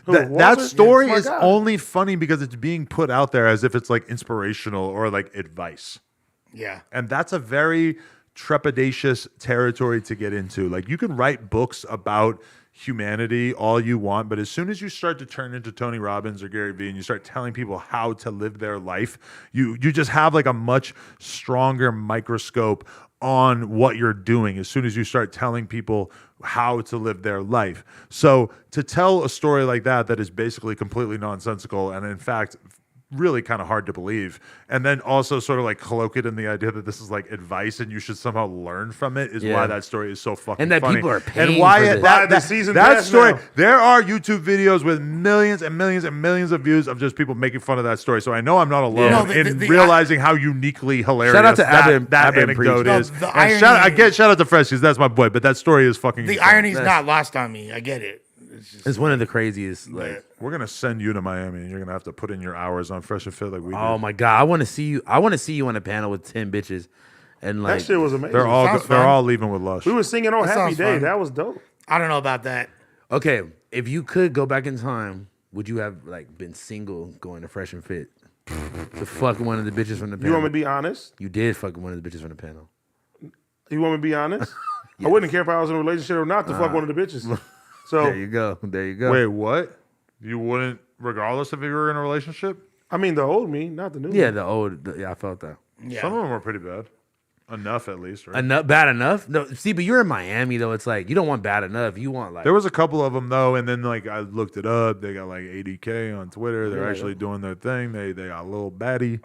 That Walter? story Yeah, is it's my guy. only funny because it's being put out there as if it's like inspirational or like advice. Yeah. And that's a very trepidatious territory to get into. Like you can write books about humanity all you want, but as soon as you start to turn into Tony Robbins or Gary Vee and you start telling people how to live their life, you just have like a much stronger microscope on what you're doing as soon as you start telling people how to live their life. So to tell a story like that is basically completely nonsensical and in fact really kind of hard to believe, and then also sort of like cloak it in the idea that this is like advice and you should somehow learn from it is Yeah. why that story is so fucking And that funny. people are paying and why for it, this. that, Buy the that, season that pass story now. there are YouTube videos with millions and millions and millions of views of just people making fun of that story, so I know I'm not alone No, the- in the- realizing how uniquely hilarious Shout out to that, Abin- that Abin anecdote Preach. is. No, the And shout irony- out to Fresh because that's my boy, but that story is fucking The insane. irony's not lost on me. I get it. It's just, It's one of the craziest. Like, We're gonna send you to Miami and you're gonna have to put in your hours on Fresh and Fit like we oh did. my god, I want to see you. I want to see you on a panel with 10 bitches, and like, That shit was amazing. They're all Sounds they're fun. all leaving with Lush. We were singing on That Happy sounds Day. fun. That was dope. I don't know about that. okay, if you could go back in time, would you have like been single going to Fresh and Fit to fuck one of the bitches from the panel? You want me to be honest? You did fuck one of the bitches from the panel. You want me to be honest? I wouldn't care if I was in a relationship or not to fuck one of the bitches. So There you go. There you go. Wait, what? You wouldn't, regardless if you were in a relationship? I mean, the old me, not the new. Yeah, me. yeah, I felt that. Yeah. Some of them were pretty bad. Enough, at least, right? Enough, bad enough. No, see, but you're in Miami though. It's like you don't want bad enough. You want like There was a couple of them though, and then like I looked it up. They got like 80K on Twitter. They're actually doing their thing. They got a little baddie.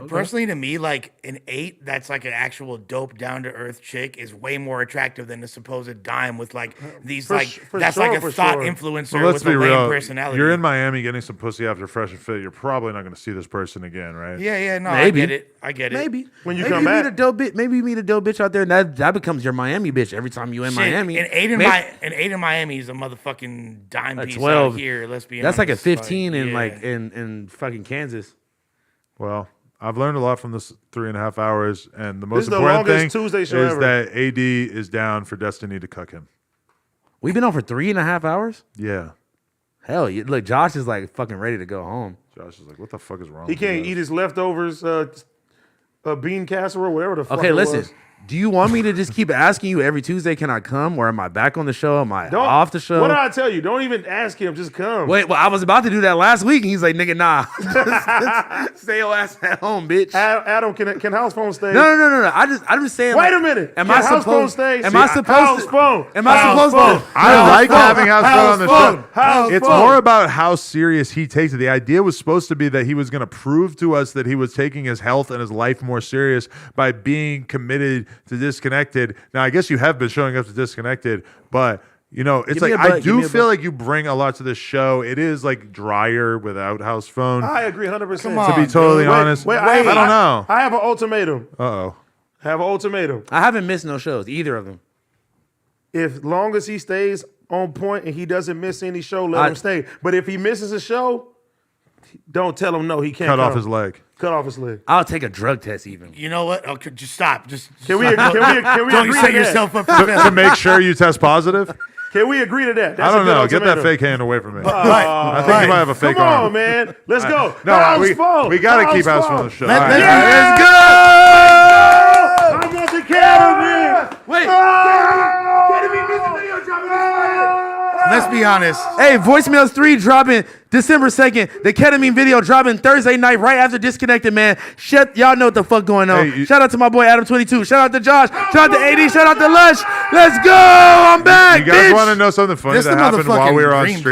Personally, to me, like an 8 that's like an actual dope, down to earth chick is way more attractive than a supposed dime with like these that's like a thought influencer So let's with be a lame real. personality. You're in Miami getting some pussy after Fresh and Fit. You're probably not going to see this person again, right? Yeah, no, Maybe. I get it. I get it. maybe When you maybe come meet back. a dope bitch. Maybe you meet a dope bitch out there, and that becomes your Miami bitch every time you in Shit, Miami. An 8 in Maybe- an 8 in Miami is a motherfucking dime A piece 12. out here. Let's be That's honest. like a 15 in yeah. like in fucking Kansas. Well, I've learned a lot from this 3.5 hours, and the most is the important thing longest Tuesday is show ever. that AD is down for Destiny to cuck him. We've been on for 3.5 hours. Yeah. Hell, look, Josh is like fucking ready to go home. Josh is like, what the fuck is wrong He with you can't guys? eat his leftovers, bean casserole, whatever the fuck. Okay, it listen. was. Do you want me to just keep asking you every Tuesday? Can I come, or am I back on the show? Am I Don't, off the show? What did I tell you? Don't even ask him. Just come. Wait, well, I was about to do that last week, and he's like, "Nigga, nah, stay your ass at home, bitch." Adam, can Housephone stay? No. I'm just saying. Wait like, a minute. Am Can I Housephone supposed? stay? Am I supposed to? Housephone. Am I supposed Housephone. to? I like having Housephone on the show. Housephone. It's more about how serious he takes it. The idea was supposed to be that he was going to prove to us that he was taking his health and his life more serious by being committed to Disconnected. Now, I guess you have been showing up to Disconnected, but you know, it's Give me like a I butt, give do me a feel butt. like you bring a lot to this show. It is like drier without Housephone. I agree 100%. Come To on. be totally dude. honest, I don't know. I have an ultimatum. Uh-oh. I have an ultimatum. I haven't missed no shows, either of them. If long as he stays, on point and he doesn't miss any show, let him stay. But if he misses a show, don't tell him no. He can't Cut off his leg. Cut off his leg. I'll take a drug test even. You know what? Okay, just stop. Just Can we stop. Don't agree set to yourself that? up for To failure. make sure you test positive? Can we agree to that? I That's a don't good know. Get that ultimatum. fake hand away from me. Right. I think you might have a fake Come arm. on, man. Let's go. No, we Housephone. got to keep Housephone. Housephone on the show. Let- All right. let's- Let's go! I want the Academy. Wait. Let's be honest. Hey, Voicemails 3 dropping December 2nd. The ketamine video dropping Thursday night right after Disconnected, man. Y'all know what the fuck going on. Hey, Shout out to my boy Adam22. Shout out to Josh. Shout out to AD. Shout out to Lush. Let's go. I'm back, You guys bitch. want to know something funny This that the happened while we were on motherfucking stream?